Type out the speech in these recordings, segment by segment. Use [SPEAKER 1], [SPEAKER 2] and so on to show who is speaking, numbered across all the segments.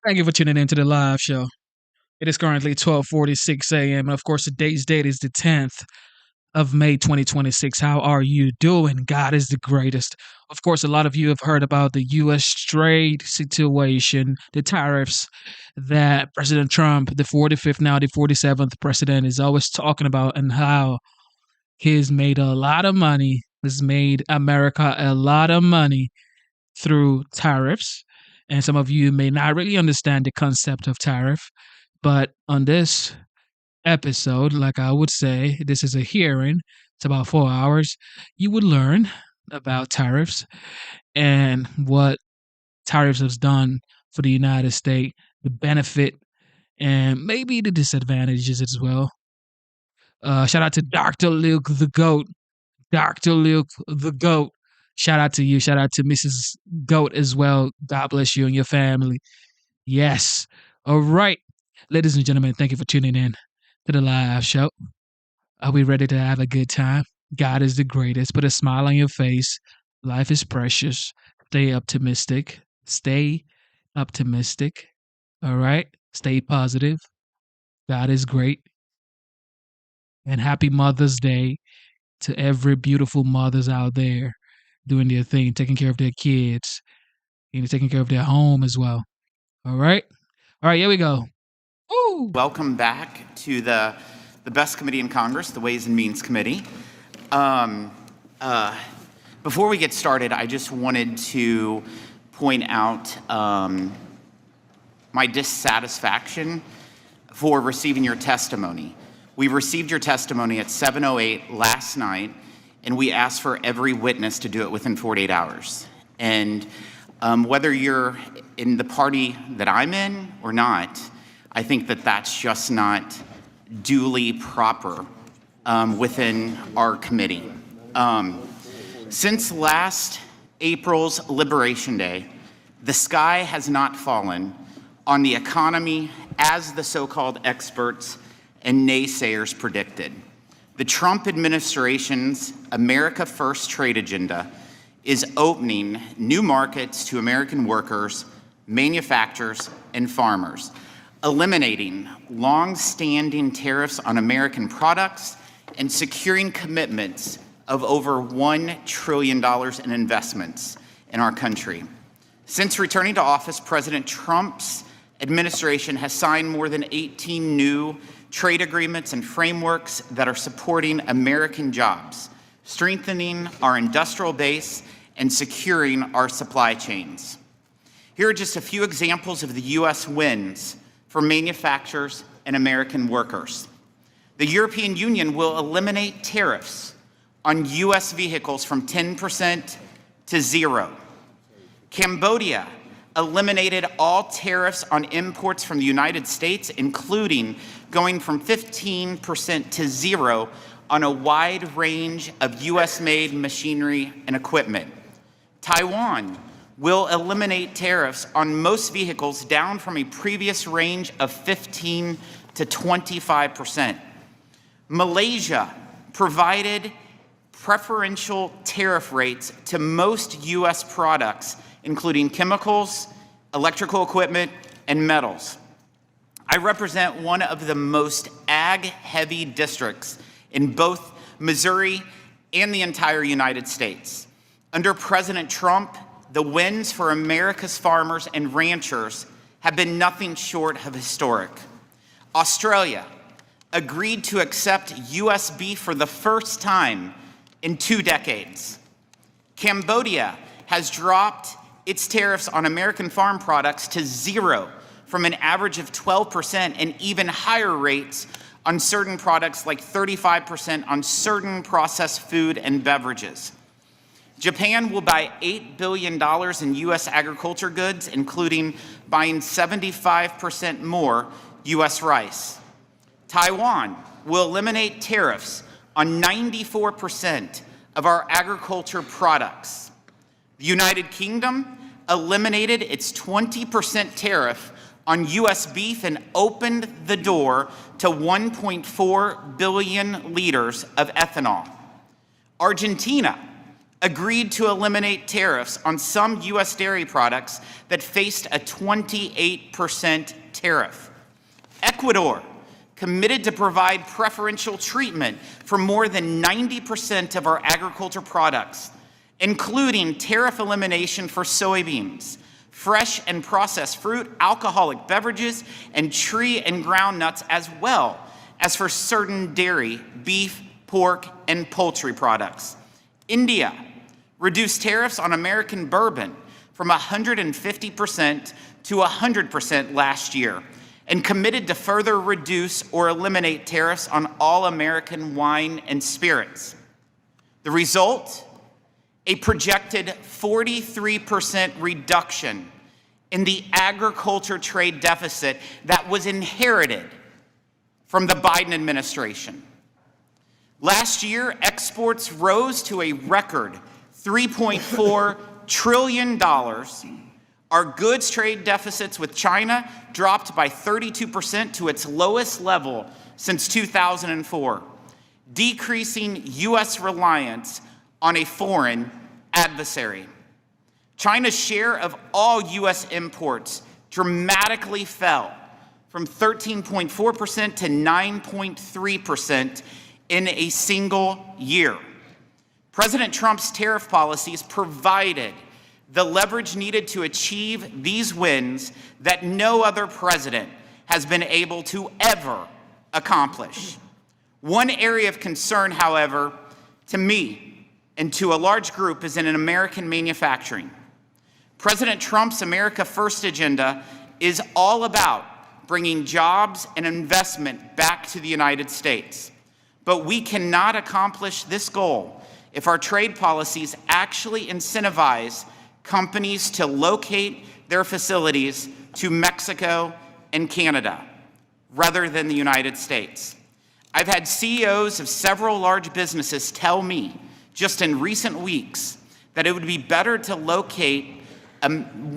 [SPEAKER 1] Thank you for tuning in to the live show. It is currently 12:46 a.m. And of course, today's date is the 10th of May 2026. How are you doing? God is the greatest. Of course, a lot of you have heard about the U.S. trade situation, the tariffs that President Trump, the 45th, now the 47th president, is always talking about, and how he's made a lot of money, has made America a lot of money through tariffs. And some of you may not really understand the concept of tariff, but on this episode, like I would say, this is a hearing. It's about 4 hours. You would learn about tariffs and what tariffs has done for the United States, the benefit, and maybe the disadvantages as well. Shout out to Dr. Luke the Goat. Dr. Luke the Goat. Shout out to you. Shout out to Mrs. Goat as well. God bless you and your family. Yes. All right. Ladies and gentlemen, thank you for tuning in to the live show. Are we ready to have a good time? God is the greatest. Put a smile on your face. Life is precious. Stay optimistic. Stay optimistic. All right. Stay positive. God is great. And happy Mother's Day to every beautiful mothers out there doing their thing, taking care of their kids, taking care of their home as well. All right. All right. Here we go. Woo!
[SPEAKER 2] Welcome back to the best committee in Congress, the Ways and Means Committee. Before we get started, I just wanted to point out my dissatisfaction for receiving your testimony. We received your testimony at 7:08 last night, and we asked for every witness to do it within 48 hours. And whether you're in the party that I'm in or not, I think that that's just not duly proper within our committee. Since last April's Liberation Day, the sky has not fallen on the economy as the so-called experts and naysayers predicted. The Trump administration's America First trade agenda is opening new markets to American workers, manufacturers, and farmers, eliminating long-standing tariffs on American products and securing commitments of over $1 trillion in investments in our country. Since returning to office, President Trump's administration has signed more than 18 new trade agreements and frameworks that are supporting American jobs, strengthening our industrial base, and securing our supply chains. Here are just a few examples of the U.S. wins for manufacturers and American workers. The European Union will eliminate tariffs on U.S. vehicles from 10% to 0%. Cambodia eliminated all tariffs on imports from the United States, including going from 15% to 0% on a wide range of U.S.-made machinery and equipment. Taiwan will eliminate tariffs on most vehicles down from a previous range of 15% to 25%. Malaysia provided preferential tariff rates to most U.S. products, including chemicals, electrical equipment, and metals. I represent one of the most ag-heavy districts in both Missouri and the entire United States. Under President Trump, the wins for America's farmers and ranchers have been nothing short of historic. Australia agreed to accept U.S. beef for the first time in 2 decades. Cambodia has dropped its tariffs on American farm products to 0% from an average of 12% and even higher rates on certain products, like 35% on certain processed food and beverages. Japan will buy $8 billion in U.S. agriculture goods, including buying 75% more U.S. rice. Taiwan will eliminate tariffs on 94% of our agriculture products. The United Kingdom eliminated its 20% tariff on U.S. beef and opened the door to 1.4 billion liters of ethanol. Argentina agreed to eliminate tariffs on some U.S. dairy products that faced a 28% tariff. Ecuador committed to provide preferential treatment for more than 90% of our agriculture products, including tariff elimination for soybeans, fresh and processed fruit, alcoholic beverages, and tree and ground nuts, as well as for certain dairy, beef, pork, and poultry products. India reduced tariffs on American bourbon from 150% to 100% last year, and committed to further reduce or eliminate tariffs on all American wine and spirits. The result? A projected 43% reduction in the agriculture trade deficit that was inherited from the Biden administration. Last year, exports rose to a record $3.4 trillion. Our goods trade deficits with China dropped by 32% to its lowest level since 2004, decreasing U.S. reliance on a foreign adversary. China's share of all U.S. imports dramatically fell from 13.4% to 9.3% in a single year. President Trump's tariff policies provided the leverage needed to achieve these wins that no other president has been able to ever accomplish. One area of concern, however, to me and to a large group is in American manufacturing. President Trump's America First agenda is all about bringing jobs and investment back to the United States. But we cannot accomplish this goal if our trade policies actually incentivize companies to locate their facilities to Mexico and Canada rather than the United States. I've had CEOs of several large businesses tell me just in recent weeks that it would be better to locate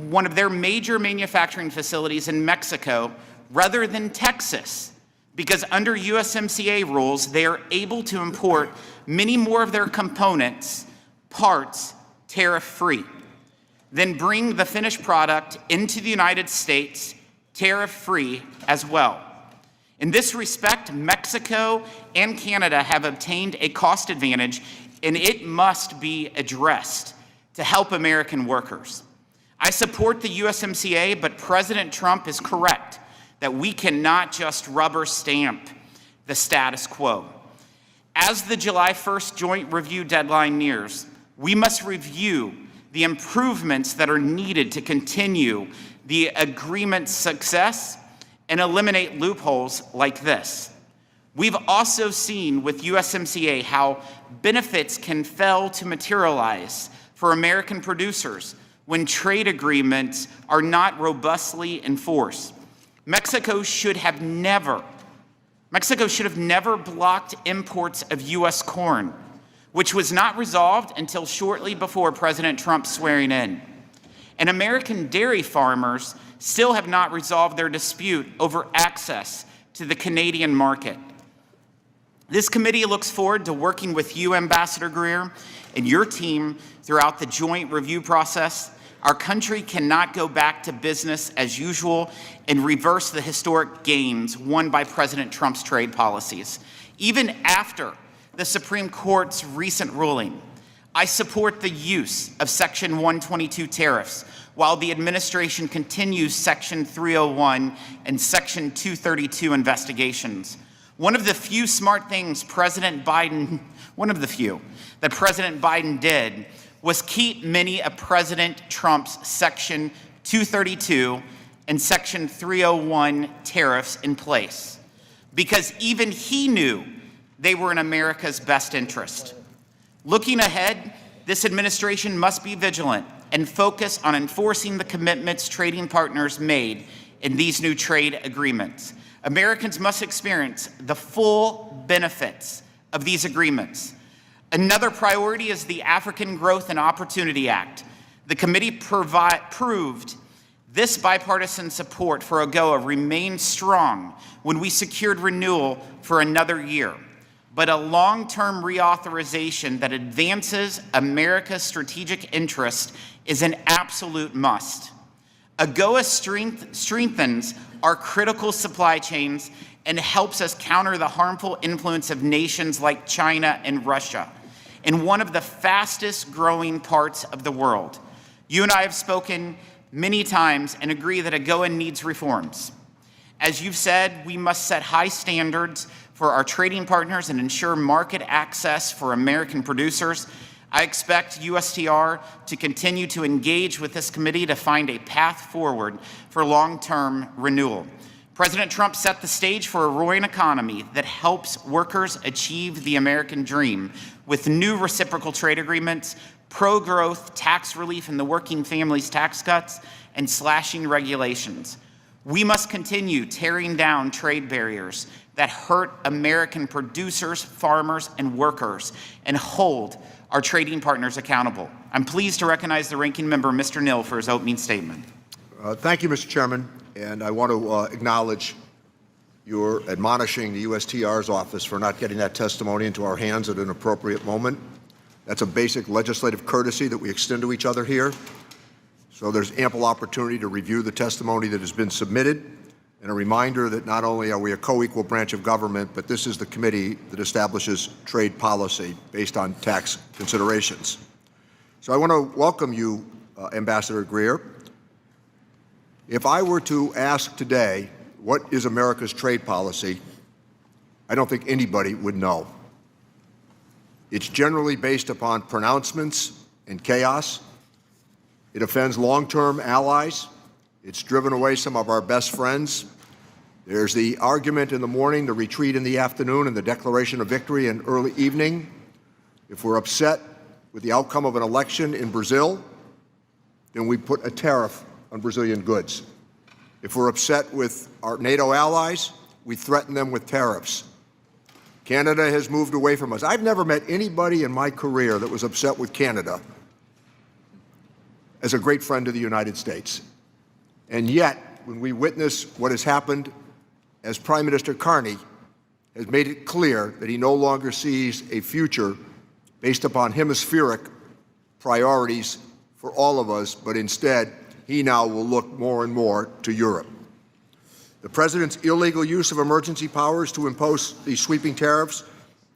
[SPEAKER 2] one of their major manufacturing facilities in Mexico rather than Texas, because under USMCA rules, they are able to import many more of their components, parts, tariff-free, then bring the finished product into the United States tariff-free as well. In this respect, Mexico and Canada have obtained a cost advantage, and it must be addressed to help American workers. I support the USMCA, but President Trump is correct that we cannot just rubber stamp the status quo. As the July 1st joint review deadline nears, we must review the improvements that are needed to continue the agreement's success and eliminate loopholes like this. We've also seen with USMCA how benefits can fail to materialize for American producers when trade agreements are not robustly enforced. Mexico should have never blocked imports of U.S. corn, which was not resolved until shortly before President Trump's swearing in. And American dairy farmers still have not resolved their dispute over access to the Canadian market. This committee looks forward to working with you, Ambassador Greer, and your team throughout the joint review process. Our country cannot go back to business as usual and reverse the historic gains won by President Trump's trade policies. Even after the Supreme Court's recent ruling, I support the use of Section 122 tariffs while the administration continues Section 301 and Section 232 investigations. One of the few smart things that President Biden did was keep many of President Trump's Section 232 and Section 301 tariffs in place, because even he knew they were in America's best interest. Looking ahead, this administration must be vigilant and focus on enforcing the commitments trading partners made in these new trade agreements. Americans must experience the full benefits of these agreements. Another priority is the African Growth and Opportunity Act. The committee proved this bipartisan support for AGOA remained strong when we secured renewal for another year. but a long-term reauthorization that advances America's strategic interest is an absolute must. AGOA strengthens our critical supply chains and helps us counter the harmful influence of nations like China and Russia in one of the fastest growing parts of the world. You and I have spoken many times and agree that AGOA needs reforms. As you've said, we must set high standards for our trading partners and ensure market access for American producers. I expect USTR to continue to engage with this committee to find a path forward for long-term renewal. President Trump set the stage for a roaring economy that helps workers achieve the American dream with new reciprocal trade agreements, pro-growth tax relief and the working families tax cuts, and slashing regulations. We must continue tearing down trade barriers that hurt American producers, farmers, and workers, and hold our trading partners accountable. I'm pleased to recognize the ranking member, Mr. Nill, for his opening statement.
[SPEAKER 3] Thank you, Mr. Chairman, and I want to acknowledge your admonishing the USTR's office for not getting that testimony into our hands at an appropriate moment. That's a basic legislative courtesy that we extend to each other here. So there's ample opportunity to review the testimony that has been submitted, and a reminder that not only are we a co-equal branch of government, but this is the committee that establishes trade policy based on tax considerations. So I want to welcome you, Ambassador Greer. If I were to ask today, what is America's trade policy, I don't think anybody would know. It's generally based upon pronouncements and chaos. It offends long-term allies. It's driven away some of our best friends. There's the argument in the morning, the retreat in the afternoon, and the declaration of victory in early evening. If we're upset with the outcome of an election in Brazil, then we put a tariff on Brazilian goods. If we're upset with our NATO allies, we threaten them with tariffs. Canada has moved away from us. I've never met anybody in my career that was upset with Canada as a great friend of the United States. And yet, when we witness what has happened as Prime Minister Carney has made it clear that he no longer sees a future based upon hemispheric priorities for all of us, but instead, he now will look more and more to Europe. The President's illegal use of emergency powers to impose these sweeping tariffs,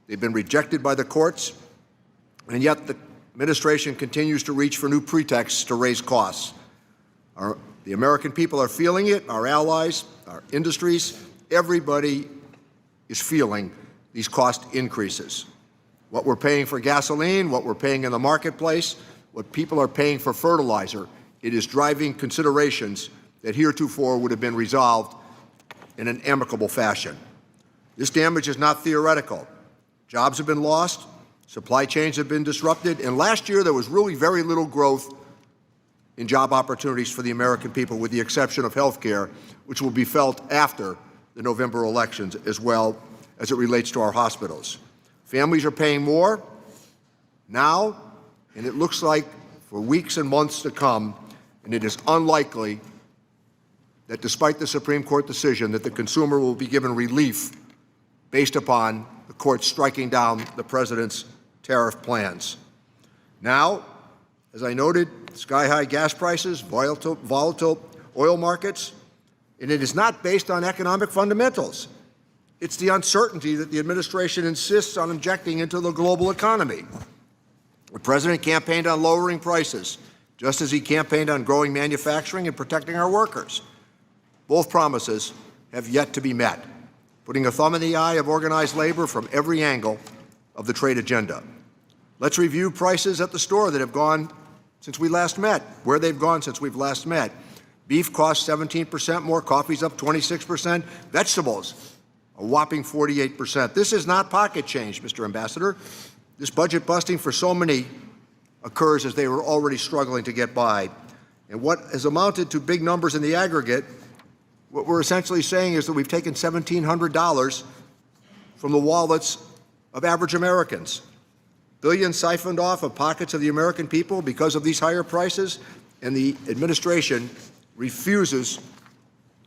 [SPEAKER 3] they've been rejected by the courts, and yet the administration continues to reach for new pretexts to raise costs. The American people are feeling it, our allies, our industries, everybody is feeling these cost increases. What we're paying for gasoline, what we're paying in the marketplace, what people are paying for fertilizer, it is driving considerations that heretofore would have been resolved in an amicable fashion. This damage is not theoretical. Jobs have been lost, supply chains have been disrupted, and last year there was really very little growth in job opportunities for the American people, with the exception of health care, which will be felt after the November elections as well as it relates to our hospitals. Families are paying more now, and it looks like for weeks and months to come, and it is unlikely that despite the Supreme Court decision that the consumer will be given relief based upon the court striking down the President's tariff plans. Now, as I noted, sky-high gas prices, volatile oil markets, and it is not based on economic fundamentals. It's the uncertainty that the administration insists on injecting into the global economy. The President campaigned on lowering prices, just as he campaigned on growing manufacturing and protecting our workers. Both promises have yet to be met, putting a thumb in the eye of organized labor from every angle of the trade agenda. Let's review prices at the store that have gone since we last met, where they've gone since we've last met. Beef costs 17% more, coffee's up 26%, vegetables a whopping 48%. This is not pocket change, Mr. Ambassador. This budget busting for so many occurs as they were already struggling to get by. And what has amounted to big numbers in the aggregate, what we're essentially saying is that we've taken $1,700 from the wallets of average Americans. Billions siphoned off of pockets of the American people because of these higher prices, and the administration refuses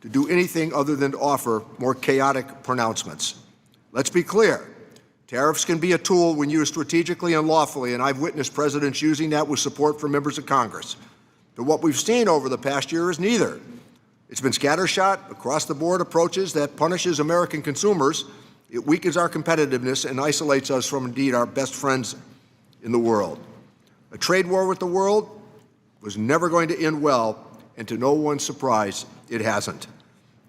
[SPEAKER 3] to do anything other than to offer more chaotic pronouncements. Let's be clear. Tariffs can be a tool when used strategically and lawfully, and I've witnessed presidents using that with support from members of Congress. But what we've seen over the past year is neither. It's been scattershot, across-the-board approaches that punishes American consumers. It weakens our competitiveness and isolates us from, indeed, our best friends in the world. A trade war with the world was never going to end well, and to no one's surprise, it hasn't.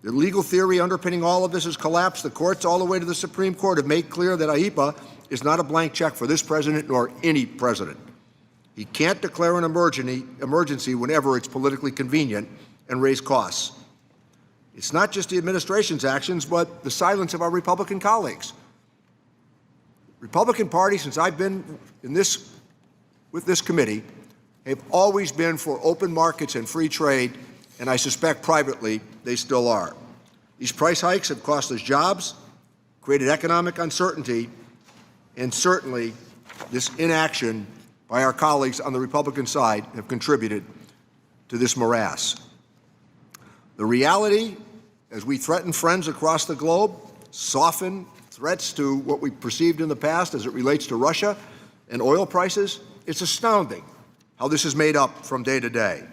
[SPEAKER 3] The legal theory underpinning all of this has collapsed. The courts, all the way to the Supreme Court, have made clear that IEEPA is not a blank check for this president nor any president. He can't declare an emergency whenever it's politically convenient and raise costs. It's not just the administration's actions, but the silence of our Republican colleagues. Republican Party, since I've been with this committee, have always been for open markets and free trade, and I suspect privately they still are. These price hikes have cost us jobs, created economic uncertainty, and certainly this inaction by our colleagues on the Republican side have contributed to this morass. The reality, as we threaten friends across the globe, soften threats to what we perceived in the past as it relates to Russia and oil prices, it's astounding how this is made up from day to day.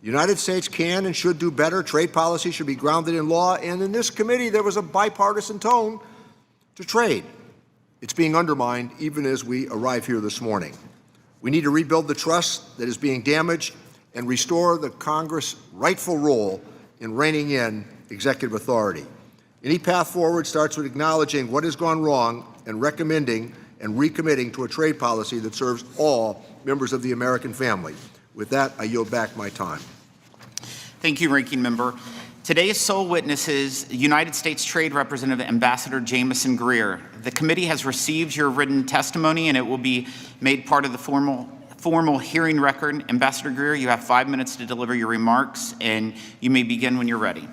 [SPEAKER 3] The United States can and should do better. Trade policy should be grounded in law, and in this committee there was a bipartisan tone to trade. It's being undermined even as we arrive here this morning. We need to rebuild the trust that is being damaged and restore the Congress' rightful role in reining in executive authority. Any path forward starts with acknowledging what has gone wrong and recommending and recommitting to a trade policy that serves all members of the American family. With that, I yield back my time.
[SPEAKER 2] Thank you, Ranking Member. Today's sole witness is United States Trade Representative Ambassador Jamieson Greer. The committee has received your written testimony, and it will be made part of the formal hearing record. Ambassador Greer, you have 5 minutes to deliver your remarks, and you may begin when you're ready.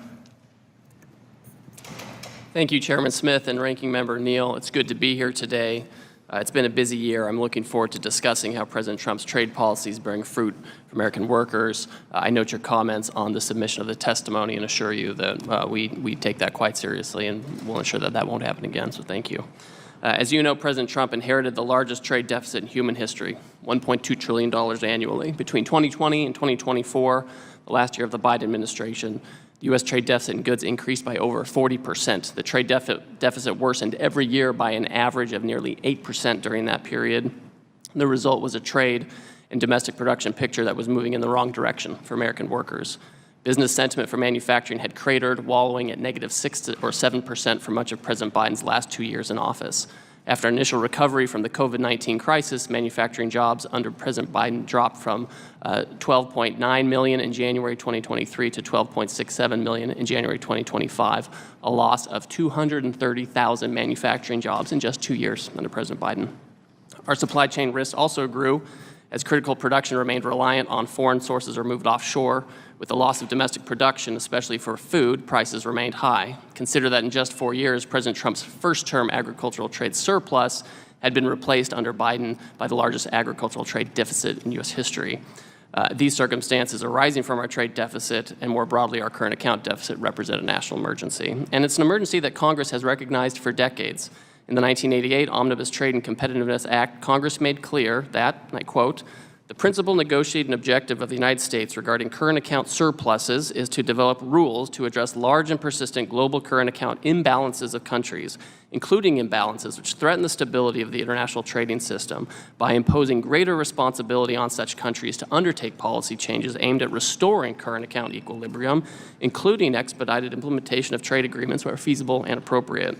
[SPEAKER 4] Thank you, Chairman Smith and Ranking Member Neal. It's good to be here today. It's been a busy year. I'm looking forward to discussing how President Trump's trade policies bearing fruit for American workers. I note your comments on the submission of the testimony and assure you that we take that quite seriously and we'll ensure that that won't happen again, so thank you. As you know, President Trump inherited the largest trade deficit in human history, $1.2 trillion annually. Between 2020 and 2024, the last year of the Biden administration, the U.S. trade deficit in goods increased by over 40%. The trade deficit worsened every year by an average of nearly 8% during that period. The result was a trade and domestic production picture that was moving in the wrong direction for American workers. Business sentiment for manufacturing had cratered, wallowing at negative 6 or 7% for much of President Biden's last 2 years in office. After initial recovery from the COVID-19 crisis, manufacturing jobs under President Biden dropped from 12.9 million in January 2023 to 12.67 million in January 2025, a loss of 230,000 manufacturing jobs in just 2 years under President Biden. Our supply chain risks also grew as critical production remained reliant on foreign sources or moved offshore. With the loss of domestic production, especially for food, prices remained high. Consider that in just 4 years, President Trump's first-term agricultural trade surplus had been replaced under Biden by the largest agricultural trade deficit in U.S. history. These circumstances arising from our trade deficit and more broadly our current account deficit represent a national emergency. And it's an emergency that Congress has recognized for decades. In the 1988 Omnibus Trade and Competitiveness Act, Congress made clear that, and I quote, "The principal negotiating objective of the United States regarding current account surpluses is to develop rules to address large and persistent global current account imbalances of countries, including imbalances which threaten the stability of the international trading system, by imposing greater responsibility on such countries to undertake policy changes aimed at restoring current account equilibrium, including expedited implementation of trade agreements where feasible and appropriate."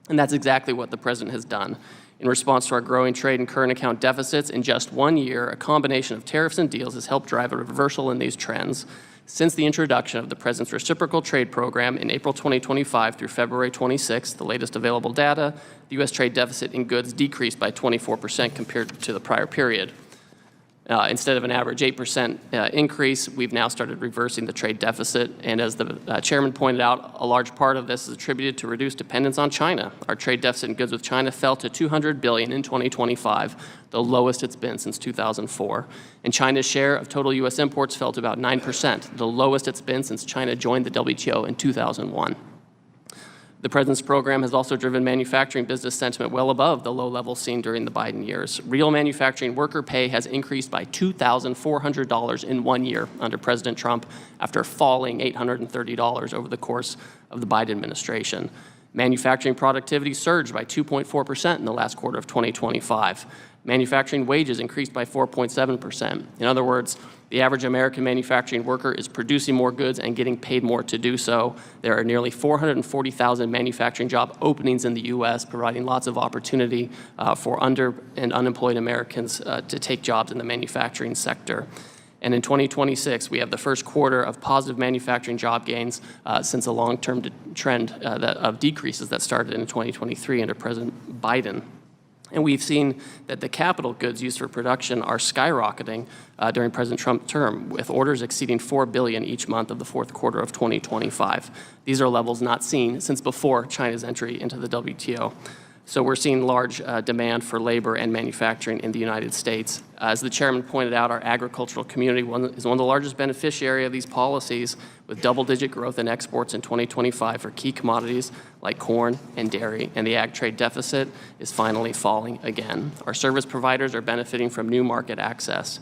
[SPEAKER 4] And that's exactly what the President has done. In response to our growing trade and current account deficits, in just 1 year, a combination of tariffs and deals has helped drive a reversal in these trends. Since the introduction of the President's reciprocal trade program in April 2025 through February 26, the latest available data, the U.S. trade deficit in goods decreased by 24% compared to the prior period. Instead of an average 8% increase, we've now started reversing the trade deficit. And as the chairman pointed out, a large part of this is attributed to reduced dependence on China. Our trade deficit in goods with China fell to $200 billion in 2025, the lowest it's been since 2004. And China's share of total U.S. imports fell to about 9%, the lowest it's been since China joined the WTO in 2001. The President's program has also driven manufacturing business sentiment well above the low level seen during the Biden years. Real manufacturing worker pay has increased by $2,400 in 1 year under President Trump after falling $830 over the course of the Biden administration. Manufacturing productivity surged by 2.4% in the last quarter of 2025. Manufacturing wages increased by 4.7%. In other words, the average American manufacturing worker is producing more goods and getting paid more to do so. There are nearly 440,000 manufacturing job openings in the U.S., providing lots of opportunity for under and unemployed Americans to take jobs in the manufacturing sector. And in 2026, we have the first quarter of positive manufacturing job gains since a long-term trend of decreases that started in 2023 under President Biden. And we've seen that the capital goods used for production are skyrocketing during President Trump's term, with orders exceeding $4 billion each month of the fourth quarter of 2025. These are levels not seen since before China's entry into the WTO. So we're seeing large demand for labor and manufacturing in the United States. As the chairman pointed out, our agricultural community is one of the largest beneficiaries of these policies, with double-digit growth in exports in 2025 for key commodities like corn and dairy, and the ag trade deficit is finally falling again. Our service providers are benefiting from new market access.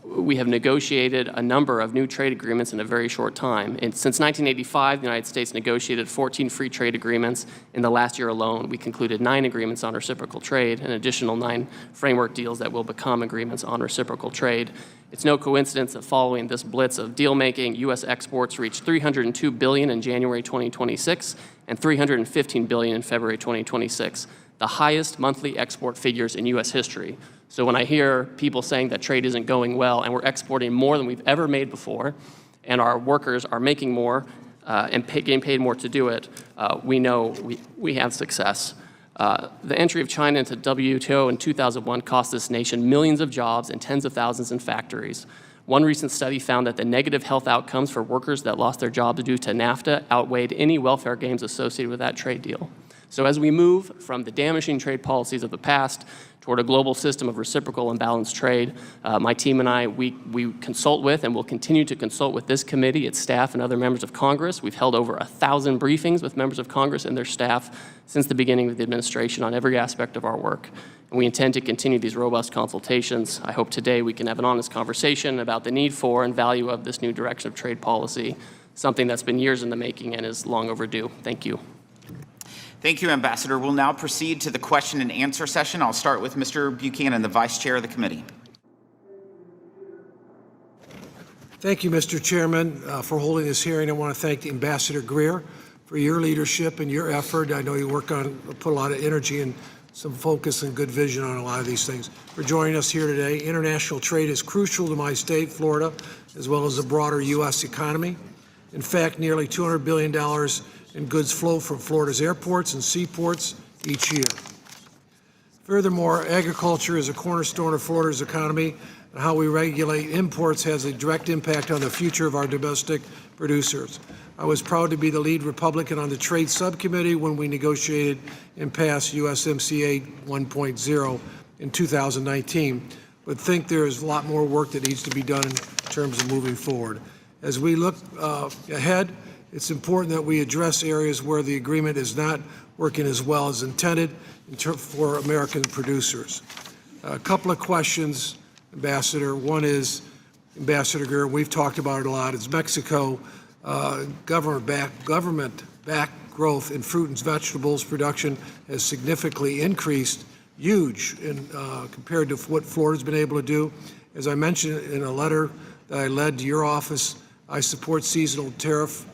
[SPEAKER 4] We have negotiated a number of new trade agreements in a very short time. And since 1985, the United States negotiated 14 free trade agreements. In the last year alone, we concluded 9 agreements on reciprocal trade, and additional 9 framework deals that will become agreements on reciprocal trade. It's no coincidence that following this blitz of deal-making, U.S. exports reached $302 billion in January 2026 and $315 billion in February 2026, the highest monthly export figures in U.S. history. So when I hear people saying that trade isn't going well and we're exporting more than we've ever made before, and our workers are making more and getting paid more to do it, we know we have success. The entry of China into WTO in 2001 cost this nation millions of jobs and tens of thousands in factories. One recent study found that the negative health outcomes for workers that lost their jobs due to NAFTA outweighed any welfare gains associated with that trade deal. So as we move from the damaging trade policies of the past toward a global system of reciprocal and balanced trade, my team and I, we consult with and will continue to consult with this committee, its staff, and other members of Congress. We've held over 1,000 briefings with members of Congress and their staff since the beginning of the administration on every aspect of our work. And we intend to continue these robust consultations. I hope today we can have an honest conversation about the need for and value of this new direction of trade policy, something that's been years in the making and is long overdue. Thank you.
[SPEAKER 2] Thank you, Ambassador. We'll now proceed to the question and answer session. I'll start with Mr. Buchanan, the Vice Chair of the committee.
[SPEAKER 5] Thank you, Mr. Chairman, for holding this hearing. I want to thank Ambassador Greer for your leadership and your effort. I know you put a lot of energy and some focus and good vision on a lot of these things. For joining us here today. International trade is crucial to my state, Florida, as well as the broader U.S. economy. In fact, nearly $200 billion in goods flow from Florida's airports and seaports each year. Furthermore, agriculture is a cornerstone of Florida's economy, and how we regulate imports has a direct impact on the future of our domestic producers. I was proud to be the lead Republican on the Trade Subcommittee when we negotiated and passed USMCA 1.0 in 2019, but think there is a lot more work that needs to be done in terms of moving forward. As we look ahead, it's important that we address areas where the agreement is not working as well as intended for American producers. A couple of questions, Ambassador. One is, Ambassador Greer, we've talked about it a lot, is Mexico government-backed growth in fruit and vegetables production has significantly increased, huge compared to what Florida's been able to do. As I mentioned in a letter that I led to your office, I support seasonal tariff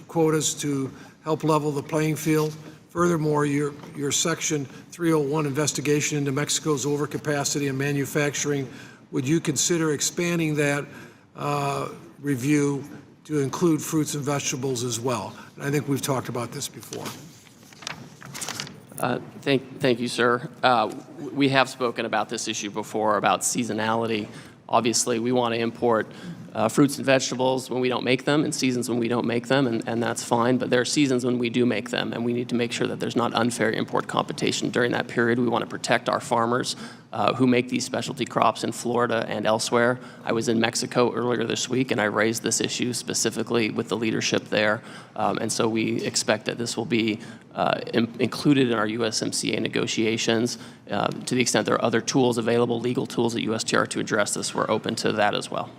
[SPEAKER 5] quotas to help level the playing field. Furthermore, your Section 301 investigation into Mexico's overcapacity in manufacturing, would you consider expanding that review to include fruits and vegetables as well? And I think we've talked about this before.
[SPEAKER 4] Thank you, sir. We have spoken about this issue before, about seasonality. Obviously, we want to import fruits and vegetables when we don't make them and seasons when we don't make them, and that's fine. But there are seasons when we do make them, and we need to make sure that there's not unfair import competition during that period. We want to protect our farmers who make these specialty crops in Florida and elsewhere. I was in Mexico earlier this week, and I raised this issue specifically with the leadership there. And so we expect that this will be included in our USMCA negotiations. To the extent there are other tools available, legal tools at USTR to address this, we're open to that as well.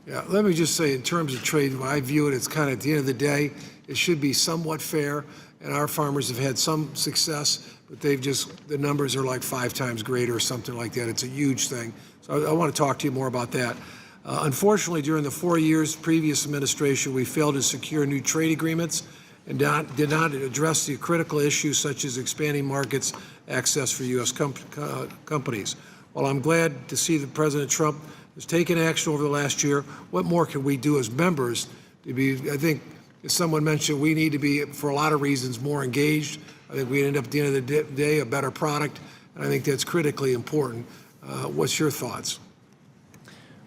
[SPEAKER 5] Yeah, let me just say, in terms of trade, I view it as kind of at the end of the day, it should be somewhat fair, and our farmers have had some success, but the numbers are like 5 times greater or something like that. It's a huge thing. So I want to talk to you more about that. Unfortunately, during the 4 years previous administration, we failed to secure new trade agreements and did not address the critical issues such as expanding markets, access for U.S. companies. While I'm glad to see that President Trump has taken action over the last year, what more can we do as members to be, I think, as someone mentioned, we need to be, for a lot of reasons, more engaged. I think we end up at the end of the day a better product, and I think that's critically important. What's your thoughts?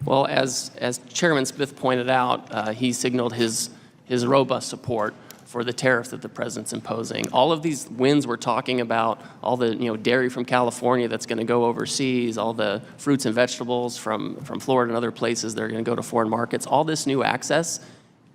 [SPEAKER 4] Well, as Chairman Smith pointed out, he signaled his robust support for the tariffs that the president's imposing. All of these wins we're talking about, all the dairy from California that's going to go overseas, all the fruits and vegetables from Florida and other places that are going to go to foreign markets, all this new access,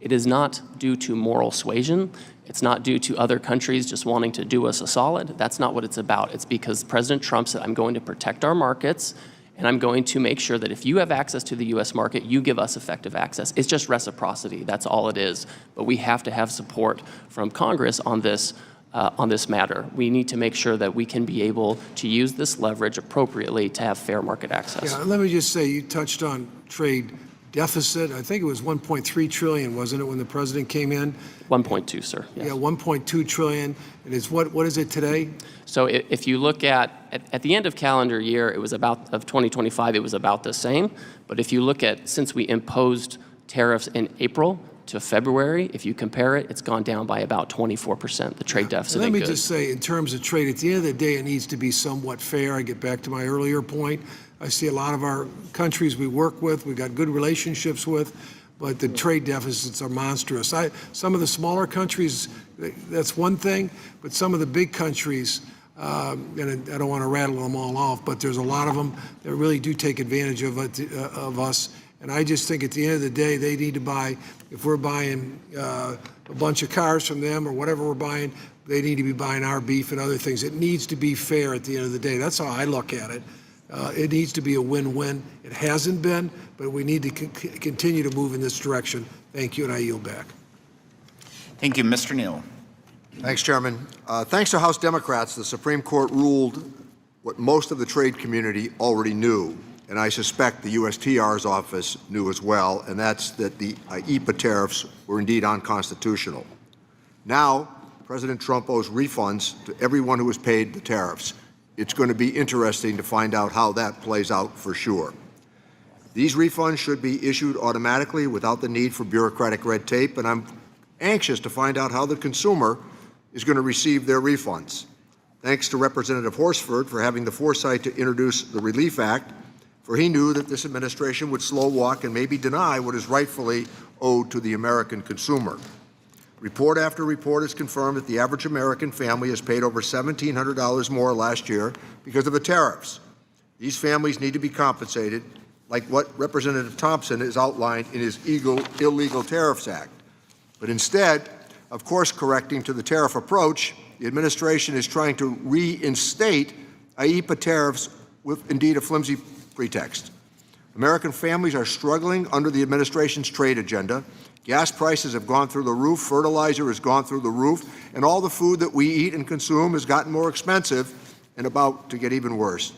[SPEAKER 4] it is not due to moral suasion. It's not due to other countries just wanting to do us a solid. That's not what it's about. It's because President Trump said, I'm going to protect our markets, and I'm going to make sure that if you have access to the U.S. market, you give us effective access. It's just reciprocity. That's all it is. But we have to have support from Congress on this matter. We need to make sure that we can be able to use this leverage appropriately to have fair market access.
[SPEAKER 5] Yeah, let me just say, you touched on trade deficit. I think it was 1.3 trillion, wasn't it, when the president came in?
[SPEAKER 4] 1.2, sir. Yes.
[SPEAKER 5] Yeah, 1.2 trillion. And it's what is it today?
[SPEAKER 4] So if you look at the end of calendar year, it was of 2025, it was about the same. But if you look at, since we imposed tariffs in April to February, if you compare it, it's gone down by about 24%, the trade deficit.
[SPEAKER 5] Let me just say, in terms of trade, at the end of the day, it needs to be somewhat fair. I get back to my earlier point. I see a lot of our countries we work with, we've got good relationships with, but the trade deficits are monstrous. Some of the smaller countries, that's one thing, but some of the big countries, and I don't want to rattle them all off, but there's a lot of them that really do take advantage of us. And I just think at the end of the day, they need to buy, if we're buying a bunch of cars from them or whatever we're buying, they need to be buying our beef and other things. It needs to be fair at the end of the day. That's how I look at it. It needs to be a win-win. It hasn't been, but we need to continue to move in this direction. Thank you, and I yield back.
[SPEAKER 2] Thank you. Mr. Neal.
[SPEAKER 3] Thanks, Chairman. Thanks to House Democrats, the Supreme Court ruled what most of the trade community already knew, and I suspect the USTR's office knew as well, and that's that the IEEPA tariffs were indeed unconstitutional. Now, President Trump owes refunds to everyone who has paid the tariffs. It's going to be interesting to find out how that plays out for sure. These refunds should be issued automatically without the need for bureaucratic red tape, and I'm anxious to find out how the consumer is going to receive their refunds. Thanks to Representative Horsford for having the foresight to introduce the Relief Act, for he knew that this administration would slow walk and maybe deny what is rightfully owed to the American consumer. Report after report has confirmed that the average American family has paid over $1,700 more last year because of the tariffs. These families need to be compensated, like what Representative Thompson has outlined in his Illegal Tariffs Act. But instead of course correcting to the tariff approach, the administration is trying to reinstate IEEPA tariffs with indeed a flimsy pretext. American families are struggling under the administration's trade agenda. Gas prices have gone through the roof, fertilizer has gone through the roof, and all the food that we eat and consume has gotten more expensive and about to get even worse.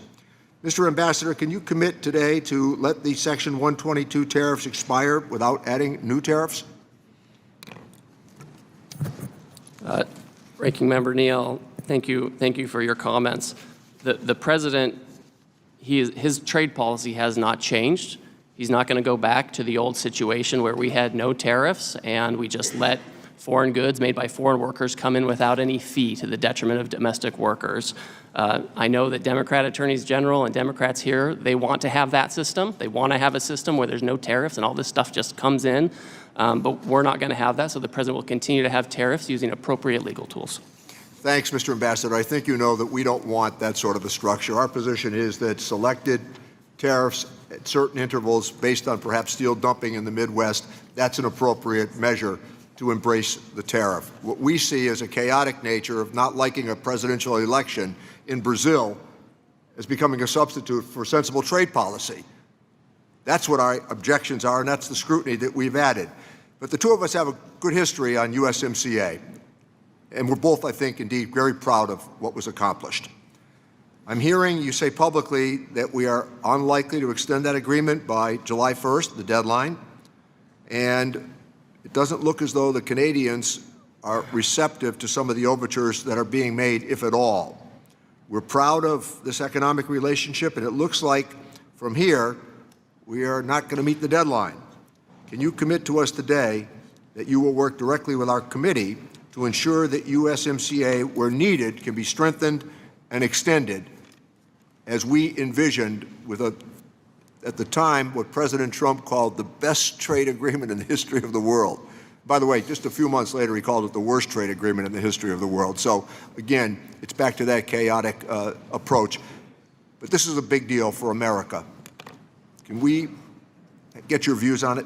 [SPEAKER 3] Mr. Ambassador, can you commit today to let the Section 122 tariffs expire without adding new tariffs?
[SPEAKER 4] Ranking Member Neal, thank you for your comments. The President, his trade policy has not changed. He's not going to go back to the old situation where we had no tariffs and we just let foreign goods made by foreign workers come in without any fee to the detriment of domestic workers. I know that Democrat attorneys general and Democrats here, they want to have that system. They want to have a system where there's no tariffs and all this stuff just comes in. But we're not going to have that, so the president will continue to have tariffs using appropriate legal tools.
[SPEAKER 3] Thanks, Mr. Ambassador. I think you know that we don't want that sort of a structure. Our position is that selected tariffs at certain intervals based on perhaps steel dumping in the Midwest, that's an appropriate measure to embrace the tariff. What we see as a chaotic nature of not liking a presidential election in Brazil as becoming a substitute for sensible trade policy. That's what our objections are, and that's the scrutiny that we've added. But the two of us have a good history on USMCA, and we're both, I think, indeed very proud of what was accomplished. I'm hearing you say publicly that we are unlikely to extend that agreement by July 1st, the deadline, and it doesn't look as though the Canadians are receptive to some of the overtures that are being made, if at all. We're proud of this economic relationship, and it looks like from here we are not going to meet the deadline. Can you commit to us today that you will work directly with our committee to ensure that USMCA, where needed, can be strengthened and extended as we envisioned with at the time, what President Trump called the best trade agreement in the history of the world. By the way, just a few months later, he called it the worst trade agreement in the history of the world. So again, it's back to that chaotic approach. But this is a big deal for America. Can we get your views on it?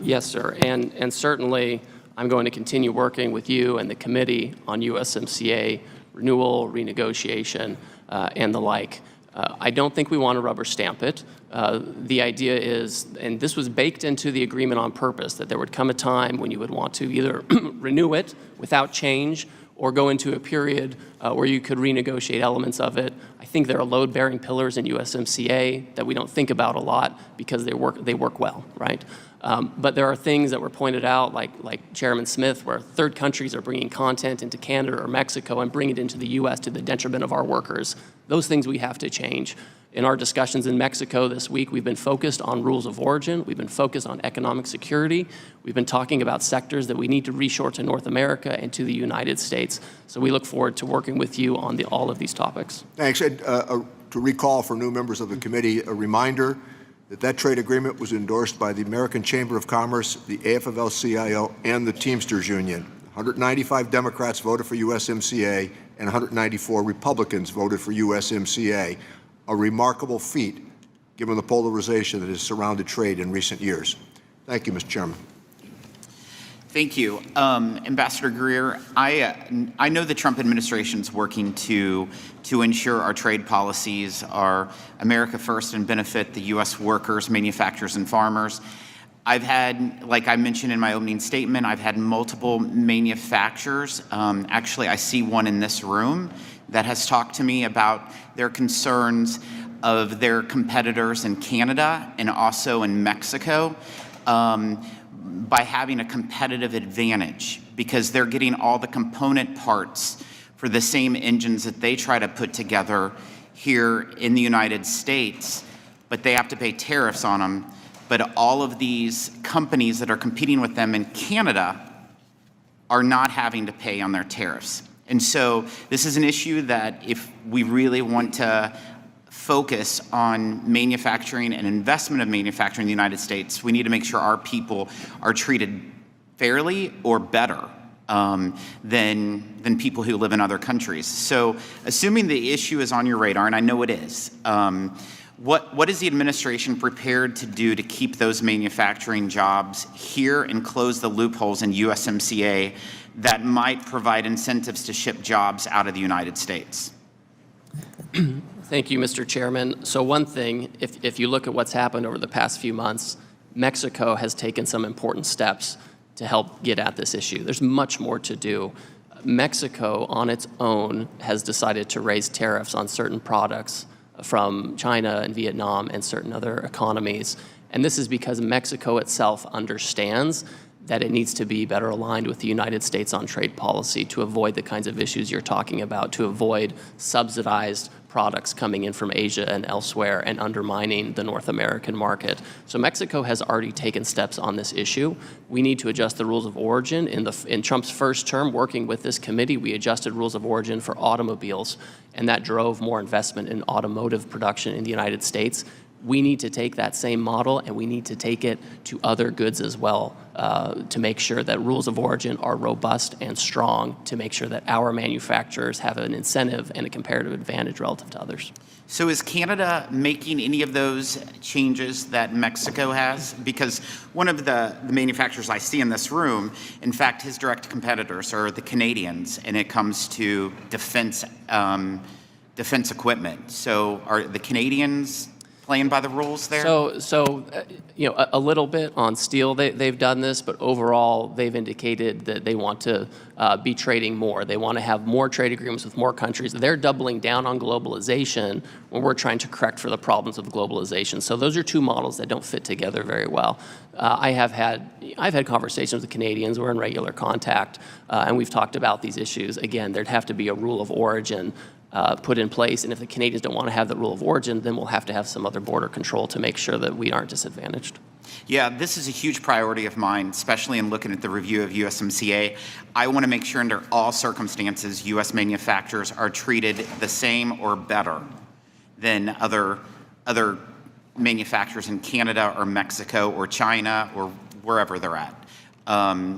[SPEAKER 4] Yes, sir. And certainly, I'm going to continue working with you and the committee on USMCA renewal, renegotiation, and the like. I don't think we want to rubber stamp it. The idea is, and this was baked into the agreement on purpose, that there would come a time when you would want to either renew it without change or go into a period where you could renegotiate elements of it. I think there are load-bearing pillars in USMCA that we don't think about a lot because they work well, right? But there are things that were pointed out, like Chairman Smith, where third countries are bringing content into Canada or Mexico and bringing it into the U.S. to the detriment of our workers. Those things we have to change. In our discussions in Mexico this week, we've been focused on rules of origin. We've been focused on economic security. We've been talking about sectors that we need to reshore to North America and to the United States. So we look forward to working with you on all of these topics.
[SPEAKER 3] Thanks. And, to recall for new members of the committee, a reminder that trade agreement was endorsed by the American Chamber of Commerce, the AFL-CIO, and the Teamsters Union. 195 Democrats voted for USMCA, and 194 Republicans voted for USMCA. A remarkable feat, given the polarization that has surrounded trade in recent years. Thank you, Mr. Chairman.
[SPEAKER 2] Thank you. Ambassador Greer, I know the Trump administration is working to ensure our trade policies are America first and benefit the U.S. workers, manufacturers, and farmers. I've had, like I mentioned in my opening statement, I've had multiple manufacturers. Actually, I see one in this room that has talked to me about their concerns of their competitors in Canada and also in Mexico by having a competitive advantage because they're getting all the component parts for the same engines that they try to put together here in the United States, but they have to pay tariffs on them. But all of these companies that are competing with them in Canada are not having to pay on their tariffs. And so this is an issue that if we really want to focus on manufacturing and investment of manufacturing in the United States, we need to make sure our people are treated fairly or better than people who live in other countries. So assuming the issue is on your radar, and I know it is, what is the administration prepared to do to keep those manufacturing jobs here and close the loopholes in USMCA that might provide incentives to ship jobs out of the United States?
[SPEAKER 4] Thank you, Mr. Chairman. So one thing, if you look at what's happened over the past few months, Mexico has taken some important steps to help get at this issue. There's much more to do. Mexico on its own has decided to raise tariffs on certain products from China and Vietnam and certain other economies. And this is because Mexico itself understands that it needs to be better aligned with the United States on trade policy to avoid the kinds of issues you're talking about, to avoid subsidized products coming in from Asia and elsewhere and undermining the North American market. So Mexico has already taken steps on this issue. We need to adjust the rules of origin. In Trump's first term, working with this committee, we adjusted rules of origin for automobiles, and that drove more investment in automotive production in the United States. We need to take that same model and we need to take it to other goods as well to make sure that rules of origin are robust and strong, to make sure that our manufacturers have an incentive and a comparative advantage relative to others.
[SPEAKER 2] So is Canada making any of those changes that Mexico has? Because one of the manufacturers I see in this room, in fact, his direct competitors are the Canadians, and it comes to defense equipment. So are the Canadians playing by the rules there?
[SPEAKER 4] A little bit on steel, they've done this, but overall, they've indicated that they want to be trading more. They want to have more trade agreements with more countries. They're doubling down on globalization when we're trying to correct for the problems of globalization. So those are two models that don't fit together very well. I've had conversations with the Canadians. We're in regular contact, and we've talked about these issues. Again, there'd have to be a rule of origin put in place, and if the Canadians don't want to have the rule of origin, then we'll have to have some other border control to make sure that we aren't disadvantaged.
[SPEAKER 2] Yeah, this is a huge priority of mine, especially in looking at the review of USMCA. I want to make sure under all circumstances U.S. manufacturers are treated the same or better than other manufacturers in Canada or Mexico or China or wherever they're at.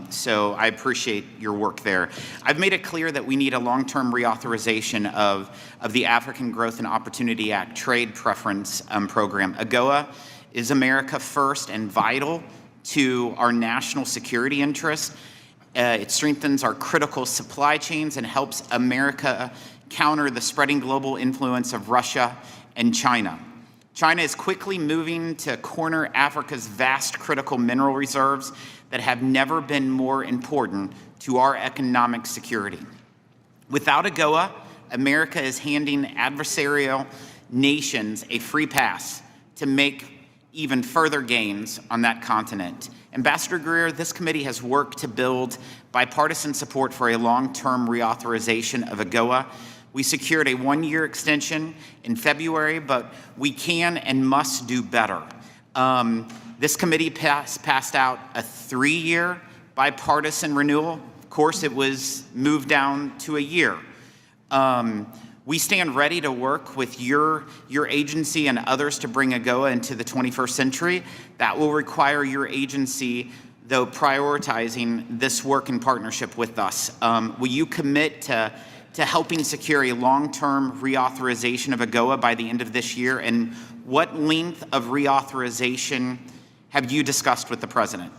[SPEAKER 2] So I appreciate your work there. I've made it clear that we need a long-term reauthorization of the African Growth and Opportunity Act Trade Preference Program. AGOA is America first and vital to our national security interests. It strengthens our critical supply chains and helps America counter the spreading global influence of Russia and China. China is quickly moving to corner Africa's vast critical mineral reserves that have never been more important to our economic security. Without AGOA, America is handing adversarial nations a free pass to make even further gains on that continent. Ambassador Greer, this committee has worked to build bipartisan support for a long-term reauthorization of AGOA. We secured a one-year extension in February, but we can and must do better. This committee passed out a 3-year bipartisan renewal. Of course, it was moved down to a year. We stand ready to work with your agency and others to bring AGOA into the 21st century. That will require your agency, though, prioritizing this work in partnership with us. Will you commit to helping secure a long-term reauthorization of AGOA by the end of this year? And what length of reauthorization have you discussed with the president?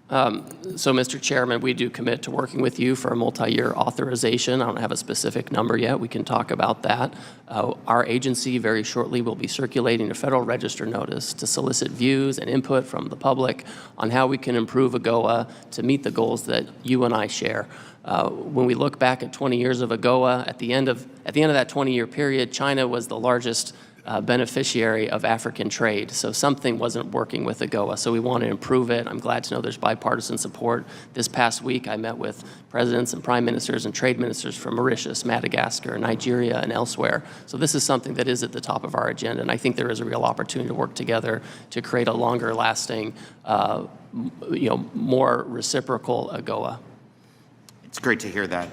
[SPEAKER 4] So, Mr. Chairman, we do commit to working with you for a multi-year authorization. I don't have a specific number yet. We can talk about that. Our agency very shortly will be circulating a Federal Register notice to solicit views and input from the public on how we can improve AGOA to meet the goals that you and I share. When we look back at 20 years of AGOA, at the end of that 20-year period, China was the largest beneficiary of African trade. So something wasn't working with AGOA. So we want to improve it. I'm glad to know there's bipartisan support. This past week, I met with presidents and prime ministers and trade ministers from Mauritius, Madagascar, Nigeria, and elsewhere. So this is something that is at the top of our agenda. And I think there is a real opportunity to work together to create a longer lasting, more reciprocal AGOA.
[SPEAKER 2] It's great to hear that.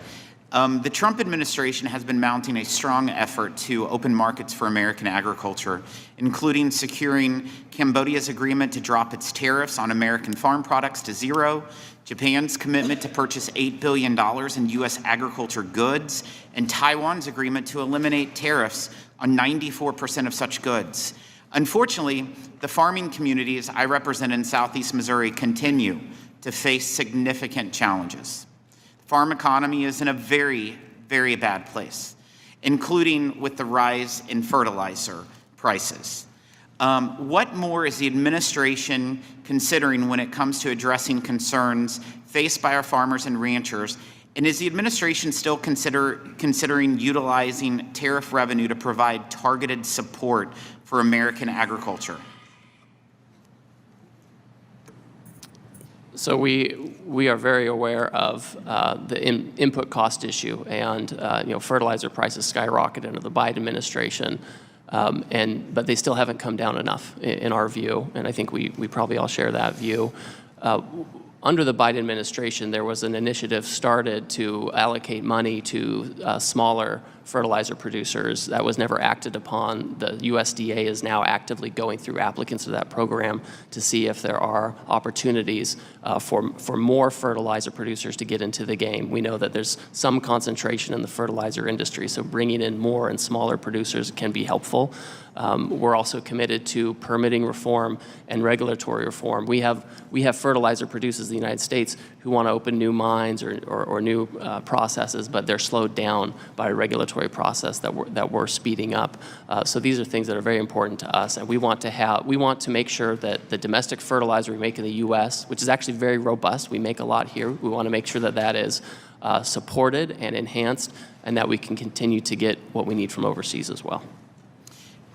[SPEAKER 2] The Trump administration has been mounting a strong effort to open markets for American agriculture, including securing Cambodia's agreement to drop its tariffs on American farm products to zero, Japan's commitment to purchase $8 billion in U.S. agriculture goods, and Taiwan's agreement to eliminate tariffs on 94% of such goods. Unfortunately, the farming communities I represent in Southeast Missouri continue to face significant challenges. The farm economy is in a very, very bad place, including with the rise in fertilizer prices. What more is the administration considering when it comes to addressing concerns faced by our farmers and ranchers? And is the administration still considering utilizing tariff revenue to provide targeted support for American agriculture?
[SPEAKER 4] So we are very aware of the input cost issue, and fertilizer prices skyrocketed under the Biden administration, but they still haven't come down enough in our view, and I think we probably all share that view. Under the Biden administration, there was an initiative started to allocate money to smaller fertilizer producers. That was never acted upon. The USDA is now actively going through applicants to that program to see if there are opportunities for more fertilizer producers to get into the game. We know that there's some concentration in the fertilizer industry, so bringing in more and smaller producers can be helpful. We're also committed to permitting reform and regulatory reform. We have fertilizer producers in the United States who want to open new mines or new processes, but they're slowed down by a regulatory process that we're speeding up. So these are things that are very important to us, and we want to make sure that the domestic fertilizer we make in the U.S., which is actually very robust, we make a lot here. We want to make sure that that is supported and enhanced, and that we can continue to get what we need from overseas as well.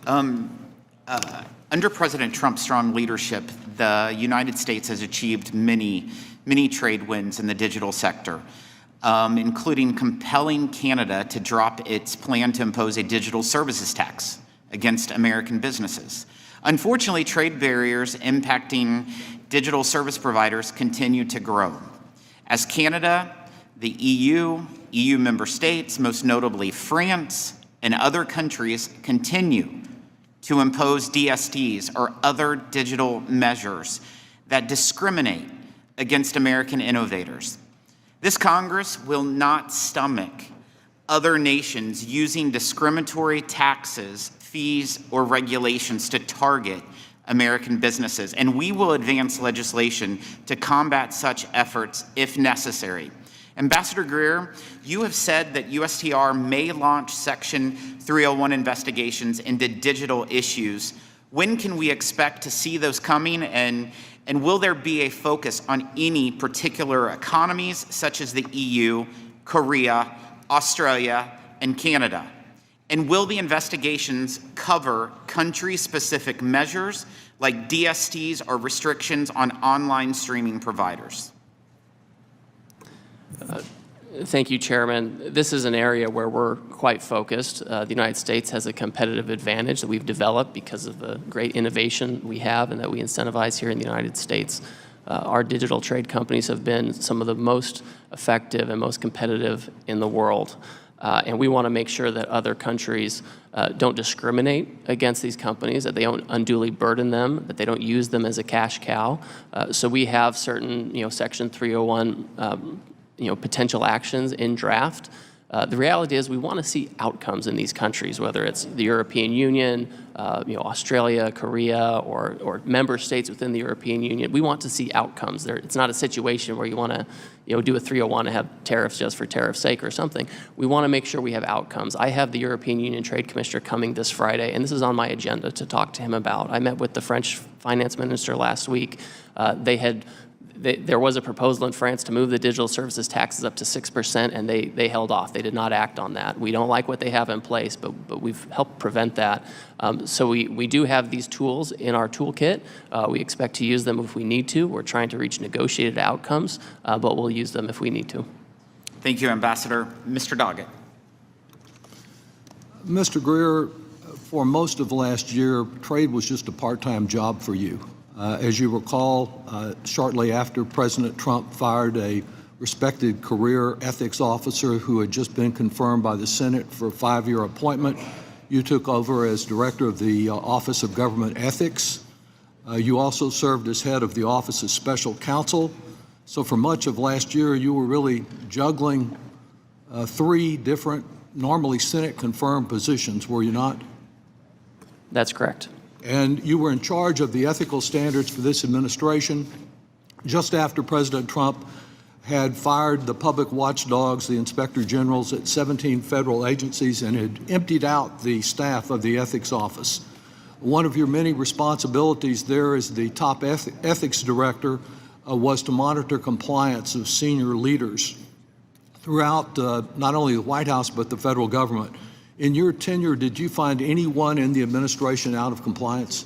[SPEAKER 2] Under President Trump's strong leadership, the United States has achieved many trade wins in the digital sector, including compelling Canada to drop its plan to impose a digital services tax against American businesses. Unfortunately, trade barriers impacting digital service providers continue to grow. As Canada, the EU member states, most notably France, and other countries continue to impose DSTs or other digital measures that discriminate against American innovators. This Congress will not stomach other nations using discriminatory taxes, fees, or regulations to target American businesses, and we will advance legislation to combat such efforts if necessary. Ambassador Greer, you have said that USTR may launch Section 301 investigations into digital issues. When can we expect to see those coming, and will there be a focus on any particular economies such as the EU, Korea, Australia, and Canada? And will the investigations cover country-specific measures like DSTs or restrictions on online streaming providers?
[SPEAKER 4] Thank you, Chairman. This is an area where we're quite focused. The United States has a competitive advantage that we've developed because of the great innovation we have and that we incentivize here in the United States. Our digital trade companies have been some of the most effective and most competitive in the world. And we want to make sure that other countries don't discriminate against these companies, that they don't unduly burden them, that they don't use them as a cash cow. So we have certain, Section 301 potential actions in draft. The reality is we want to see outcomes in these countries, whether it's the European Union, Australia, Korea, or member states within the European Union. We want to see outcomes. It's not a situation where you want to do a 301 and have tariffs just for tariff's sake or something. We want to make sure we have outcomes. I have the European Union Trade Commissioner coming this Friday, and this is on my agenda to talk to him about. I met with the French finance minister last week. There was a proposal in France to move the digital services taxes up to 6%, and they held off. They did not act on that. We don't like what they have in place, but we've helped prevent that. So we do have these tools in our toolkit. We expect to use them if we need to. We're trying to reach negotiated outcomes, but we'll use them if we need to.
[SPEAKER 2] Thank you, Ambassador. Mr. Doggett.
[SPEAKER 6] Mr. Greer, for most of last year, trade was just a part-time job for you. As you recall, shortly after President Trump fired a respected career ethics officer who had just been confirmed by the Senate for a 5-year appointment, you took over as director of the Office of Government Ethics. You also served as head of the Office of Special Counsel. So for much of last year, you were really juggling 3 different, normally Senate-confirmed positions, were you not?
[SPEAKER 4] That's correct.
[SPEAKER 6] And you were in charge of the ethical standards for this administration just after President Trump had fired the public watchdogs, the inspector generals at 17 federal agencies, and had emptied out the staff of the ethics office. One of your many responsibilities there as the top ethics director was to monitor compliance of senior leaders throughout not only the White House but the federal government. In your tenure, did you find anyone in the administration out of compliance?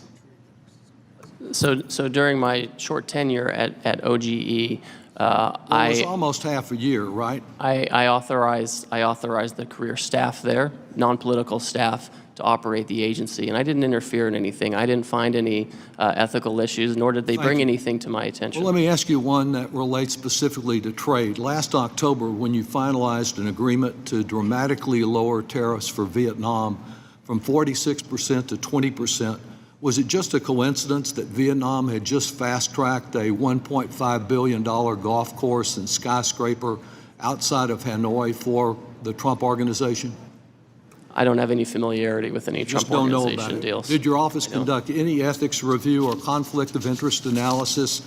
[SPEAKER 4] So during my short tenure at OGE,
[SPEAKER 6] It was almost half a year, right?
[SPEAKER 4] I authorized the career staff there, non-political staff, to operate the agency, and I didn't interfere in anything. I didn't find any ethical issues, nor did they bring anything to my attention.
[SPEAKER 6] Well, let me ask you one that relates specifically to trade. Last October, when you finalized an agreement to dramatically lower tariffs for Vietnam from 46% to 20%, was it just a coincidence that Vietnam had just fast-tracked a $1.5 billion golf course and skyscraper outside of Hanoi for the Trump organization?
[SPEAKER 4] I don't have any familiarity with any Trump
[SPEAKER 6] Just don't know
[SPEAKER 4] organization
[SPEAKER 6] about it.
[SPEAKER 4] deals.
[SPEAKER 6] Did your office conduct any ethics review or conflict of interest analysis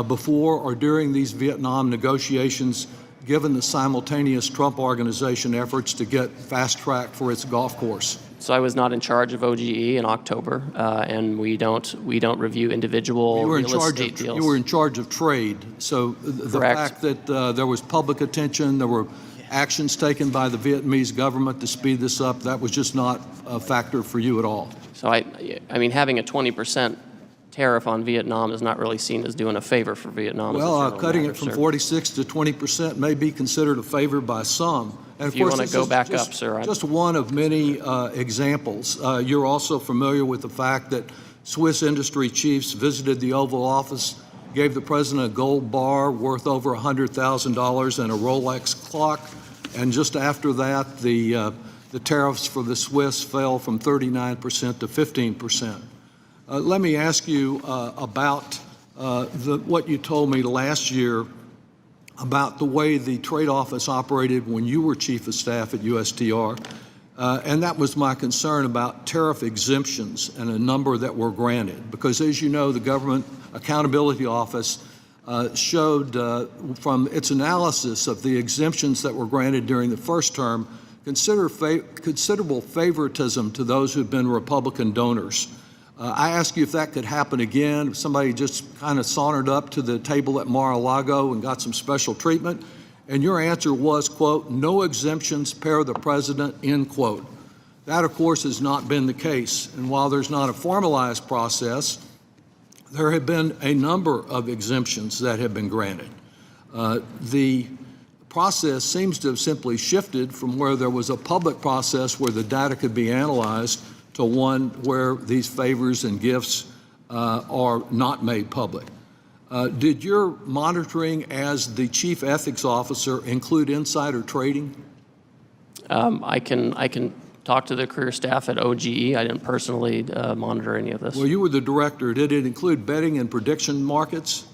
[SPEAKER 6] before or during these Vietnam negotiations, given the simultaneous Trump organization efforts to get fast-tracked for its golf course?
[SPEAKER 4] So I was not in charge of OGE in October, and we don't review individual real estate deals.
[SPEAKER 6] You were in charge of trade, so the
[SPEAKER 4] Correct.
[SPEAKER 6] fact that there was public attention, there were actions taken by the Vietnamese government to speed this up, that was just not a factor for you at all.
[SPEAKER 4] So I mean, having a 20% tariff on Vietnam is not really seen as doing a favor for Vietnam. as a
[SPEAKER 6] Well,
[SPEAKER 4] general
[SPEAKER 6] cutting
[SPEAKER 4] matter,
[SPEAKER 6] it from
[SPEAKER 4] sir.
[SPEAKER 6] 46 to 20% may be considered a favor by some. And
[SPEAKER 4] If you want to go back up, sir.
[SPEAKER 6] Just one of many examples. You're also familiar with the fact that Swiss industry chiefs visited the Oval Office, gave the president a gold bar worth over $100,000 and a Rolex clock, and just after that, the tariffs for the Swiss fell from 39% to 15%. Let me ask you about what you told me last year about the way the trade office operated when you were chief of staff at USTR, and that was my concern about tariff exemptions and a number that were granted. Because as you know, the Government Accountability Office showed from its analysis of the exemptions that were granted during the first term considerable favoritism to those who've been Republican donors. I asked you if that could happen again, if somebody just kind of sauntered up to the table at Mar-a-Lago and got some special treatment, and your answer was, quote, no exemptions per the president, end quote. That, of course, has not been the case, and while there's not a formalized process, there have been a number of exemptions that have been granted. The process seems to have simply shifted from where there was a public process where the data could be analyzed to one where these favors and gifts are not made public. Did your monitoring as the chief ethics officer include insider trading?
[SPEAKER 4] I can talk to the career staff at OGE. I didn't personally monitor any of this.
[SPEAKER 6] Well, you were the director. Did it include betting and prediction markets?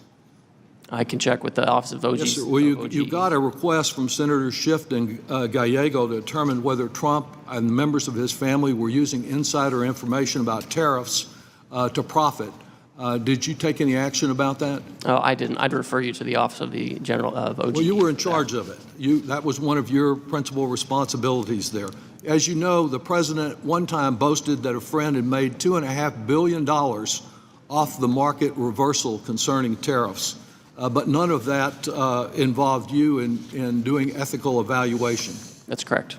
[SPEAKER 4] I can check with the Office of OGE.
[SPEAKER 6] Yes, sir. Well, you got a request from Senator Schiff and Gallego to determine whether Trump and members of his family were using insider information about tariffs to profit. Did you take any action about that?
[SPEAKER 4] Oh, I didn't. I'd refer you to the Office of the General of OGE.
[SPEAKER 6] Well, you were in charge of it. That was one of your principal responsibilities there. As you know, the president one time boasted that a friend had made $2.5 billion off the market reversal concerning tariffs. But none of that involved you in doing ethical evaluation.
[SPEAKER 4] That's correct.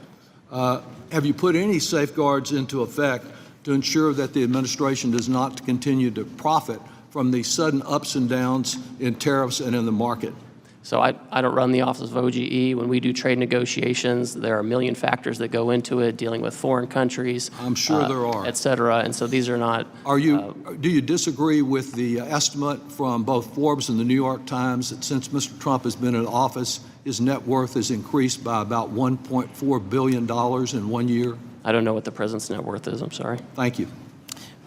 [SPEAKER 6] Have you put any safeguards into effect to ensure that the administration does not continue to profit from the sudden ups and downs in tariffs and in the market?
[SPEAKER 4] So I don't run the Office of OGE. When we do trade negotiations, there are a million factors that go into it, dealing with foreign countries.
[SPEAKER 6] I'm sure there are.
[SPEAKER 4] Et cetera. And so these are not.
[SPEAKER 6] Do you disagree with the estimate from both Forbes and the New York Times that since Mr. Trump has been in office, his net worth has increased by about $1.4 billion in 1 year?
[SPEAKER 4] I don't know what the president's net worth is. I'm sorry.
[SPEAKER 6] Thank you.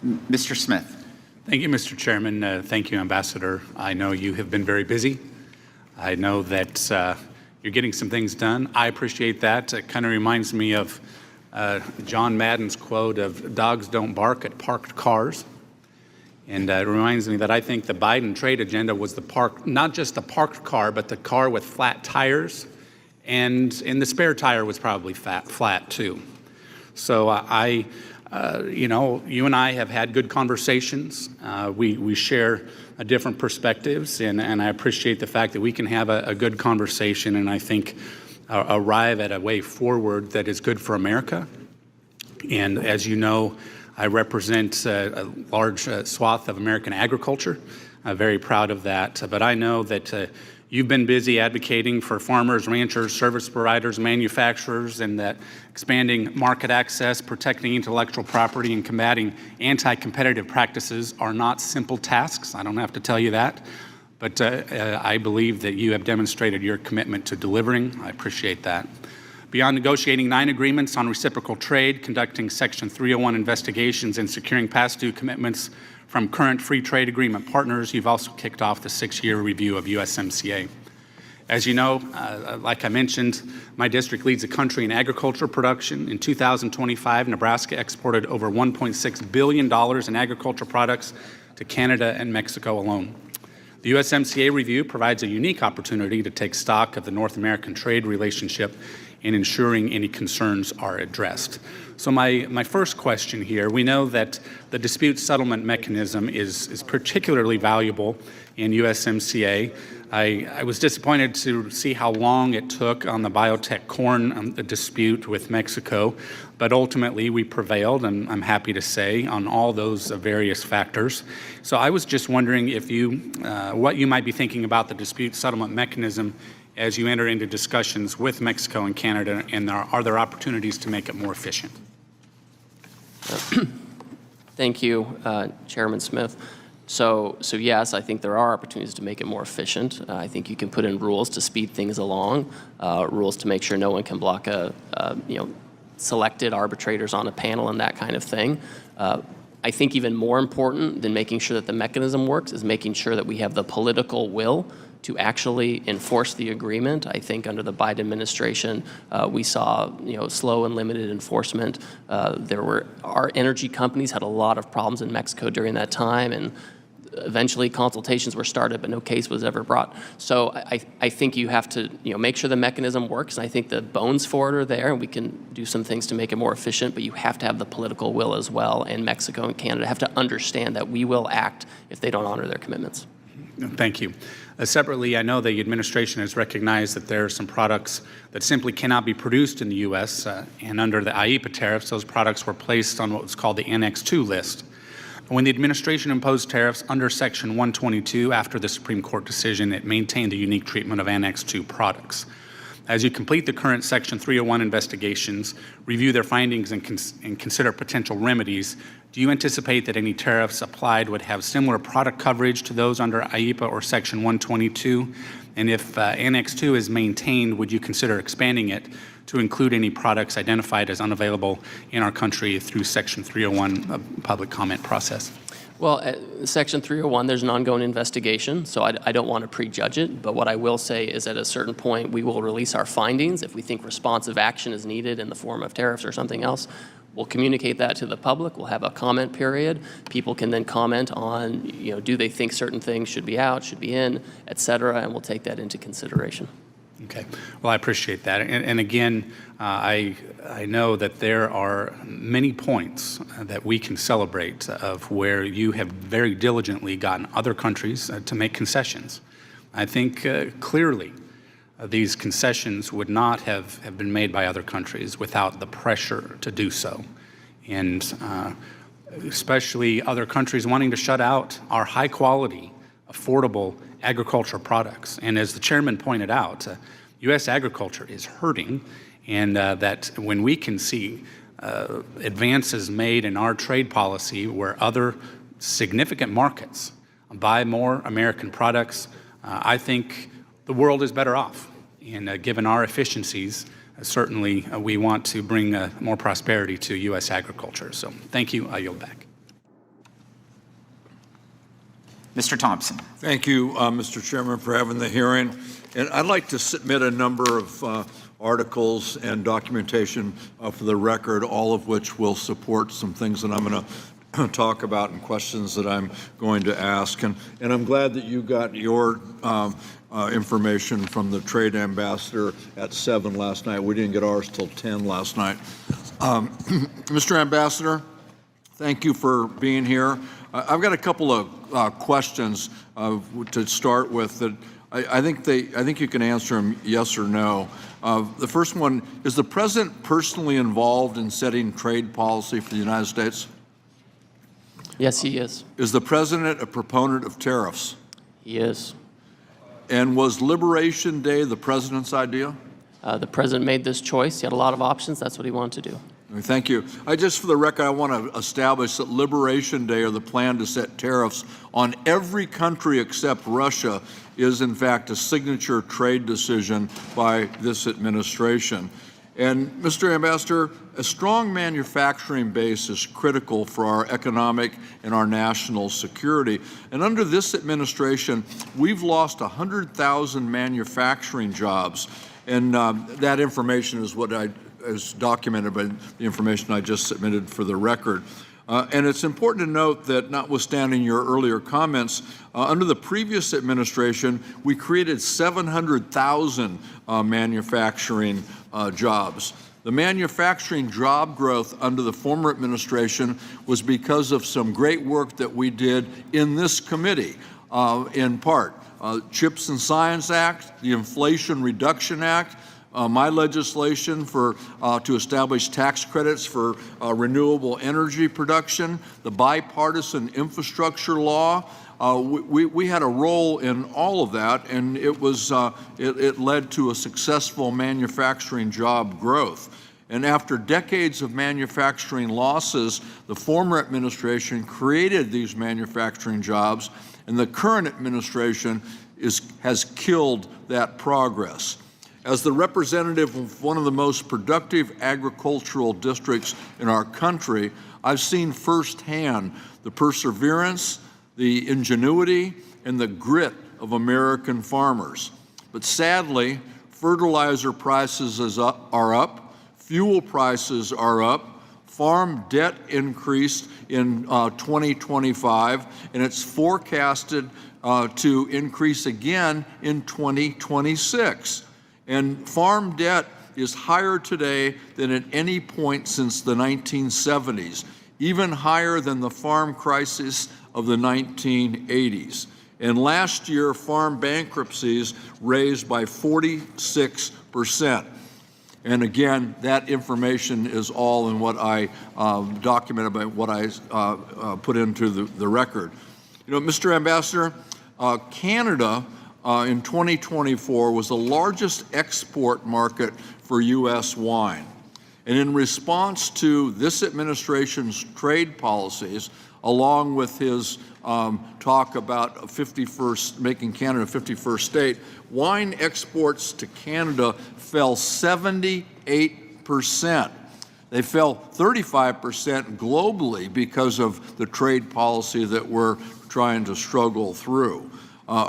[SPEAKER 2] Mr. Smith.
[SPEAKER 7] Thank you, Mr. Chairman. Thank you, Ambassador. I know you have been very busy. I know that you're getting some things done. I appreciate that. It kind of reminds me of John Madden's quote of dogs don't bark at parked cars. And it reminds me that I think the Biden trade agenda was not just the parked car, but the car with flat tires. And the spare tire was probably flat too. So you and I have had good conversations. We share different perspectives, and I appreciate the fact that we can have a good conversation and I think arrive at a way forward that is good for America. And as you know, I represent a large swath of American agriculture. I'm very proud of that. But I know that you've been busy advocating for farmers, ranchers, service providers, manufacturers, and that expanding market access, protecting intellectual property, and combating anti-competitive practices are not simple tasks. I don't have to tell you that. But I believe that you have demonstrated your commitment to delivering. I appreciate that. Beyond negotiating 9 agreements on reciprocal trade, conducting Section 301 investigations, and securing past due commitments from current free trade agreement partners, you've also kicked off the 6-year review of USMCA. As you know, like I mentioned, my district leads the country in agriculture production. In 2025, Nebraska exported over $1.6 billion in agriculture products to Canada and Mexico alone. The USMCA review provides a unique opportunity to take stock of the North American trade relationship and ensuring any concerns are addressed. So my first question here, we know that the dispute settlement mechanism is particularly valuable in USMCA. I was disappointed to see how long it took on the biotech corn dispute with Mexico, but ultimately we prevailed, and I'm happy to say, on all those various factors. So I was just wondering if what you might be thinking about the dispute settlement mechanism as you enter into discussions with Mexico and Canada, and are there opportunities to make it more efficient?
[SPEAKER 4] Thank you, Chairman Smith. So yes, I think there are opportunities to make it more efficient. I think you can put in rules to speed things along, rules to make sure no one can block selected arbitrators on a panel and that kind of thing. I think even more important than making sure that the mechanism works is making sure that we have the political will to actually enforce the agreement. I think under the Biden administration, we saw slow and limited enforcement. Our energy companies had a lot of problems in Mexico during that time, and eventually consultations were started, but no case was ever brought. So I think you have to make sure the mechanism works, and I think the bones for it are there, and we can do some things to make it more efficient, but you have to have the political will as well, and Mexico and Canada have to understand that we will act if they don't honor their commitments.
[SPEAKER 7] Thank you. Separately, I know the administration has recognized that there are some products that simply cannot be produced in the U.S., and under the IEEPA tariffs, those products were placed on what was called the Annex 2 list. When the administration imposed tariffs under Section 122 after the Supreme Court decision, it maintained the unique treatment of Annex 2 products. As you complete the current Section 301 investigations, review their findings, and consider potential remedies, do you anticipate that any tariffs applied would have similar product coverage to those under IEEPA or Section 122? And if Annex 2 is maintained, would you consider expanding it to include any products identified as unavailable in our country through Section 301 public comment process?
[SPEAKER 4] Well, Section 301, there's an ongoing investigation, so I don't want to prejudge it. But what I will say is at a certain point, we will release our findings. If we think responsive action is needed in the form of tariffs or something else, we'll communicate that to the public. We'll have a comment period. People can then comment on, do they think certain things should be out, should be in, et cetera, and we'll take that into consideration.
[SPEAKER 7] Okay. Well, I appreciate that. And again, I know that there are many points that we can celebrate of where you have very diligently gotten other countries to make concessions. I think clearly these concessions would not have been made by other countries without the pressure to do so. And especially other countries wanting to shut out our high quality, affordable agricultural products. And as the chairman pointed out, U.S. agriculture is hurting, and that when we can see advances made in our trade policy where other significant markets buy more American products, I think the world is better off. And given our efficiencies, certainly we want to bring more prosperity to U.S. agriculture. So thank you. I yield back.
[SPEAKER 2] Mr. Thompson.
[SPEAKER 8] Thank you, Mr. Chairman, for having the hearing. And I'd like to submit a number of articles and documentation for the record, all of which will support some things that I'm going to talk about and questions that I'm going to ask. And I'm glad that you got your information from the trade ambassador at 7 last night. We didn't get ours till 10 last night. Mr. Ambassador, thank you for being here. I've got a couple of questions to start with that I think you can answer them yes or no. The first one, is the president personally involved in setting trade policy for the United States?
[SPEAKER 4] Yes, he is.
[SPEAKER 8] Is the President a proponent of tariffs?
[SPEAKER 4] He is.
[SPEAKER 8] And was Liberation Day the President's idea?
[SPEAKER 4] The President made this choice. He had a lot of options. That's what he wanted to do.
[SPEAKER 8] Thank you. Just for the record, I want to establish that Liberation Day, or the plan to set tariffs on every country except Russia, is in fact a signature trade decision by this administration. And Mr. Ambassador, a strong manufacturing base is critical for our economic and our national security. And under this administration, we've lost 100,000 manufacturing jobs. And that information is what is documented by the information I just submitted for the record. And it's important to note that, notwithstanding your earlier comments, under the previous administration, we created 700,000 manufacturing jobs. The manufacturing job growth under the former administration was because of some great work that we did in this committee, in part. CHIPS and Science Act, the Inflation Reduction Act, my legislation to establish tax credits for renewable energy production, the bipartisan infrastructure law. We had a role in all of that, and it led to a successful manufacturing job growth. And after decades of manufacturing losses, the former administration created these manufacturing jobs, and the current administration has killed that progress. As the representative of one of the most productive agricultural districts in our country, I've seen firsthand the perseverance, the ingenuity, and the grit of American farmers. But sadly, fertilizer prices are up, fuel prices are up, farm debt increased in 2025, and it's forecasted to increase again in 2026. And farm debt is higher today than at any point since the 1970s, even higher than the farm crisis of the 1980s. And last year, farm bankruptcies raised by 46%. And again, that information is all in what I documented, by what I put into the record. You know, Mr. Ambassador, Canada in 2024 was the largest export market for U.S. wine. And in response to this administration's trade policies, along with his talk about making Canada a 51st state, wine exports to Canada fell 78%. They fell 35% globally because of the trade policy that we're trying to struggle through.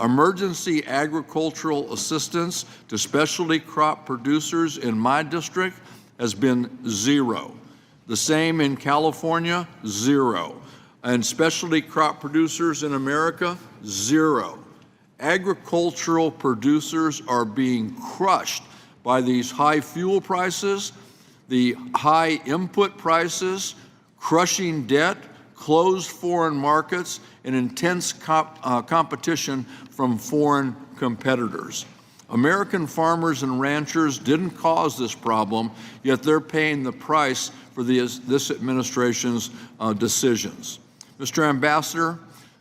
[SPEAKER 8] Emergency agricultural assistance to specialty crop producers in my district has been zero. The same in California, zero. And specialty crop producers in America, zero. Agricultural producers are being crushed by these high fuel prices, the high input prices, crushing debt, closed foreign markets, and intense competition from foreign competitors. American farmers and ranchers didn't cause this problem, yet they're paying the price for this administration's decisions. Mr. Ambassador,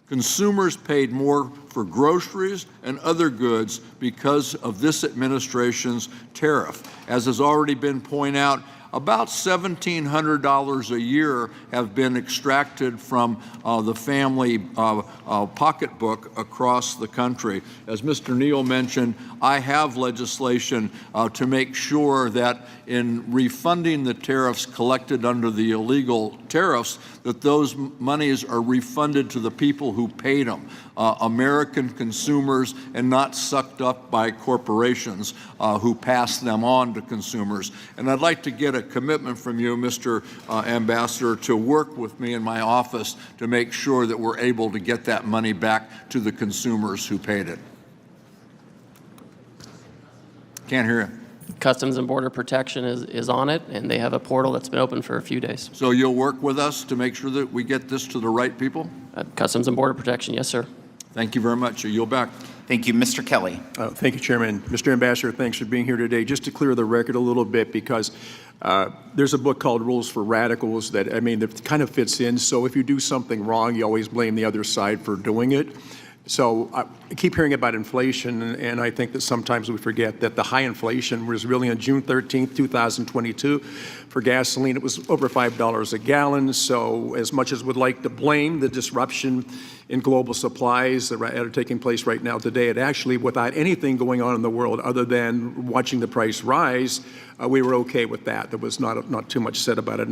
[SPEAKER 8] consumers paid more for groceries and other goods because of this administration's tariff. As has already been pointed out, about $1,700 a year have been extracted from the family pocketbook across the country. As Mr. Neal mentioned, I have legislation to make sure that in refunding the tariffs collected under the illegal tariffs, that those monies are refunded to the people who paid them, American consumers, and not sucked up by corporations who pass them on to consumers. And I'd like to get a commitment from you, Mr. Ambassador, to work with me in my office to make sure that we're able to get that money back to the consumers who paid it. Can't hear you.
[SPEAKER 4] Customs and Border Protection is on it, and they have a portal that's been open for a few days.
[SPEAKER 8] So you'll work with us to make sure that we get this to the right people?
[SPEAKER 4] Customs and Border Protection, yes, sir.
[SPEAKER 8] Thank you very much. I yield back.
[SPEAKER 2] Thank you. Mr. Kelly.
[SPEAKER 9] Thank you, Chairman. Mr. Ambassador, thanks for being here today. Just to clear the record a little bit, because There's a book called Rules for Radicals that kind of fits in. So if you do something wrong, you always blame the other side for doing it. So I keep hearing about inflation, and I think that sometimes we forget that the high inflation was really on June 13th, 2022. For gasoline, it was over $5 a gallon. So as much as we'd like to blame the disruption in global supplies that are taking place right now today, it actually, without anything going on in the world other than watching the price rise, we were okay with that. There was not too much said about it,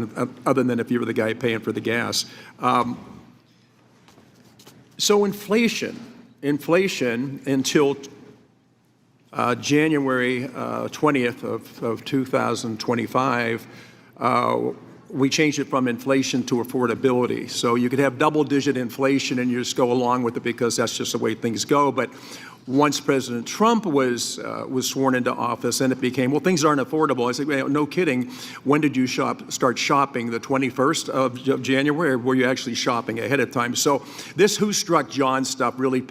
[SPEAKER 9] other than if you were the guy paying for the gas. So inflation until January 20th of 2025, we changed it from inflation to affordability. So you could have double-digit inflation and you just go along with it because that's just the way things go. But once President Trump was sworn into office and it became, well, things aren't affordable. I said, well, no kidding. When did you start shopping? The 21st of January, or were you actually shopping ahead of time? So this Who Struck John stuff really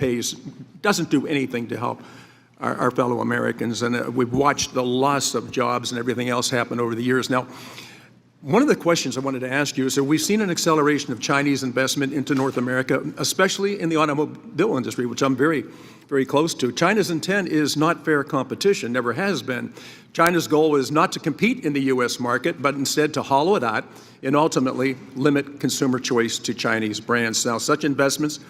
[SPEAKER 9] doesn't do anything to help our fellow Americans. And we've watched the loss of jobs and everything else happen over the years. Now, one of the questions I wanted to ask you is that we've seen an acceleration of Chinese investment into North America, especially in the automobile industry, which I'm very, very close to. China's intent is not fair competition, never has been. China's goal is not to compete in the U.S. market, but instead to hollow it out and ultimately limit consumer choice to Chinese brands. Now, such investments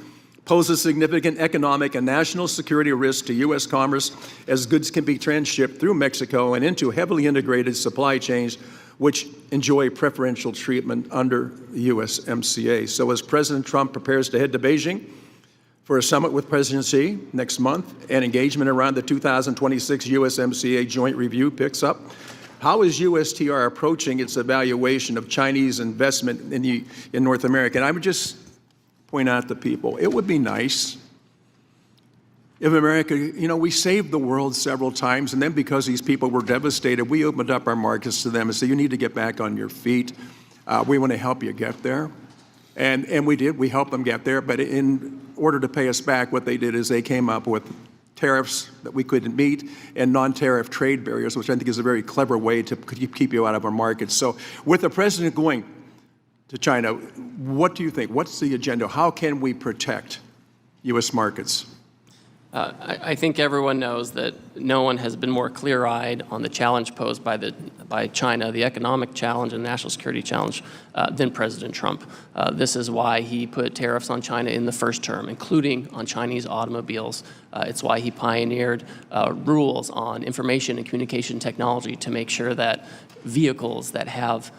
[SPEAKER 9] pose a significant economic and national security risk to U.S. commerce as goods can be transshipped through Mexico and into heavily integrated supply chains which enjoy preferential treatment under the USMCA. So as President Trump prepares to head to Beijing for a summit with President Xi next month and engagement around the 2026 USMCA joint review picks up, how is USTR approaching its evaluation of Chinese investment in North America? And I would just point out to people, it would be nice if America, we saved the world several times, and then because these people were devastated, we opened up our markets to them and said, you need to get back on your feet. We want to help you get there. And we did. We helped them get there. But in order to pay us back, what they did is they came up with tariffs that we couldn't meet and non-tariff trade barriers, which I think is a very clever way to keep you out of our markets. So with the president going to China, what do you think? What's the agenda? How can we protect U.S. markets?
[SPEAKER 4] I think everyone knows that no one has been more clear-eyed on the challenge posed by China, the economic challenge and national security challenge, than President Trump. This is why he put tariffs on China in the first term, including on Chinese automobiles. It's why he pioneered rules on information and communication technology to make sure that vehicles that have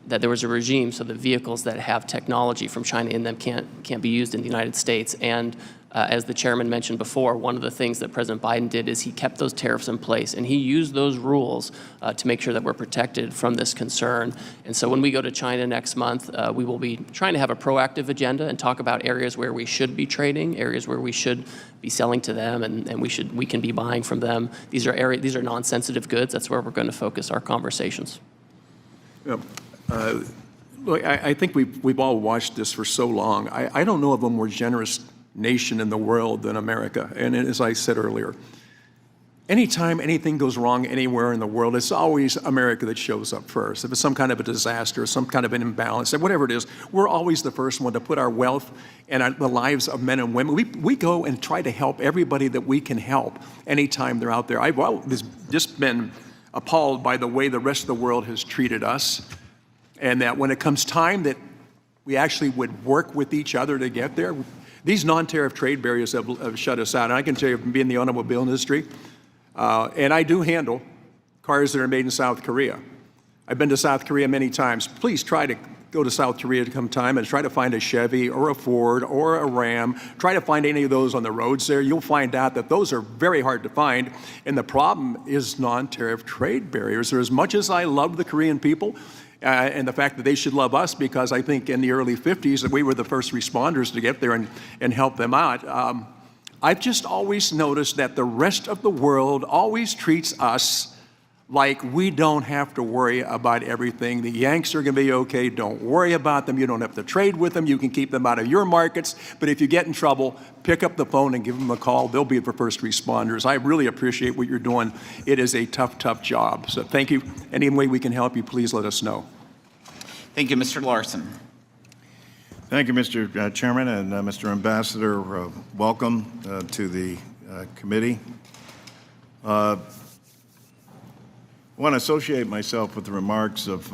[SPEAKER 4] that there was a regime so that vehicles that have technology from China in them can't be used in the United States. And as the chairman mentioned before, one of the things that President Biden did is he kept those tariffs in place, and he used those rules to make sure that we're protected from this concern. And so when we go to China next month, we will be trying to have a proactive agenda and talk about areas where we should be trading, areas where we should be selling to them, and we can be buying from them. These are non-sensitive goods. That's where we're going to focus our conversations.
[SPEAKER 9] Yeah. Look, I think we've all watched this for so long. I don't know of a more generous nation in the world than America. And as I said earlier, anytime anything goes wrong anywhere in the world, it's always America that shows up first. If it's some kind of a disaster, some kind of an imbalance, whatever it is, we're always the first one to put our wealth and the lives of men and women. We go and try to help everybody that we can help anytime they're out there. I've just been appalled by the way the rest of the world has treated us, and that when it comes time that we actually would work with each other to get there, these non-tariff trade barriers have shut us out. And I can tell you, from being in the automobile industry, and I do handle cars that are made in South Korea. I've been to South Korea many times. Please try to go to South Korea to come time and try to find a Chevy or a Ford or a Ram. Try to find any of those on the roads there. You'll find out that those are very hard to find. And the problem is non-tariff trade barriers. As much as I love the Korean people, and the fact that they should love us, because I think in the early 50s that we were the first responders to get there and help them out. I've just always noticed that the rest of the world always treats us like we don't have to worry about everything. The Yanks are going to be okay. Don't worry about them. You don't have to trade with them. You can keep them out of your markets. But if you get in trouble, pick up the phone and give them a call. They'll be the first responders. I really appreciate what you're doing. It is a tough, tough job. So thank you. Any way we can help you, please let us know.
[SPEAKER 2] Thank you, Mr. Larson.
[SPEAKER 10] Thank you, Mr. Chairman, and Mr. Ambassador. Welcome to the committee. I want to associate myself with the remarks of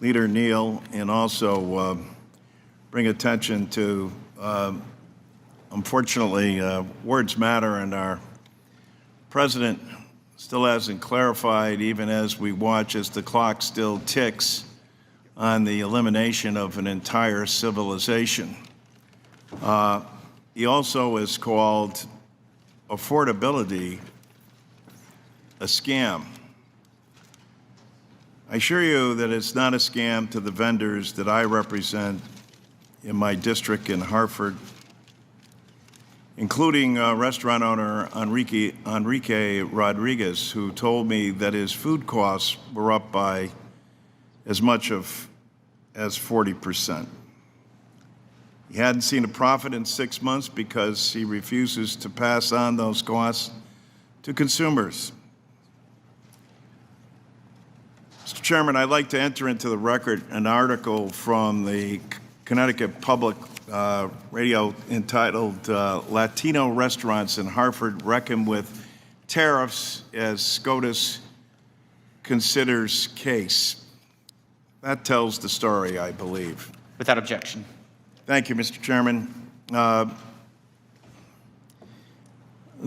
[SPEAKER 10] Leader Neal and also bring attention to, unfortunately, words matter, and our president still hasn't clarified, even as we watch as the clock still ticks on the elimination of an entire civilization. He also has called affordability a scam. I assure you that it's not a scam to the vendors that I represent in my district in Hartford, including restaurant owner Enrique Rodriguez, who told me that his food costs were up by as much as 40%. He hadn't seen a profit in 6 months because he refuses to pass on those costs to consumers. Mr. Chairman, I'd like to enter into the record an article from the Connecticut Public Radio entitled Latino Restaurants in Hartford Reckon with Tariffs as SCOTUS Considers Case. That tells the story, I believe.
[SPEAKER 2] Without objection.
[SPEAKER 10] Thank you, Mr. Chairman.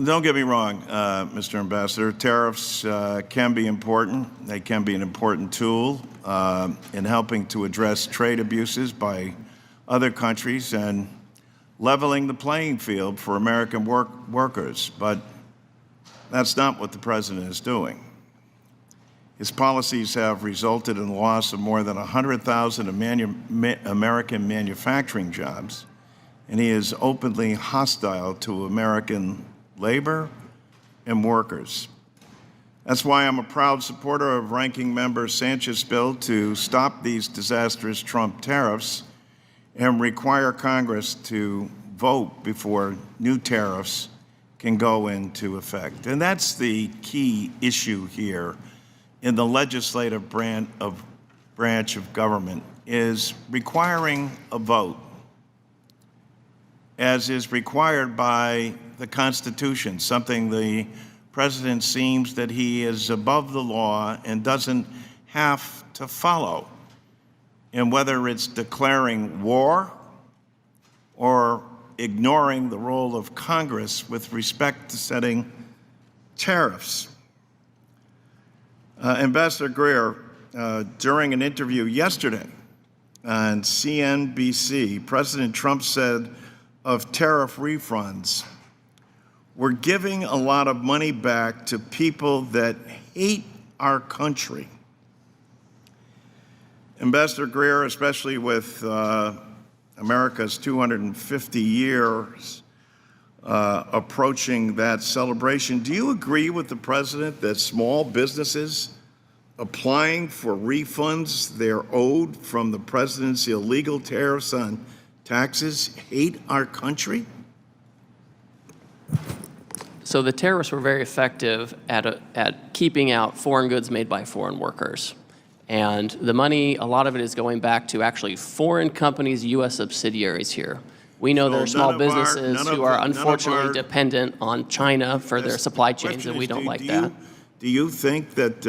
[SPEAKER 10] Don't get me wrong, Mr. Ambassador. Tariffs can be important. They can be an important tool in helping to address trade abuses by other countries and leveling the playing field for American workers. But that's not what the president is doing. His policies have resulted in the loss of more than 100,000 American manufacturing jobs, and he is openly hostile to American labor and workers. That's why I'm a proud supporter of Ranking Member Sanchez's bill to stop these disastrous Trump tariffs and require Congress to vote before new tariffs can go into effect. And that's the key issue here in the legislative branch of government, is requiring a vote, as is required by the Constitution, something the president seems that he is above the law and doesn't have to follow. And whether it's declaring war or ignoring the role of Congress with respect to setting tariffs. Ambassador Greer, during an interview yesterday on CNBC, President Trump said of tariff refunds, "We're giving a lot of money back to people that hate our country." Ambassador Greer, especially with America's 250 years approaching that celebration, do you agree with the president that small businesses applying for refunds they're owed from the president's illegal tariffs on taxes hate our country?
[SPEAKER 4] So the tariffs were very effective at keeping out foreign goods made by foreign workers. And the money, a lot of it is going back to actually foreign companies' U.S. subsidiaries here. We know there are small businesses who are unfortunately dependent on China for their supply chains, and we don't like that.
[SPEAKER 10] Do you think that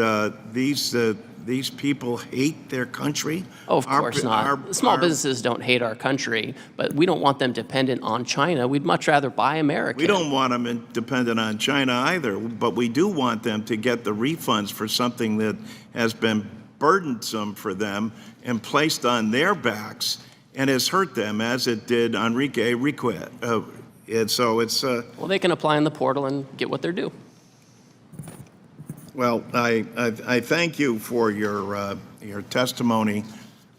[SPEAKER 10] these people hate their country?
[SPEAKER 4] Oh, of course not. Small businesses don't hate our country, but we don't want them dependent on China. We'd much rather buy American.
[SPEAKER 10] We don't want them dependent on China either, but we do want them to get the refunds for something that has been burdensome for them and placed on their backs and has hurt them, as it did Enrique Rodriguez. And so it's...
[SPEAKER 4] well, they can apply in the portal and get what they're due.
[SPEAKER 10] Well, I thank you for your testimony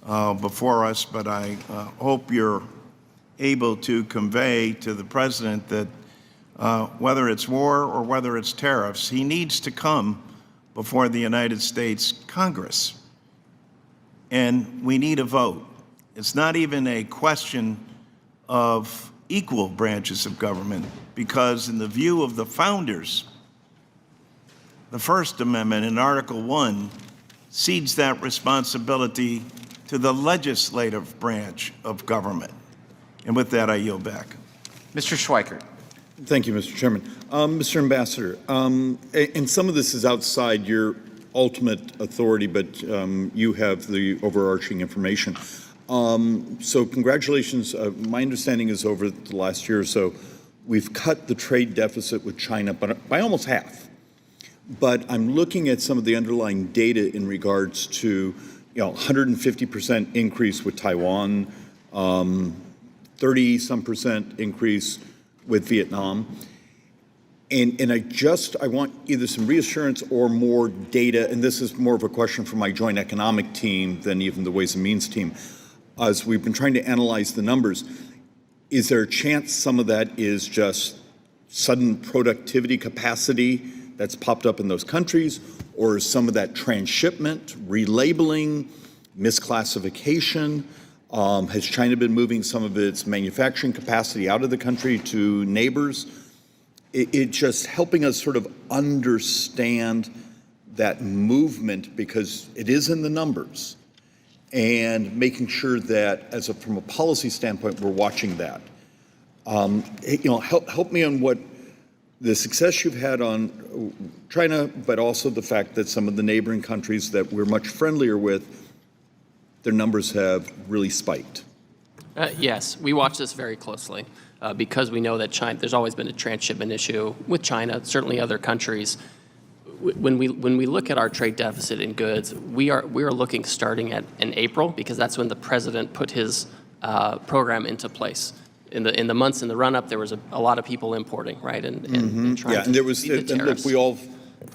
[SPEAKER 10] before us, but I hope you're able to convey to the president that whether it's war or whether it's tariffs, he needs to come before the United States Congress. And we need a vote. It's not even a question of equal branches of government, because in the view of the founders, the First Amendment in Article 1 cedes that responsibility to the legislative branch of government. And with that, I yield back.
[SPEAKER 2] Mr. Schweikert.
[SPEAKER 11] Thank you, Mr. Chairman. Mr. Ambassador, and some of this is outside your ultimate authority, but you have the overarching information. So congratulations. My understanding is over the last year or so, we've cut the trade deficit with China by almost half. But I'm looking at some of the underlying data in regards to, 150% increase with Taiwan, 30-some% increase with Vietnam. And I want either some reassurance or more data, and this is more of a question for my joint economic team than even the Ways and Means team. As we've been trying to analyze the numbers, is there a chance some of that is just sudden productivity capacity that's popped up in those countries, or is some of that transshipment, relabeling, misclassification? Has China been moving some of its manufacturing capacity out of the country to neighbors? It's just helping us sort of understand that movement, because it is in the numbers, and making sure that from a policy standpoint, we're watching that. Help me on what the success you've had on China, but also the fact that some of the neighboring countries that we're much friendlier with, their numbers have really spiked.
[SPEAKER 4] Yes, we watch this very closely because we know that China, there's always been a transshipment issue with China, certainly other countries. When we look at our trade deficit in goods, we are looking starting in April, because that's when the president put his program into place. In the months in the run-up, there was a lot of people importing, right, and trying to
[SPEAKER 11] and there was
[SPEAKER 4] beat the tariffs.
[SPEAKER 11] we all.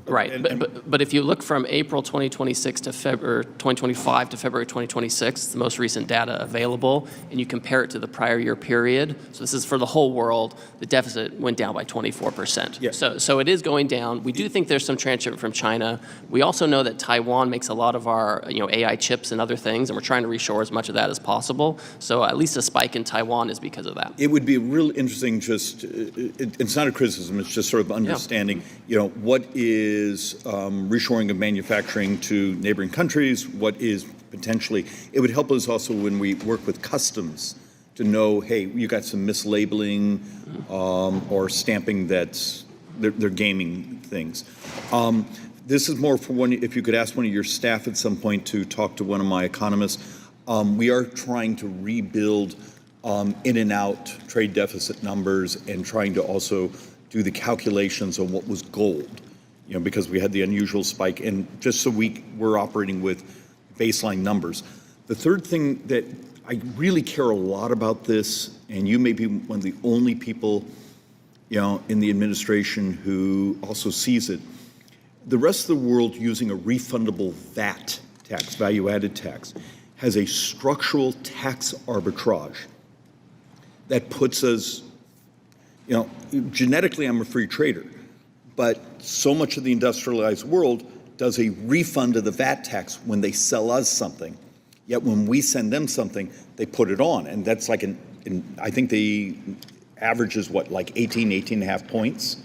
[SPEAKER 4] Right, but if you look from April 2026 to February 2025 to February 2026, the most recent data available, and you compare it to the prior year period, so this is for the whole world, the deficit went down by 24%.
[SPEAKER 11] Yes.
[SPEAKER 4] So it is going down. We do think there's some transshipment from China. We also know that Taiwan makes a lot of our AI chips and other things, and we're trying to reshore as much of that as possible. So at least a spike in Taiwan is because of that.
[SPEAKER 11] It would be real interesting, it's not a criticism, it's just sort of understanding, what is reshoring of manufacturing to neighboring countries, what is potentially, it would help us also when we work with customs to know, hey, you got some mislabeling or stamping that's, they're gaming things. This is more for if you could ask one of your staff at some point to talk to one of my economists. We are trying to rebuild in and out trade deficit numbers and trying to also do the calculations on what was gold. Because we had the unusual spike, and just so we're operating with baseline numbers. The third thing that I really care a lot about this, and you may be one of the only people, in the administration who also sees it, the rest of the world using a refundable VAT tax, value-added tax, has a structural tax arbitrage that puts us, genetically I'm a free trader, but so much of the industrialized world does a refund of the VAT tax when they sell us something. Yet when we send them something, they put it on. And that's like, I think the average is like 18 and a half points.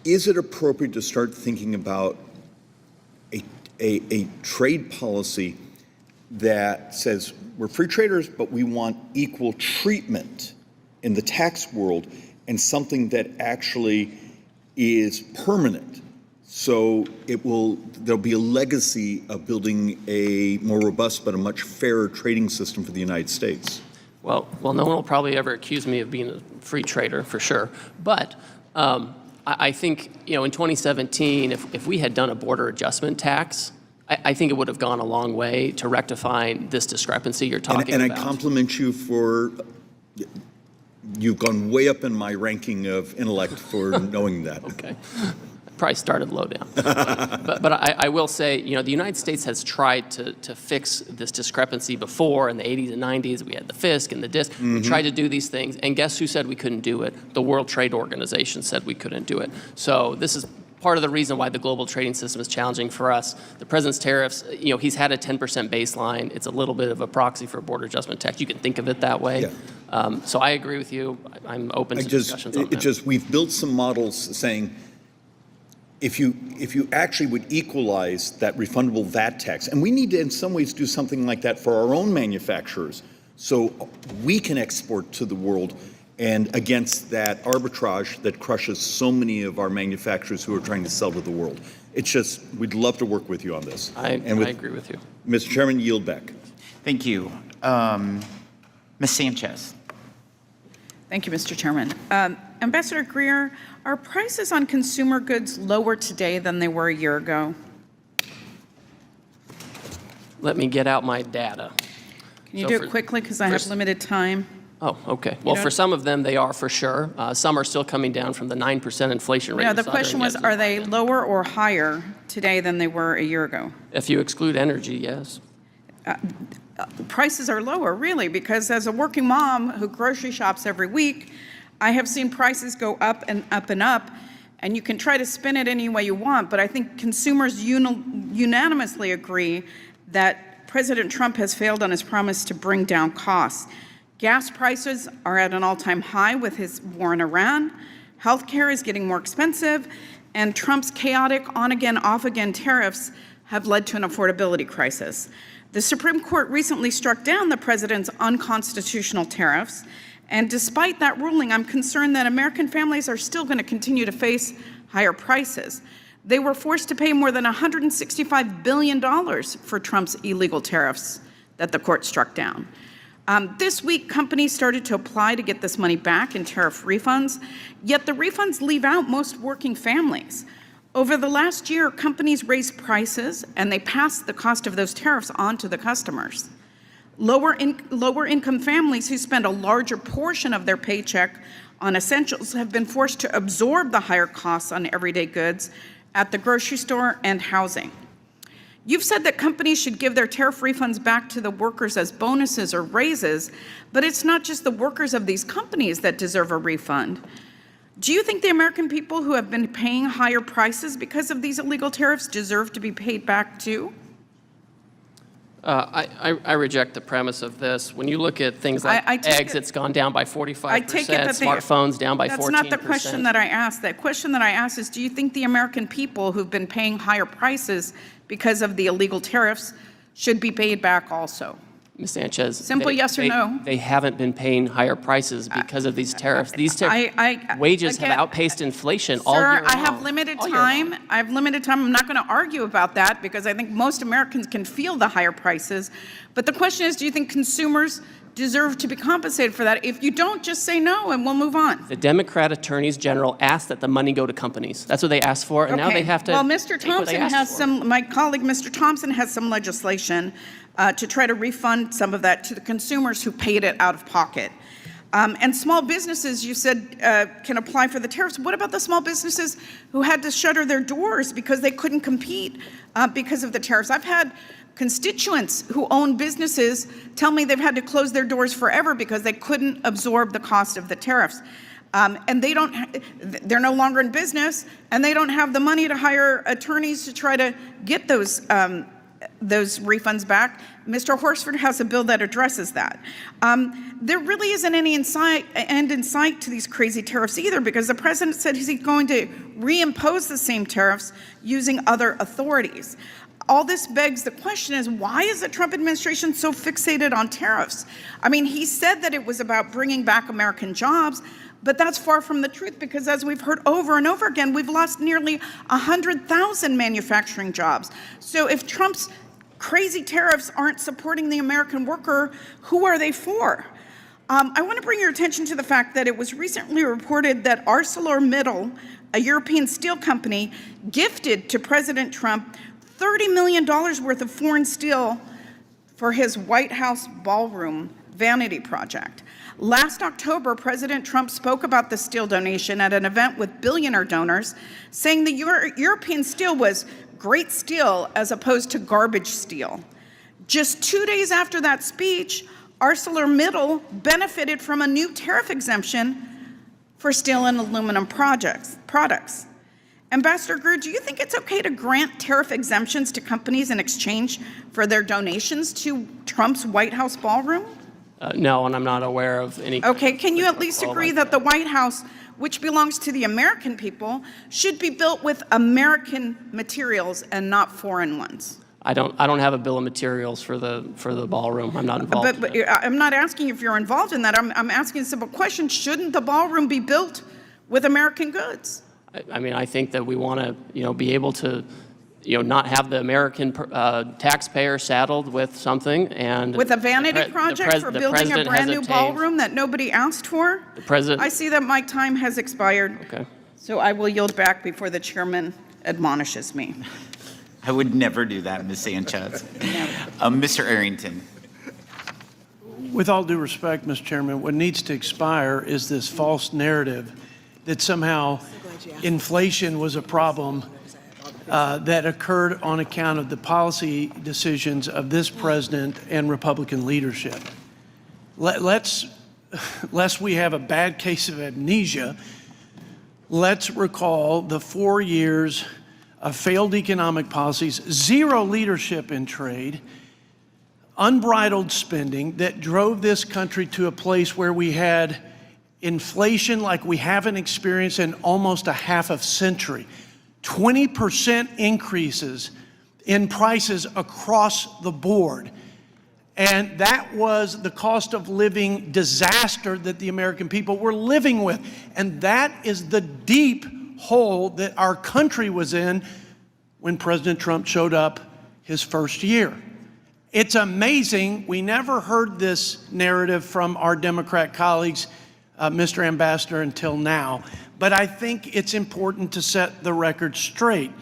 [SPEAKER 11] Is it appropriate to start thinking about a trade policy that says we're free traders, but we want equal treatment in the tax world, and something that actually is permanent? So there'll be a legacy of building a more robust but a much fairer trading system for the United States.
[SPEAKER 4] Well, no one will probably ever accuse me of being a free trader, for sure. But I think, in 2017, if we had done a border adjustment tax, I think it would have gone a long way to rectifying this discrepancy you're talking about.
[SPEAKER 11] And I compliment you for, you've gone way up in my ranking of intellect for knowing that.
[SPEAKER 4] Okay. Probably started low down. but I will say, the United States has tried to fix this discrepancy before. In the 80s and 90s, we had the FISC and the DISC. Mm-hmm. We tried to do these things, and guess who said we couldn't do it? The World Trade Organization said we couldn't do it. So this is part of the reason why the global trading system is challenging for us. The president's tariffs, he's had a 10% baseline. It's a little bit of a proxy for a border adjustment tax. You can think of it that way.
[SPEAKER 11] Yeah.
[SPEAKER 4] So I agree with you. I'm open to discussions on that.
[SPEAKER 11] We've built some models saying if you actually would equalize that refundable VAT tax, and we need to in some ways do something like that for our own manufacturers so we can export to the world and against that arbitrage that crushes so many of our manufacturers who are trying to sell to the world. It's just, we'd love to work with you on this.
[SPEAKER 4] I agree with you.
[SPEAKER 11] Mr. Chairman, yield back.
[SPEAKER 2] Thank you. Ms. Sanchez.
[SPEAKER 12] Thank you, Mr. Chairman. Ambassador Greer, are prices on consumer goods lower today than they were a year ago?
[SPEAKER 4] Let me get out my data.
[SPEAKER 12] Can you do it quickly because I have limited time?
[SPEAKER 4] Oh, okay. Well, for some of them, they are for sure. Some are still coming down from the 9% inflation rate.
[SPEAKER 12] No, the question was, are they lower or higher today than they were a year ago?
[SPEAKER 4] If you exclude energy, yes.
[SPEAKER 12] Prices are lower, really, because as a working mom who grocery shops every week, I have seen prices go up and up and up, and you can try to spin it any way you want, but I think consumers unanimously agree that President Trump has failed on his promise to bring down costs. Gas prices are at an all-time high with his war in Iran. Healthcare is getting more expensive, and Trump's chaotic on-again, off-again tariffs have led to an affordability crisis. The Supreme Court recently struck down the president's unconstitutional tariffs, and despite that ruling, I'm concerned that American families are still going to continue to face higher prices. They were forced to pay more than $165 billion for Trump's illegal tariffs that the court struck down. This week, companies started to apply to get this money back in tariff refunds, yet the refunds leave out most working families. Over the last year, companies raised prices and they passed the cost of those tariffs on to the customers. Lower income families who spend a larger portion of their paycheck on essentials have been forced to absorb the higher costs on everyday goods at the grocery store and housing. You've said that companies should give their tariff refunds back to the workers as bonuses or raises, but it's not just the workers of these companies that deserve a refund. Do you think the American people who have been paying higher prices because of these illegal tariffs deserve to be paid back too?
[SPEAKER 4] I reject the premise of this. When you look at things like eggs, it's gone down by 45%, smartphones down by 14%.
[SPEAKER 12] That's not the question that I asked. The question that I asked is, do you think the American people who've been paying higher prices because of the illegal tariffs should be paid back also?
[SPEAKER 4] Ms. Sanchez.
[SPEAKER 12] Simple yes or no.
[SPEAKER 4] They haven't been paying higher prices because of these tariffs. These wages have outpaced inflation all year long.
[SPEAKER 12] Sir, I have limited time. I have limited time. I'm not going to argue about that because I think most Americans can feel the higher prices. But the question is, do you think consumers deserve to be compensated for that? If you don't, just say no and we'll move on.
[SPEAKER 4] The Democrat attorneys general asked that the money go to companies. That's what they asked for, and now they have to.
[SPEAKER 12] Well, Mr. Thompson has my colleague, Mr. Thompson, has some legislation to try to refund some of that to the consumers who paid it out of pocket. And small businesses, you said, can apply for the tariffs. What about the small businesses who had to shutter their doors because they couldn't compete because of the tariffs? I've had constituents who own businesses tell me they've had to close their doors forever because they couldn't absorb the cost of the tariffs. And they're no longer in business, and they don't have the money to hire attorneys to try to get those refunds back. Mr. Horsford has a bill that addresses that. There really isn't any end in sight to these crazy tariffs either, because the president said he's going to reimpose the same tariffs using other authorities. All this begs the question is, why is the Trump administration so fixated on tariffs? I mean, he said that it was about bringing back American jobs, but that's far from the truth, because as we've heard over and over again, we've lost nearly 100,000 manufacturing jobs. So if Trump's crazy tariffs aren't supporting the American worker, who are they for? I want to bring your attention to the fact that it was recently reported that ArcelorMittal, a European steel company, gifted to President Trump $30 million worth of foreign steel for his White House ballroom vanity project. Last October, President Trump spoke about the steel donation at an event with billionaire donors, saying the European steel was great steel as opposed to garbage steel. Just 2 days after that speech, ArcelorMittal benefited from a new tariff exemption for steel and aluminum products. Ambassador Greer, do you think it's okay to grant tariff exemptions to companies in exchange for their donations to Trump's White House ballroom?
[SPEAKER 4] No, and I'm not aware of any.
[SPEAKER 12] Okay, can you at least agree that the White House, which belongs to the American people, should be built with American materials and not foreign ones?
[SPEAKER 4] I don't have a bill of materials for the ballroom. I'm not involved.
[SPEAKER 12] But I'm not asking if you're involved in that. I'm asking a simple question. Shouldn't the ballroom be built with American goods?
[SPEAKER 4] I mean, I think that we want to, be able to, not have the American taxpayer saddled with something and
[SPEAKER 12] with a vanity project for building a brand new ballroom that nobody asked for.
[SPEAKER 4] The president.
[SPEAKER 12] I see that my time has expired.
[SPEAKER 4] Okay.
[SPEAKER 12] So I will yield back before the chairman admonishes me.
[SPEAKER 2] I would never do that, Ms. Sanchez. Mr. Arrington.
[SPEAKER 13] With all due respect, Mr. Chairman, what needs to expire is this false narrative that somehow inflation was a problem that occurred on account of the policy decisions of this president and Republican leadership. Lest we have a bad case of amnesia, let's recall the 4 years of failed economic policies, zero leadership in trade, unbridled spending that drove this country to a place where we had inflation like we haven't experienced in almost a half a century. 20% increases in prices across the board. And that was the cost of living disaster that the American people were living with. And that is the deep hole that our country was in when President Trump showed up his first year. It's amazing. We never heard this narrative from our Democrat colleagues, Mr. Ambassador, until now. But I think it's important to set the record straight.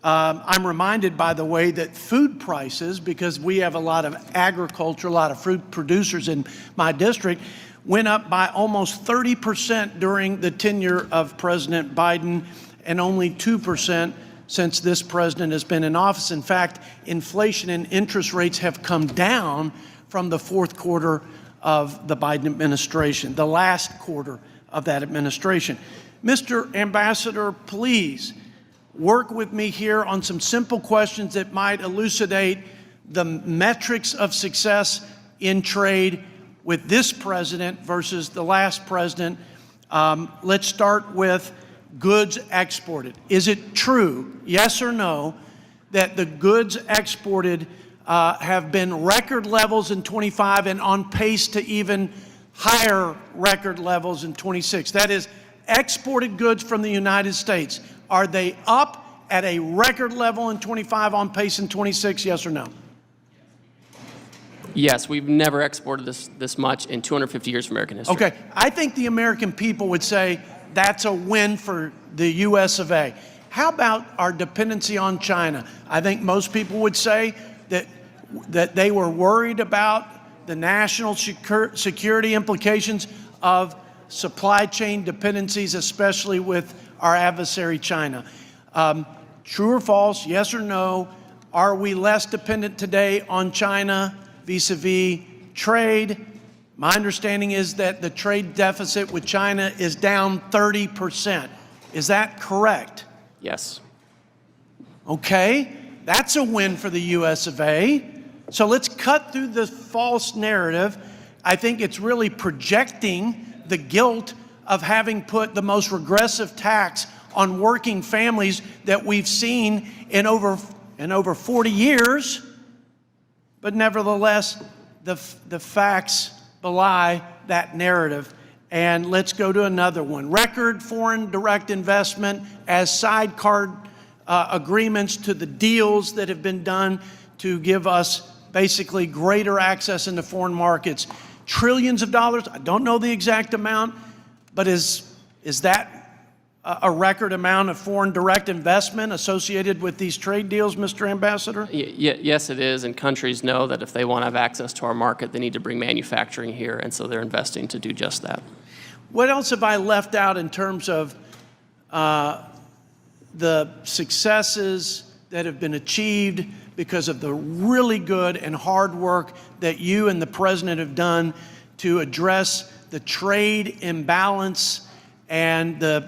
[SPEAKER 13] I'm reminded, by the way, that food prices, because we have a lot of agriculture, a lot of fruit producers in my district, went up by almost 30% during the tenure of President Biden and only 2% since this president has been in office. In fact, inflation and interest rates have come down from the fourth quarter of the Biden administration, the last quarter of that administration. Mr. Ambassador, please work with me here on some simple questions that might elucidate the metrics of success in trade with this president versus the last president. Let's start with goods exported. Is it true, yes or no, that the goods exported have been record levels in 25 and on pace to even higher record levels in 26? That is, exported goods from the United States, are they up at a record level in 25, on pace in 26, yes or no?
[SPEAKER 4] Yes, we've never exported this much in 250 years of American history.
[SPEAKER 13] Okay, I think the American people would say that's a win for the U.S. of A. How about our dependency on China? I think most people would say that they were worried about the national security implications of supply chain dependencies, especially with our adversary China. True or false, yes or no, are we less dependent today on China vis-a-vis trade? My understanding is that the trade deficit with China is down 30%. Is that correct?
[SPEAKER 4] Yes.
[SPEAKER 13] Okay, that's a win for the U.S. of A. So let's cut through the false narrative. I think it's really projecting the guilt of having put the most regressive tax on working families that we've seen in over 40 years. But nevertheless, the facts belie that narrative. And let's go to another one. Record foreign direct investment as sidecar agreements to the deals that have been done to give us basically greater access into foreign markets. Trillions of dollars. I don't know the exact amount, but is that a record amount of foreign direct investment associated with these trade deals, Mr. Ambassador?
[SPEAKER 4] Yes, it is, and countries know that if they want to have access to our market, they need to bring manufacturing here, and so they're investing to do just that.
[SPEAKER 13] What else have I left out in terms of the successes that have been achieved because of the really good and hard work that you and the president have done to address the trade imbalance and the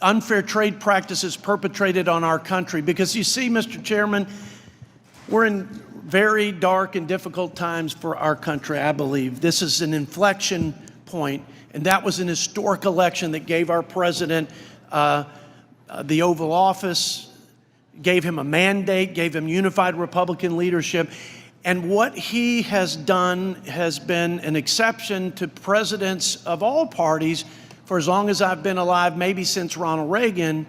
[SPEAKER 13] unfair trade practices perpetrated on our country. Because you see, Mr. Chairman, we're in very dark and difficult times for our country, I believe. This is an inflection point, and that was an historic election that gave our president the Oval Office, gave him a mandate, gave him unified Republican leadership. And what he has done has been an exception to presidents of all parties for as long as I've been alive, maybe since Ronald Reagan.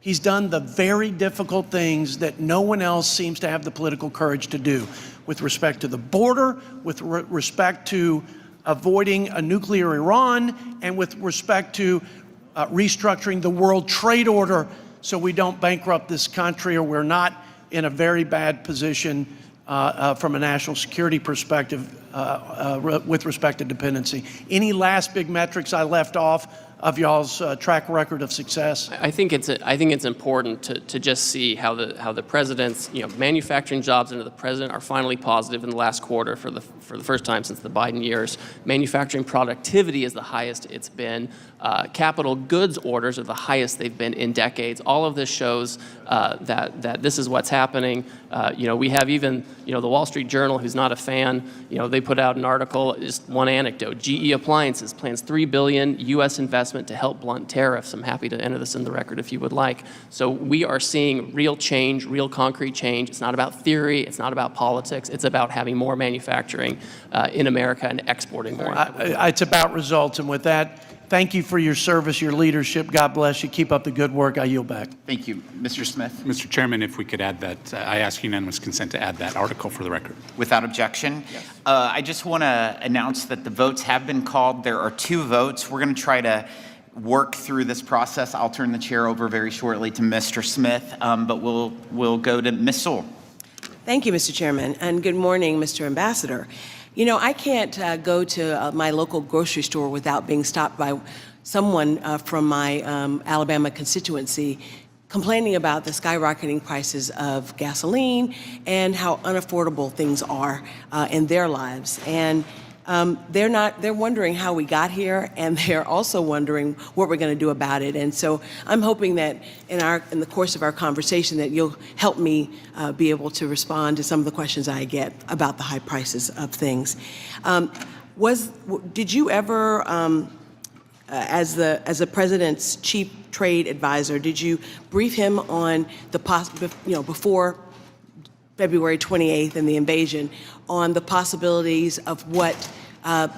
[SPEAKER 13] He's done the very difficult things that no one else seems to have the political courage to do with respect to the border, with respect to avoiding a nuclear Iran, and with respect to restructuring the World Trade Order so we don't bankrupt this country or we're not in a very bad position from a national security perspective with respect to dependency. Any last big metrics I left off of y'all's track record of success?
[SPEAKER 4] I think it's important to just see how the president's manufacturing jobs under the president are finally positive in the last quarter for the first time since the Biden years. Manufacturing productivity is the highest it's been. Capital goods orders are the highest they've been in decades. All of this shows that this is what's happening. We have even the Wall Street Journal, who's not a fan. They put out an article. Just one anecdote: GE Appliances plans $3 billion U.S. investment to help blunt tariffs. I'm happy to enter this in the record if you would like. So we are seeing real change, real concrete change. It's not about theory. It's not about politics. It's about having more manufacturing in America and exporting more.
[SPEAKER 13] It's about results. And with that, thank you for your service, your leadership. God bless you. Keep up the good work. I yield back.
[SPEAKER 2] Thank you. Mr. Smith?
[SPEAKER 7] Mr. Chairman, if we could add that, I ask unanimous consent to add that article for the record.
[SPEAKER 2] Without objection. Yes. I just want to announce that the votes have been called. There are 2 votes. We're going to try to work through this process. I'll turn the chair over very shortly to Mr. Smith, but we'll go to Ms. Sewell.
[SPEAKER 14] Thank you, Mr. Chairman, and good morning, Mr. Ambassador. I can't go to my local grocery store without being stopped by someone from my Alabama constituency complaining about the skyrocketing prices of gasoline and how unaffordable things are in their lives. And they're wondering how we got here, and they're also wondering what we're going to do about it. And so I'm hoping that in the course of our conversation that you'll help me be able to respond to some of the questions I get about the high prices of things. Did you ever, as the president's chief trade advisor, did you brief him on before February 28th and the invasion, on the possibilities of what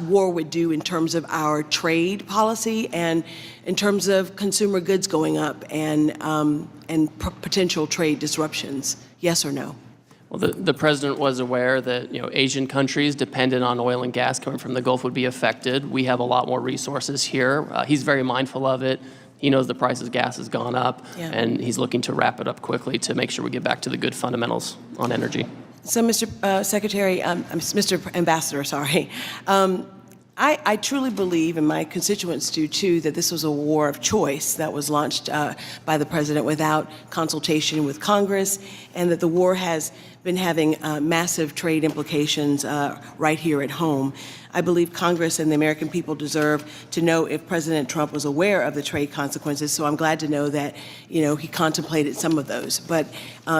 [SPEAKER 14] war would do in terms of our trade policy and in terms of consumer goods going up and potential trade disruptions? Yes or no?
[SPEAKER 4] Well, the president was aware that Asian countries dependent on oil and gas coming from the Gulf would be affected. We have a lot more resources here. He's very mindful of it. He knows the price of gas has gone up, and he's looking to wrap it up quickly to make sure we get back to the good fundamentals on energy.
[SPEAKER 14] So, Mr. Mr. Ambassador, sorry. I truly believe, and my constituents do too, that this was a war of choice that was launched by the president without consultation with Congress, and that the war has been having massive trade implications right here at home. I believe Congress and the American people deserve to know if President Trump was aware of the trade consequences, so I'm glad to know that he contemplated some of those. But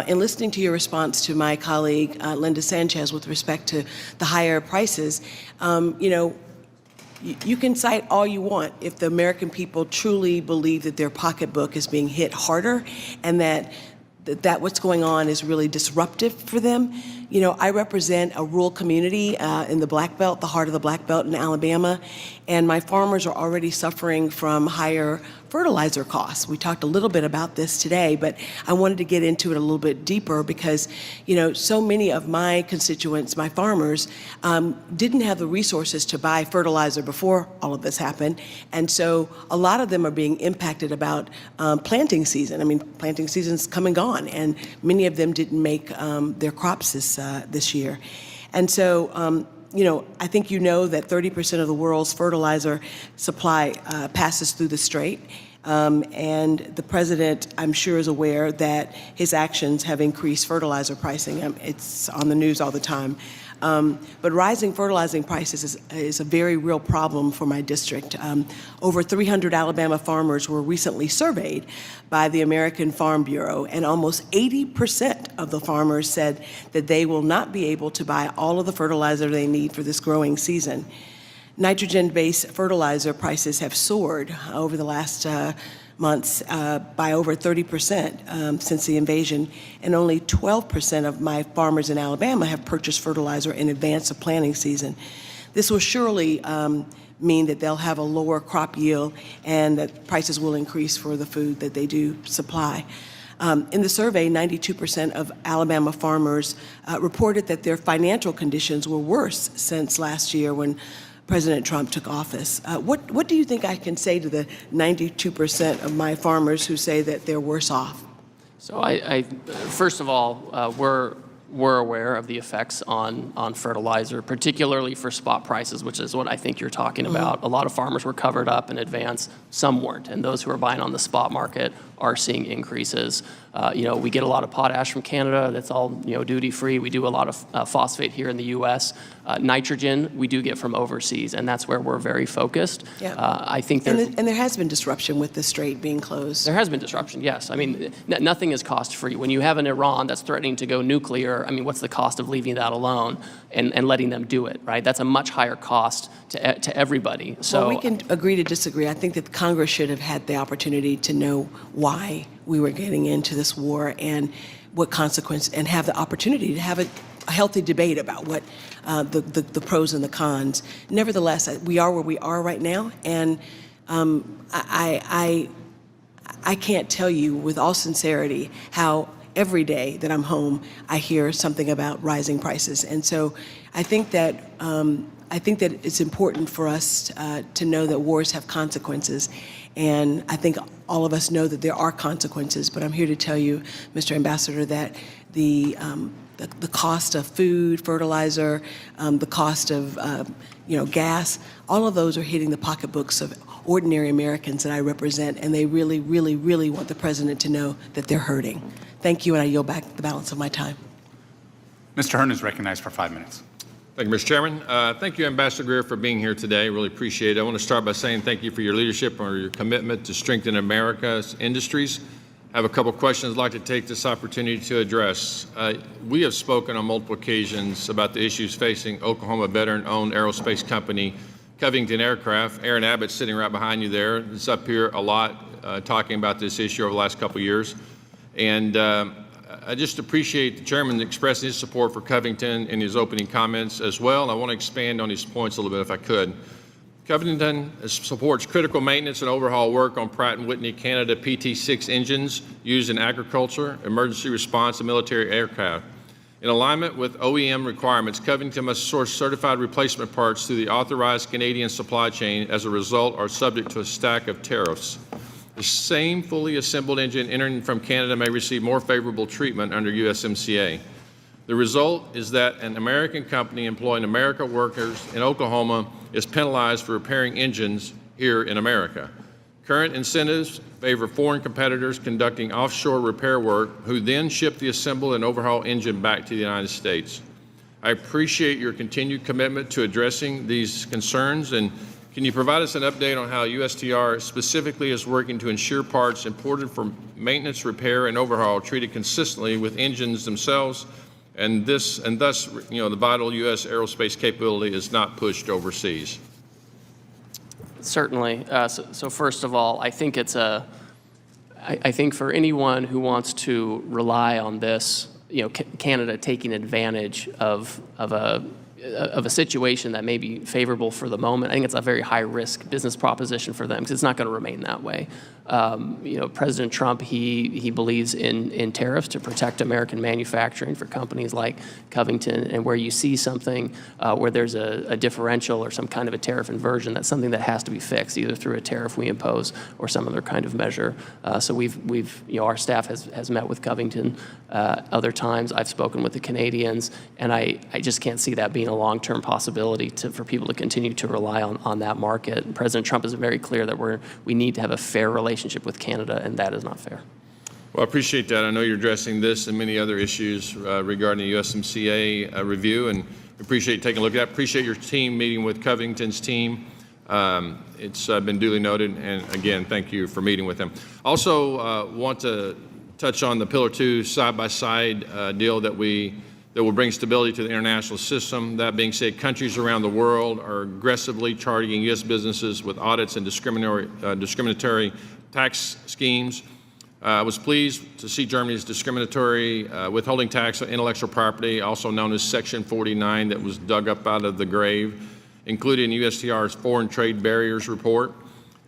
[SPEAKER 14] in listening to your response to my colleague Linda Sanchez with respect to the higher prices, you can cite all you want if the American people truly believe that their pocketbook is being hit harder and that what's going on is really disruptive for them. I represent a rural community in the Black Belt, the heart of the Black Belt in Alabama, and my farmers are already suffering from higher fertilizer costs. We talked a little bit about this today, but I wanted to get into it a little bit deeper because, so many of my constituents, my farmers, didn't have the resources to buy fertilizer before all of this happened. And so a lot of them are being impacted about planting season. I mean, planting season's come and gone, and many of them didn't make their crops this year. And so, I think that 30% of the world's fertilizer supply passes through the Strait. And the president, I'm sure, is aware that his actions have increased fertilizer pricing. It's on the news all the time. But rising fertilizing prices is a very real problem for my district. Over 300 Alabama farmers were recently surveyed by the American Farm Bureau, and almost 80% of the farmers said that they will not be able to buy all of the fertilizer they need for this growing season. Nitrogen-based fertilizer prices have soared over the last months by over 30% since the invasion, and only 12% of my farmers in Alabama have purchased fertilizer in advance of planting season. This will surely mean that they'll have a lower crop yield and that prices will increase for the food that they do supply. In the survey, 92% of Alabama farmers reported that their financial conditions were worse since last year when President Trump took office. What do you think I can say to the 92% of my farmers who say that they're worse off?
[SPEAKER 4] So first of all, we're aware of the effects on fertilizer, particularly for spot prices, which is what I think you're talking about. A lot of farmers were covered up in advance, some weren't, and those who are buying on the spot market are seeing increases. We get a lot of potash from Canada. That's all duty-free. We do a lot of phosphate here in the U.S. Nitrogen we do get from overseas, and that's where we're very focused.
[SPEAKER 14] Yeah.
[SPEAKER 4] I think
[SPEAKER 14] and there has been disruption with the strait being closed.
[SPEAKER 4] There has been disruption, yes. I mean, nothing is cost-free. When you have an Iran that's threatening to go nuclear, I mean, what's the cost of leaving that alone and letting them do it, right? That's a much higher cost to everybody. So
[SPEAKER 14] well, we can agree to disagree. I think that Congress should have had the opportunity to know why we were getting into this war and what consequence, and have the opportunity to have a healthy debate about what the pros and the cons. Nevertheless, we are where we are right now, and I can't tell you with all sincerity how every day that I'm home I hear something about rising prices, and so I think that it's important for us to know that wars have consequences, and I think all of us know that there are consequences. But I'm here to tell you, Mr. Ambassador, that the cost of food, fertilizer, the cost of gas, all of those are hitting the pocketbooks of ordinary Americans that I represent, and they really, really, really want the president to know that they're hurting. Thank you, and I yield back the balance of my time.
[SPEAKER 7] Mr. Hearn is recognized for 5 minutes.
[SPEAKER 15] Thank you, Mr. Chairman. Thank you, Ambassador Greer, for being here today. Really appreciate it. I want to start by saying thank you for your leadership and your commitment to strengthen America's industries. I have a couple of questions I'd like to take this opportunity to address. We have spoken on multiple occasions about the issues facing Oklahoma veteran-owned aerospace company Covington Aircraft. Aaron Abbott's sitting right behind you there. It's up here a lot talking about this issue over the last couple of years. And I just appreciate the chairman expressing his support for Covington in his opening comments as well. And I want to expand on his points a little bit if I could. Covington supports critical maintenance and overhaul work on Pratt & Whitney Canada PT-6 engines used in agriculture, emergency response, and military aircraft. In alignment with OEM requirements, Covington must source certified replacement parts through the authorized Canadian supply chain. As a result, are subject to a stack of tariffs. The same fully assembled engine entering from Canada may receive more favorable treatment under USMCA. The result is that an American company employing American workers in Oklahoma is penalized for repairing engines here in America. Current incentives favor foreign competitors conducting offshore repair work who then ship the assembled and overhauled engine back to the United States. I appreciate your continued commitment to addressing these concerns, and can you provide us an update on how USTR specifically is working to ensure parts imported for maintenance, repair, and overhaul treated consistently with engines themselves, and thus, the vital U.S. aerospace capability is not pushed overseas?
[SPEAKER 4] Certainly. So first of all, I think I think for anyone who wants to rely on this, Canada taking advantage of a situation that may be favorable for the moment, I think it's a very high-risk business proposition for them because it's not going to remain that way. President Trump, he believes in tariffs to protect American manufacturing for companies like Covington, and where you see something where there's a differential or some kind of a tariff inversion, that's something that has to be fixed either through a tariff we impose or some other kind of measure. So our staff has met with Covington other times. I've spoken with the Canadians, and I just can't see that being a long-term possibility for people to continue to rely on that market. And President Trump is very clear that we need to have a fair relationship with Canada, and that is not fair.
[SPEAKER 15] Well, I appreciate that. I know you're addressing this and many other issues regarding the USMCA review, and appreciate taking a look at that. Appreciate your team meeting with Covington's team. It's been duly noted, and again, thank you for meeting with them. Also, want to touch on the Pillar 2 side-by-side deal that will bring stability to the international system. That being said, countries around the world are aggressively targeting U.S. businesses with audits and discriminatory tax schemes. I was pleased to see Germany's discriminatory withholding tax on intellectual property, also known as Section 49, that was dug up out of the grave, included in USTR's Foreign Trade Barriers report.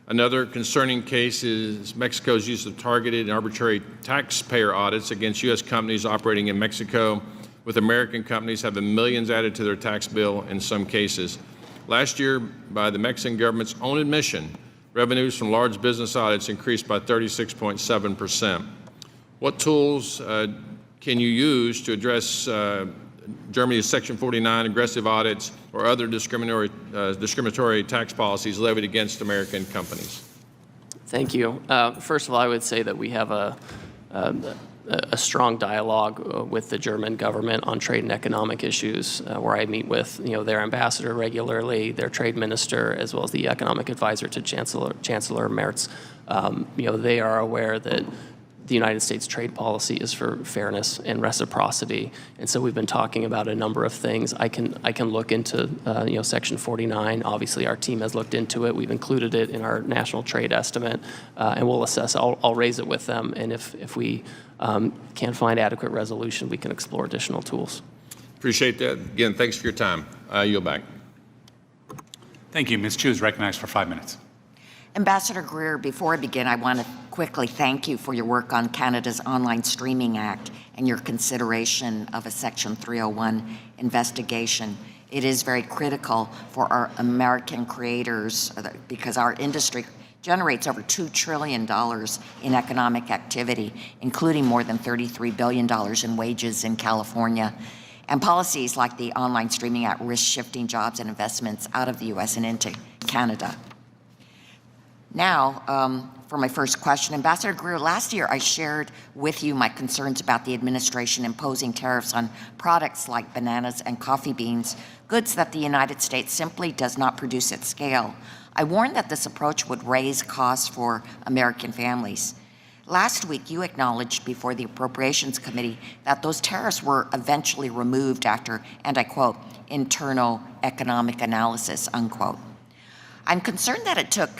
[SPEAKER 15] Another concerning case is Mexico's use of targeted and arbitrary taxpayer audits against U.S. companies operating in Mexico, with American companies having millions added to their tax bill in some cases. Last year, by the Mexican government's own admission, revenues from large business audits increased by 36.7%. What tools can you use to address Germany's Section 49 aggressive audits or other discriminatory tax policies levied against American companies?
[SPEAKER 4] Thank you. First of all, I would say that we have a strong dialogue with the German government on trade and economic issues, where I meet with their ambassador regularly, their trade minister, as well as the economic advisor to Chancellor Merz. They are aware that the United States trade policy is for fairness and reciprocity, and so we've been talking about a number of things. I can look into Section 49. Obviously, our team has looked into it. We've included it in our national trade estimate, and we'll assess. I'll raise it with them, and if we can't find adequate resolution, we can explore additional tools.
[SPEAKER 15] Appreciate that. Again, thanks for your time. I yield back.
[SPEAKER 7] Thank you. Ms. Chu is recognized for 5 minutes.
[SPEAKER 16] Ambassador Greer, before I begin, I want to quickly thank you for your work on Canada's Online Streaming Act and your consideration of a Section 301 investigation. It is very critical for our American creators because our industry generates over $2 trillion in economic activity, including more than $33 billion in wages in California. And policies like the Online Streaming Act risk shifting jobs and investments out of the U.S. and into Canada. Now, for my first question, Ambassador Greer, last year I shared with you my concerns about the administration imposing tariffs on products like bananas and coffee beans, goods that the United States simply does not produce at scale. I warned that this approach would raise costs for American families. Last week, you acknowledged before the Appropriations Committee that those tariffs were eventually removed after, and I quote, internal economic analysis, unquote. I'm concerned that it took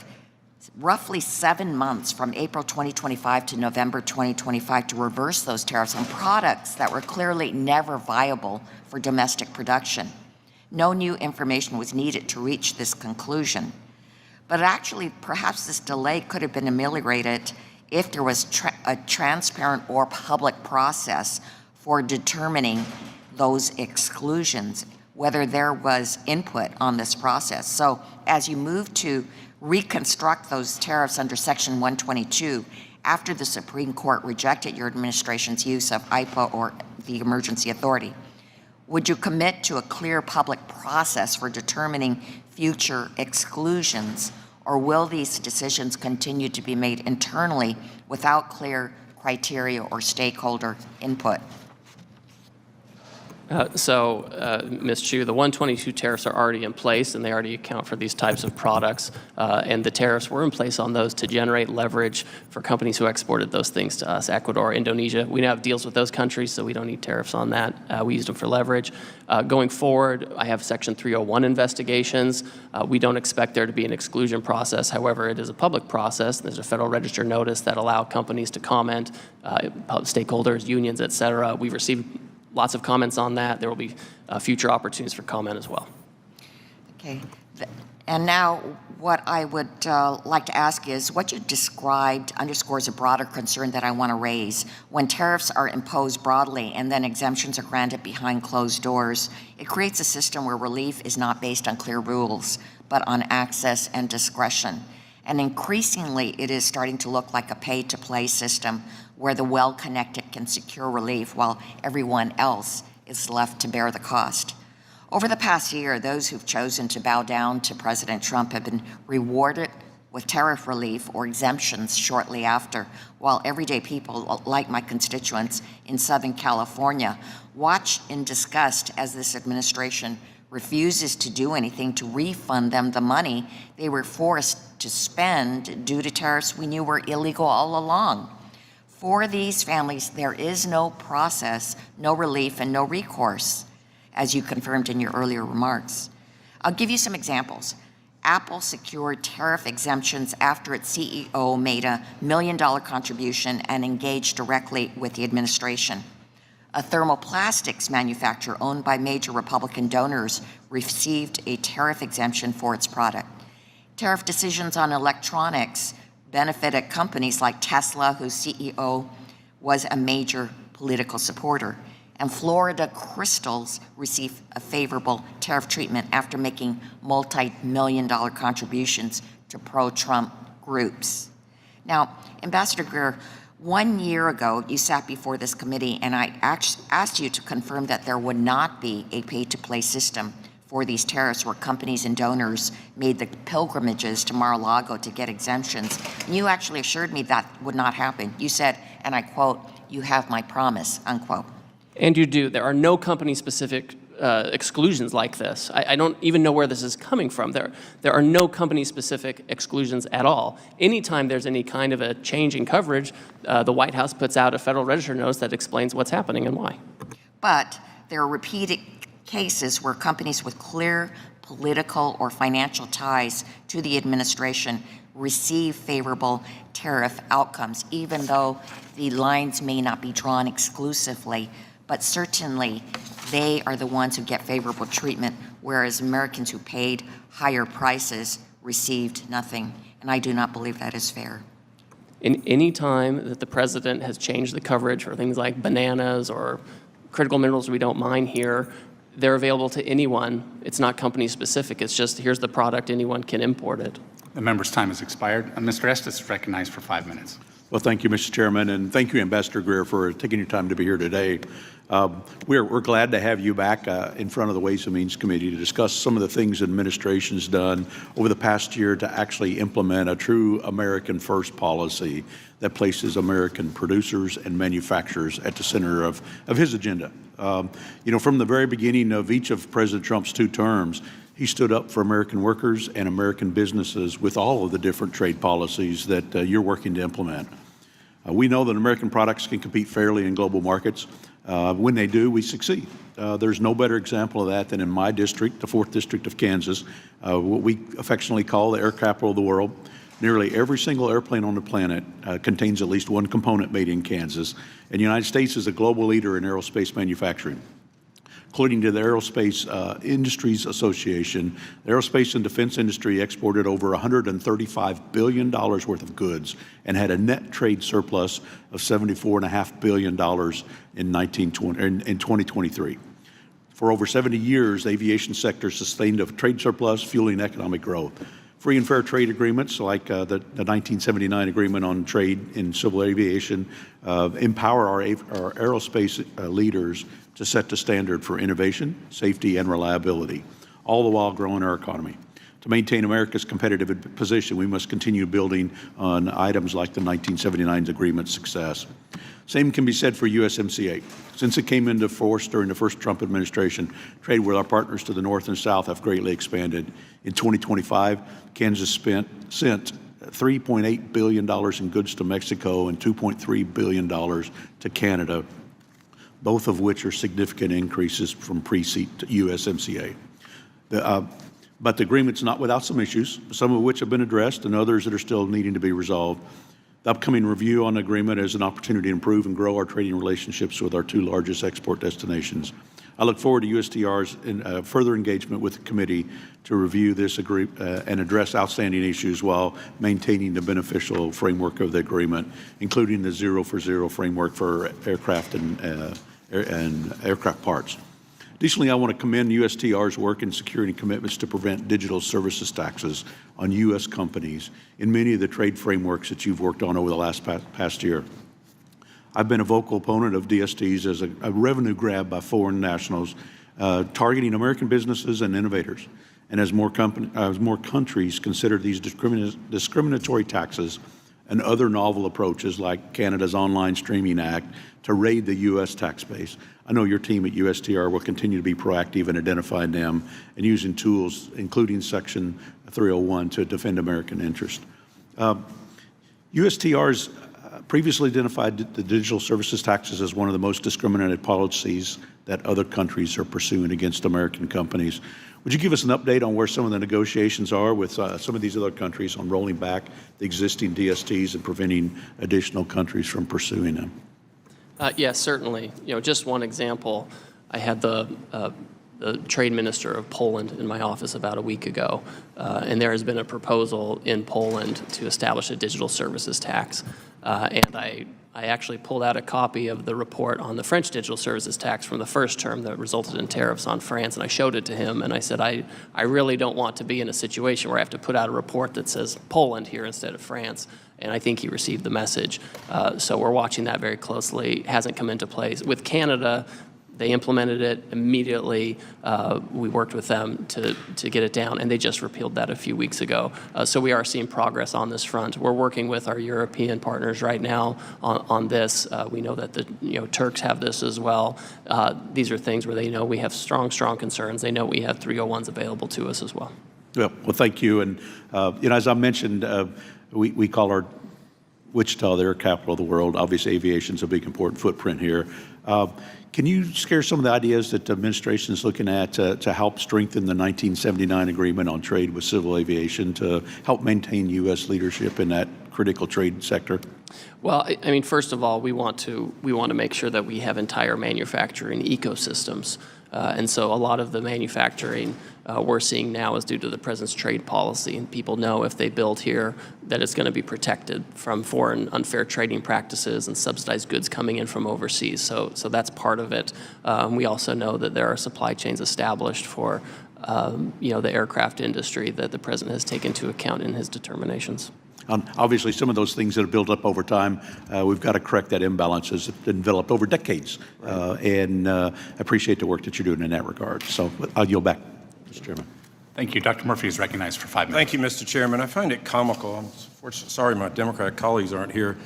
[SPEAKER 16] roughly 7 months from April 2025 to November 2025 to reverse those tariffs on products that were clearly never viable for domestic production. No new information was needed to reach this conclusion. But actually, perhaps this delay could have been ameliorated if there was a transparent or public process for determining those exclusions, whether there was input on this process. So as you move to reconstruct those tariffs under Section 122 after the Supreme Court rejected your administration's use of IPA or the emergency authority, would you commit to a clear public process for determining future exclusions, or will these decisions continue to be made internally without clear criteria or stakeholder input?
[SPEAKER 4] Ms. Chu, the 122 tariffs are already in place, and they already account for these types of products. And the tariffs were in place on those to generate leverage for companies who exported those things to us, Ecuador, Indonesia. We now have deals with those countries, so we don't need tariffs on that. We used them for leverage. Going forward, I have Section 301 investigations. We don't expect there to be an exclusion process. However, it is a public process. There's a Federal Register notice that allow companies to comment, stakeholders, unions, et cetera. We've received lots of comments on that. There will be future opportunities for comment as well.
[SPEAKER 16] Okay. And now what I would like to ask is, what you described underscores a broader concern that I want to raise. When tariffs are imposed broadly and then exemptions are granted behind closed doors, it creates a system where relief is not based on clear rules, but on access and discretion. And increasingly, it is starting to look like a pay-to-play system where the well-connected can secure relief while everyone else is left to bear the cost. Over the past year, those who've chosen to bow down to President Trump have been rewarded with tariff relief or exemptions shortly after, while everyday people, like my constituents in Southern California, watch in disgust as this administration refuses to do anything to refund them the money they were forced to spend due to tariffs we knew were illegal all along. For these families, there is no process, no relief, and no recourse, as you confirmed in your earlier remarks. I'll give you some examples. Apple secured tariff exemptions after its CEO made a $1 million contribution and engaged directly with the administration. A thermoplastics manufacturer owned by major Republican donors received a tariff exemption for its product. Tariff decisions on electronics benefited companies like Tesla, whose CEO was a major political supporter. And Florida Crystals received a favorable tariff treatment after making multi-million-dollar contributions to pro-Trump groups. Now, Ambassador Greer, 1 year ago, you sat before this committee and I asked you to confirm that there would not be a pay-to-play system for these tariffs where companies and donors made the pilgrimages to Mar-a-Lago to get exemptions. And you actually assured me that would not happen. You said, and I quote, "You have my promise," unquote.
[SPEAKER 4] And you do. There are no company-specific exclusions like this. I don't even know where this is coming from. There are no company-specific exclusions at all. Anytime there's any kind of a change in coverage, the White House puts out a Federal Register notice that explains what's happening and why.
[SPEAKER 16] But there are repeated cases where companies with clear political or financial ties to the administration receive favorable tariff outcomes, even though the lines may not be drawn exclusively. But certainly, they are the ones who get favorable treatment, whereas Americans who paid higher prices received nothing. And I do not believe that is fair.
[SPEAKER 4] In any time that the president has changed the coverage for things like bananas or critical minerals we don't mine here, they're available to anyone. It's not company specific. It's just, here's the product, anyone can import it.
[SPEAKER 7] The member's time has expired. Mr. Estes is recognized for 5 minutes.
[SPEAKER 17] Well, thank you, Mr. Chairman, and thank you, Ambassador Greer, for taking your time to be here today. We're glad to have you back in front of the Ways and Means Committee to discuss some of the things the administration's done over the past year to actually implement a true American First policy that places American producers and manufacturers at the center of his agenda. From the very beginning of each of President Trump's 2 terms, he stood up for American workers and American businesses with all of the different trade policies that you're working to implement. We know that American products can compete fairly in global markets. When they do, we succeed. There's no better example of that than in my district, the 4th District of Kansas, what we affectionately call the air capital of the world. Nearly every single airplane on the planet contains at least one component made in Kansas, and the United States is a global leader in aerospace manufacturing. According to the Aerospace Industries Association, the aerospace and defense industry exported over $135 billion worth of goods and had a net trade surplus of $74.5 billion in 2023. For over 70 years, the aviation sector sustained a trade surplus, fueling economic growth. Free and fair trade agreements like the 1979 Agreement on Trade in Civil Aviation empower our aerospace leaders to set the standard for innovation, safety, and reliability, all the while growing our economy. To maintain America's competitive position, we must continue building on items like the 1979 agreement's success. Same can be said for USMCA. Since it came into force during the first Trump administration, trade with our partners to the north and south have greatly expanded. In 2025, Kansas sent $3.8 billion in goods to Mexico and $2.3 billion to Canada, both of which are significant increases from pre-USMCA. But the agreement's not without some issues, some of which have been addressed and others that are still needing to be resolved. The upcoming review on the agreement is an opportunity to improve and grow our trading relationships with our 2 largest export destinations. I look forward to USTR's further engagement with the committee to review this agreement and address outstanding issues while maintaining the beneficial framework of the agreement, including the 0 for 0 framework for aircraft and aircraft parts. Additionally, I want to commend USTR's work in securing commitments to prevent digital services taxes on U.S. companies in many of the trade frameworks that you've worked on over the past year. I've been a vocal opponent of DSTs as a revenue grab by foreign nationals targeting American businesses and innovators. And as more countries consider these discriminatory taxes and other novel approaches like Canada's Online Streaming Act to raid the U.S. tax base, I know your team at USTR will continue to be proactive in identifying them and using tools, including Section 301, to defend American interest. USTR's previously identified the digital services taxes as one of the most discriminated policies that other countries are pursuing against American companies. Would you give us an update on where some of the negotiations are with some of these other countries on rolling back the existing DSTs and preventing additional countries from pursuing them?
[SPEAKER 4] Yes, certainly. Just one example, I had the trade minister of Poland in my office about a week ago, and there has been a proposal in Poland to establish a digital services tax. And I actually pulled out a copy of the report on the French digital services tax from the first term that resulted in tariffs on France, and I showed it to him, and I said, I really don't want to be in a situation where I have to put out a report that says Poland here instead of France. And I think he received the message. So we're watching that very closely. It hasn't come into place. With Canada, they implemented it immediately. We worked with them to get it down, and they just repealed that a few weeks ago. So we are seeing progress on this front. We're working with our European partners right now on this. We know that the Turks have this as well. These are things where they know we have strong concerns. They know we have 301s available to us as well.
[SPEAKER 17] Well, thank you. And as I mentioned, we call our Wichita the air capital of the world. Obviously, aviation's a big important footprint here. Can you share some of the ideas that the administration is looking at to help strengthen the 1979 agreement on trade with civil aviation to help maintain U.S. leadership in that critical trade sector?
[SPEAKER 4] Well, I mean, first of all, we want to make sure that we have entire manufacturing ecosystems. And so a lot of the manufacturing we're seeing now is due to the president's trade policy. And people know if they build here that it's going to be protected from foreign unfair trading practices and subsidized goods coming in from overseas. So that's part of it. We also know that there are supply chains established for the aircraft industry that the president has taken into account in his determinations.
[SPEAKER 17] Obviously, some of those things that have built up over time, we've got to correct that imbalance that's been developed over decades. Right. And I appreciate the work that you're doing in that regard. So I'll yield back, Mr. Chairman.
[SPEAKER 7] Thank you. Dr. Murphy is recognized for 5 minutes.
[SPEAKER 9] Thank you, Mr. Chairman. I find it comical, I'm sorry my Democratic colleagues aren't here,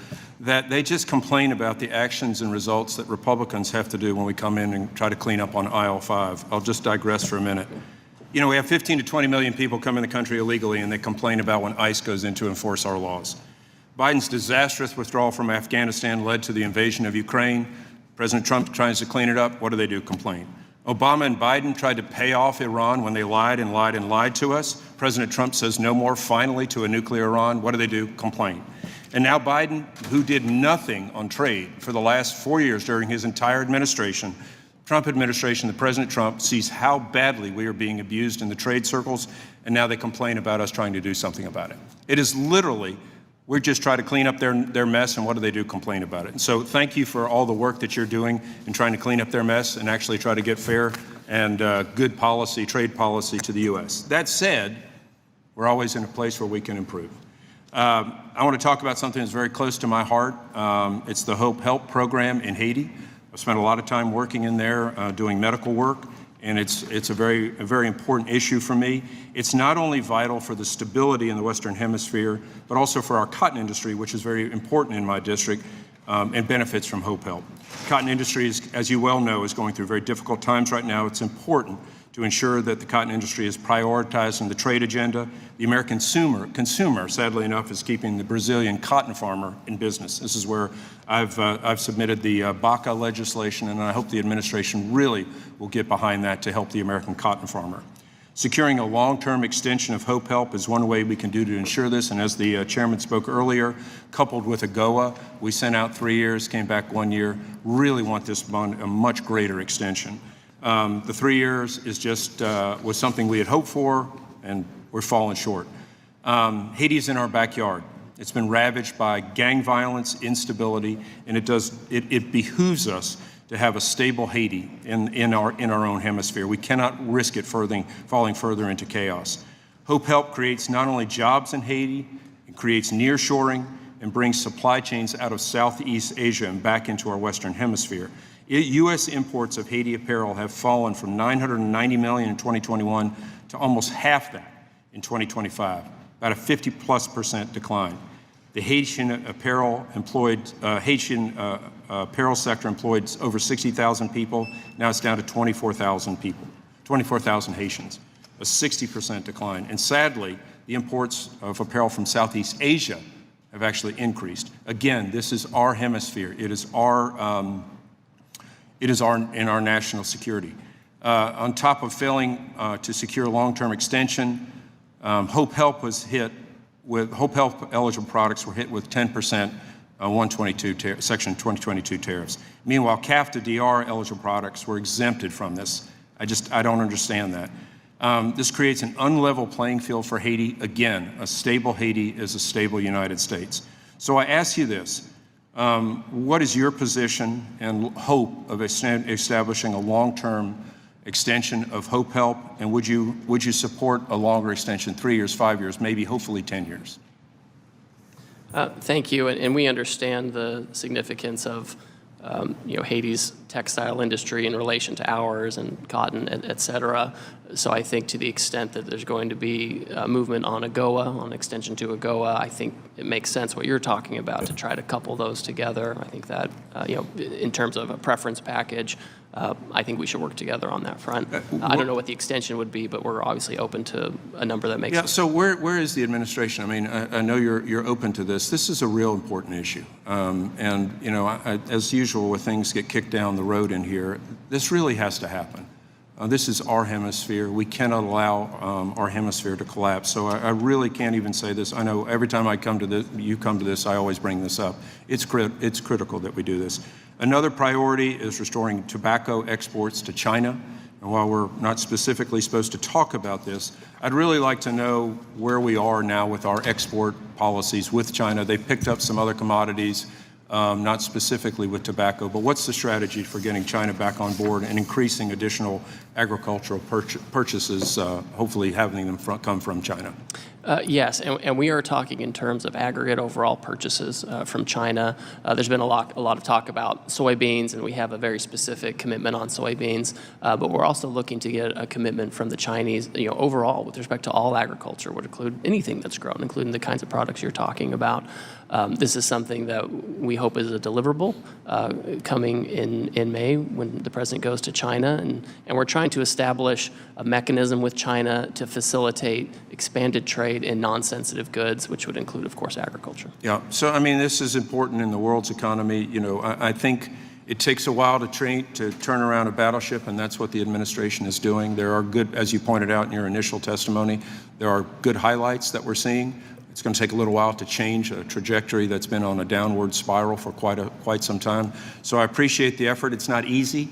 [SPEAKER 9] that they just complain about the actions and results that Republicans have to do when we come in and try to clean up on aisle 5. I'll just digress for a minute. We have 15 to 20 million people come in the country illegally, and they complain about when ICE goes in to enforce our laws. Biden's disastrous withdrawal from Afghanistan led to the invasion of Ukraine. President Trump tries to clean it up. What do? Complain. Obama and Biden tried to pay off Iran when they lied and lied and lied to us. President Trump says no more, finally, to a nuclear Iran. What do? Complain. And now Biden, who did nothing on trade for the last 4 years during his entire administration, Trump administration, the President Trump, sees how badly we are being abused in the trade circles, and now they complain about us trying to do something about it. It is literally, we're just trying to clean up their mess, and what do? Complain about it. And so thank you for all the work that you're doing in trying to clean up their mess and actually try to get fair and good policy, trade policy to the U.S. That said, we're always in a place where we can improve. I want to talk about something that's very close to my heart. It's the Hope Help program in Haiti. I've spent a lot of time working in there, doing medical work, and it's a very important issue for me. It's not only vital for the stability in the Western Hemisphere, but also for our cotton industry, which is very important in my district, and benefits from Hope Help. Cotton industry, as you well know, is going through very difficult times right now. It's important to ensure that the cotton industry is prioritized in the trade agenda. The American consumer, sadly enough, is keeping the Brazilian cotton farmer in business. This is where I've submitted the BACA legislation, and I hope the administration really will get behind that to help the American cotton farmer. Securing a long-term extension of Hope Help is one way we can do to ensure this, and as the chairman spoke earlier, coupled with AGOA, we sent out 3 years, came back 1 year, really want this bond a much greater extension. The 3 years is just was something we had hoped for, and we're falling short. Haiti's in our backyard. It's been ravaged by gang violence, instability, and it behooves us to have a stable Haiti in our own hemisphere. We cannot risk it falling further into chaos. Hope Help creates not only jobs in Haiti, it creates nearshoring and brings supply chains out of Southeast Asia and back into our Western Hemisphere. U.S. imports of Haiti apparel have fallen from $990 million in 2021 to almost half that in 2025, about a 50+% decline. The Haitian apparel sector employed over 60,000 people. Now it's down to 24,000 people, 24,000 Haitians, a 60% decline. And sadly, the imports of apparel from Southeast Asia have actually increased. Again, this is our hemisphere. It is in our national security. On top of failing to secure long-term extension, Hope Help eligible products were hit with 10% Section 222 tariffs. Meanwhile, CAFTA DR eligible products were exempted from this. I don't understand that. This creates an unlevel playing field for Haiti. Again, a stable Haiti is a stable United States. So I ask you this, what is your position and hope of establishing a long-term extension of Hope Help, and would you support a longer extension, 3 years, 5 years, maybe hopefully 10 years?
[SPEAKER 4] Thank you, and we understand the significance of Haiti's textile industry in relation to ours and cotton, et cetera. So I think to the extent that there's going to be a movement on AGOA, on extension to AGOA, I think it makes sense what you're talking about to try to couple those together. I think that, in terms of a preference package, I think we should work together on that front. I don't know what the extension would be, but we're obviously open to a number that makes sense.
[SPEAKER 9] So where is the administration? I mean, I know you're open to this. This is a real important issue. As usual, when things get kicked down the road in here, this really has to happen. This is our hemisphere. We cannot allow our hemisphere to collapse. So I really can't even say this. I know every time you come to this, I always bring this up. It's critical that we do this. Another priority is restoring tobacco exports to China. And while we're not specifically supposed to talk about this, I'd really like to know where we are now with our export policies with China. They've picked up some other commodities, not specifically with tobacco, but what's the strategy for getting China back on board and increasing additional agricultural purchases, hopefully having them come from China?
[SPEAKER 4] Yes, and we are talking in terms of aggregate overall purchases from China. There's been a lot of talk about soybeans, and we have a very specific commitment on soybeans. But we're also looking to get a commitment from the Chinese, overall with respect to all agriculture, would include anything that's grown, including the kinds of products you're talking about. This is something that we hope is a deliverable coming in May when the president goes to China, and we're trying to establish a mechanism with China to facilitate expanded trade in non-sensitive goods, which would include, of course, agriculture.
[SPEAKER 9] Yeah, so I mean, this is important in the world's economy. I think it takes a while to turn around a battleship, and that's what the administration is doing. There are good, as you pointed out in your initial testimony, there are good highlights that we're seeing. It's going to take a little while to change a trajectory that's been on a downward spiral for quite some time. So I appreciate the effort. It's not easy,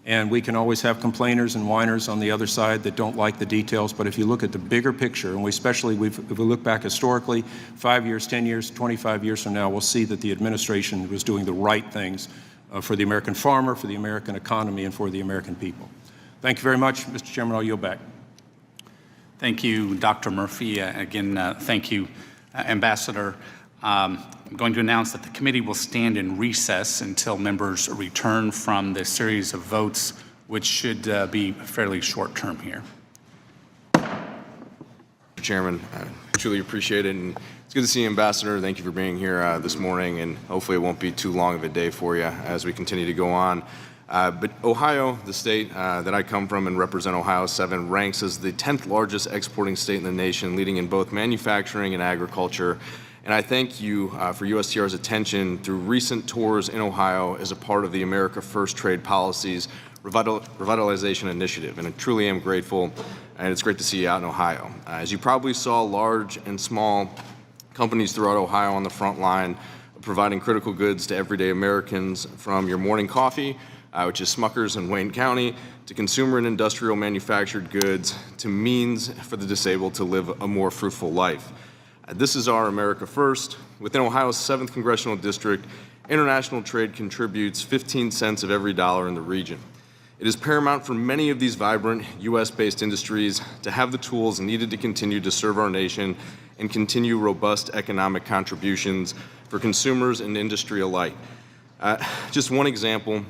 [SPEAKER 9] and we can always have complainers and whiners on the other side that don't like the details. But if you look at the bigger picture, and if we look back historically, 5 years, 10 years, 25 years from now, we'll see that the administration was doing the right things for the American farmer, for the American economy, and for the American people. Thank you very much, Mr. Chairman. I'll yield back.
[SPEAKER 7] Thank you, Dr. Murphy. Again, thank you, Ambassador. I'm going to announce that the committee will stand in recess until members return from the series of votes, which should be fairly short-term here.
[SPEAKER 18] Mr. Chairman, I truly appreciate it, and it's good to see you, Ambassador. Thank you for being here this morning, and hopefully it won't be too long of a day for you as we continue to go on. But Ohio, the state that I come from and represent Ohio 7, ranks as the 10th largest exporting state in the nation, leading in both manufacturing and agriculture. And I thank you for USTR's attention through recent tours in Ohio as a part of the America First Trade Policies Revitalization Initiative. And I truly am grateful, and it's great to see you out in Ohio. As you probably saw, large and small companies throughout Ohio on the front line providing critical goods to everyday Americans, from your morning coffee, which is Smucker's in Wayne County, to consumer and industrial manufactured goods, to means for the disabled to live a more fruitful life. This is our America First. Within Ohio's 7th Congressional District, international trade contributes 15 cents of every dollar in the region. It is paramount for many of these vibrant U.S.-based industries to have the tools needed to continue to serve our nation and continue robust economic contributions for consumers and industry alike. Just one example,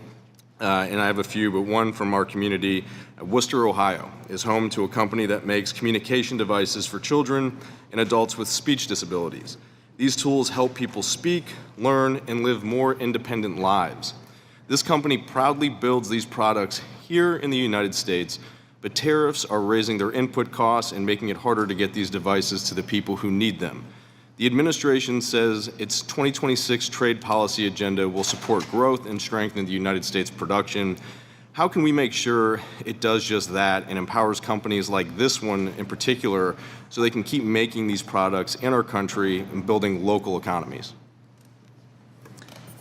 [SPEAKER 18] and I have a few, but one from our community. Worcester, Ohio, is home to a company that makes communication devices for children and adults with speech disabilities. These tools help people speak, learn, and live more independent lives. This company proudly builds these products here in the United States, but tariffs are raising their input costs and making it harder to get these devices to the people who need them. The administration says its 2026 trade policy agenda will support growth and strengthen the United States production. How can we make sure it does just that and empowers companies like this one in particular so they can keep making these products in our country and building local economies?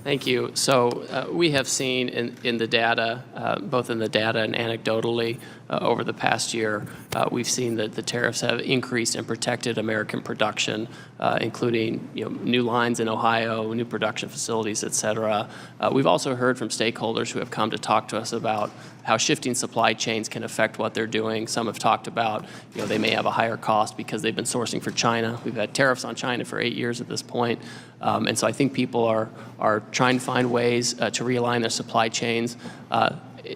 [SPEAKER 4] Thank you. So we have seen in the data, both in the data and anecdotally, over the past year, we've seen that the tariffs have increased and protected American production, including new lines in Ohio, new production facilities, et cetera. We've also heard from stakeholders who have come to talk to us about how shifting supply chains can affect what they're doing. Some have talked about, they may have a higher cost because they've been sourcing for China. We've had tariffs on China for 8 years at this point. And so I think people are trying to find ways to realign their supply chains.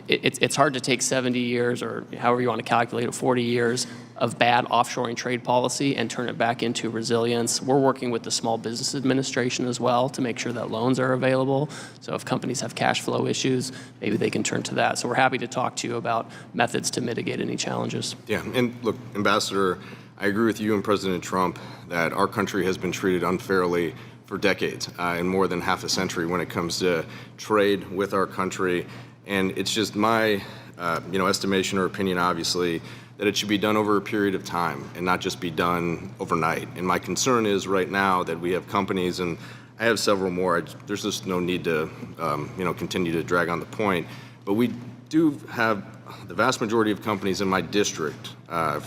[SPEAKER 4] It's hard to take 70 years or however you want to calculate it, 40 years of bad offshoring trade policy and turn it back into resilience. We're working with the Small Business Administration as well to make sure that loans are available. So if companies have cash flow issues, maybe they can turn to that. So we're happy to talk to you about methods to mitigate any challenges.
[SPEAKER 18] Yeah, and look, Ambassador, I agree with you and President Trump that our country has been treated unfairly for decades, and more than half a century when it comes to trade with our country. And it's just my, estimation or opinion, obviously, that it should be done over a period of time and not just be done overnight. And my concern is right now that we have companies, and I have several more. There's just no need to, continue to drag on the point. But we do have the vast majority of companies in my district,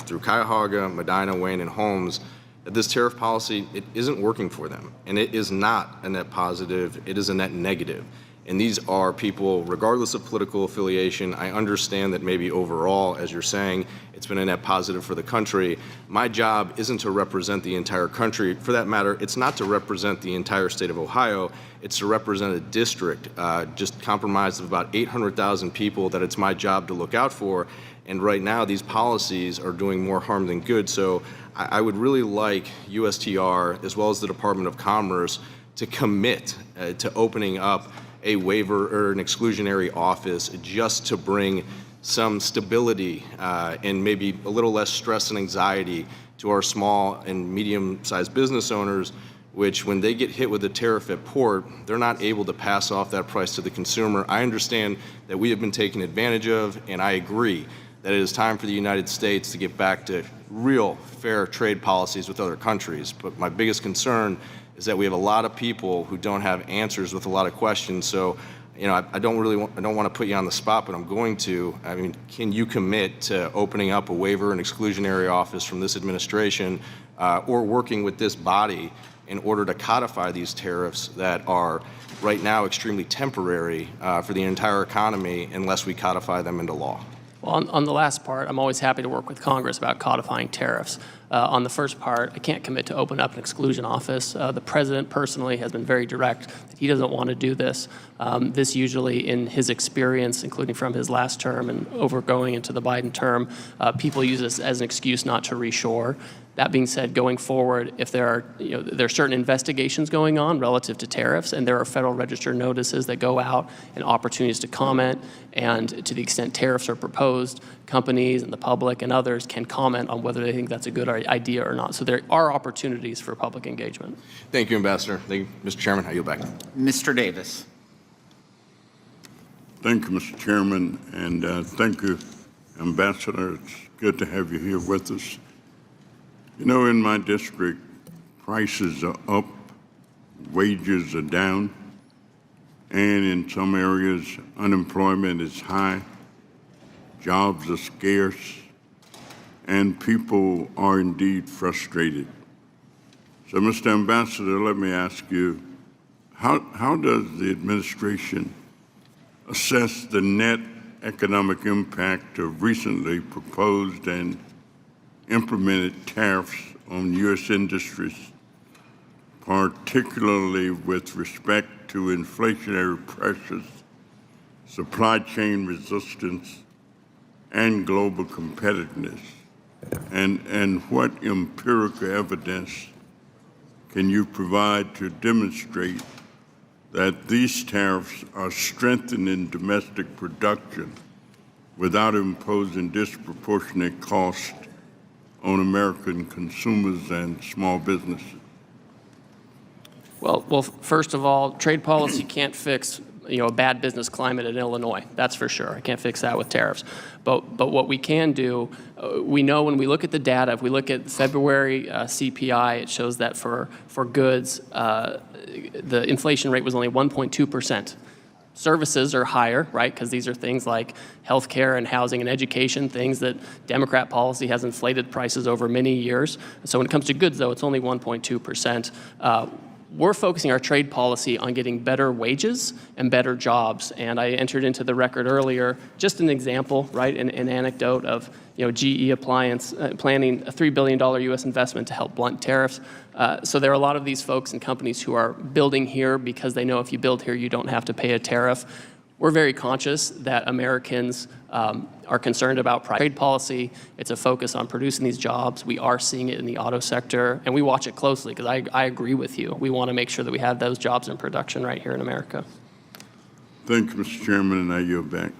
[SPEAKER 18] through Cuyahoga, Medina, Wayne, and Holmes, that this tariff policy, it isn't working for them. And it is not a net positive, it is a net negative. And these are people, regardless of political affiliation. I understand that maybe overall, as you're saying, it's been a net positive for the country. My job isn't to represent the entire country. For that matter, it's not to represent the entire state of Ohio. It's to represent a district just comprised of about 800,000 people that it's my job to look out for. And right now, these policies are doing more harm than good. So I would really like USTR, as well as the Department of Commerce, to commit to opening up a waiver or an exclusionary office just to bring some stability and maybe a little less stress and anxiety to our small and medium-sized business owners, which when they get hit with a tariff at port, they're not able to pass off that price to the consumer. I understand that we have been taken advantage of, and I agree that it is time for the United States to get back to real fair trade policies with other countries. But my biggest concern is that we have a lot of people who don't have answers with a lot of questions. So, I don't want to put you on the spot, but I'm going to. I mean, can you commit to opening up a waiver and exclusionary office from this administration or working with this body in order to codify these tariffs that are right now extremely temporary for the entire economy unless we codify them into law?
[SPEAKER 4] Well, on the last part, I'm always happy to work with Congress about codifying tariffs. On the first part, I can't commit to open up an exclusion office. The president personally has been very direct that he doesn't want to do this. This usually, in his experience, including from his last term and overgoing into the Biden term, people use this as an excuse not to reshore. That being said, going forward, if there are certain investigations going on relative to tariffs, and there are Federal Register notices that go out and opportunities to comment, and to the extent tariffs are proposed, companies and the public and others can comment on whether they think that's a good idea or not. So there are opportunities for public engagement.
[SPEAKER 18] Thank you, Ambassador. Thank you, Mr. Chairman. I yield back.
[SPEAKER 2] Mr. Davis.
[SPEAKER 19] Thank you, Mr. Chairman, and thank you, Ambassador. It's good to have you here with us. In my district, prices are up, wages are down, and in some areas, unemployment is high, jobs are scarce, and people are indeed frustrated. So, Mr. Ambassador, let me ask you, how does the administration assess the net economic impact of recently proposed and implemented tariffs on U.S. industries, particularly with respect to inflationary pressures supply chain resistance, and global competitiveness? And what empirical evidence can you provide to demonstrate that these tariffs are strengthening domestic production without imposing disproportionate costs on American consumers and small businesses?
[SPEAKER 4] Well, first of all, trade policy can't fix a bad business climate in Illinois. That's for sure. I can't fix that with tariffs. But what we can do, we know when we look at the data, if we look at February CPI, it shows that for goods, the inflation rate was only 1.2%. Services are higher, right? Because these are things like healthcare and housing and education, things that Democrat policy has inflated prices over many years. So when it comes to goods, though, it's only 1.2%. We're focusing our trade policy on getting better wages and better jobs. And I entered into the record earlier, just an example, right, an anecdote of GE Appliance planning a $3 billion U.S. investment to help blunt tariffs. So there are a lot of these folks and companies who are building here because they know if you build here, you don't have to pay a tariff. We're very conscious that Americans are concerned about trade policy. It's a focus on producing these jobs. We are seeing it in the auto sector, and we watch it closely because I agree with you. We want to make sure that we have those jobs in production right here in America.
[SPEAKER 19] Thank you, Mr. Chairman, and I yield back.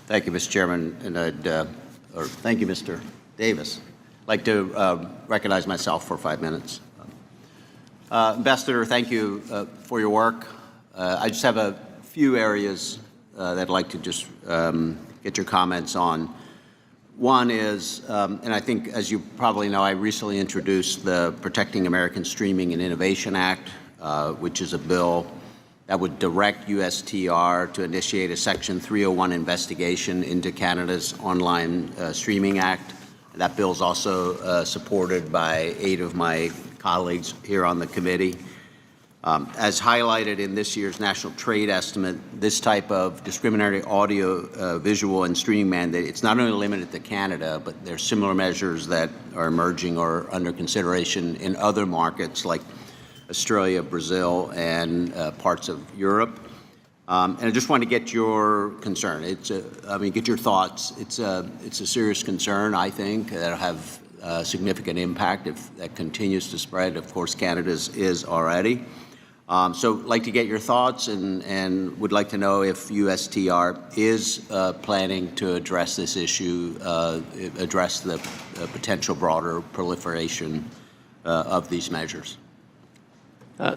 [SPEAKER 20] Thank you, Mr. Chairman, and thank you, Mr. Davis. I'd like to recognize myself for 5 minutes. Ambassador, thank you for your work. I just have a few areas that I'd like to just get your comments on. One is, and I think, as you probably know, I recently introduced the Protecting American Streaming and Innovation Act, which is a bill that would direct USTR to initiate a Section 301 investigation into Canada's Online Streaming Act. That bill is also supported by 8 of my colleagues here on the committee. As highlighted in this year's national trade estimate, this type of discriminatory audio, visual, and streaming mandate, it's not only limited to Canada, but there's similar measures that are emerging or under consideration in other markets like Australia, Brazil, and parts of Europe. And I just want to get your concern. Get your thoughts. It's a serious concern, I think, that'll have significant impact if that continues to spread. Of course, Canada's is already. So I'd like to get your thoughts and would like to know if USTR is planning to address this issue, address the potential broader proliferation of these measures.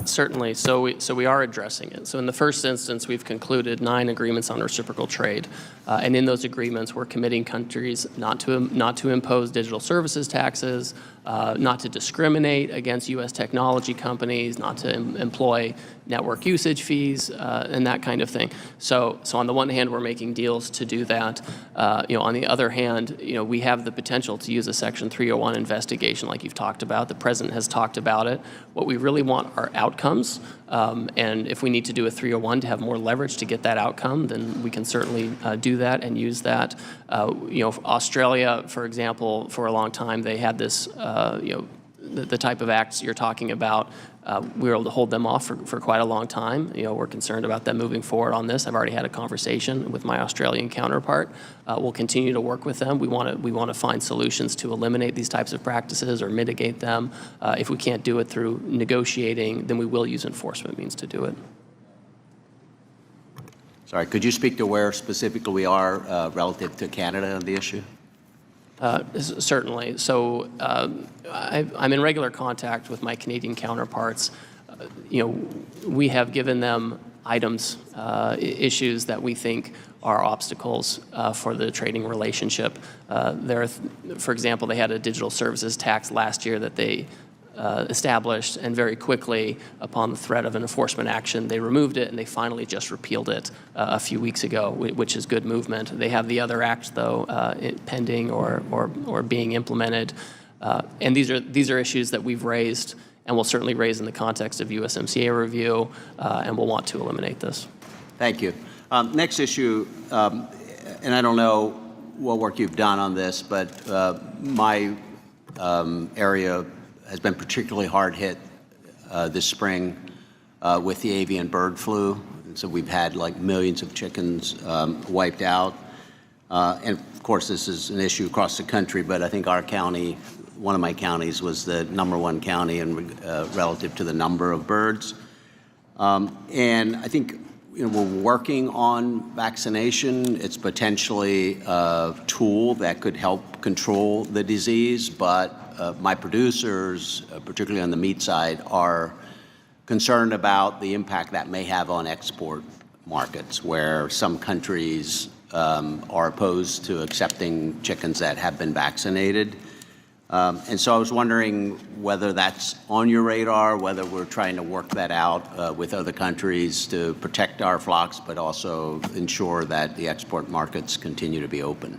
[SPEAKER 4] Certainly. So we are addressing it. So in the first instance, we've concluded 9 agreements on reciprocal trade. And in those agreements, we're committing countries not to impose digital services taxes, not to discriminate against U.S. technology companies, not to employ network usage fees, and that kind of thing. So on the one hand, we're making deals to do that. On the other hand, we have the potential to use a Section 301 investigation like you've talked about. The President has talked about it. What we really want are outcomes. And if we need to do a 301 to have more leverage to get that outcome, then we can certainly do that and use that. Australia, for example, for a long time, they had this, the type of acts you're talking about. We were able to hold them off for quite a long time. We're concerned about them moving forward on this. I've already had a conversation with my Australian counterpart. We'll continue to work with them. We want to find solutions to eliminate these types of practices or mitigate them. If we can't do it through negotiating, then we will use enforcement means to do it.
[SPEAKER 20] Sorry, could you speak to where specifically we are relative to Canada on the issue?
[SPEAKER 4] Certainly. So I'm in regular contact with my Canadian counterparts. We have given them items, issues that we think are obstacles for the trading relationship. For example, they had a digital services tax last year that they established, and very quickly, upon the threat of an enforcement action, they removed it, and they finally just repealed it a few weeks ago, which is good movement. They have the other acts, though, pending or being implemented, and these are issues that we've raised and will certainly raise in the context of USMCA review, and we'll want to eliminate this.
[SPEAKER 20] Thank you. Next issue, and I don't know what work you've done on this, but my area has been particularly hard hit this spring with the avian bird flu. And so we've had like millions of chickens wiped out. And of course, this is an issue across the country, but I think our county, one of my counties, was the #1 county in relative to the number of birds. And I think we're working on vaccination. It's potentially a tool that could help control the disease, but my producers, particularly on the meat side, are concerned about the impact that may have on export markets, where some countries are opposed to accepting chickens that have been vaccinated. And so I was wondering whether that's on your radar, whether we're trying to work that out with other countries to protect our flocks, but also ensure that the export markets continue to be open.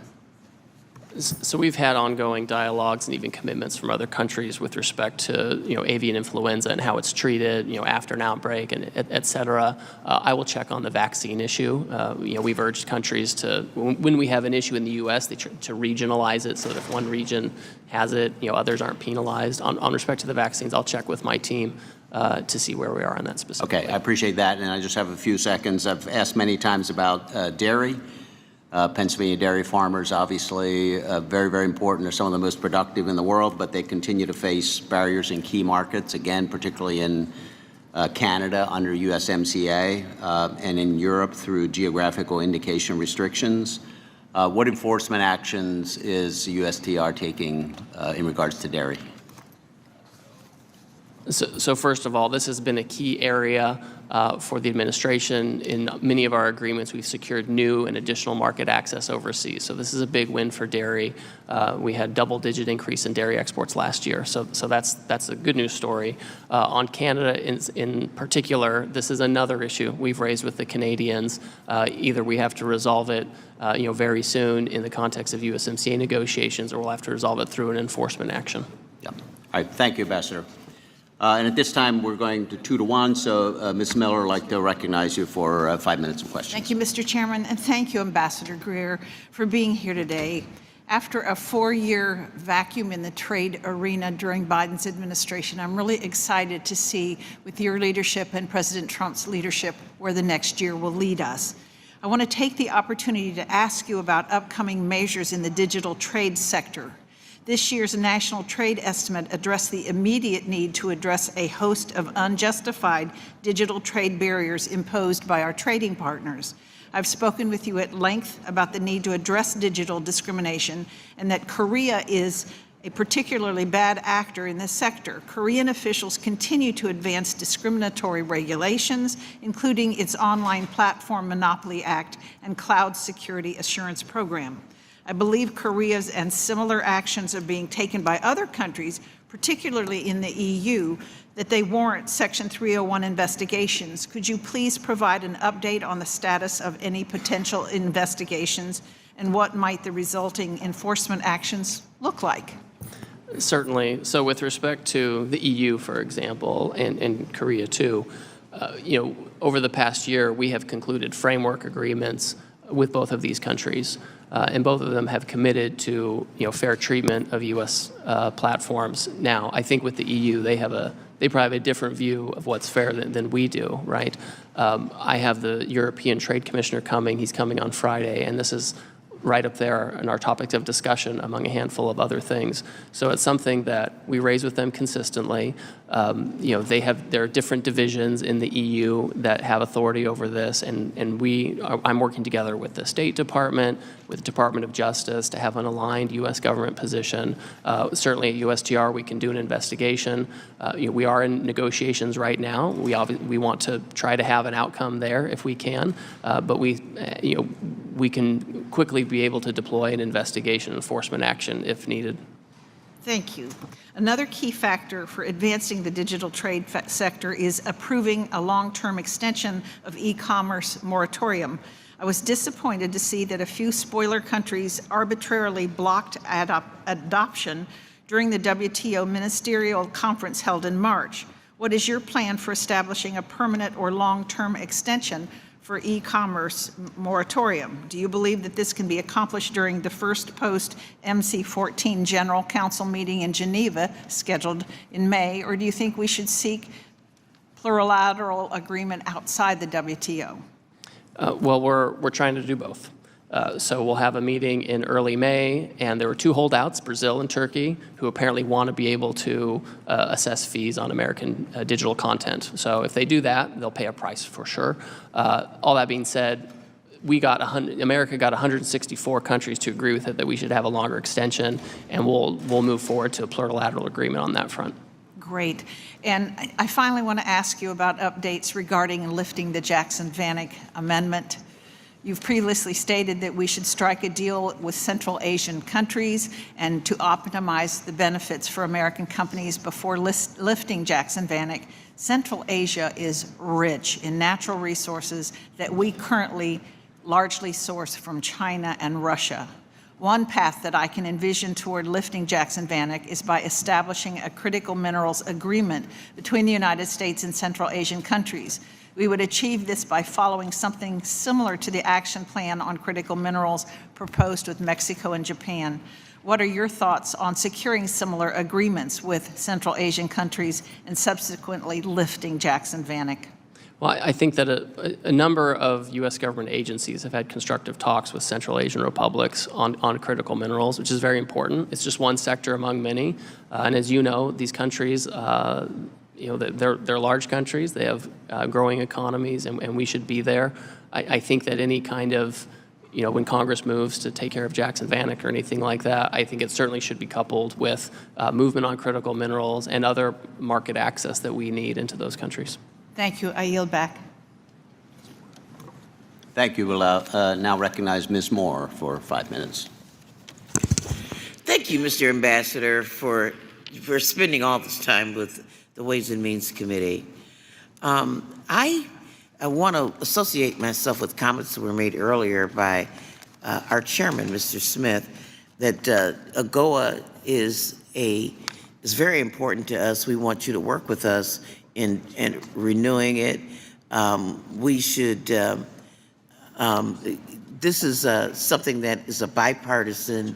[SPEAKER 4] So we've had ongoing dialogues and even commitments from other countries with respect to avian influenza and how it's treated after an outbreak and et cetera. I will check on the vaccine issue. We've urged countries to, when we have an issue in the U.S., to regionalize it so that if one region has it, others aren't penalized. On respect to the vaccines, I'll check with my team to see where we are on that specifically.
[SPEAKER 20] Okay, I appreciate that, and I just have a few seconds. I've asked many times about dairy. Pennsylvania dairy farmers, obviously, very, very important. They're some of the most productive in the world, but they continue to face barriers in key markets, again, particularly in Canada under USMCA and in Europe through geographical indication restrictions. What enforcement actions is USTR taking in regards to dairy?
[SPEAKER 4] So first of all, this has been a key area for the administration. In many of our agreements, we've secured new and additional market access overseas. So this is a big win for dairy. We had double-digit increase in dairy exports last year. So that's a good news story. On Canada in particular, this is another issue we've raised with the Canadians. Either we have to resolve it very soon in the context of USMCA negotiations, or we'll have to resolve it through an enforcement action.
[SPEAKER 20] Yeah. All right. Thank you, Ambassador. And at this time, we're going to 2-1. So, Ms. Miller, I'd like to recognize you for 5 minutes of questions.
[SPEAKER 21] Thank you, Mr. Chairman, and thank you, Ambassador Greer, for being here today. After a 4-year vacuum in the trade arena during Biden's administration, I'm really excited to see, with your leadership and President Trump's leadership, where the next year will lead us. I want to take the opportunity to ask you about upcoming measures in the digital trade sector. This year's national trade estimate addressed the immediate need to address a host of unjustified digital trade barriers imposed by our trading partners. I've spoken with you at length about the need to address digital discrimination and that Korea is a particularly bad actor in this sector. Korean officials continue to advance discriminatory regulations, including its Online Platform Monopoly Act and Cloud Security Assurance Program. I believe Korea's and similar actions are being taken by other countries, particularly in the EU, that they warrant Section 301 investigations. Could you please provide an update on the status of any potential investigations and what might the resulting enforcement actions look like?
[SPEAKER 4] Certainly. So with respect to the EU, for example, and Korea too, over the past year, we have concluded framework agreements with both of these countries. And both of them have committed to fair treatment of U.S. platforms. Now, I think with the EU, they probably have a different view of what's fair than we do, right? I have the European Trade Commissioner coming. He's coming on Friday, and this is right up there in our topics of discussion among a handful of other things. So it's something that we raise with them consistently. There are different divisions in the EU that have authority over this, and I'm working together with the State Department, with the Department of Justice to have an aligned U.S. government position. Certainly at USTR, we can do an investigation. We are in negotiations right now. We want to try to have an outcome there if we can, but we can quickly be able to deploy an investigation enforcement action if needed.
[SPEAKER 21] Thank you. Another key factor for advancing the digital trade sector is approving a long-term extension of e-commerce moratorium. I was disappointed to see that a few spoiler countries arbitrarily blocked adoption during the WTO ministerial conference held in March. What is your plan for establishing a permanent or long-term extension for e-commerce moratorium? Do you believe that this can be accomplished during the first post-MC14 General Council meeting in Geneva, scheduled in May, or do you think we should seek plurilateral agreement outside the WTO?
[SPEAKER 4] Well, we're trying to do both. So we'll have a meeting in early May, and there were two holdouts, Brazil and Turkey, who apparently want to be able to assess fees on American digital content. So if they do that, they'll pay a price for sure. All that being said, America got 164 countries to agree with it that we should have a longer extension, and we'll move forward to a plurilateral agreement on that front.
[SPEAKER 21] Great. And I finally want to ask you about updates regarding lifting the Jackson-Vanik Amendment. You've previously stated that we should strike a deal with Central Asian countries and to optimize the benefits for American companies before lifting Jackson-Vanik. Central Asia is rich in natural resources that we currently largely source from China and Russia. One path that I can envision toward lifting Jackson-Vanik is by establishing a critical minerals agreement between the United States and Central Asian countries. We would achieve this by following something similar to the action plan on critical minerals proposed with Mexico and Japan. What are your thoughts on securing similar agreements with Central Asian countries and subsequently lifting Jackson-Vanik?
[SPEAKER 4] Well, I think that a number of U.S. government agencies have had constructive talks with Central Asian republics on critical minerals, which is very important. It's just one sector among many. And as you know, these countries, they're large countries. They have growing economies, and we should be there. I think that any kind of, when Congress moves to take care of Jackson-Vanik or anything like that, I think it certainly should be coupled with movement on critical minerals and other market access that we need into those countries.
[SPEAKER 21] Thank you. I yield back.
[SPEAKER 20] Thank you. We'll now recognize Ms. Moore for 5 minutes.
[SPEAKER 1] Thank you, Mr. Ambassador, for spending all this time with the Ways and Means Committee. I want to associate myself with comments that were made earlier by our chairman, Mr. Smith, that AGOA is very important to us. We want you to work with us in renewing it. We should, this is something that is a bipartisan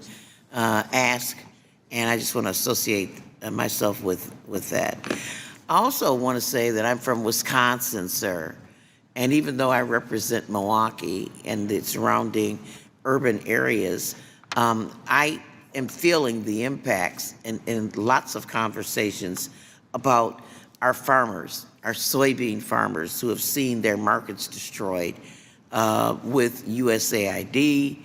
[SPEAKER 1] ask, and I just want to associate myself with that. I also want to say that I'm from Wisconsin, sir, and even though I represent Milwaukee and the surrounding urban areas, I am feeling the impacts in lots of conversations about our farmers, our soybean farmers who have seen their markets destroyed with USAID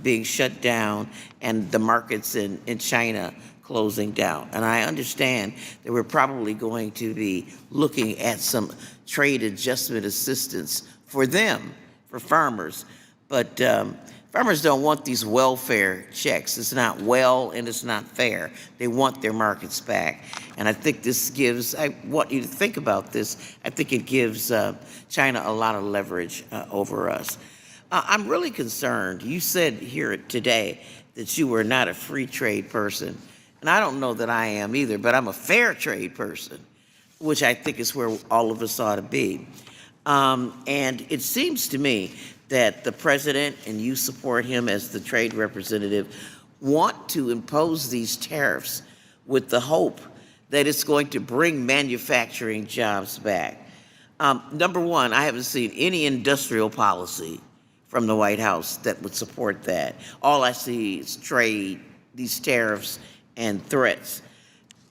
[SPEAKER 1] being shut down and the markets in China closing down. And I understand that we're probably going to be looking at some trade adjustment assistance for them, for farmers. But farmers don't want these welfare checks. It's not well and it's not fair. They want their markets back. And I think this gives, I want you to think about this, I think it gives China a lot of leverage over us. I'm really concerned. You said here today that you were not a free trade person. And I don't know that I am either, but I'm a fair trade person, which I think is where all of us ought to be. And it seems to me that the president, and you support him as the trade representative, want to impose these tariffs with the hope that it's going to bring manufacturing jobs back. Number one, I haven't seen any industrial policy from the White House that would support that. All I see is trade, these tariffs, and threats.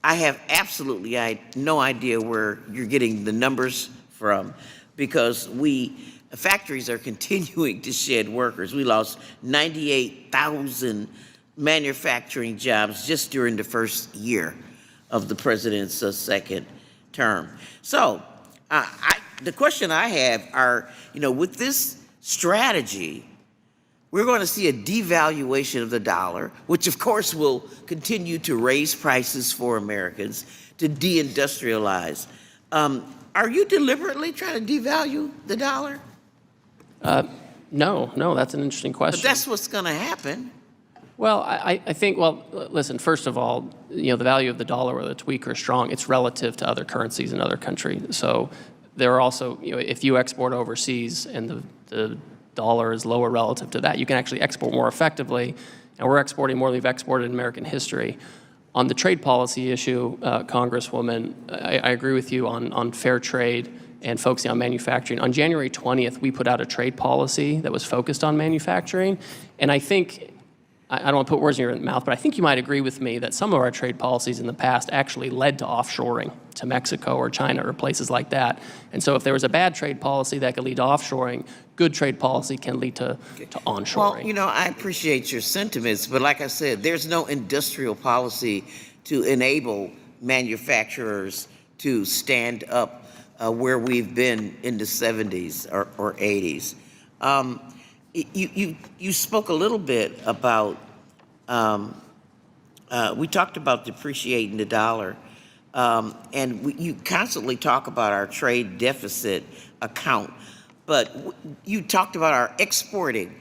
[SPEAKER 1] I have absolutely no idea where you're getting the numbers from, because factories are continuing to shed workers. We lost 98,000 manufacturing jobs just during the first year of the president's second term. So the question I have are, with this strategy, we're going to see a devaluation of the dollar, which of course will continue to raise prices for Americans, to deindustrialize. Are you deliberately trying to devalue the dollar?
[SPEAKER 4] No, that's an interesting question.
[SPEAKER 1] But that's what's going to happen.
[SPEAKER 4] Well, I think, listen, first of all, the value of the dollar, whether it's weak or strong, it's relative to other currencies in other countries. So there are also, if you export overseas and the dollar is lower relative to that, you can actually export more effectively, and we're exporting more than we've exported in American history. On the trade policy issue, Congresswoman, I agree with you on fair trade and focusing on manufacturing. On January 20th, we put out a trade policy that was focused on manufacturing. And I think, I don't want to put words in your mouth, but I think you might agree with me that some of our trade policies in the past actually led to offshoring to Mexico or China or places like that. And so if there was a bad trade policy that could lead to offshoring, good trade policy can lead to onshoring.
[SPEAKER 1] Well, you know, I appreciate your sentiments, but like I said, there's no industrial policy to enable manufacturers to stand up where we've been in the 70s or 80s. You spoke a little bit about, we talked about depreciating the dollar, and you constantly talk about our trade deficit account, but you talked about our exporting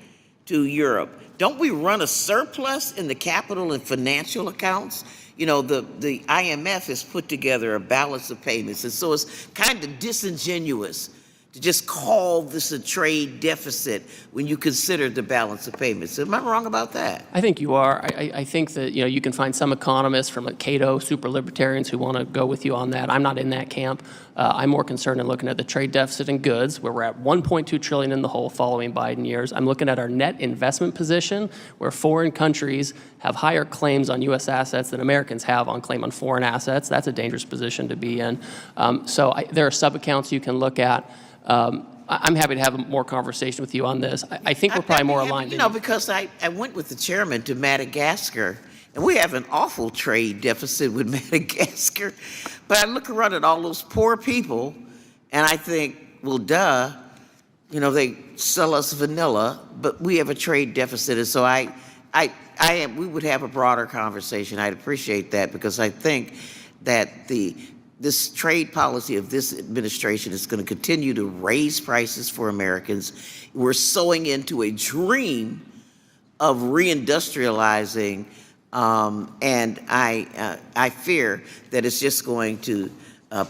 [SPEAKER 1] to Europe. Don't we run a surplus in the capital and financial accounts? You know, the IMF has put together a balance of payments, and so it's kind of disingenuous to just call this a trade deficit when you consider the balance of payments. Am I wrong about that?
[SPEAKER 4] I think you are. I think that, you know, you can find some economists from like Cato, super libertarians, who want to go with you on that. I'm not in that camp. I'm more concerned in looking at the trade deficit in goods, where we're at $1.2 trillion in the hole following Biden years. I'm looking at our net investment position, where foreign countries have higher claims on U.S. assets than Americans have on claim on foreign assets. That's a dangerous position to be in. There are sub-accounts you can look at. I'm happy to have more conversation with you on this. I think we're probably more aligned.
[SPEAKER 1] You know, because I went with the chairman to Madagascar, and we have an awful trade deficit with Madagascar. But I look around at all those poor people, and I think, well, duh, you know, they sell us vanilla, but we have a trade deficit. And so we would have a broader conversation. I'd appreciate that, because I think that this trade policy of this administration is going to continue to raise prices for Americans. We're sowing into a dream of reindustrializing, and I fear that it's just going to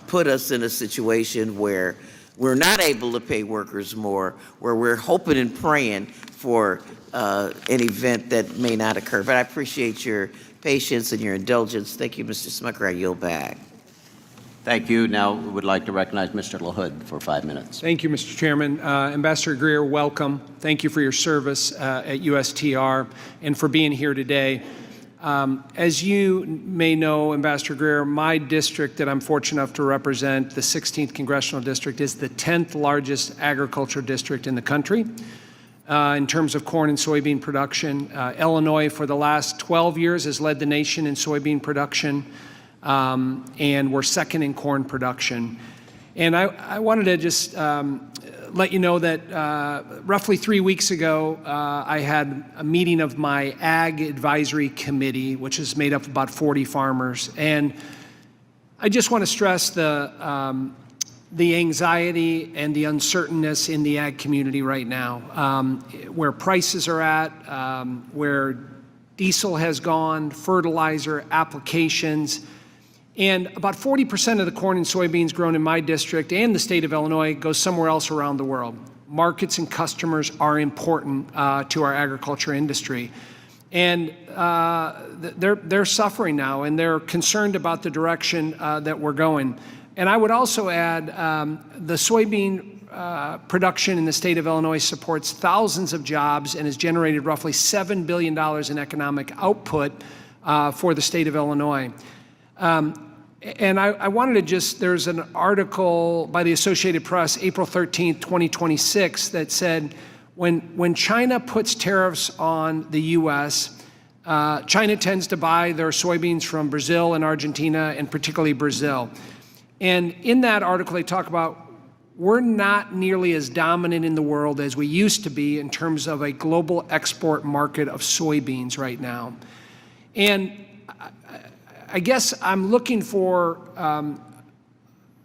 [SPEAKER 1] put us in a situation where we're not able to pay workers more, where we're hoping and praying for an event that may not occur. But I appreciate your patience and your indulgence. Thank you, Mr. Smucker. I yield back.
[SPEAKER 20] Thank you. Now we would like to recognize Mr. LaHood for 5 minutes.
[SPEAKER 9] Thank you, Mr. Chairman. Ambassador Greer, welcome. Thank you for your service at USTR and for being here today. As you may know, Ambassador Greer, my district that I'm fortunate enough to represent, the 16th Congressional District, is the 10th largest agriculture district in the country in terms of corn and soybean production. Illinois, for the last 12 years, has led the nation in soybean production. And we're second in corn production. And I wanted to just let you know that roughly 3 weeks ago, I had a meeting of my Ag Advisory Committee, which is made up of about 40 farmers. And I just want to stress the anxiety and the uncertainness in the ag community right now, where prices are at, where diesel has gone, fertilizer, applications. And about 40% of the corn and soybeans grown in my district and the state of Illinois goes somewhere else around the world. Markets and customers are important to our agriculture industry. And they're suffering now, and they're concerned about the direction that we're going. And I would also add the soybean production in the state of Illinois supports thousands of jobs and has generated roughly $7 billion in economic output for the state of Illinois. And I wanted to just, there's an article by the Associated Press, April 13th, 2026, that said, when China puts tariffs on the U.S., China tends to buy their soybeans from Brazil and Argentina, and particularly Brazil. And in that article, they talk about we're not nearly as dominant in the world as we used to be in terms of a global export market of soybeans right now. And I guess I'm looking for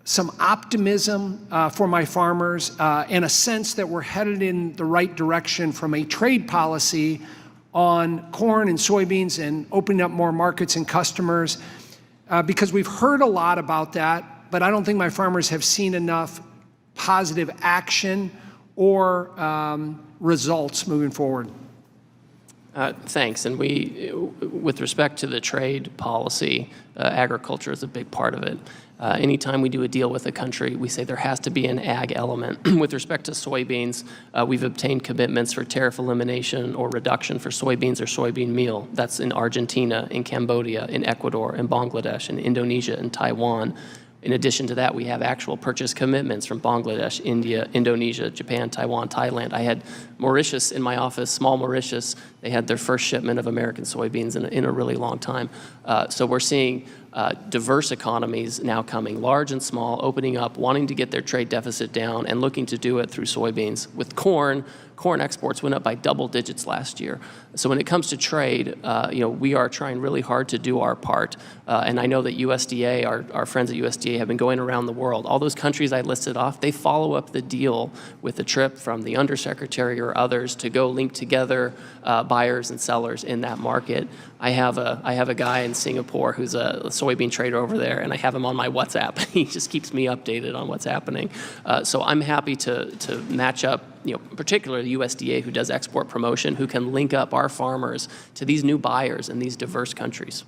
[SPEAKER 9] some optimism for my farmers and a sense that we're headed in the right direction from a trade policy on corn and soybeans and opening up more markets and customers, because we've heard a lot about that, but I don't think my farmers have seen enough positive action or results moving forward.
[SPEAKER 4] Thanks. And with respect to the trade policy, agriculture is a big part of it. Anytime we do a deal with a country, we say there has to be an ag element. With respect to soybeans, we've obtained commitments for tariff elimination or reduction for soybeans or soybean meal. That's in Argentina, in Cambodia, in Ecuador, in Bangladesh, in Indonesia, and Taiwan. In addition to that, we have actual purchase commitments from Bangladesh, India, Indonesia, Japan, Taiwan, Thailand. I had Mauritius in my office, small Mauritius. They had their first shipment of American soybeans in a really long time. So we're seeing diverse economies now coming, large and small, opening up, wanting to get their trade deficit down and looking to do it through soybeans. With corn exports went up by double digits last year. So when it comes to trade, we are trying really hard to do our part. And I know that USDA, our friends at USDA have been going around the world. All those countries I listed off, they follow up the deal with a trip from the undersecretary or others to go link together buyers and sellers in that market. I have a guy in Singapore who's a soybean trader over there, and I have him on my WhatsApp. He just keeps me updated on what's happening. So I'm happy to match up, particularly the USDA, who does export promotion, who can link up our farmers to these new buyers in these diverse countries.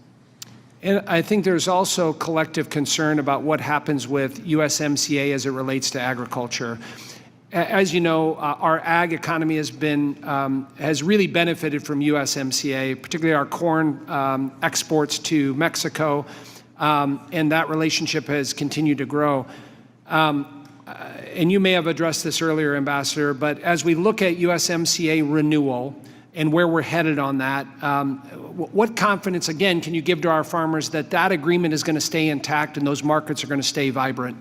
[SPEAKER 5] And I think there's also collective concern about what happens with USMCA as it relates to agriculture. As you know, our ag economy has really benefited from USMCA, particularly our corn exports to Mexico, and that relationship has continued to grow. And you may have addressed this earlier, Ambassador, but as we look at USMCA renewal and where we're headed on that, what confidence, again, can you give to our farmers that that agreement is going to stay intact and those markets are going to stay vibrant?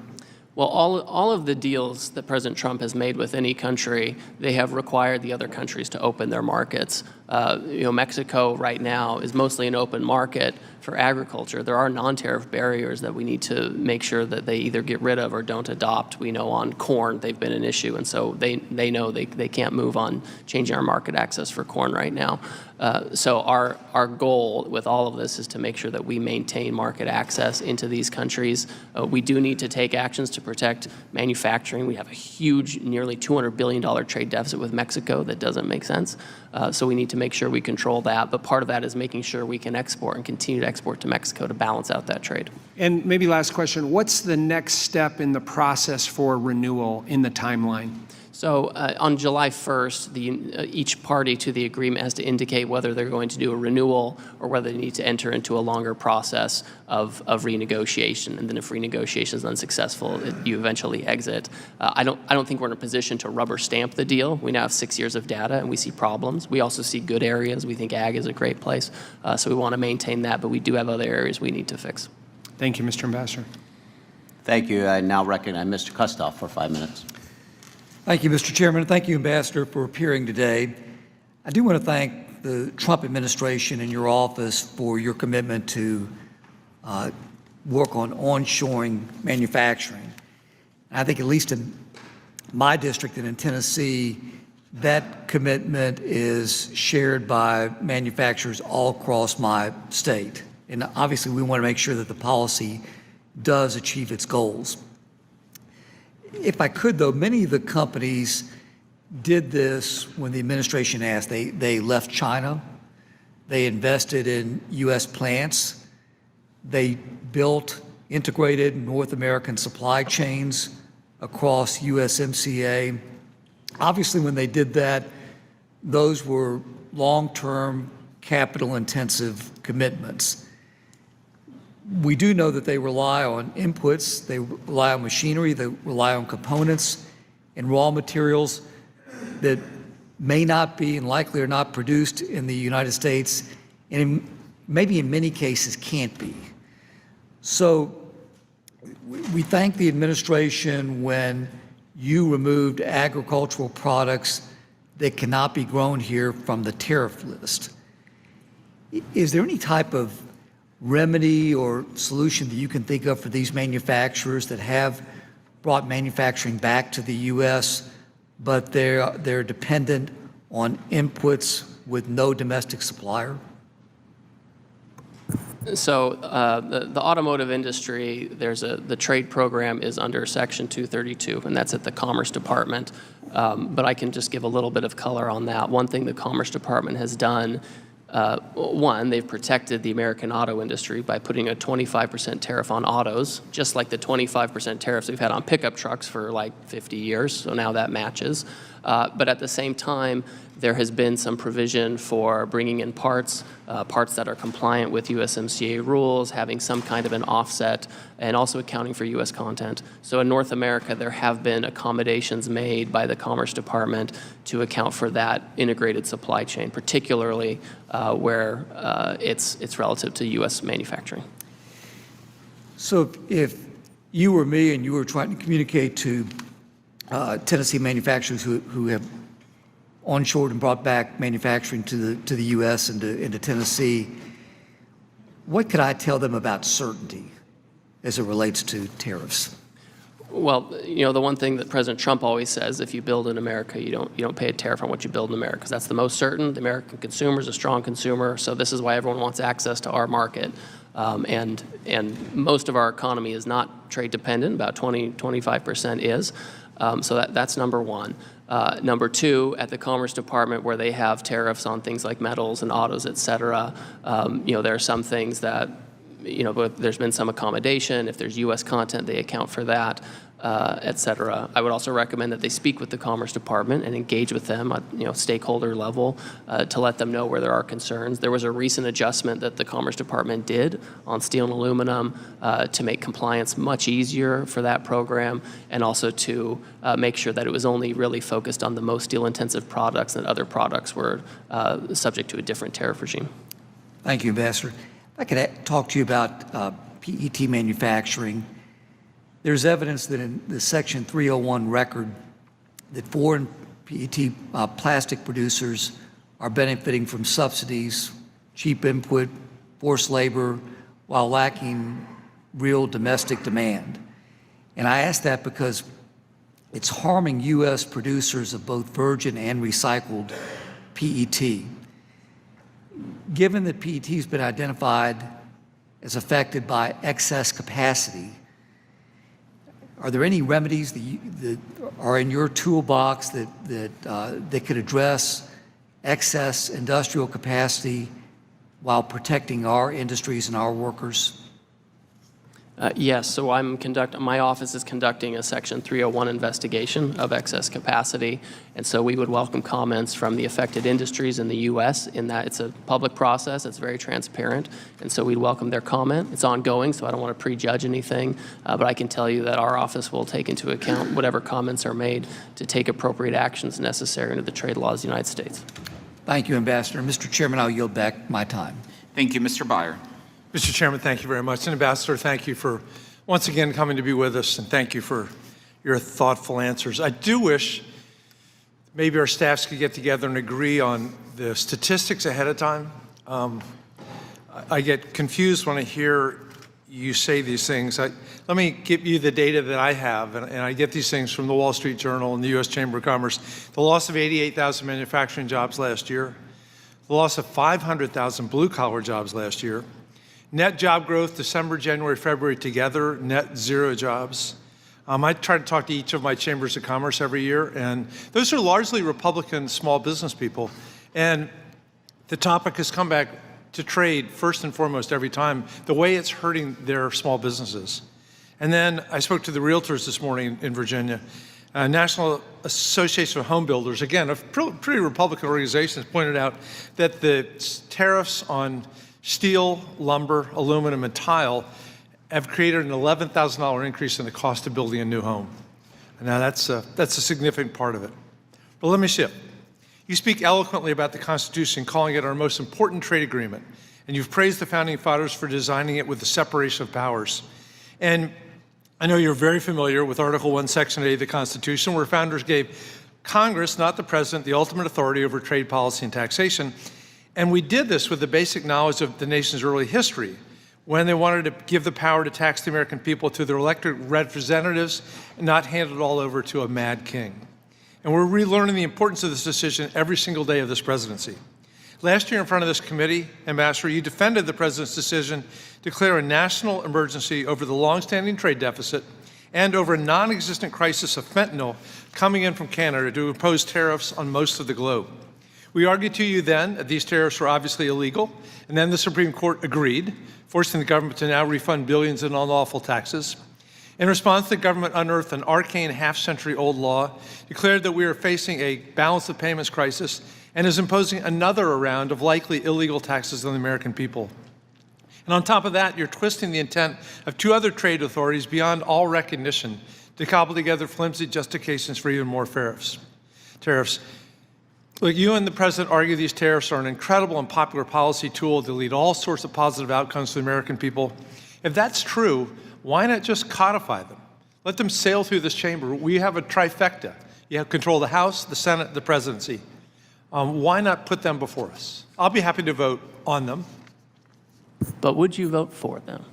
[SPEAKER 4] Well, all of the deals that President Trump has made with any country, they have required the other countries to open their markets. Mexico right now is mostly an open market for agriculture. There are non-tariff barriers that we need to make sure that they either get rid of or don't adopt. We know on corn they've been an issue, and so they know they can't move on changing our market access for corn right now. So our goal with all of this is to make sure that we maintain market access into these countries. We do need to take actions to protect manufacturing. We have a huge, nearly $200 billion trade deficit with Mexico that doesn't make sense. So we need to make sure we control that. But part of that is making sure we can export and continue to export to Mexico to balance out that trade.
[SPEAKER 5] And maybe last question, what's the next step in the process for renewal in the timeline?
[SPEAKER 4] So on July 1st, each party to the agreement has to indicate whether they're going to do a renewal or whether they need to enter into a longer process of renegotiation. And then if renegotiation is unsuccessful, you eventually exit. I don't think we're in a position to rubber stamp the deal. We now have 6 years of data, and we see problems. We also see good areas. We think ag is a great place. So we want to maintain that, but we do have other areas we need to fix.
[SPEAKER 5] Thank you, Mr. Ambassador.
[SPEAKER 20] Thank you. I now recognize Mr. Kustoff for 5 minutes.
[SPEAKER 22] Thank you, Mr. Chairman. Thank you, Ambassador, for appearing today. I do want to thank the Trump administration and your office for your commitment to work on onshoring manufacturing. I think at least in my district and in Tennessee, that commitment is shared by manufacturers all across my state. And obviously, we want to make sure that the policy does achieve its goals. If I could, though, many of the companies did this when the administration asked. They left China. They invested in U.S. plants. They built integrated North American supply chains across USMCA. Obviously, when they did that, those were long-term, capital-intensive commitments. We do know that they rely on inputs, they rely on machinery, they rely on components and raw materials that may not be and likely are not produced in the United States, and maybe in many cases can't be. So we thank the administration when you removed agricultural products that cannot be grown here from the tariff list. Is there any type of remedy or solution that you can think of for these manufacturers that have brought manufacturing back to the U.S., but they're dependent on inputs with no domestic supplier?
[SPEAKER 4] So the automotive industry, the trade program is under Section 232, and that's at the Commerce Department. But I can just give a little bit of color on that. One thing the Commerce Department has done, one, they've protected the American auto industry by putting a 25% tariff on autos, just like the 25% tariffs we've had on pickup trucks for like 50 years, so now that matches. But at the same time, there has been some provision for bringing in parts that are compliant with USMCA rules, having some kind of an offset, and also accounting for U.S. content. So in North America, there have been accommodations made by the Commerce Department to account for that integrated supply chain, particularly where it's relative to U.S. manufacturing.
[SPEAKER 22] So if you were me and you were trying to communicate to Tennessee manufacturers who have onshored and brought back manufacturing to the U.S. and into Tennessee, what could I tell them about certainty as it relates to tariffs?
[SPEAKER 4] Well, you know, the one thing that President Trump always says, if you build in America, you don't pay a tariff on what you build in America, because that's the most certain. The American consumer is a strong consumer, so this is why everyone wants access to our market. And most of our economy is not trade dependent, about 25% is. So that's number one. Number two, at the Commerce Department, where they have tariffs on things like metals and autos, et cetera, there are some things that, but there's been some accommodation. If there's U.S. content, they account for that, et cetera. I would also recommend that they speak with the Commerce Department and engage with them at stakeholder level to let them know where there are concerns. There was a recent adjustment that the Commerce Department did on steel and aluminum to make compliance much easier for that program, and also to make sure that it was only really focused on the most steel-intensive products, and other products were subject to a different tariff regime.
[SPEAKER 22] Thank you, Ambassador. If I could talk to you about PET manufacturing. There's evidence that in the Section 301 record that foreign PET plastic producers are benefiting from subsidies, cheap input, forced labor, while lacking real domestic demand. And I ask that because it's harming U.S. producers of both virgin and recycled PET. Given that PET has been identified as affected by excess capacity, are there any remedies that are in your toolbox that could address excess industrial capacity while protecting our industries and our workers?
[SPEAKER 4] Yes, so my office is conducting a Section 301 investigation of excess capacity, and so we would welcome comments from the affected industries in the U.S. in that it's a public process, it's very transparent, and so we'd welcome their comment. It's ongoing, so I don't want to prejudge anything, but I can tell you that our office will take into account whatever comments are made to take appropriate actions necessary under the trade laws of the United States.
[SPEAKER 22] Thank you, Ambassador. Mr. Chairman, I'll yield back my time.
[SPEAKER 2] Thank you, Mr. Byer.
[SPEAKER 3] Mr. Chairman, thank you very much. And Ambassador, thank you for once again coming to be with us, and thank you for your thoughtful answers. I do wish maybe our staffs could get together and agree on the statistics ahead of time. I get confused when I hear you say these things. Let me give you the data that I have, and I get these things from the Wall Street Journal and the U.S. Chamber of Commerce. The loss of 88,000 manufacturing jobs last year, the loss of 500,000 blue-collar jobs last year, net job growth, December, January, February together, net 0 jobs. I try to talk to each of my chambers of commerce every year, and those are largely Republican small business people. And the topic has come back to trade first and foremost every time, the way it's hurting their small businesses. And then I spoke to the realtors this morning in Virginia. National Association of Home Builders, again, a pretty Republican organization, has pointed out that the tariffs on steel, lumber, aluminum, and tile have created an $11,000 increase in the cost of building a new home. Now that's a significant part of it. But let me shift. You speak eloquently about the Constitution, calling it our most important trade agreement, and you've praised the Founding Fathers for designing it with the separation of powers. And I know you're very familiar with Article 1, Section 8 of the Constitution, where founders gave Congress, not the President, the ultimate authority over trade policy and taxation. And we did this with the basic knowledge of the nation's early history, when they wanted to give the power to tax the American people to their elected representatives and not hand it all over to a mad king. And we're relearning the importance of this decision every single day of this presidency. Last year in front of this committee, Ambassador, you defended the president's decision to declare a national emergency over the longstanding trade deficit and over a non-existent crisis of fentanyl coming in from Canada to impose tariffs on most of the globe. We argued to you then that these tariffs were obviously illegal, and then the Supreme Court agreed, forcing the government to now refund billions in unlawful taxes. In response, the government unearthed an arcane half-century-old law, declared that we are facing a balance of payments crisis, and is imposing another round of likely illegal taxes on the American people. And on top of that, you're twisting the intent of two other trade authorities beyond all recognition to cobble together flimsy justifications for even more tariffs. Look, you and the President argue these tariffs are an incredible and popular policy tool to lead all sorts of positive outcomes for the American people. If that's true, why not just codify them? Let them sail through this chamber. We have a trifecta. You have control of the House, the Senate, the presidency. Why not put them before us? I'll be happy to vote on them.
[SPEAKER 4] But would you vote for them?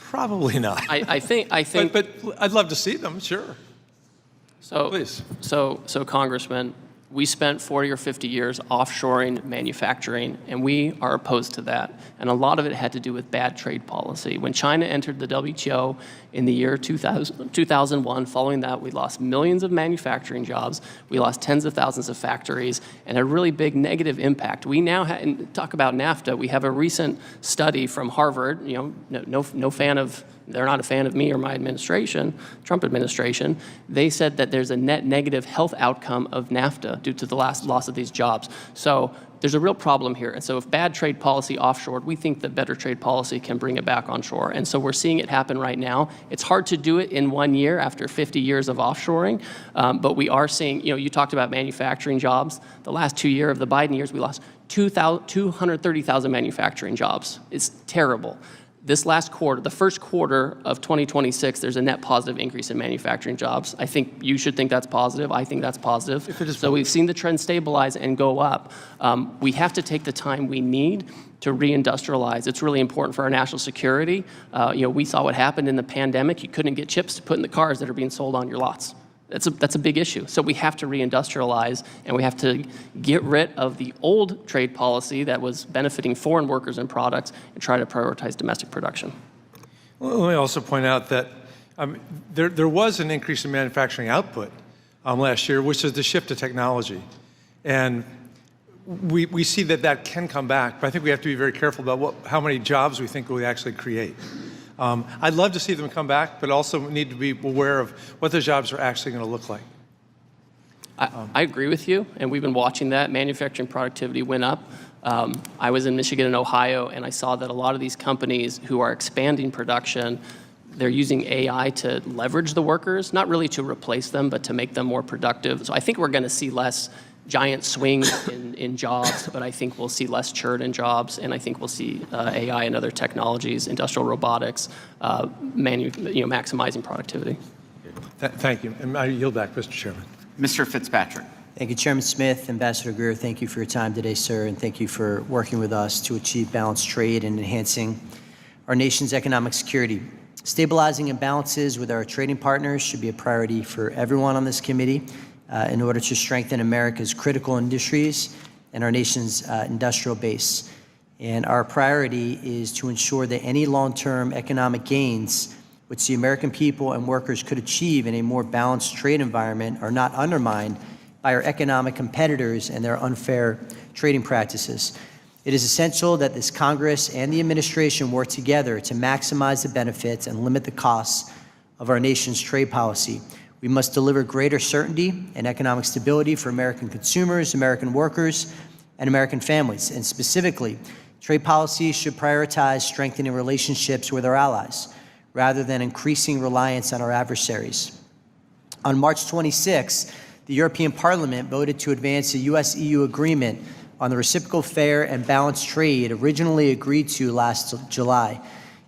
[SPEAKER 3] Probably not.
[SPEAKER 4] I think.
[SPEAKER 3] But I'd love to see them, sure.
[SPEAKER 4] So,
[SPEAKER 3] please.
[SPEAKER 4] So, Congressman, we spent 40 or 50 years offshoring manufacturing, and we are opposed to that. And a lot of it had to do with bad trade policy. When China entered the WTO in the year 2001, following that, we lost millions of manufacturing jobs, we lost tens of thousands of factories, and a really big negative impact. We now and talk about NAFTA. We have a recent study from Harvard. You know, no fan of. They're not a fan of me or my administration, Trump administration. They said that there's a net negative health outcome of NAFTA due to the loss of these jobs. So there's a real problem here. And so if bad trade policy offshored, we think that better trade policy can bring it back onshore. And so we're seeing it happen right now. It's hard to do it in 1 year after 50 years of offshoring, but we are seeing, you talked about manufacturing jobs. The last 2 years of the Biden years, we lost 230,000 manufacturing jobs. It's terrible. This last quarter, the first quarter of 2026, there's a net positive increase in manufacturing jobs. I think you should think that's positive. I think that's positive. So we've seen the trend stabilize and go up. We have to take the time we need to reindustrialize. It's really important for our national security. We saw what happened in the pandemic. You couldn't get chips to put in the cars that are being sold on your lots. That's a big issue. So we have to reindustrialize, and we have to get rid of the old trade policy that was benefiting foreign workers and products and try to prioritize domestic production.
[SPEAKER 3] Well, let me also point out that there was an increase in manufacturing output last year, which is the shift to technology. And we see that can come back, but I think we have to be very careful about how many jobs we think we actually create. I'd love to see them come back, but also need to be aware of what those jobs are actually going to look like.
[SPEAKER 4] I agree with you, and we've been watching that. Manufacturing productivity went up. I was in Michigan and Ohio, and I saw that a lot of these companies who are expanding production, they're using AI to leverage the workers, not really to replace them, but to make them more productive. So I think we're going to see less giant swings in jobs, but I think we'll see less churn in jobs, and I think we'll see AI and other technologies, industrial robotics, maximizing productivity.
[SPEAKER 3] Thank you. And I yield back, Mr. Chairman.
[SPEAKER 2] Mr. Fitzpatrick.
[SPEAKER 6] Thank you, Chairman Smith. Ambassador Greer, thank you for your time today, sir, and thank you for working with us to achieve balanced trade and enhancing our nation's economic security. Stabilizing imbalances with our trading partners should be a priority for everyone on this committee in order to strengthen America's critical industries and our nation's industrial base. And our priority is to ensure that any long-term economic gains which the American people and workers could achieve in a more balanced trade environment are not undermined by our economic competitors and their unfair trading practices. It is essential that this Congress and the administration work together to maximize the benefits and limit the costs of our nation's trade policy. We must deliver greater certainty and economic stability for American consumers, American workers, and American families. And specifically, trade policy should prioritize strengthening relationships with our allies rather than increasing reliance on our adversaries. On March 26, the European Parliament voted to advance a U.S.-EU agreement on the reciprocal, fair, and balanced trade originally agreed to last July.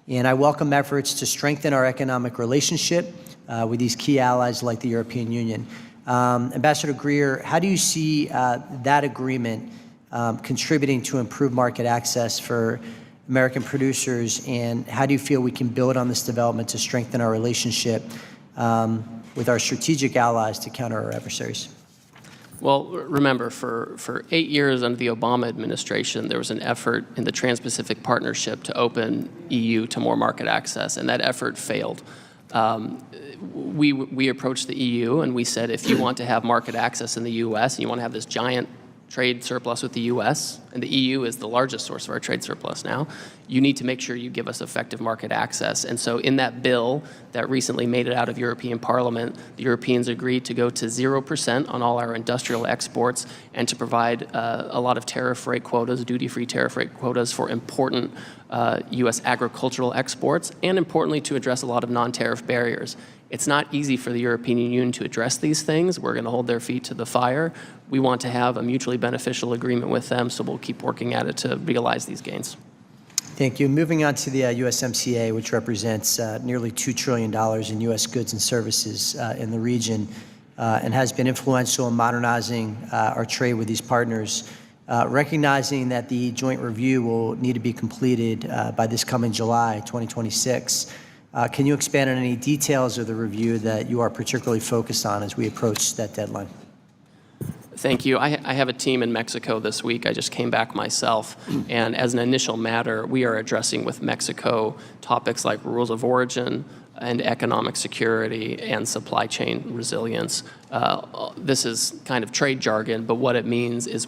[SPEAKER 6] And I welcome efforts to strengthen our economic relationship with these key allies like the European Union. Ambassador Greer, how do you see that agreement contributing to improved market access for American producers, and how do you feel we can build on this development to strengthen our relationship with our strategic allies to counter our adversaries?
[SPEAKER 4] Well, remember, for 8 years under the Obama administration, there was an effort in the Trans-Pacific Partnership to open EU to more market access, and that effort failed. we approached the EU and we said, if you want to have market access in the U.S. and you want to have this giant trade surplus with the U.S., and the EU is the largest source of our trade surplus now, you need to make sure you give us effective market access. And so in that bill that recently made it out of European Parliament, the Europeans agreed to go to 0% on all our industrial exports and to provide a lot of tariff rate quotas, duty-free tariff rate quotas for important U.S. agricultural exports, and importantly to address a lot of non-tariff barriers. It's not easy for the European Union to address these things. We're going to hold their feet to the fire. We want to have a mutually beneficial agreement with them, so we'll keep working at it to realize these gains.
[SPEAKER 6] Thank you. Moving on to the USMCA, which represents nearly $2 trillion in U.S. goods and services in the region and has been influential in modernizing our trade with these partners. Recognizing that the joint review will need to be completed by this coming July 2026, can you expand on any details of the review that you are particularly focused on as we approach that deadline?
[SPEAKER 4] Thank you. I have a team in Mexico this week. I just came back myself. And as an initial matter, we are addressing with Mexico topics like rules of origin and economic security and supply chain resilience. This is kind of trade jargon, but what it means is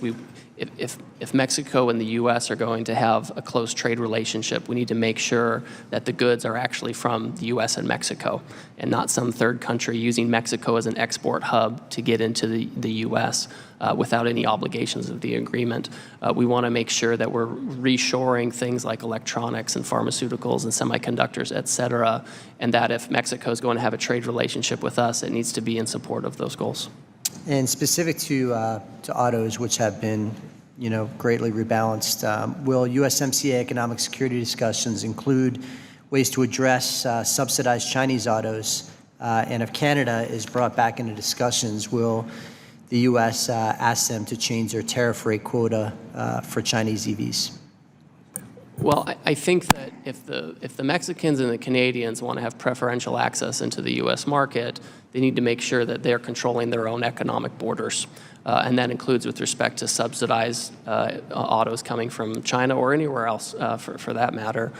[SPEAKER 4] if Mexico and the U.S. are going to have a close trade relationship, we need to make sure that the goods are actually from the U.S. and Mexico and not some third country using Mexico as an export hub to get into the U.S. Without any obligations of the agreement. We want to make sure that we're reshoring things like electronics and pharmaceuticals and semiconductors, et cetera, and that if Mexico is going to have a trade relationship with us, it needs to be in support of those goals.
[SPEAKER 6] And specific to autos, which have been, greatly rebalanced, will USMCA economic security discussions include ways to address subsidized Chinese autos? And if Canada is brought back into discussions, will the U.S. ask them to change their tariff rate quota for Chinese EVs?
[SPEAKER 4] Well, I think that if the Mexicans and the Canadians want to have preferential access into the U.S. market, they need to make sure that they're controlling their own economic borders. And that includes with respect to subsidized autos coming from China or anywhere else for that matter.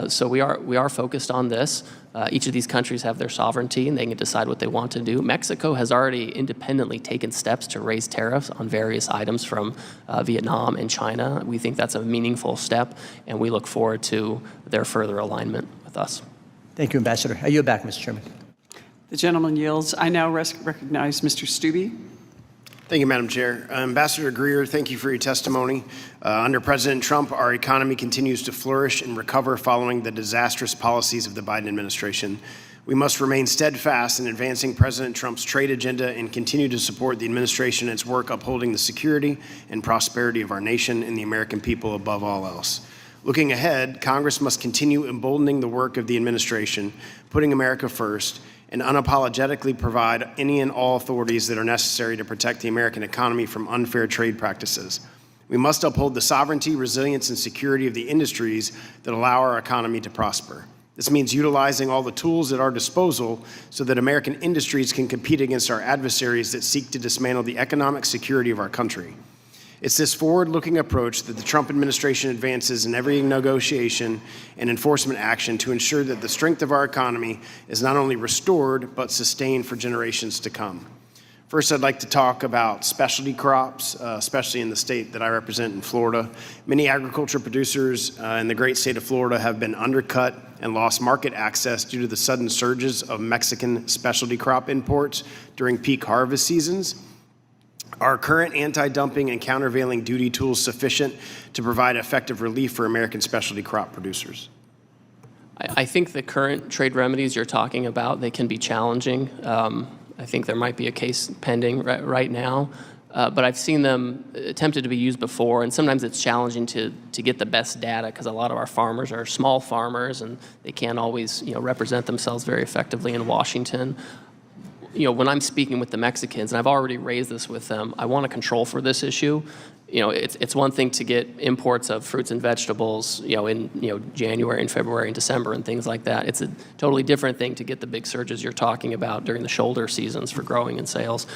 [SPEAKER 4] So we are focused on this. Each of these countries have their sovereignty and they can decide what they want to do. Mexico has already independently taken steps to raise tariffs on various items from Vietnam and China. We think that's a meaningful step and we look forward to their further alignment with us.
[SPEAKER 6] Thank you, Ambassador. I yield back, Mr. Chairman.
[SPEAKER 8] The gentleman yields. I now recognize Mr. Stubbe.
[SPEAKER 10] Thank you, Madam Chair. Ambassador Greer, thank you for your testimony. Under President Trump, our economy continues to flourish and recover following the disastrous policies of the Biden administration. We must remain steadfast in advancing President Trump's trade agenda and continue to support the administration in its work upholding the security and prosperity of our nation and the American people above all else. Looking ahead, Congress must continue emboldening the work of the administration, putting America first, and unapologetically provide any and all authorities that are necessary to protect the American economy from unfair trade practices. We must uphold the sovereignty, resilience, and security of the industries that allow our economy to prosper. This means utilizing all the tools at our disposal so that American industries can compete against our adversaries that seek to dismantle the economic security of our country. It's this forward-looking approach that the Trump administration advances in every negotiation and enforcement action to ensure that the strength of our economy is not only restored, but sustained for generations to come. First, I'd like to talk about specialty crops, especially in the state that I represent in Florida. Many agriculture producers in the great state of Florida have been undercut and lost market access due to the sudden surges of Mexican specialty crop imports during peak harvest seasons. Are current anti-dumping and countervailing duty tools sufficient to provide effective relief for American specialty crop producers?
[SPEAKER 4] I think the current trade remedies you're talking about, they can be challenging. I think there might be a case pending right now, but I've seen them attempted to be used before, and sometimes it's challenging to get the best data because a lot of our farmers are small farmers and they can't always represent themselves very effectively in Washington. When I'm speaking with the Mexicans, and I've already raised this with them, I want to control for this issue. It's one thing to get imports of fruits and vegetables, in January and February and December and things like that. It's a totally different thing to get the big surges you're talking about during the shoulder seasons for growing and sales.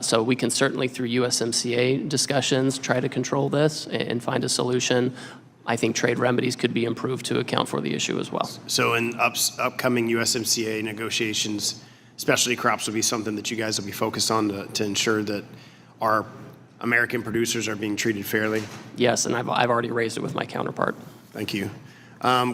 [SPEAKER 4] So we can certainly, through USMCA discussions, try to control this and find a solution. I think trade remedies could be improved to account for the issue as well.
[SPEAKER 10] So in upcoming USMCA negotiations, specialty crops will be something that you guys will be focused on to ensure that our American producers are being treated fairly?
[SPEAKER 4] Yes, and I've already raised it with my counterpart.
[SPEAKER 10] Thank you.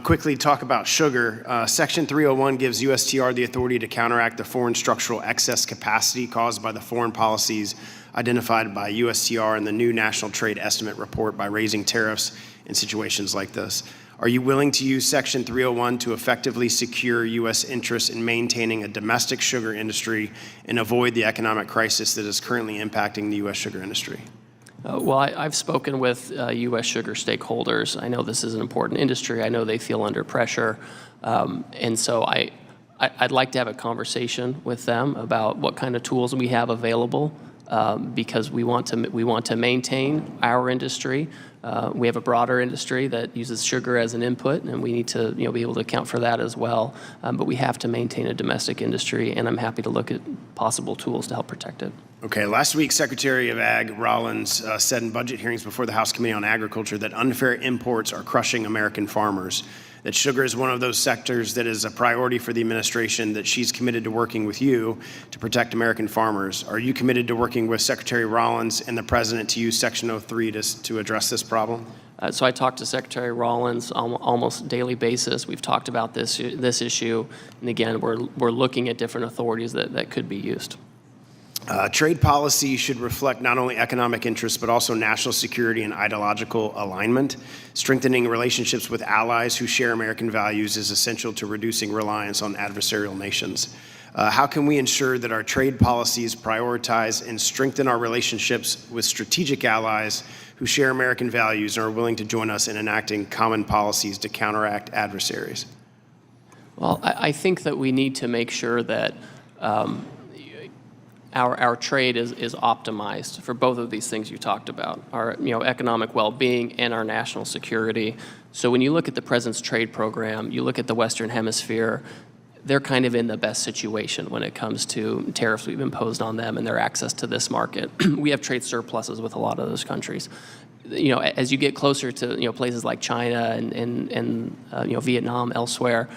[SPEAKER 10] Quickly talk about sugar. Section 301 gives USTR the authority to counteract the foreign structural excess capacity caused by the foreign policies identified by USTR in the new National Trade Estimate report by raising tariffs in situations like this. Are you willing to use Section 301 to effectively secure U.S. interests in maintaining a domestic sugar industry and avoid the economic crisis that is currently impacting the U.S. sugar industry?
[SPEAKER 4] Well, I've spoken with U.S. sugar stakeholders. I know this is an important industry. I know they feel under pressure. And so I'd like to have a conversation with them about what kind of tools we have available because we want to maintain our industry. We have a broader industry that uses sugar as an input, and we need to be able to account for that as well. But we have to maintain a domestic industry, and I'm happy to look at possible tools to help protect it.
[SPEAKER 10] Okay, last week, Secretary of Ag Rollins said in budget hearings before the House Committee on Agriculture that unfair imports are crushing American farmers, that sugar is one of those sectors that is a priority for the administration, that she's committed to working with you to protect American farmers. Are you committed to working with Secretary Rollins and the President to use Section 03 to address this problem?
[SPEAKER 4] So I talk to Secretary Rollins on almost daily basis. We've talked about this issue, and again, we're looking at different authorities that could be used.
[SPEAKER 10] Trade policy should reflect not only economic interests, but also national security and ideological alignment. Strengthening relationships with allies who share American values is essential to reducing reliance on adversarial nations. How can we ensure that our trade policies prioritize and strengthen our relationships with strategic allies who share American values and are willing to join us in enacting common policies to counteract adversaries?
[SPEAKER 4] Well, I think that we need to make sure that our trade is optimized for both of these things you talked about, our economic well-being and our national security. So when you look at the President's trade program, you look at the Western Hemisphere, they're kind of in the best situation when it comes to tariffs we've imposed on them and their access to this market. We have trade surpluses with a lot of those countries. As you get closer to places like China and Vietnam, elsewhere,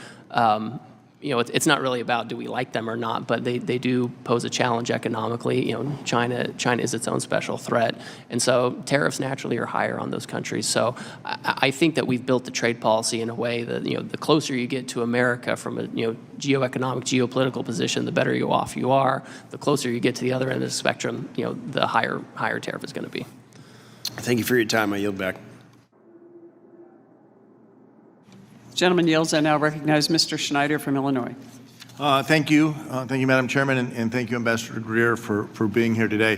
[SPEAKER 4] it's not really about do we like them or not, but they do pose a challenge economically. China is its own special threat, and so tariffs naturally are higher on those countries. So I think that we've built the trade policy in a way that the closer you get to America from a geoeconomic, geopolitical position, the better off you are. The closer you get to the other end of the spectrum, the higher tariff is going to be.
[SPEAKER 10] Thank you for your time. I yield back.
[SPEAKER 8] Gentleman yields. I now recognize Mr. Schneider from Illinois.
[SPEAKER 11] Thank you. Thank you, Madam Chairman, and thank you, Ambassador Greer, for being here today.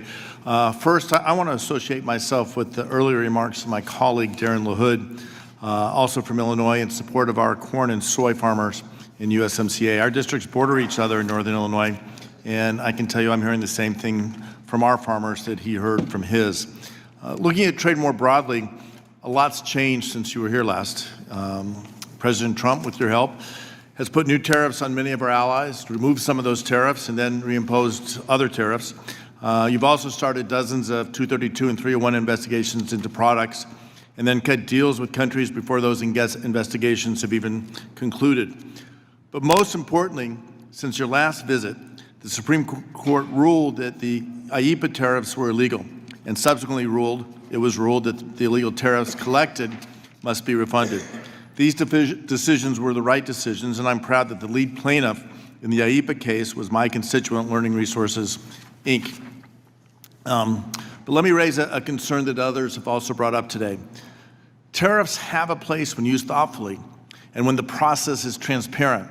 [SPEAKER 11] First, I want to associate myself with the earlier remarks of my colleague, Darren LaHood, also from Illinois, in support of our corn and soy farmers in USMCA. Our districts border each other in northern Illinois, and I can tell you I'm hearing the same thing from our farmers that he heard from his. Looking at trade more broadly, a lot's changed since you were here last. President Trump, with your help, has put new tariffs on many of our allies, removed some of those tariffs, and then reimposed other tariffs. You've also started dozens of 232 and 301 investigations into products, and then cut deals with countries before those investigations have even concluded. But most importantly, since your last visit, the Supreme Court ruled that the IEEPA tariffs were illegal, and subsequently it was ruled that the illegal tariffs collected must be refunded. These decisions were the right decisions, and I'm proud that the lead plaintiff in the IEEPA case was my constituent, Learning Resources, Inc. But let me raise a concern that others have also brought up today. Tariffs have a place when used thoughtfully and when the process is transparent.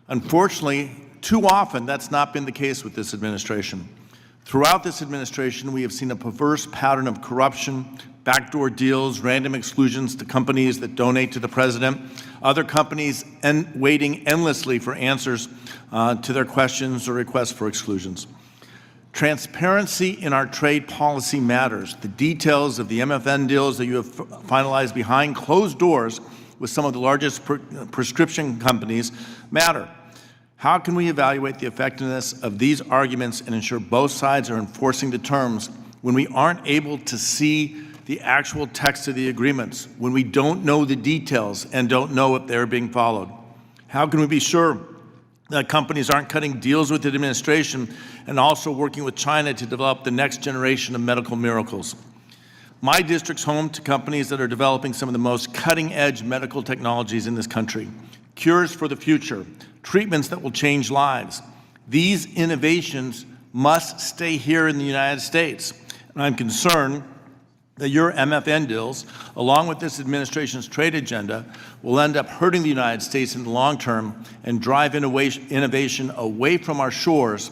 [SPEAKER 11] Unfortunately, too often that's not been the case with this administration. Throughout this administration, we have seen a perverse pattern of corruption, backdoor deals, random exclusions to companies that donate to the president, other companies waiting endlessly for answers to their questions or requests for exclusions. Transparency in our trade policy matters. The details of the MFN deals that you have finalized behind closed doors with some of the largest prescription companies matter. How can we evaluate the effectiveness of these arguments and ensure both sides are enforcing the terms when we aren't able to see the actual text of the agreements when we don't know the details and don't know if they're being followed? How can we be sure that companies aren't cutting deals with the administration and also working with China to develop the next generation of medical miracles? My district's home to companies that are developing some of the most cutting-edge medical technologies in this country. Cures for the future, treatments that will change lives. These innovations must stay here in the United States. And I'm concerned that your MFN deals, along with this administration's trade agenda, will end up hurting the United States in the long term and drive innovation away from our shores,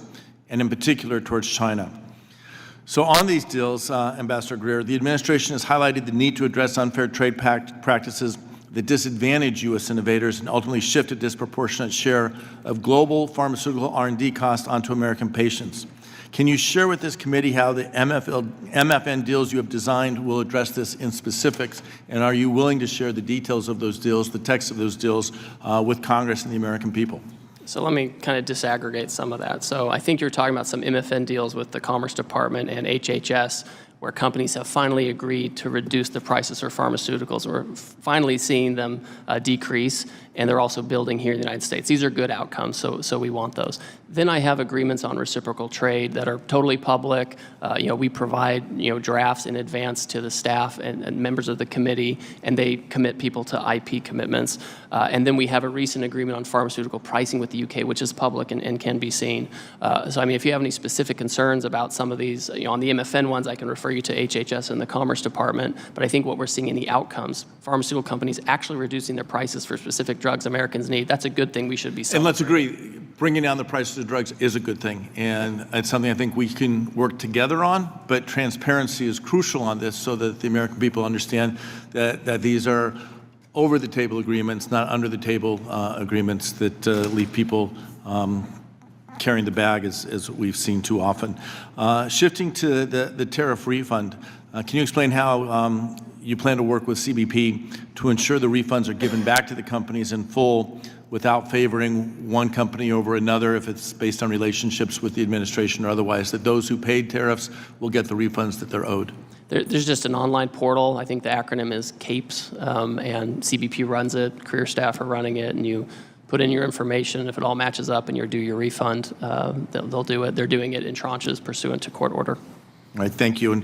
[SPEAKER 11] and in particular towards China. So on these deals, Ambassador Greer, the administration has highlighted the need to address unfair trade practices that disadvantage U.S. innovators and ultimately shift a disproportionate share of global pharmaceutical R&D costs onto American patients. Can you share with this committee how the MFN deals you have designed will address this in specifics, and are you willing to share the details of those deals, the text of those deals, with Congress and the American people?
[SPEAKER 4] So let me kind of disaggregate some of that. So I think you're talking about some MFN deals with the Commerce Department and HHS, where companies have finally agreed to reduce the prices for pharmaceuticals. We're finally seeing them decrease, and they're also building here in the United States. These are good outcomes, so we want those. Then I have agreements on reciprocal trade that are totally public. We provide drafts in advance to the staff and members of the committee, and they commit people to IP commitments. And then we have a recent agreement on pharmaceutical pricing with the UK, which is public and can be seen. So I mean, if you have any specific concerns about some of these, on the MFN ones, I can refer you to HHS and the Commerce Department. But I think what we're seeing in the outcomes, pharmaceutical companies actually reducing their prices for specific drugs Americans need, that's a good thing we should be celebrating.
[SPEAKER 11] And let's agree, bringing down the prices of drugs is a good thing. And it's something I think we can work together on, but transparency is crucial on this so that the American people understand that these are over-the-table agreements, not under-the-table agreements that leave people carrying the bag, as we've seen too often. Shifting to the tariff refund, can you explain how you plan to work with CBP to ensure the refunds are given back to the companies in full without favoring one company over another if it's based on relationships with the administration or otherwise, that those who paid tariffs will get the refunds that they're owed?
[SPEAKER 4] There's just an online portal. I think the acronym is CAPES, and CBP runs it. Career staff are running it, and you put in your information. If it all matches up and you're due your refund, they'll do it. They're doing it in tranches pursuant to court order.
[SPEAKER 11] All right, thank you. And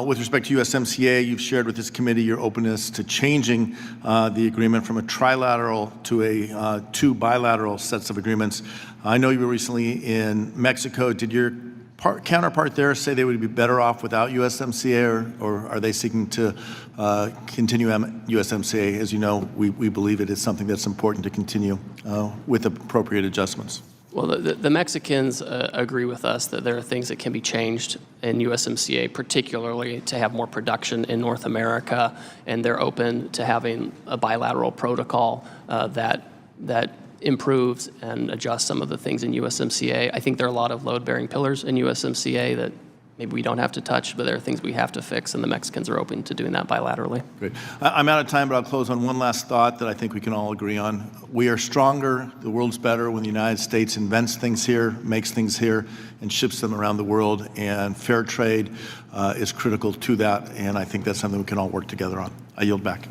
[SPEAKER 11] with respect to USMCA, you've shared with this committee your openness to changing the agreement from a trilateral to two bilateral sets of agreements. I know you were recently in Mexico. Did your counterpart there say they would be better off without USMCA, or are they seeking to continue USMCA? As you know, we believe it is something that's important to continue with appropriate adjustments.
[SPEAKER 4] Well, the Mexicans agree with us that there are things that can be changed in USMCA, particularly to have more production in North America, and they're open to having a bilateral protocol that improves and adjusts some of the things in USMCA. I think there are a lot of load-bearing pillars in USMCA that maybe we don't have to touch, but there are things we have to fix, and the Mexicans are open to doing that bilaterally.
[SPEAKER 11] Great. I'm out of time, but I'll close on one last thought that I think we can all agree on. We are stronger, the world's better when the United States invents things here, makes things here, and ships them around the world, and fair trade is critical to that, and I think that's something we can all work together on. I yield back.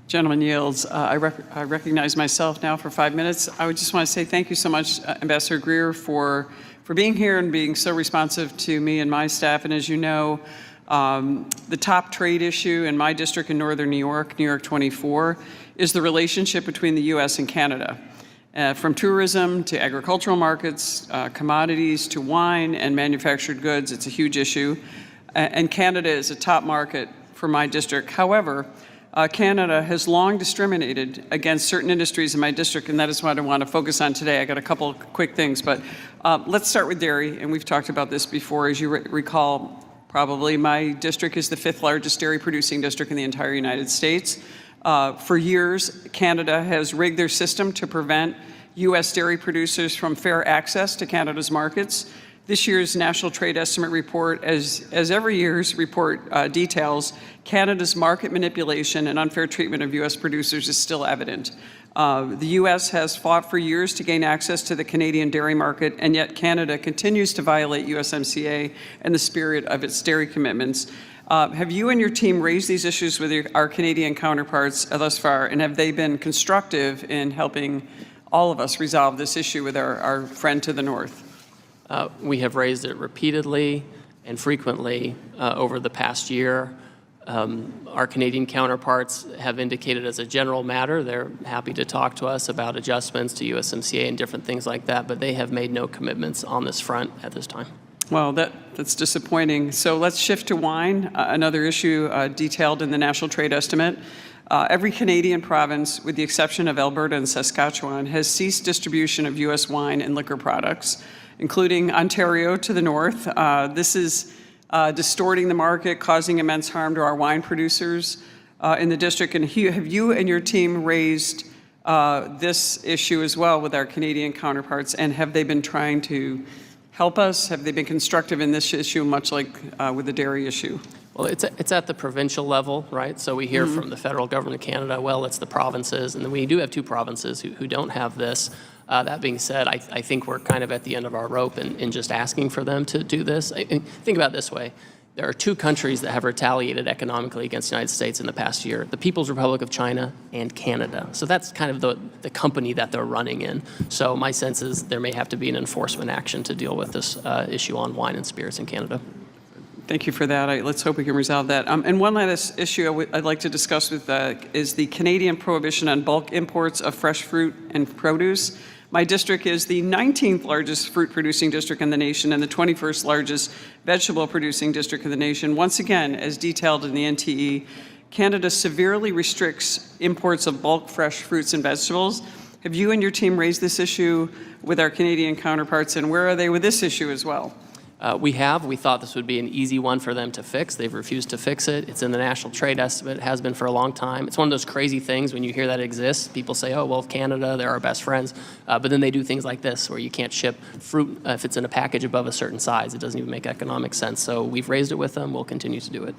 [SPEAKER 8] Gentleman yields. I recognize myself now for 5 minutes. I would just want to say thank you so much, Ambassador Greer, for being here and being so responsive to me and my staff. And as you know, the top trade issue in my district in northern New York 24, is the relationship between the U.S. and Canada. From tourism to agricultural markets, commodities to wine and manufactured goods, it's a huge issue. And Canada is a top market for my district. However, Canada has long discriminated against certain industries in my district, and that is what I want to focus on today. I got a couple quick things, but let's start with dairy, and we've talked about this before. As you recall, probably my district is the 5th largest dairy producing district in the entire United States. For years, Canada has rigged their system to prevent U.S. dairy producers from fair access to Canada's markets. This year's National Trade Estimate report, as every year's report details, Canada's market manipulation and unfair treatment of U.S. producers is still evident. The U.S. has fought for years to gain access to the Canadian dairy market, and yet Canada continues to violate USMCA and the spirit of its dairy commitments. Have you and your team raised these issues with our Canadian counterparts thus far, and have they been constructive in helping all of us resolve this issue with our friend to the north?
[SPEAKER 4] We have raised it repeatedly and frequently over the past year. Our Canadian counterparts have indicated as a general matter they're happy to talk to us about adjustments to USMCA and different things like that, but they have made no commitments on this front at this time.
[SPEAKER 8] Well, that's disappointing. So let's shift to wine, another issue detailed in the National Trade Estimate. Every Canadian province, with the exception of Alberta and Saskatchewan, has ceased distribution of U.S. wine and liquor products, including Ontario to the north. This is distorting the market, causing immense harm to our wine producers in the district. And have you and your team raised this issue as well with our Canadian counterparts, and have they been trying to help us? Have they been constructive in this issue, much like with the dairy issue?
[SPEAKER 4] Well, it's at the provincial level, right? So we hear from the federal government of Canada, well, it's the provinces, and then we do have 2 provinces who don't have this. That being said, I think we're kind of at the end of our rope in just asking for them to do this. Think about it this way. There are 2 countries that have retaliated economically against the United States in the past year, the People's Republic of China and Canada. So that's kind of the company that they're running in. So my sense is there may have to be an enforcement action to deal with this issue on wine and spirits in Canada.
[SPEAKER 8] Thank you for that. Let's hope we can resolve that. And one last issue I'd like to discuss with is the Canadian prohibition on bulk imports of fresh fruit and produce. My district is the 19th largest fruit producing district in the nation and the 21st largest vegetable producing district in the nation. Once again, as detailed in the NTE, Canada severely restricts imports of bulk fresh fruits and vegetables. Have you and your team raised this issue with our Canadian counterparts, and where are they with this issue as well?
[SPEAKER 4] We thought this would be an easy one for them to fix. They've refused to fix it. It's in the National Trade Estimate. It has been for a long time. It's one of those crazy things when you hear that it exists. People say, oh, well, Canada, they're our best friends. But then they do things like this where you can't ship fruit if it's in a package above a certain size. It doesn't even make economic sense. So we've raised it with them. We'll continue to do it.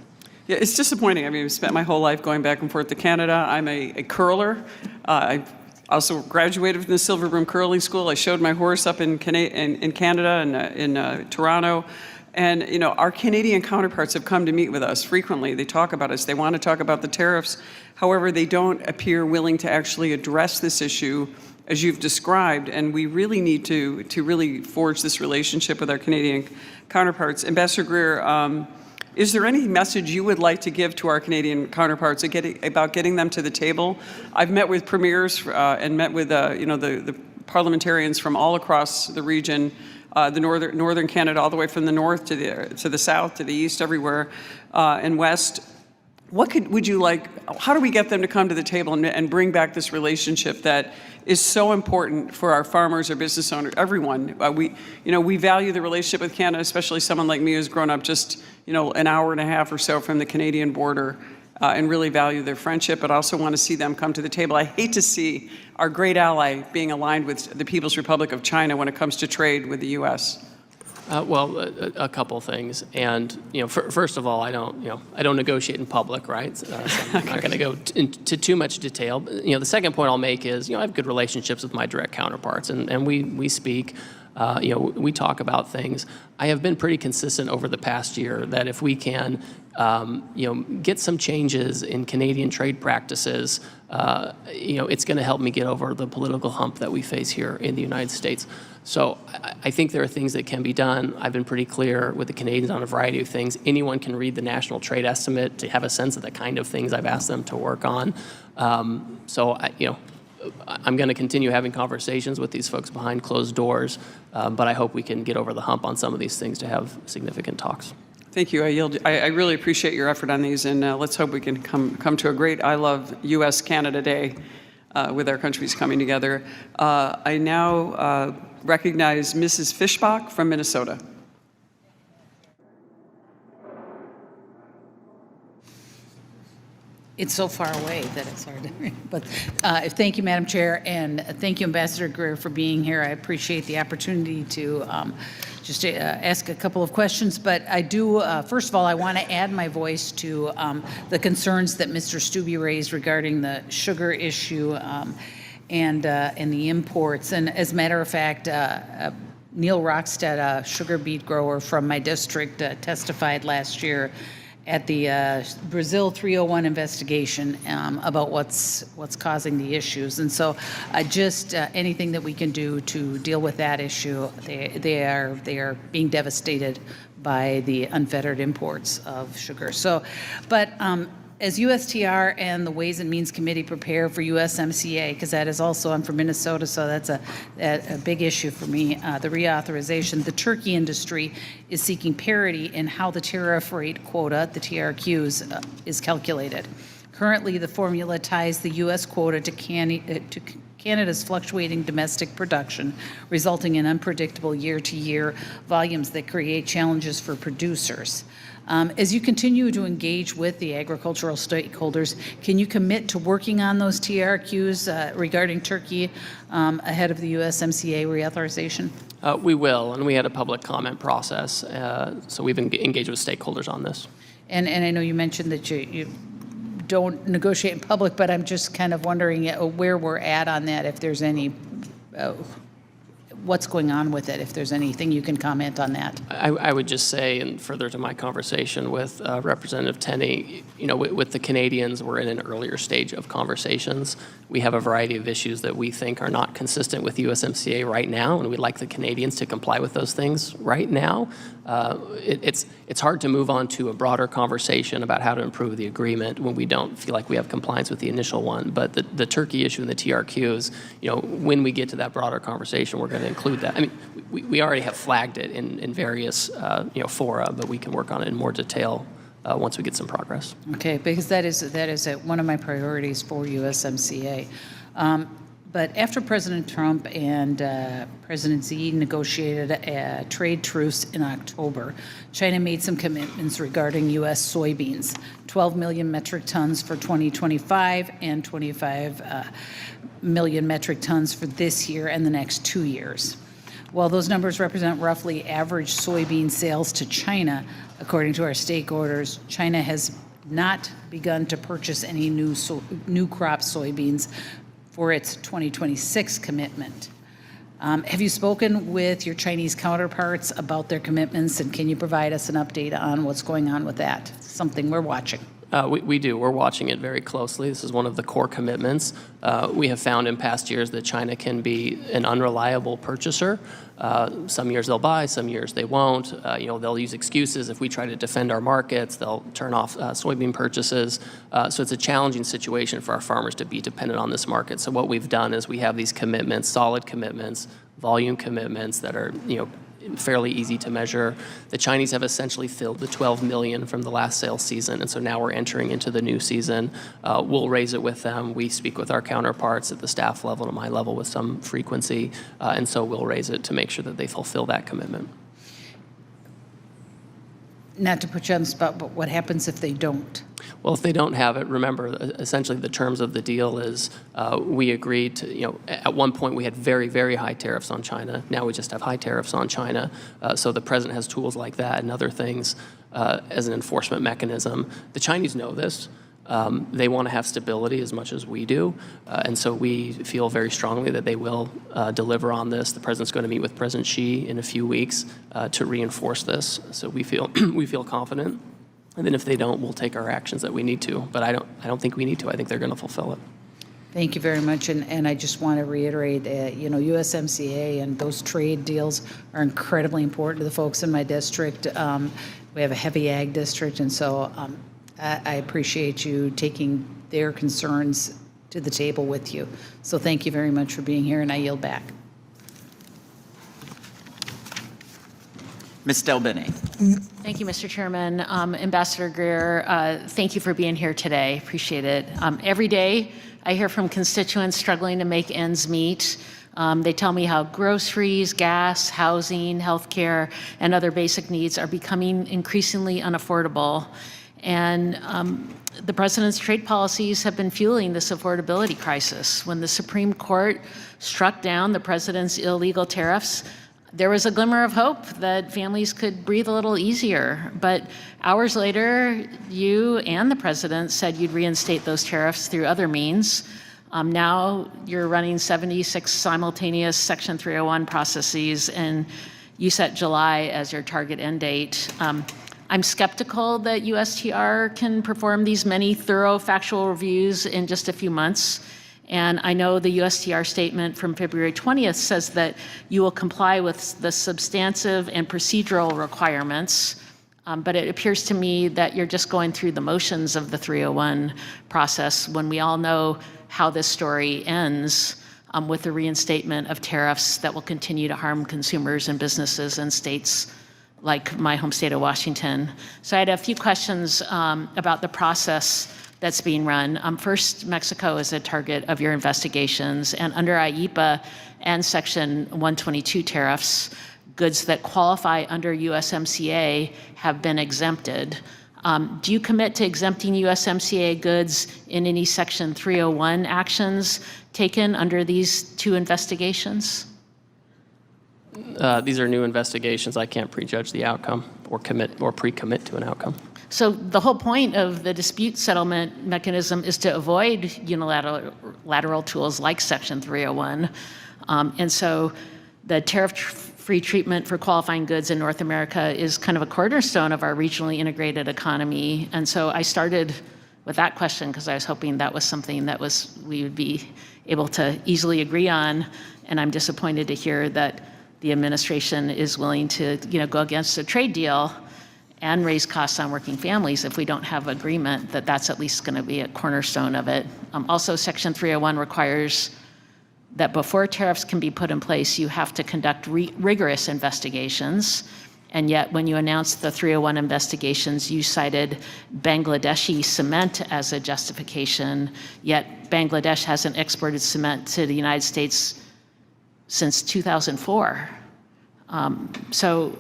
[SPEAKER 8] Yeah, it's disappointing. I mean, I've spent my whole life going back and forth to Canada. I'm a curler. I also graduated from the Silver Broom Curling School. I showed my horse up in Canada and in Toronto. And, you know, our Canadian counterparts have come to meet with us frequently. They talk about us. They want to talk about the tariffs. However, they don't appear willing to actually address this issue as you've described. And we really need to really forge this relationship with our Canadian counterparts. Ambassador Greer, is there any message you would like to give to our Canadian counterparts about getting them to the table? I've met with premiers and met with the parliamentarians from all across the region, the northern Canada, all the way from the north to the south, to the east, everywhere, and west. What would you like? How do we get them to come to the table and bring back this relationship that is so important for our farmers, our business owners, everyone? We value the relationship with Canada, especially someone like me who's grown up just an hour and a half or so from the Canadian border, and really value their friendship, but also want to see them come to the table. I hate to see our great ally being aligned with the People's Republic of China when it comes to trade with the U.S.
[SPEAKER 4] Well, a couple things, and first of all, I don't negotiate in public, right? So I'm not going to go into too much detail. The second point I'll make is, I have good relationships with my direct counterparts, and we speak. We talk about things. I have been pretty consistent over the past year that if we can, get some changes in Canadian trade practices, it's going to help me get over the political hump that we face here in the United States. So I think there are things that can be done. I've been pretty clear with the Canadians on a variety of things. Anyone can read the National Trade Estimate to have a sense of the kind of things I've asked them to work on. I'm going to continue having conversations with these folks behind closed doors, but I hope we can get over the hump on some of these things to have significant talks.
[SPEAKER 8] Thank you. I really appreciate your effort on these, and let's hope we can come to a great I Love U.S.-Canada Day with our countries coming together. I now recognize Mrs. Fischbach from Minnesota.
[SPEAKER 12] It's so far away that it's hard to read. But thank you, Madam Chair, and thank you, Ambassador Greer, for being here. I appreciate the opportunity to just ask a couple of questions. But I do, first of all, I want to add my voice to the concerns that Mr. Stubbe raised regarding the sugar issue. and the imports. And as a matter of fact, Neil Rockstead, a sugar beet grower from my district, testified last year at the Brazil 301 investigation about what's causing the issues. And so just anything that we can do to deal with that issue, they are being devastated by the unfettered imports of sugar. So, but as USTR and the Ways and Means Committee prepare for USMCA, because that is also, I'm from Minnesota, so that's a big issue for me, the reauthorization, the turkey industry is seeking parity in how the tariff rate quota, the TRQs, is calculated. Currently, the formula ties the U.S. quota to Canada's fluctuating domestic production, resulting in unpredictable year-to-year volumes that create challenges for producers. As you continue to engage with the agricultural stakeholders, can you commit to working on those TRQs regarding turkey ahead of the USMCA reauthorization?
[SPEAKER 4] We will, and we had a public comment process, so we've engaged with stakeholders on this.
[SPEAKER 12] And I know you mentioned that you don't negotiate in public, but I'm just kind of wondering where we're at on that, if there's any, what's going on with it, if there's anything you can comment on that.
[SPEAKER 4] I would just say, and further to my conversation with Representative Tenney, you know, with the Canadians, we're in an earlier stage of conversations. We have a variety of issues that we think are not consistent with USMCA right now, and we'd like the Canadians to comply with those things right now. It's hard to move on to a broader conversation about how to improve the agreement when we don't feel like we have compliance with the initial one. But the turkey issue and the TRQs, you know, when we get to that broader conversation, we're going to include that. I mean, we already have flagged it in various fora, but we can work on it in more detail once we get some progress.
[SPEAKER 12] Okay, because that is one of my priorities for USMCA. But after President Trump and President Xi negotiated a trade truce in October, China made some commitments regarding U.S. soybeans, 12 million metric tons for 2025 and 25 million metric tons for this year and the next 2 years. While those numbers represent roughly average soybean sales to China, according to our stakeholders, China has not begun to purchase any new crop soybeans for its 2026 commitment. Have you spoken with your Chinese counterparts about their commitments, and can you provide us an update on what's going on with that? Something we're watching.
[SPEAKER 4] We do. We're watching it very closely. This is one of the core commitments. We have found in past years that China can be an unreliable purchaser. Some years they'll buy, some years they won't. They'll use excuses. If we try to defend our markets, they'll turn off soybean purchases. So it's a challenging situation for our farmers to be dependent on this market. So what we've done is we have these commitments, solid commitments, volume commitments that are, fairly easy to measure. The Chinese have essentially filled the 12 million from the last sales season, and so now we're entering into the new season. We'll raise it with them. We speak with our counterparts at the staff level and my level with some frequency, and so we'll raise it to make sure that they fulfill that commitment.
[SPEAKER 12] Not to put you on the spot, but what happens if they don't?
[SPEAKER 4] Well, if they don't have it, remember, essentially the terms of the deal is we agreed to, at one point we had very, very high tariffs on China. Now we just have high tariffs on China. So the president has tools like that and other things as an enforcement mechanism. The Chinese know this. They want to have stability as much as we do. And so we feel very strongly that they will deliver on this. The president's going to meet with President Xi in a few weeks to reinforce this. So we feel confident. And then if they don't, we'll take our actions that we need to. But I don't think we need to. I think they're going to fulfill it.
[SPEAKER 12] Thank you very much. And I just want to reiterate, USMCA and those trade deals are incredibly important to the folks in my district. We have a heavy ag district, and so I appreciate you taking their concerns to the table with you. So thank you very much for being here, and I yield back.
[SPEAKER 13] Ms. Delbene.
[SPEAKER 14] Thank you, Mr. Chairman. Ambassador Greer, thank you for being here today. Appreciate it. Every day, I hear from constituents struggling to make ends meet. They tell me how groceries, gas, housing, healthcare, and other basic needs are becoming increasingly unaffordable. And the president's trade policies have been fueling this affordability crisis. When the Supreme Court struck down the president's illegal tariffs, there was a glimmer of hope that families could breathe a little easier. But hours later, you and the president said you'd reinstate those tariffs through other means. Now you're running 76 simultaneous Section 301 processes, and you set July as your target end date. I'm skeptical that USTR can perform these many thorough factual reviews in just a few months. And I know the USTR statement from February 20th says that you will comply with the substantive and procedural requirements. But it appears to me that you're just going through the motions of the 301 process when we all know how this story ends with the reinstatement of tariffs that will continue to harm consumers and businesses in states like my home state of Washington. So I had a few questions about the process that's being run. First, Mexico is a target of your investigations, and under IEEPA and Section 122 tariffs, goods that qualify under USMCA have been exempted. Do you commit to exempting USMCA goods in any Section 301 actions taken under these two investigations?
[SPEAKER 4] These are new investigations. I can't prejudge the outcome or pre-commit to an outcome.
[SPEAKER 14] So the whole point of the dispute settlement mechanism is to avoid unilateral tools like Section 301. And so the tariff-free treatment for qualifying goods in North America is kind of a cornerstone of our regionally integrated economy. And so I started with that question because I was hoping that was something that we would be able to easily agree on. And I'm disappointed to hear that the administration is willing to go against a trade deal and raise costs on working families if we don't have agreement that that's at least going to be a cornerstone of it. Also, Section 301 requires that before tariffs can be put in place, you have to conduct rigorous investigations. And yet, when you announced the 301 investigations, you cited Bangladeshi cement as a justification, yet Bangladesh hasn't exported cement to the United States since 2004. So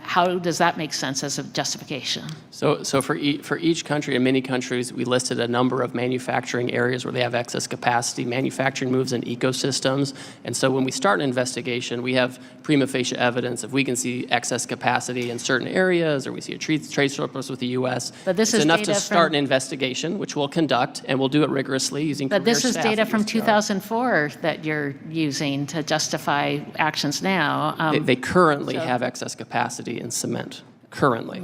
[SPEAKER 14] how does that make sense as a justification?
[SPEAKER 4] So for each country, in many countries, we listed a number of manufacturing areas where they have excess capacity. Manufacturing moves in ecosystems. And so when we start an investigation, we have prima facie evidence. If we can see excess capacity in certain areas or we see a trade surplus with the U.S.,
[SPEAKER 14] But this
[SPEAKER 4] it's
[SPEAKER 14] is
[SPEAKER 4] enough
[SPEAKER 14] data
[SPEAKER 4] to start an investigation, which we'll conduct, and we'll do it rigorously using
[SPEAKER 14] But this is
[SPEAKER 4] staff
[SPEAKER 14] data
[SPEAKER 4] at
[SPEAKER 14] from
[SPEAKER 4] USTR.
[SPEAKER 14] 2004 that you're using to justify actions now.
[SPEAKER 4] They currently have excess capacity in cement, currently.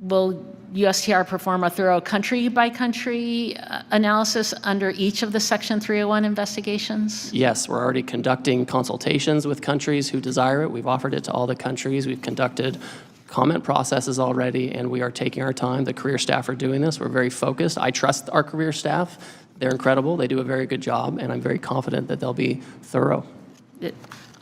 [SPEAKER 14] Will USTR perform a thorough country-by-country analysis under each of the Section 301 investigations?
[SPEAKER 4] Yes, we're already conducting consultations with countries who desire it. We've offered it to all the countries. We've conducted comment processes already, and we are taking our time. The career staff are doing this. We're very focused. I trust our career staff. They're incredible. They do a very good job, and I'm very confident that they'll be thorough.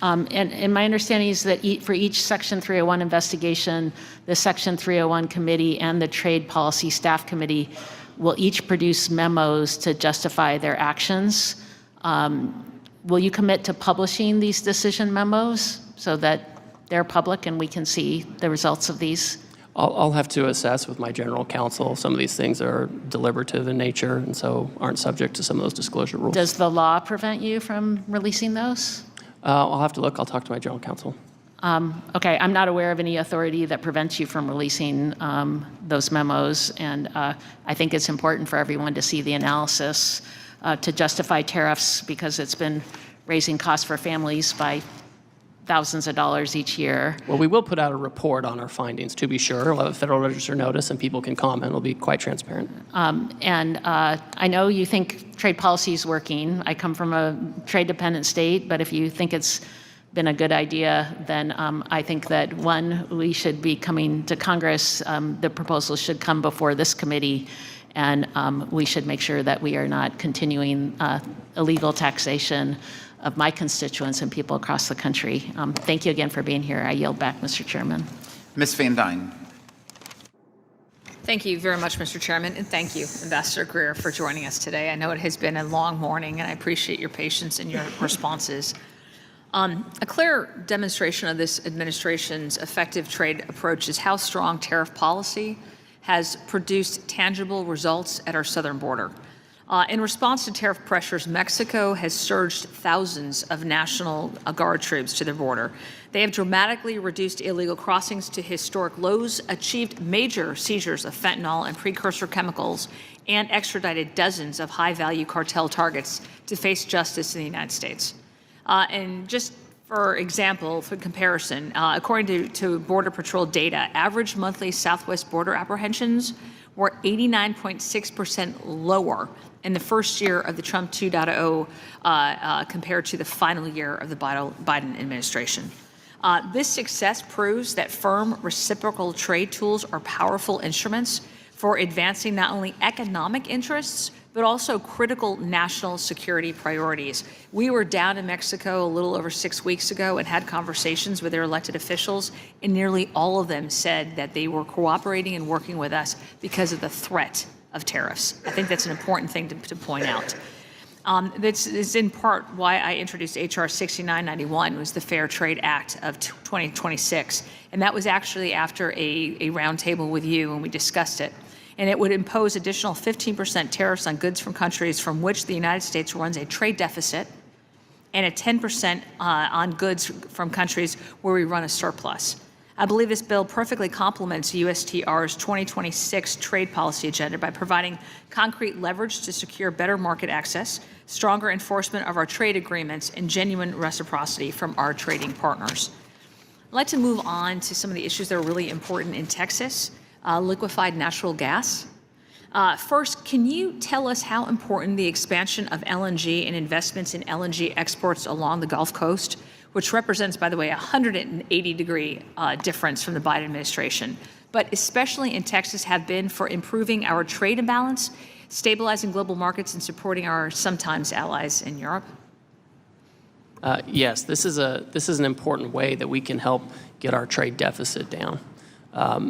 [SPEAKER 14] And my understanding is that for each Section 301 investigation, the Section 301 committee and the Trade Policy Staff Committee will each produce memos to justify their actions. Will you commit to publishing these decision memos so that they're public and we can see the results of these?
[SPEAKER 4] I'll have to assess with my general counsel. Some of these things are deliberative in nature and so aren't subject to some of those disclosure rules.
[SPEAKER 14] Does the law prevent you from releasing those?
[SPEAKER 4] I'll have to look. I'll talk to my general counsel.
[SPEAKER 14] Okay, I'm not aware of any authority that prevents you from releasing those memos, and I think it's important for everyone to see the analysis to justify tariffs because it's been raising costs for families by thousands of dollars each year.
[SPEAKER 4] Well, we will put out a report on our findings, to be sure. We'll have a Federal Register notice, and people can comment. It'll be quite transparent.
[SPEAKER 14] And I know you think trade policy is working. I come from a trade-dependent state, but if you think it's been a good idea, then I think that, one, we should be coming to Congress. The proposals should come before this committee, and we should make sure that we are not continuing illegal taxation of my constituents and people across the country. Thank you again for being here. I yield back, Mr. Chairman.
[SPEAKER 2] Ms. Van Dyne.
[SPEAKER 13] Thank you very much, Mr. Chairman, and thank you, Ambassador Greer, for joining us today. I know it has been a long morning, and I appreciate your patience and your responses. A clear demonstration of this administration's effective trade approach is how strong tariff policy has produced tangible results at our southern border. In response to tariff pressures, Mexico has surged thousands of National Guard troops to their border. They have dramatically reduced illegal crossings to historic lows, achieved major seizures of fentanyl and precursor chemicals, and extradited dozens of high-value cartel targets to face justice in the United States. And just for example, for comparison, according to Border Patrol data, average monthly Southwest border apprehensions were 89.6% lower in the first year of the Trump 2.0 compared to the final year of the Biden administration. This success proves that firm reciprocal trade tools are powerful instruments for advancing not only economic interests, but also critical national security priorities. We were down in Mexico a little over 6 weeks ago and had conversations with their elected officials, and nearly all of them said that they were cooperating and working with us because of the threat of tariffs. I think that's an important thing to point out. This is in part why I introduced H.R. 6991, was the Fair Trade Act of 2026. And that was actually after a roundtable with you, and we discussed it. And it would impose additional 15% tariffs on goods from countries from which the United States runs a trade deficit, and a 10% on goods from countries where we run a surplus. I believe this bill perfectly complements USTR's 2026 trade policy agenda by providing concrete leverage to secure better market access, stronger enforcement of our trade agreements, and genuine reciprocity from our trading partners. I'd like to move on to some of the issues that are really important in Texas. Liquefied natural gas. First, can you tell us how important the expansion of LNG and investments in LNG exports along the Gulf Coast, which represents, by the way, a 180-degree difference from the Biden administration, but especially in Texas, have been for improving our trade imbalance, stabilizing global markets, and supporting our sometimes allies in Europe?
[SPEAKER 4] Yes, this is an important way that we can help get our trade deficit down.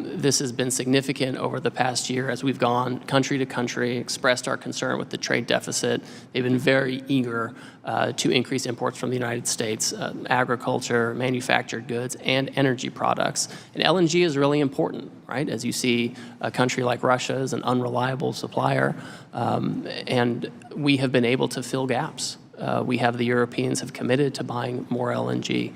[SPEAKER 4] This has been significant over the past year as we've gone country to country, expressed our concern with the trade deficit. They've been very eager to increase imports from the United States, agriculture, manufactured goods, and energy products. And LNG is really important, right? As you see, a country like Russia is an unreliable supplier, and we have been able to fill gaps. The Europeans have committed to buying more LNG.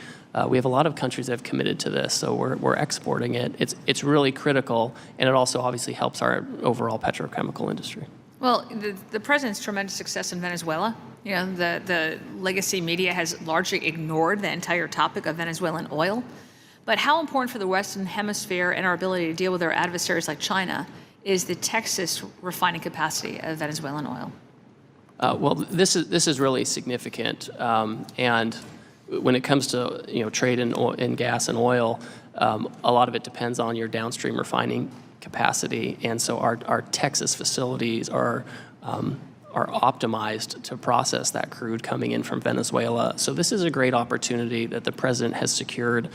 [SPEAKER 4] We have a lot of countries that have committed to this, so we're exporting it. It's really critical, and it also obviously helps our overall petrochemical industry.
[SPEAKER 13] Well, the president's tremendous success in Venezuela, the legacy media has largely ignored the entire topic of Venezuelan oil. But how important for the Western Hemisphere and our ability to deal with our adversaries like China is the Texas refining capacity of Venezuelan oil?
[SPEAKER 4] Well, this is really significant, and when it comes to trade in gas and oil, a lot of it depends on your downstream refining capacity, and so our Texas facilities are optimized to process that crude coming in from Venezuela. So this is a great opportunity that the president has secured.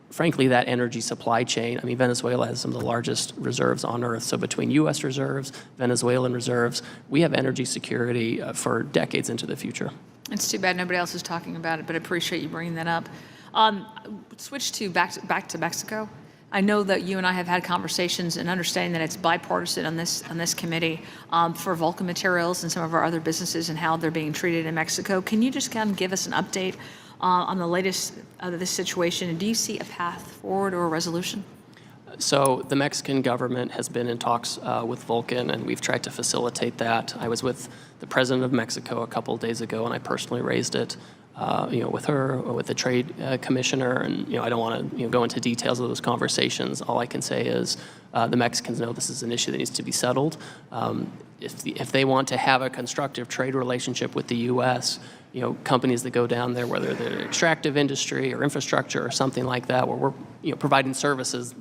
[SPEAKER 4] Frankly, that energy supply chain, I mean, Venezuela has some of the largest reserves on earth. So between U.S. reserves, Venezuelan reserves, we have energy security for decades into the future.
[SPEAKER 13] It's too bad nobody else is talking about it, but I appreciate you bringing that up. Switch to back to Mexico. I know that you and I have had conversations and understanding that it's bipartisan on this committee for Vulcan Materials and some of our other businesses and how they're being treated in Mexico. Can you just kind of give us an update on the latest of this situation? And do you see a path forward or a resolution?
[SPEAKER 4] So the Mexican government has been in talks with Vulcan, and we've tried to facilitate that. I was with the president of Mexico a couple of days ago, and I personally raised it, with her, or with the trade commissioner. And I don't want to go into details of those conversations. All I can say is the Mexicans know this is an issue that needs to be settled. If they want to have a constructive trade relationship with the U.S., companies that go down there, whether they're extractive industry or infrastructure or something like that, where we're providing services,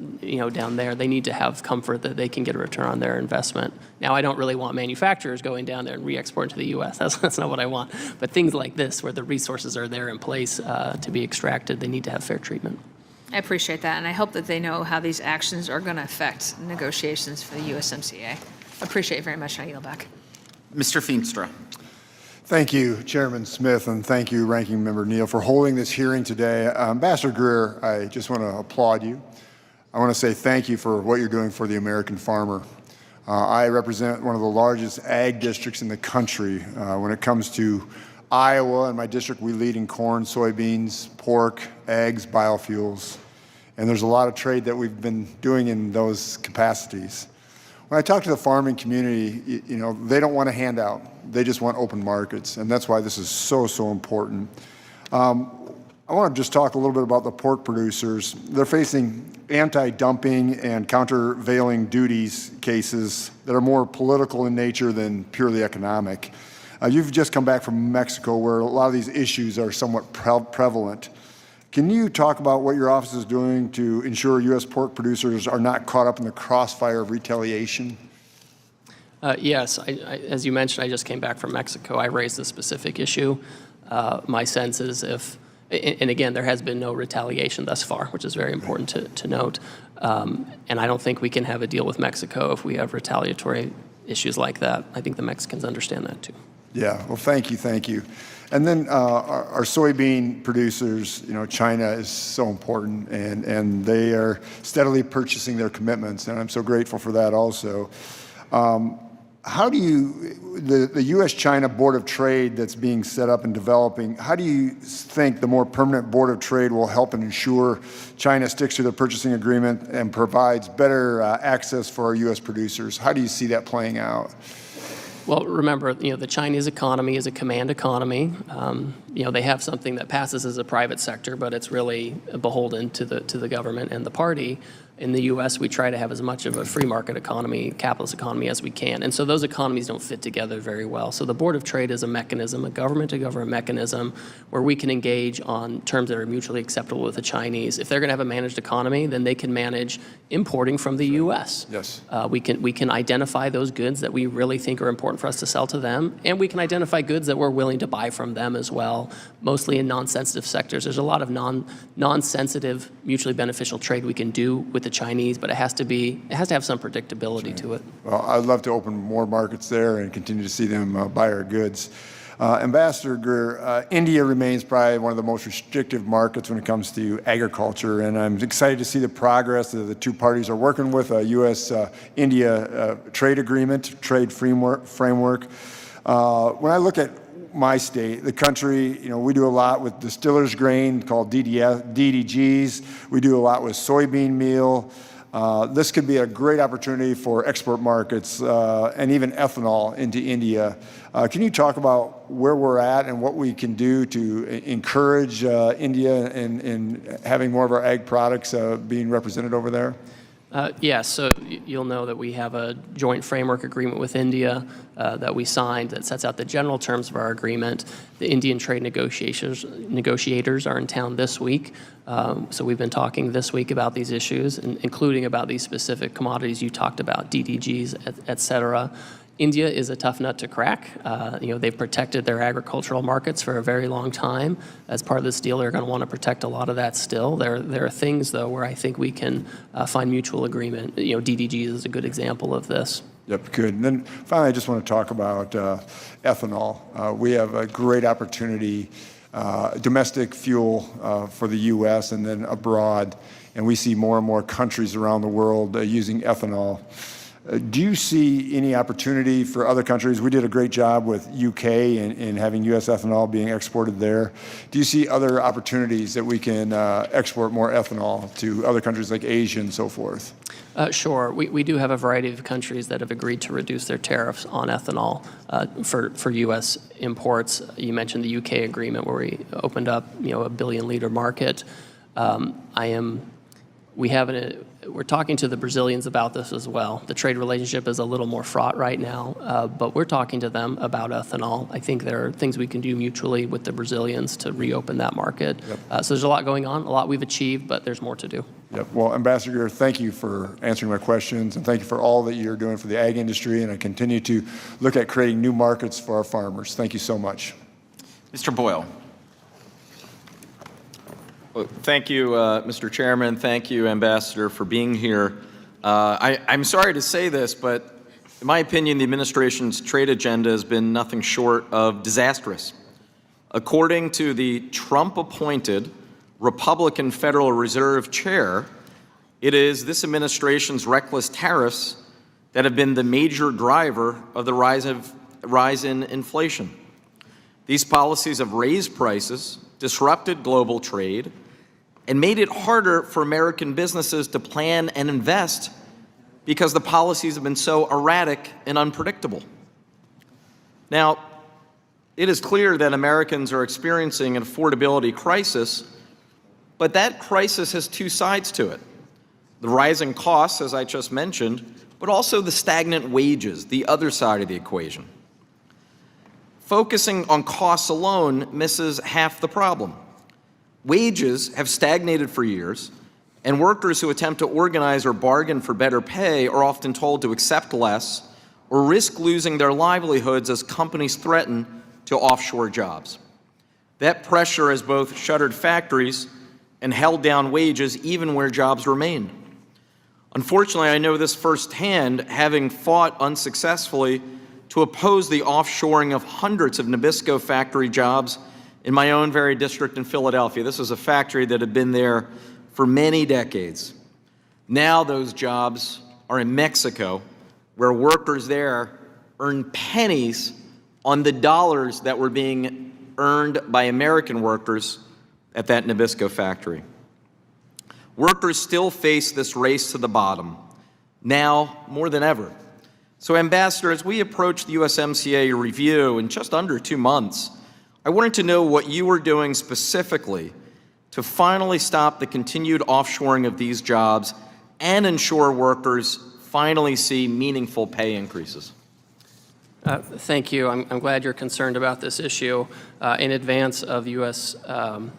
[SPEAKER 4] down there, they need to have comfort that they can get a return on their investment. Now, I don't really want manufacturers going down there and re-exporting to the U.S. That's not what I want. But things like this, where the resources are there in place to be extracted, they need to have fair treatment.
[SPEAKER 13] I appreciate that, and I hope that they know how these actions are going to affect negotiations for the USMCA. I appreciate it very much, and I yield back.
[SPEAKER 2] Mr. Feenstra.
[SPEAKER 15] Thank you, Chairman Smith, and thank you, Ranking Member Neal, for holding this hearing today. Ambassador Greer, I just want to applaud you. I want to say thank you for what you're doing for the American farmer. I represent one of the largest ag districts in the country. When it comes to Iowa, in my district, we lead in corn, soybeans, pork, eggs, biofuels. And there's a lot of trade that we've been doing in those capacities. When I talk to the farming community, they don't want a handout. They just want open markets, and that's why this is so, so important. I want to just talk a little bit about the pork producers. They're facing anti-dumping and countervailing duties cases that are more political in nature than purely economic. You've just come back from Mexico, where a lot of these issues are somewhat prevalent. Can you talk about what your office is doing to ensure U.S. pork producers are not caught up in the crossfire of retaliation?
[SPEAKER 4] Yes, as you mentioned, I just came back from Mexico. I raised this specific issue. My sense is and again, there has been no retaliation thus far, which is very important to note. And I don't think we can have a deal with Mexico if we have retaliatory issues like that. I think the Mexicans understand that too.
[SPEAKER 15] Yeah, well, thank you. And then our soybean producers, China is so important, and they are steadily purchasing their commitments, and I'm so grateful for that also. How do the U.S.-China Board of Trade that's being set up and developing, how do you think the more permanent Board of Trade will help and ensure China sticks to the purchasing agreement and provides better access for our U.S. producers? How do you see that playing out?
[SPEAKER 4] Well, remember, the Chinese economy is a command economy. They have something that passes as a private sector, but it's really beholden to the government and the party. In the U.S., we try to have as much of a free market economy, capitalist economy as we can. And so those economies don't fit together very well. So the Board of Trade is a mechanism, a government-to-government mechanism, where we can engage on terms that are mutually acceptable with the Chinese. If they're going to have a managed economy, then they can manage importing from the U.S.
[SPEAKER 15] Yes.
[SPEAKER 4] We can identify those goods that we really think are important for us to sell to them, and we can identify goods that we're willing to buy from them as well, mostly in non-sensitive sectors. There's a lot of non-sensitive, mutually beneficial trade we can do with the Chinese, but it has to have some predictability to it.
[SPEAKER 15] Well, I'd love to open more markets there and continue to see them buy our goods. Ambassador Greer, India remains probably one of the most restrictive markets when it comes to agriculture, and I'm excited to see the progress that the two parties are working with a U.S.-India trade agreement, trade framework. When I look at my state, the country, we do a lot with distillers grain called DDGs. We do a lot with soybean meal. This could be a great opportunity for export markets and even ethanol into India. Can you talk about where we're at and what we can do to encourage India in having more of our ag products being represented over there?
[SPEAKER 4] Yes, so you'll know that we have a joint framework agreement with India that we signed that sets out the general terms of our agreement. The Indian trade negotiators are in town this week, so we've been talking this week about these issues, including about these specific commodities you talked about, DDGs, et cetera. India is a tough nut to crack. They've protected their agricultural markets for a very long time. As part of this deal, they're going to want to protect a lot of that still. There are things, though, where I think we can find mutual agreement. DDGs is a good example of this.
[SPEAKER 15] Yep, good. And then finally, I just want to talk about ethanol. We have a great opportunity, domestic fuel for the U.S. and then abroad, and we see more and more countries around the world using ethanol. Do you see any opportunity for other countries? We did a great job with UK in having U.S. ethanol being exported there. Do you see other opportunities that we can export more ethanol to other countries like Asia and so forth?
[SPEAKER 4] Sure. We do have a variety of countries that have agreed to reduce their tariffs on ethanol for U.S. imports. You mentioned the UK agreement where we opened up a billion-liter market. We're talking to the Brazilians about this as well. The trade relationship is a little more fraught right now, but we're talking to them about ethanol. I think there are things we can do mutually with the Brazilians to reopen that market. Yep. So there's a lot going on, a lot we've achieved, but there's more to do.
[SPEAKER 15] Yep. Well, Ambassador Greer, thank you for answering my questions, and thank you for all that you're doing for the ag industry, and I continue to look at creating new markets for our farmers. Thank you so much.
[SPEAKER 2] Mr. Boyle.
[SPEAKER 16] Well, thank you, Mr. Chairman. Thank you, Ambassador, for being here. I'm sorry to say this, but in my opinion, the administration's trade agenda has been nothing short of disastrous. According to the Trump-appointed Republican Federal Reserve Chair, it is this administration's reckless tariffs that have been the major driver of the rise in inflation. These policies have raised prices, disrupted global trade, and made it harder for American businesses to plan and invest because the policies have been so erratic and unpredictable. Now, it is clear that Americans are experiencing an affordability crisis, but that crisis has two sides to it. The rising costs, as I just mentioned, but also the stagnant wages, the other side of the equation. Focusing on costs alone misses half the problem. Wages have stagnated for years, and workers who attempt to organize or bargain for better pay are often told to accept less or risk losing their livelihoods as companies threaten to offshore jobs. That pressure has both shuttered factories and held down wages even where jobs remain. Unfortunately, I know this firsthand, having fought unsuccessfully to oppose the offshoring of hundreds of Nabisco factory jobs in my own very district in Philadelphia. This was a factory that had been there for many decades. Now those jobs are in Mexico, where workers there earn pennies on the dollars that were being earned by American workers at that Nabisco factory. Workers still face this race to the bottom, now more than ever. So, Ambassador, as we approach the USMCA review in just under 2 months, I wanted to know what you were doing specifically to finally stop the continued offshoring of these jobs and ensure workers finally see meaningful pay increases.
[SPEAKER 4] Thank you. I'm glad you're concerned about this issue. In advance of USMCA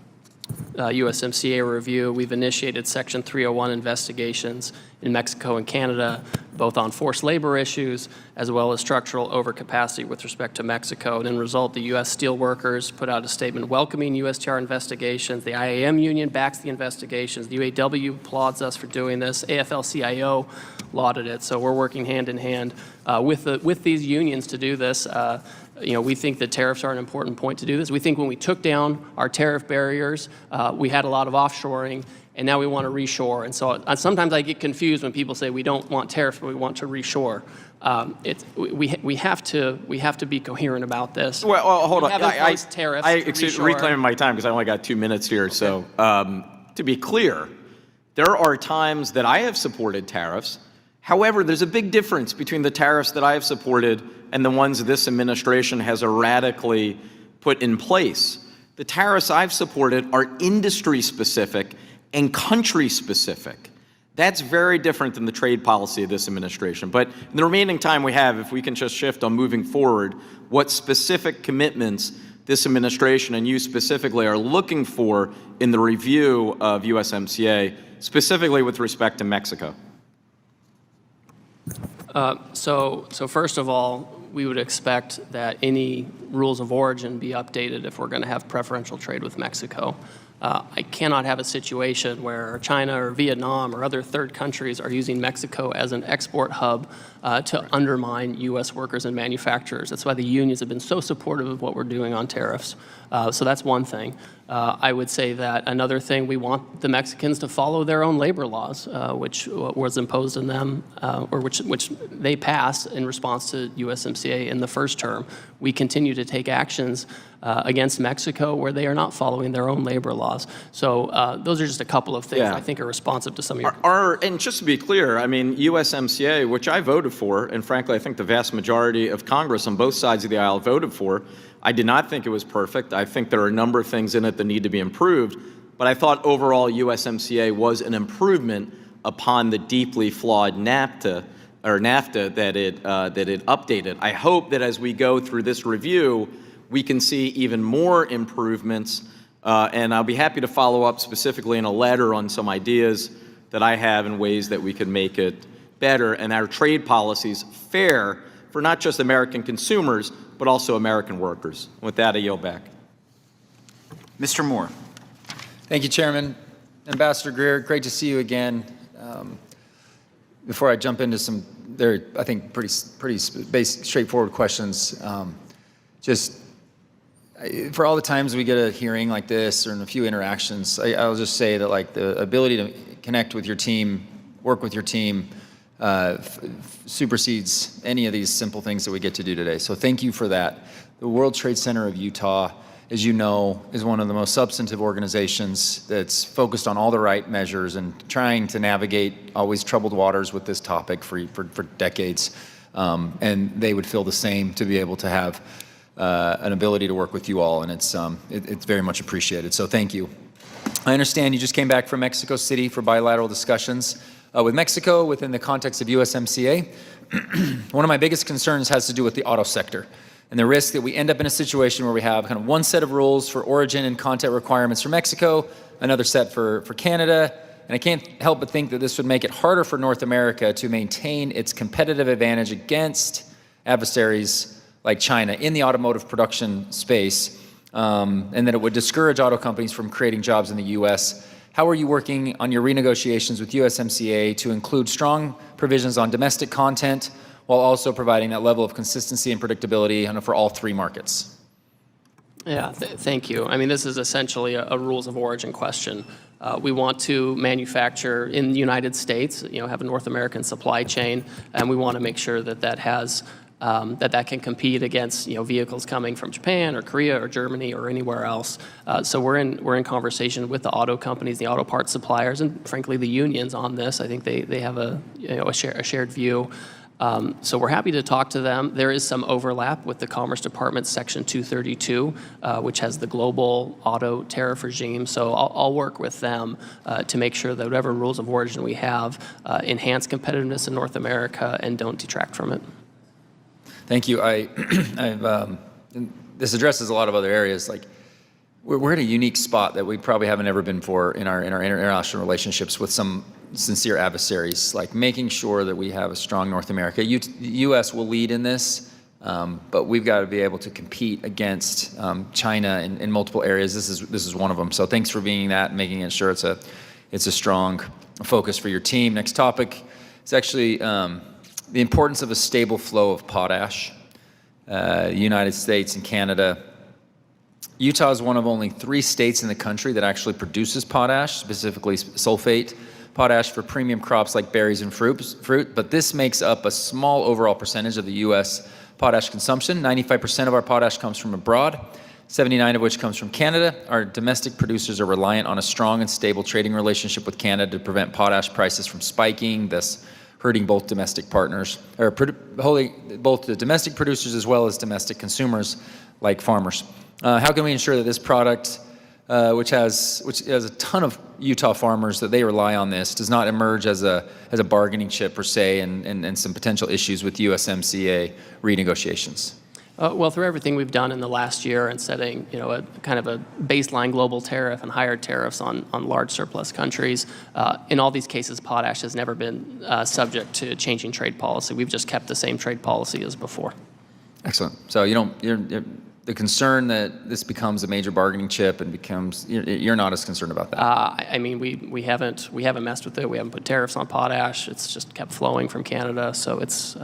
[SPEAKER 4] review, we've initiated Section 301 investigations in Mexico and Canada, both on forced labor issues as well as structural overcapacity with respect to Mexico. And in result, the U.S. steelworkers put out a statement welcoming USTR investigations. The IAM union backs the investigations. The UAW applauds us for doing this. AFL-CIO lauded it. So we're working hand in hand with these unions to do this. We think that tariffs are an important point to do this. We think when we took down our tariff barriers, we had a lot of offshoring, and now we want to reshore. And so sometimes I get confused when people say we don't want tariffs, but we want to reshore. We have to be coherent about this.
[SPEAKER 16] Well, hold on.
[SPEAKER 4] I
[SPEAKER 16] reclaiming my time because I only got 2 minutes here. So to be clear, there are times that I have supported tariffs. However, there's a big difference between the tariffs that I have supported and the ones this administration has erratically put in place. The tariffs I've supported are industry-specific and country-specific. That's very different than the trade policy of this administration. But in the remaining time we have, if we can just shift on moving forward, what specific commitments this administration and you specifically are looking for in the review of USMCA, specifically with respect to Mexico?
[SPEAKER 4] So first of all, we would expect that any rules of origin be updated if we're going to have preferential trade with Mexico. I cannot have a situation where China or Vietnam or other third countries are using Mexico as an export hub to undermine U.S. workers and manufacturers. That's why the unions have been so supportive of what we're doing on tariffs. So that's one thing. I would say that another thing, we want the Mexicans to follow their own labor laws, which was imposed on them, or which they passed in response to USMCA in the first term. We continue to take actions against Mexico where they are not following their own labor laws. So those are just a couple of things I think are responsive to some of your...
[SPEAKER 16] And just to be clear, I mean, USMCA, which I voted for, and frankly, I think the vast majority of Congress on both sides of the aisle voted for, I did not think it was perfect. I think there are a number of things in it that need to be improved, but I thought overall USMCA was an improvement upon the deeply flawed NAFTA that it updated. I hope that as we go through this review, we can see even more improvements, and I'll be happy to follow up specifically in a letter on some ideas that I have in ways that we can make it better and our trade policies fair for not just American consumers, but also American workers. With that, I yield back.
[SPEAKER 2] Mr. Moore.
[SPEAKER 7] Thank you, Chairman. Ambassador Greer, great to see you again. Before I jump into some, I think, pretty basic, straightforward questions, just for all the times we get a hearing like this or in a few interactions, I'll just say that like the ability to connect with your team, work with your team, supersedes any of these simple things that we get to do today. So thank you for that. The World Trade Center of Utah, as you know, is one of the most substantive organizations that's focused on all the right measures and trying to navigate always troubled waters with this topic for decades. And they would feel the same to be able to have an ability to work with you all, and it's very much appreciated. So thank you. I understand you just came back from Mexico City for bilateral discussions with Mexico within the context of USMCA. One of my biggest concerns has to do with the auto sector and the risk that we end up in a situation where we have kind of one set of rules for origin and content requirements for Mexico, another set for Canada, and I can't help but think that this would make it harder for North America to maintain its competitive advantage against adversaries like China in the automotive production space, and that it would discourage auto companies from creating jobs in the U.S. How are you working on your renegotiations with USMCA to include strong provisions on domestic content while also providing that level of consistency and predictability for all three markets?
[SPEAKER 4] Yeah, thank you. I mean, this is essentially a rules of origin question. We want to manufacture in the United States, have a North American supply chain, and we want to make sure that that has that can compete against vehicles coming from Japan or Korea or Germany or anywhere else. So we're in conversation with the auto companies, the auto parts suppliers, and frankly the unions on this. I think they have a shared view. So we're happy to talk to them. There is some overlap with the Commerce Department's Section 232, which has the global auto tariff regime. So I'll work with them to make sure that whatever rules of origin we have enhance competitiveness in North America and don't detract from it.
[SPEAKER 7] Thank you. This addresses a lot of other areas. Like we're in a unique spot that we probably haven't ever been before in our international relationships with some sincere adversaries, like making sure that we have a strong North America. The U.S. will lead in this, but we've got to be able to compete against China in multiple areas. This is one of them. So thanks for being that and making sure it's a strong focus for your team. Next topic is actually the importance of a stable flow of potash. United States and Canada. Utah is one of only 3 states in the country that actually produces potash, specifically sulfate potash for premium crops like berries and fruit, but this makes up a small overall percentage of the U.S. potash consumption. 95% of our potash comes from abroad, 79% of which comes from Canada. Our domestic producers are reliant on a strong and stable trading relationship with Canada to prevent potash prices from spiking, thus hurting both domestic partners, or both the domestic producers as well as domestic consumers like farmers. How can we ensure that this product, which has a ton of Utah farmers that they rely on this, does not emerge as a bargaining chip per se and some potential issues with USMCA renegotiations?
[SPEAKER 4] Well, through everything we've done in the last year and setting, a kind of a baseline global tariff and higher tariffs on large surplus countries, in all these cases, potash has never been subject to changing trade policy. We've just kept the same trade policy as before.
[SPEAKER 7] Excellent. So the concern that this becomes a major bargaining chip and becomes, you're not as concerned about that?
[SPEAKER 4] I mean, we haven't messed with it. We haven't put tariffs on potash. It's just kept flowing from Canada. So it's,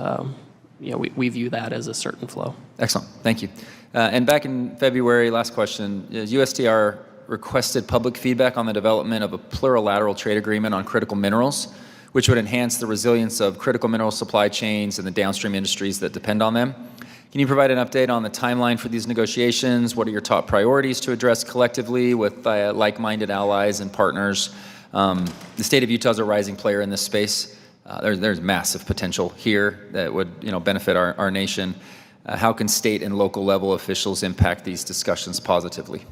[SPEAKER 4] we view that as a certain flow.
[SPEAKER 7] Excellent. Thank you. And back in February, last question, USTR requested public feedback on the development of a plurilateral trade agreement on critical minerals, which would enhance the resilience of critical mineral supply chains and the downstream industries that depend on them. Can you provide an update on the timeline for these negotiations? What are your top priorities to address collectively with like-minded allies and partners? The state of Utah is a rising player in this space. There's massive potential here that would benefit our nation. How can state and local level officials impact these discussions positively?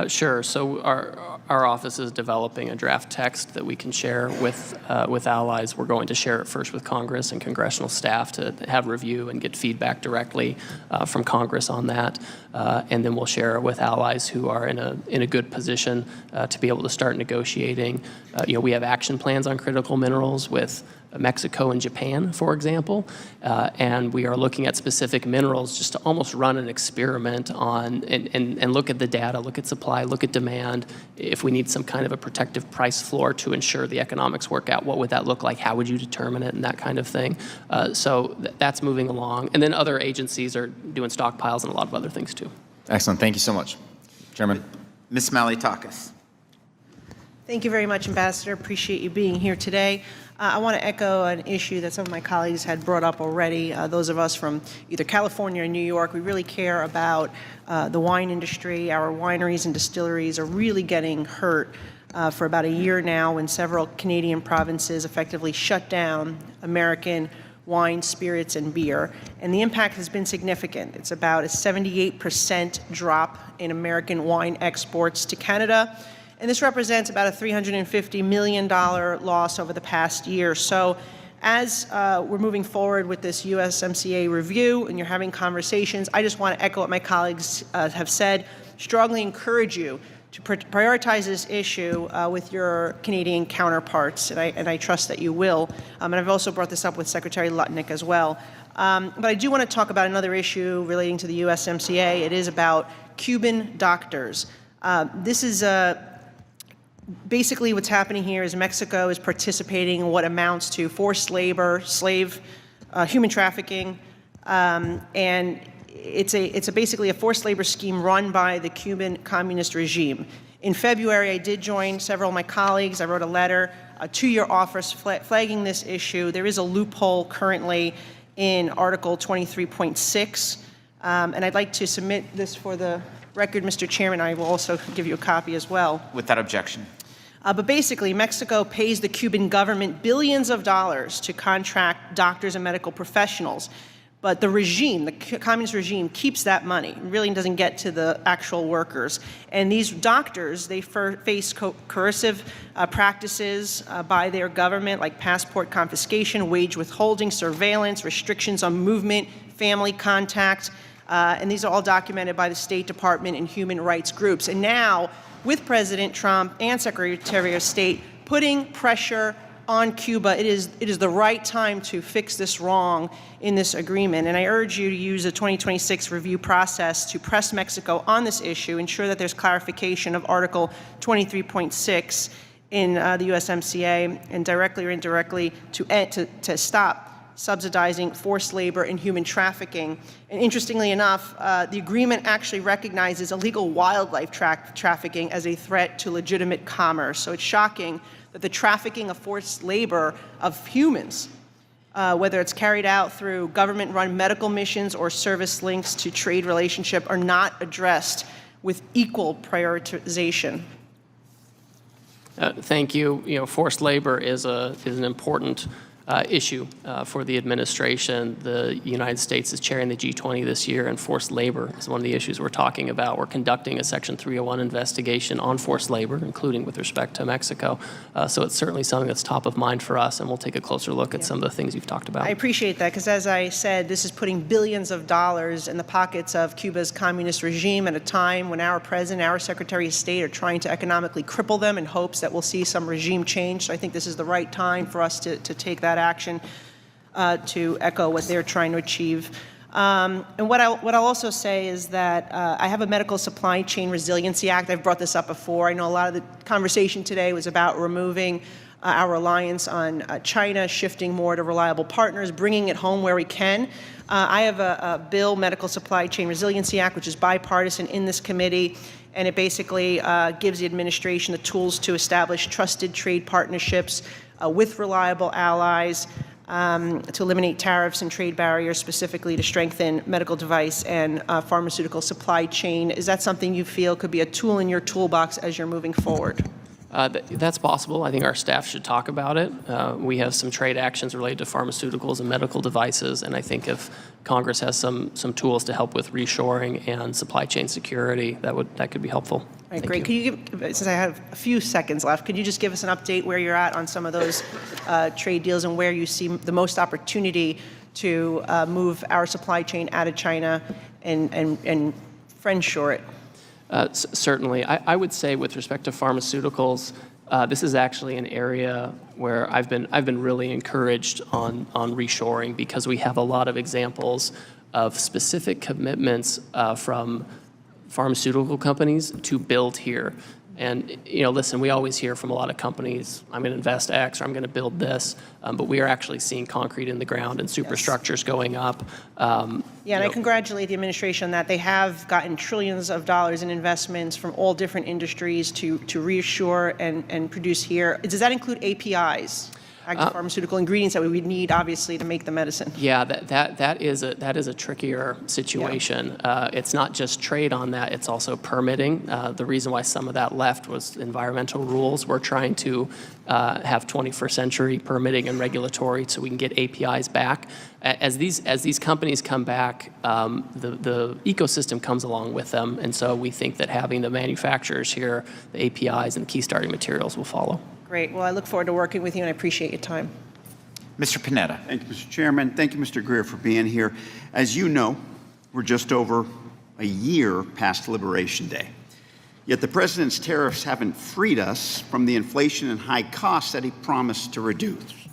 [SPEAKER 4] Sure. So our office is developing a draft text that we can share with allies. We're going to share it first with Congress and congressional staff to have review and get feedback directly from Congress on that, and then we'll share it with allies who are in a good position to be able to start negotiating. We have action plans on critical minerals with Mexico and Japan, for example, and we are looking at specific minerals just to almost run an experiment on and look at the data, look at supply, look at demand. If we need some kind of a protective price floor to ensure the economics work out, what would that look like? How would you determine it, and that kind of thing. So that's moving along. And then other agencies are doing stockpiles and a lot of other things too.
[SPEAKER 7] Excellent. Thank you so much. Chairman.
[SPEAKER 2] Ms. Malley-Takis.
[SPEAKER 17] Thank you very much, Ambassador. Appreciate you being here today. I want to echo an issue that some of my colleagues had brought up already. Those of us from either California or New York, we really care about the wine industry. Our wineries and distilleries are really getting hurt for about a year now when several Canadian provinces effectively shut down American wine, spirits, and beer. And the impact has been significant. It's about a 78% drop in American wine exports to Canada. And this represents about a $350 million loss over the past year. So as we're moving forward with this USMCA review and you're having conversations, I just want to echo what my colleagues have said, strongly encourage you to prioritize this issue with your Canadian counterparts, and I trust that you will. And I've also brought this up with Secretary Lutnick as well. But I do want to talk about another issue relating to the USMCA. It is about Cuban doctors. This is basically what's happening here is Mexico is participating in what amounts to forced labor, human trafficking, and it's basically a forced labor scheme run by the Cuban communist regime. In February, I did join several of my colleagues. I wrote a letter to your office flagging this issue. There is a loophole currently in Article 23.6, and I'd like to submit this for the record, Mr. Chairman. I will also give you a copy as well.
[SPEAKER 2] Without objection.
[SPEAKER 17] But basically, Mexico pays the Cuban government billions of dollars to contract doctors and medical professionals. But the regime, the communist regime, keeps that money. It really doesn't get to the actual workers. And these doctors, they face coercive practices by their government, like passport confiscation, wage withholding, surveillance, restrictions on movement, family contact. And these are all documented by the State Department and human rights groups. And now, with President Trump and Secretary of State putting pressure on Cuba, it is the right time to fix this wrong in this agreement. And I urge you to use the 2026 review process to press Mexico on this issue, ensure that there's clarification of Article 23.6 in the USMCA, and directly or indirectly to stop subsidizing forced labor and human trafficking. And interestingly enough, the agreement actually recognizes illegal wildlife trafficking as a threat to legitimate commerce. So it's shocking that the trafficking of forced labor of humans, whether it's carried out through government-run medical missions or service links to trade relationship, are not addressed with equal prioritization.
[SPEAKER 4] Thank you. You know, forced labor is an important issue for the administration. The United States is chairing the G20 this year, and forced labor is one of the issues we're talking about. We're conducting a Section 301 investigation on forced labor, including with respect to Mexico. So it's certainly something that's top of mind for us, and we'll take a closer look at some of the things you've talked about.
[SPEAKER 17] I appreciate that, because as I said, this is putting billions of dollars in the pockets of Cuba's communist regime at a time when our president, our Secretary of State are trying to economically cripple them in hopes that we'll see some regime change. So I think this is the right time for us to take that action to echo what they're trying to achieve. And what I'll also say is that I have a Medical Supply Chain Resiliency Act. I've brought this up before. I know a lot of the conversation today was about removing our reliance on China, shifting more to reliable partners, bringing it home where we can. I have a bill, Medical Supply Chain Resiliency Act, which is bipartisan in this committee, and it basically gives the administration the tools to establish trusted trade partnerships with reliable allies, to eliminate tariffs and trade barriers, specifically to strengthen medical device and pharmaceutical supply chain. Is that something you feel could be a tool in your toolbox as you're moving forward?
[SPEAKER 4] That's possible. I think our staff should talk about it. We have some trade actions related to pharmaceuticals and medical devices, and I think if Congress has some tools to help with reshoring and supply chain security, that could be helpful.
[SPEAKER 17] All right, great. Could you give, since I have a few seconds left, could you just give us an update where you're at on some of those trade deals and where you see the most opportunity to move our supply chain out of China and friendshore it?
[SPEAKER 4] Certainly. I would say with respect to pharmaceuticals, this is actually an area where I've been really encouraged on reshoring, because we have a lot of examples of specific commitments from pharmaceutical companies to build here. And, you know, listen, we always hear from a lot of companies, I'm going to invest X or I'm going to build this, but we are actually seeing concrete in the ground and superstructures going up.
[SPEAKER 17] And I congratulate the administration on that. They have gotten trillions of dollars in investments from all different industries to reassure and produce here. Does that include APIs? agri-pharmaceutical ingredients that we would need, obviously, to make the medicine.
[SPEAKER 4] Yeah, that is a trickier situation. It's not just trade on that, it's also permitting. The reason why some of that left was environmental rules. We're trying to have 21st century permitting and regulatory so we can get APIs back. As these companies come back, the ecosystem comes along with them, and so we think that having the manufacturers here, the APIs and key starting materials will follow.
[SPEAKER 17] Great. Well, I look forward to working with you, and I appreciate your time.
[SPEAKER 2] Mr. Panetta.
[SPEAKER 18] Thank you, Mr. Chairman. Thank you, Mr. Greer, for being here. As you know, we're just over a year past Liberation Day. Yet the president's tariffs haven't freed us from the inflation and high costs that he promised to reduce.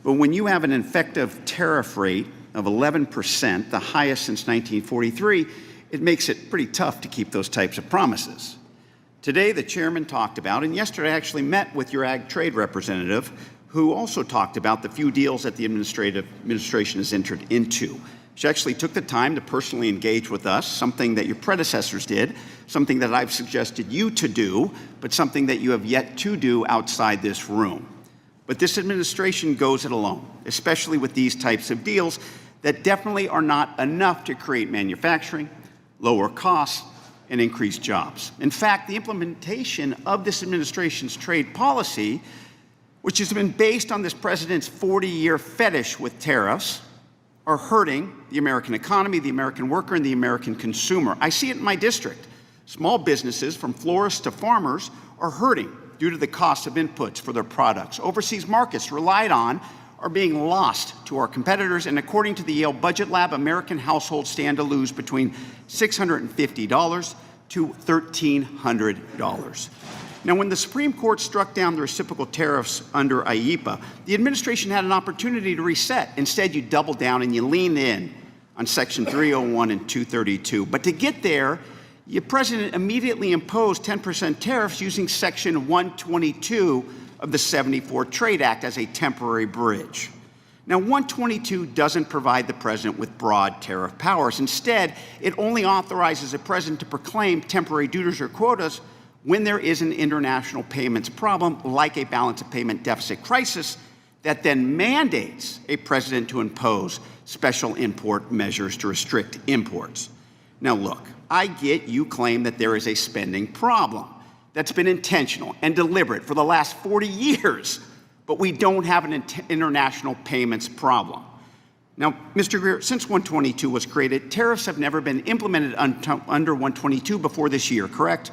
[SPEAKER 18] But when you have an effective tariff rate of 11%, the highest since 1943, it makes it pretty tough to keep those types of promises. Today, the chairman talked about, and yesterday I actually met with your ag trade representative, who also talked about the few deals that the administration has entered into. She actually took the time to personally engage with us, something that your predecessors did, something that I've suggested you to do, but something that you have yet to do outside this room. But this administration goes it alone, especially with these types of deals that definitely are not enough to create manufacturing, lower costs, and increase jobs. In fact, the implementation of this administration's trade policy, which has been based on this president's 40-year fetish with tariffs, are hurting the American economy, the American worker, and the American consumer. I see it in my district. Small businesses, from florists to farmers, are hurting due to the cost of inputs for their products. Overseas markets relied on are being lost to our competitors, and according to the Yale Budget Lab, American households stand to lose between $650 to $1,300. Now, when the Supreme Court struck down the reciprocal tariffs under IEEPA, the administration had an opportunity to reset. Instead, you doubled down and you leaned in on Section 301 and 232. But to get there, your president immediately imposed 10% tariffs using Section 122 of the 74 Trade Act as a temporary bridge. Now, 122 doesn't provide the president with broad tariff powers. Instead, it only authorizes the president to proclaim temporary duties or quotas when there is an international payments problem, like a balance of payment deficit crisis, that then mandates a president to impose special import measures to restrict imports. Now, look, I get you claim that there is a spending problem that's been intentional and deliberate for the last 40 years, but we don't have an international payments problem. Now, Mr. Greer, since 122 was created, tariffs have never been implemented under 122 before this year, correct?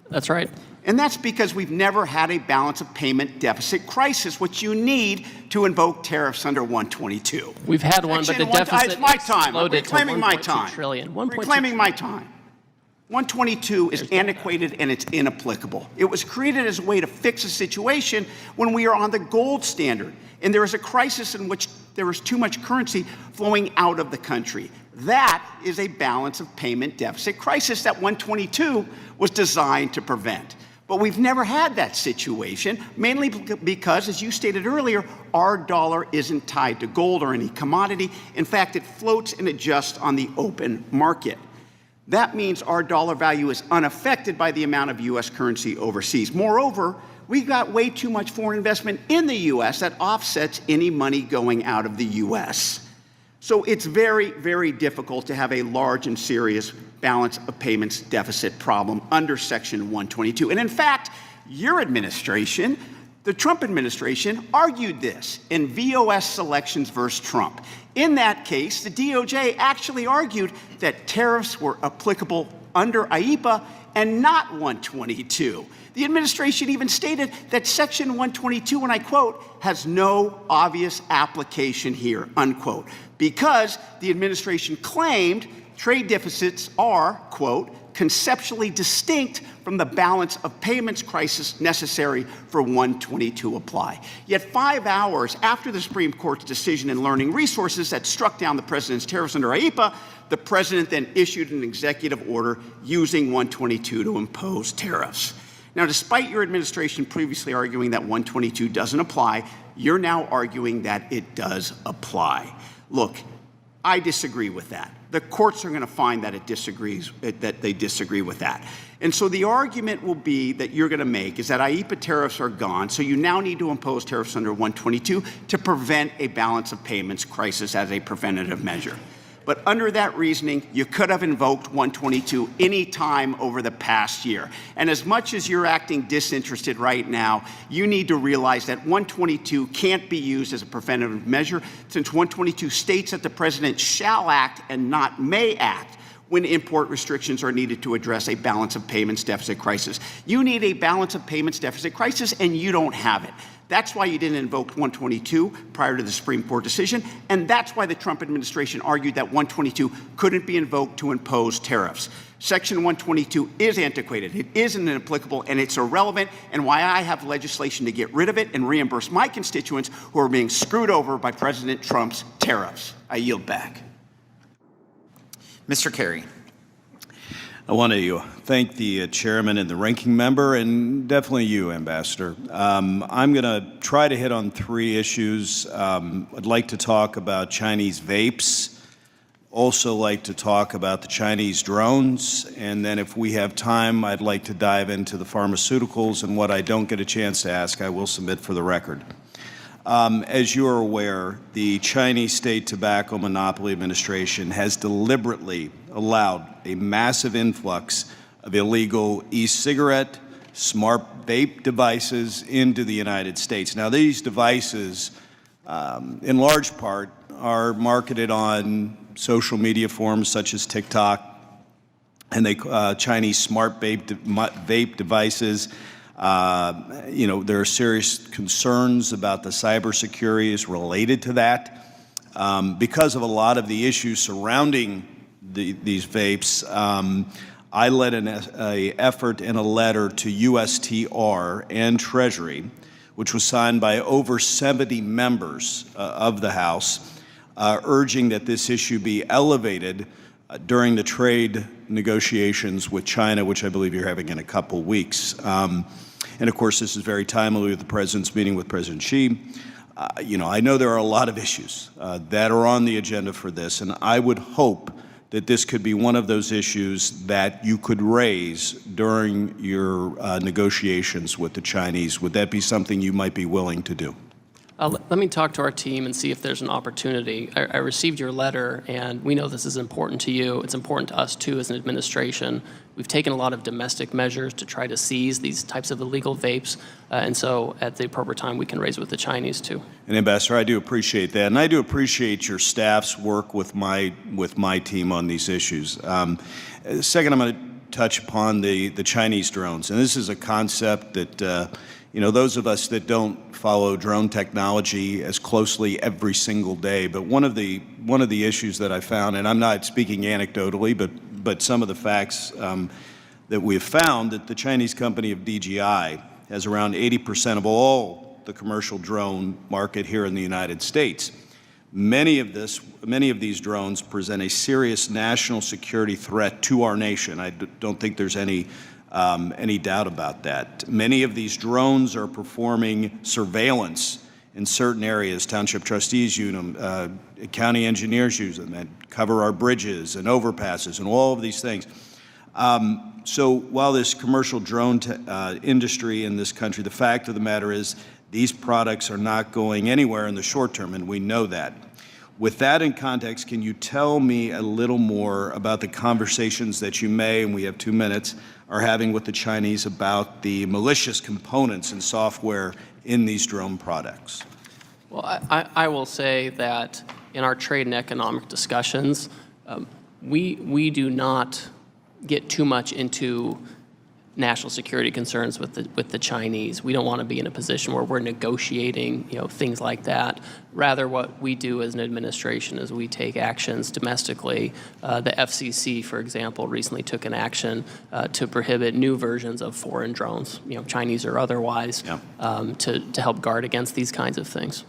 [SPEAKER 4] That's right.
[SPEAKER 18] And that's because we've never had a balance of payment deficit crisis, which you need to invoke tariffs under 122.
[SPEAKER 4] We've had one, but the deficit
[SPEAKER 18] it's my time.
[SPEAKER 4] exploded to
[SPEAKER 18] Reclaiming my
[SPEAKER 4] 1.2
[SPEAKER 18] time.
[SPEAKER 4] trillion.
[SPEAKER 18] Reclaiming my time. 122 is antiquated and it's inapplicable. It was created as a way to fix a situation when we are on the gold standard and there is a crisis in which there is too much currency flowing out of the country. That is a balance of payment deficit crisis that 122 was designed to prevent. But we've never had that situation, mainly because, as you stated earlier, our dollar isn't tied to gold or any commodity. In fact, it floats and adjusts on the open market. That means our dollar value is unaffected by the amount of U.S. currency overseas. Moreover, we've got way too much foreign investment in the U.S. that offsets any money going out of the U.S. So it's very, very difficult to have a large and serious balance of payments deficit problem under Section 122. And in fact, your administration, the Trump administration, argued this in VOS Selections versus Trump. In that case, the DOJ actually argued that tariffs were applicable under IEEPA and not 122. The administration even stated that Section 122, and I quote, has no obvious application here, unquote, because the administration claimed trade deficits are, quote, conceptually distinct from the balance of payments crisis necessary for 122 apply. Yet 5 hours after the Supreme Court's decision in Learning Resources that struck down the president's tariffs under IEEPA, the president then issued an executive order using 122 to impose tariffs. Now, despite your administration previously arguing that 122 doesn't apply, you're now arguing that it does apply. Look, I disagree with that. the courts are going to find that they disagree with that. And so the argument will be that you're going to make is that IEEPA tariffs are gone, so you now need to impose tariffs under 122 to prevent a balance of payments crisis as a preventative measure. But under that reasoning, you could have invoked 122 any time over the past year. And as much as you're acting disinterested right now, you need to realize that 122 can't be used as a preventative measure, since 122 states that the president shall act and not may act when import restrictions are needed to address a balance of payments deficit crisis. You need a balance of payments deficit crisis, and you don't have it. That's why you didn't invoke 122 prior to the Supreme Court decision, and that's why the Trump administration argued that 122 couldn't be invoked to impose tariffs. Section 122 is antiquated, it isn't applicable, and it's irrelevant, and why I have legislation to get rid of it and reimburse my constituents who are being screwed over by President Trump's tariffs. I yield back.
[SPEAKER 2] Mr. Kerry.
[SPEAKER 19] I want to thank the chairman and the ranking member, and definitely you, Ambassador. I'm going to try to hit on 3 issues. I'd like to talk about Chinese vapes, also like to talk about the Chinese drones, and then if we have time, I'd like to dive into the pharmaceuticals, and what I don't get a chance to ask, I will submit for the record. As you are aware, the Chinese State Tobacco Monopoly Administration has deliberately allowed a massive influx of illegal e-cigarette, smart vape devices into the United States. Now, these devices, in large part, are marketed on social media forums such as TikTok, and Chinese smart vape devices. There are serious concerns about the cybersecurity related to that. Because of a lot of the issues surrounding these vapes, I led an effort in a letter to USTR and Treasury, which was signed by over 70 members of the House, urging that this issue be elevated during the trade negotiations with China, which I believe you're having in a couple weeks. And of course, this is very timely with the President's meeting with President Xi. I know there are a lot of issues that are on the agenda for this, and I would hope that this could be one of those issues that you could raise during your negotiations with the Chinese. Would that be something you might be willing to do?
[SPEAKER 4] Let me talk to our team and see if there's an opportunity. I received your letter, and we know this is important to you. It's important to us, too, as an administration. We've taken a lot of domestic measures to try to seize these types of illegal vapes, and so at the appropriate time, we can raise it with the Chinese, too.
[SPEAKER 19] And Ambassador, I do appreciate that, and I do appreciate your staff's work with my team on these issues. Second, I'm going to touch upon the Chinese drones, and this is a concept that those of us that don't follow drone technology as closely every single day, but one of the issues that I found, and I'm not speaking anecdotally, but some of the facts that we have found, that the Chinese company of DJI has around 80% of all the commercial drone market here in the United States. Many of these drones present a serious national security threat to our nation. I don't think there's any doubt about that. Many of these drones are performing surveillance in certain areas. Township trustees use them, county engineers use them, and cover our bridges and overpasses and all of these things. So while this commercial drone industry in this country, the fact of the matter is these products are not going anywhere in the short term, and we know that. With that in context, can you tell me a little more about the conversations that you may, and we have 2 minutes, are having with the Chinese about the malicious components and software in these drone products?
[SPEAKER 4] Well, I will say that in our trade and economic discussions, we do not get too much into national security concerns with the Chinese. We don't want to be in a position where we're negotiating, things like that. Rather, what we do as an administration is we take actions domestically. The FCC, for example, recently took an action to prohibit new versions of foreign drones, Chinese or otherwise, to help guard against these kinds of things.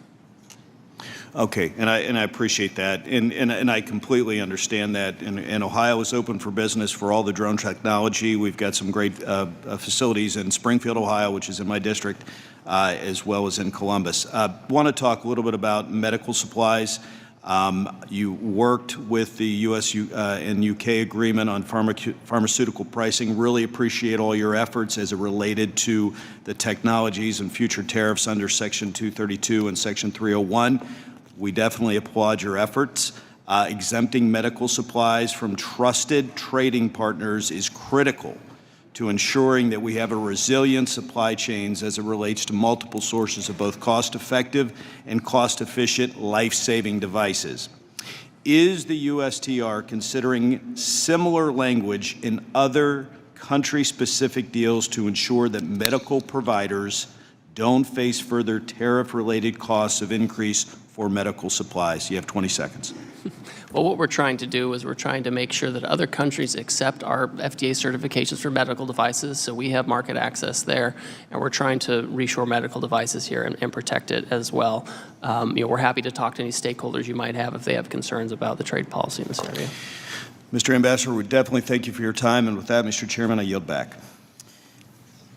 [SPEAKER 19] Okay, and I appreciate that, and I completely understand that. And Ohio is open for business for all the drone technology. We've got some great facilities in Springfield, Ohio, which is in my district, as well as in Columbus. Want to talk a little bit about medical supplies. You worked with the U.S. and U.K. agreement on pharmaceutical pricing. Really appreciate all your efforts as it related to the technologies and future tariffs under Section 232 and Section 301. We definitely applaud your efforts. Exempting medical supplies from trusted trading partners is critical to ensuring that we have a resilient supply chains as it relates to multiple sources of both cost-effective and cost-efficient life-saving devices. Is the USTR considering similar language in other country-specific deals to ensure that medical providers don't face further tariff-related costs of increase for medical supplies? You have 20 seconds.
[SPEAKER 4] Well, what we're trying to do is we're trying to make sure that other countries accept our FDA certifications for medical devices, so we have market access there, and we're trying to reshore medical devices here and protect it as well. We're happy to talk to any stakeholders you might have if they have concerns about the trade policy in this area.
[SPEAKER 19] Mr. Ambassador, we definitely thank you for your time, and with that, Mr. Chairman, I yield back.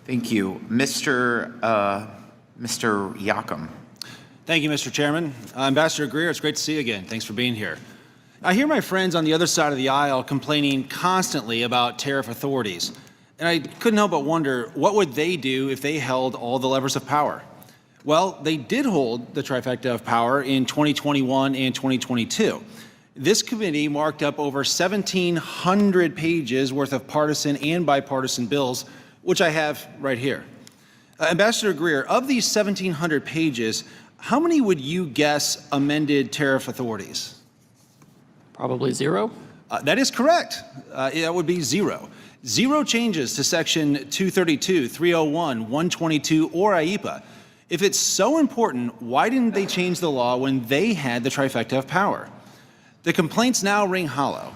[SPEAKER 2] Thank you. Mr. Yakum.
[SPEAKER 1] Thank you, Mr. Chairman. Ambassador Greer, it's great to see you again. Thanks for being here. I hear my friends on the other side of the aisle complaining constantly about tariff authorities, and I couldn't help but wonder, what would they do if they held all the levers of power? Well, they did hold the trifecta of power in 2021 and 2022. This committee marked up over 1,700 pages worth of partisan and bipartisan bills, which I have right here. Ambassador Greer, of these 1,700 pages, how many would you guess amended tariff authorities?
[SPEAKER 4] Probably zero.
[SPEAKER 1] That is correct. That would be zero. Zero changes to Section 232, 301, 122, or IEPA. If it's so important, why didn't they change the law when they had the trifecta of power? The complaints now ring hollow.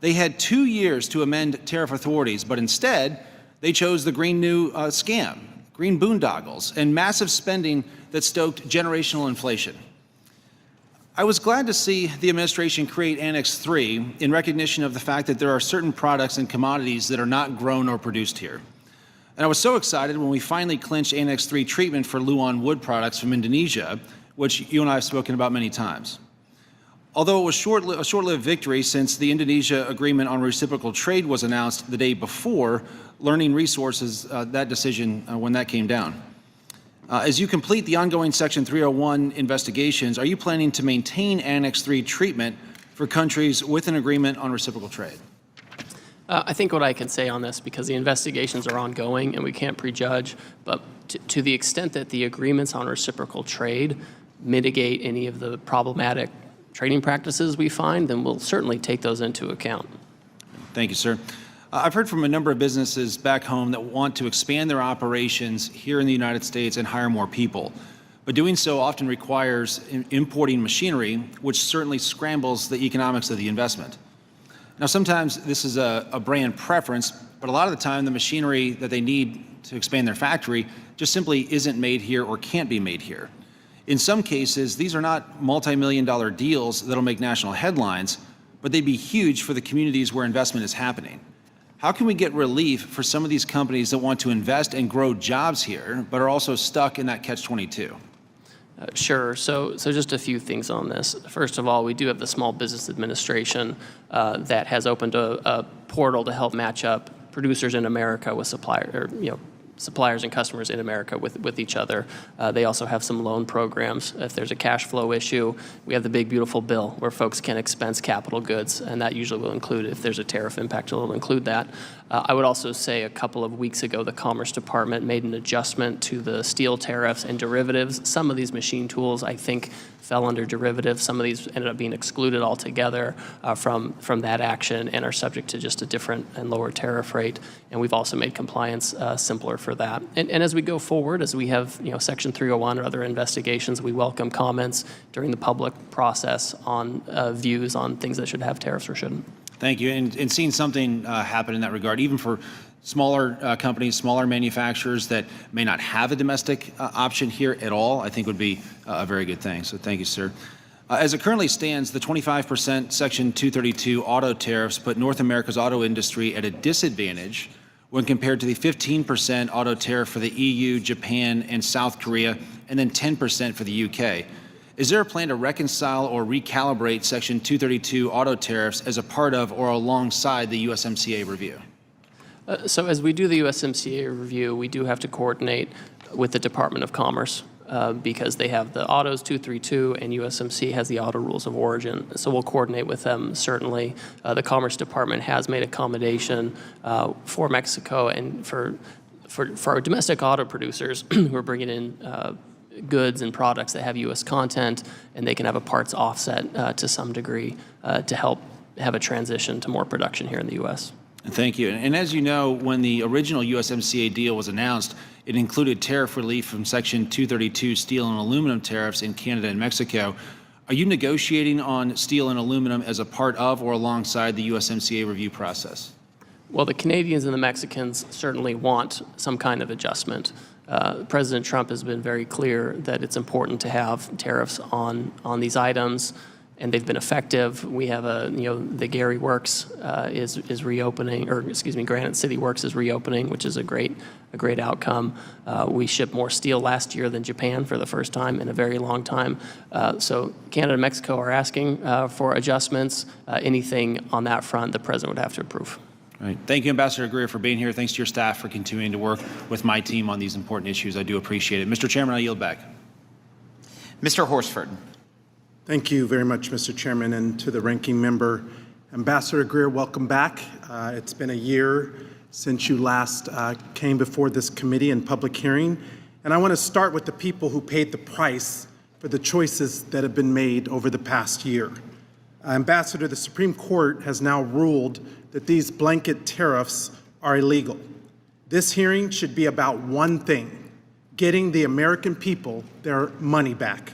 [SPEAKER 1] They had 2 years to amend tariff authorities, but instead, they chose the Green New scam, green boondoggles, and massive spending that stoked generational inflation. I was glad to see the administration create Annex 3 in recognition of the fact that there are certain products and commodities that are not grown or produced here. And I was so excited when we finally clinched Annex 3 treatment for Luan wood products from Indonesia, which you and I have spoken about many times. Although it was a short-lived victory since the Indonesia Agreement on Reciprocal Trade was announced the day before, Learning Resources, that decision when that came down. As you complete the ongoing Section 301 investigations, are you planning to maintain Annex 3 treatment for countries with an agreement on reciprocal trade?
[SPEAKER 4] I think what I can say on this, because the investigations are ongoing and we can't prejudge, but to the extent that the agreements on reciprocal trade mitigate any of the problematic trading practices we find, then we'll certainly take those into account.
[SPEAKER 1] Thank you, sir. I've heard from a number of businesses back home that want to expand their operations here in the United States and hire more people. But doing so often requires importing machinery, which certainly scrambles the economics of the investment. Now, sometimes this is a brand preference, but a lot of the time the machinery that they need to expand their factory just simply isn't made here or can't be made here. In some cases, these are not multi-million-dollar deals that'll make national headlines, but they'd be huge for the communities where investment is happening. How can we get relief for some of these companies that want to invest and grow jobs here, but are also stuck in that catch-22?
[SPEAKER 4] Sure. So just a few things on this. First of all, we do have the Small Business Administration that has opened a portal to help match up producers in America with suppliers and customers in America with each other. They also have some loan programs. If there's a cash flow issue, we have the big, beautiful bill where folks can expense capital goods, and that usually will include, if there's a tariff impact, it'll include that. I would also say a couple of weeks ago, the Commerce Department made an adjustment to the steel tariffs and derivatives. Some of these machine tools, I think, fell under derivatives. Some of these ended up being excluded altogether from that action and are subject to just a different and lower tariff rate. And we've also made compliance simpler for that. And as we go forward, as we have Section 301 or other investigations, we welcome comments during the public process on views on things that should have tariffs or shouldn't.
[SPEAKER 1] Thank you. And seeing something happen in that regard, even for smaller companies, smaller manufacturers that may not have a domestic option here at all, I think would be a very good thing. So thank you, sir. As it currently stands, the 25% Section 232 auto tariffs put North America's auto industry at a disadvantage when compared to the 15% auto tariff for the EU, Japan, and South Korea, and then 10% for the UK. Is there a plan to reconcile or recalibrate Section 232 auto tariffs as a part of or alongside the USMCA review?
[SPEAKER 4] So as we do the USMCA review, we do have to coordinate with the Department of Commerce because they have the autos 232 and USMCA has the auto rules of origin. So we'll coordinate with them, certainly. The Commerce Department has made accommodation for Mexico and for our domestic auto producers who are bringing in goods and products that have U.S. content, and they can have a parts offset to some degree to help have a transition to more production here in the U.S.
[SPEAKER 1] Thank you. And as you know, when the original USMCA deal was announced, it included tariff relief from Section 232 steel and aluminum tariffs in Canada and Mexico. Are you negotiating on steel and aluminum as a part of or alongside the USMCA review process?
[SPEAKER 4] Well, the Canadians and the Mexicans certainly want some kind of adjustment. President Trump has been very clear that it's important to have tariffs on these items, and they've been effective. We have the Gary Works is reopening, or excuse me, Granite City Works is reopening, which is a great outcome. We shipped more steel last year than Japan for the first time in a very long time. So Canada and Mexico are asking for adjustments. Anything on that front, the president would have to approve.
[SPEAKER 1] Right. Thank you, Ambassador Greer, for being here. Thanks to your staff for continuing to work with my team on these important issues. I do appreciate it. Mr. Chairman, I yield back.
[SPEAKER 2] Mr. Horsford.
[SPEAKER 9] Thank you very much, Mr. Chairman, and to the ranking member. Ambassador Greer, welcome back. It's been a year since you last came before this committee in public hearing, and I want to start with the people who paid the price for the choices that have been made over the past year. Ambassador, the Supreme Court has now ruled that these blanket tariffs are illegal. This hearing should be about one thing: getting the American people their money back.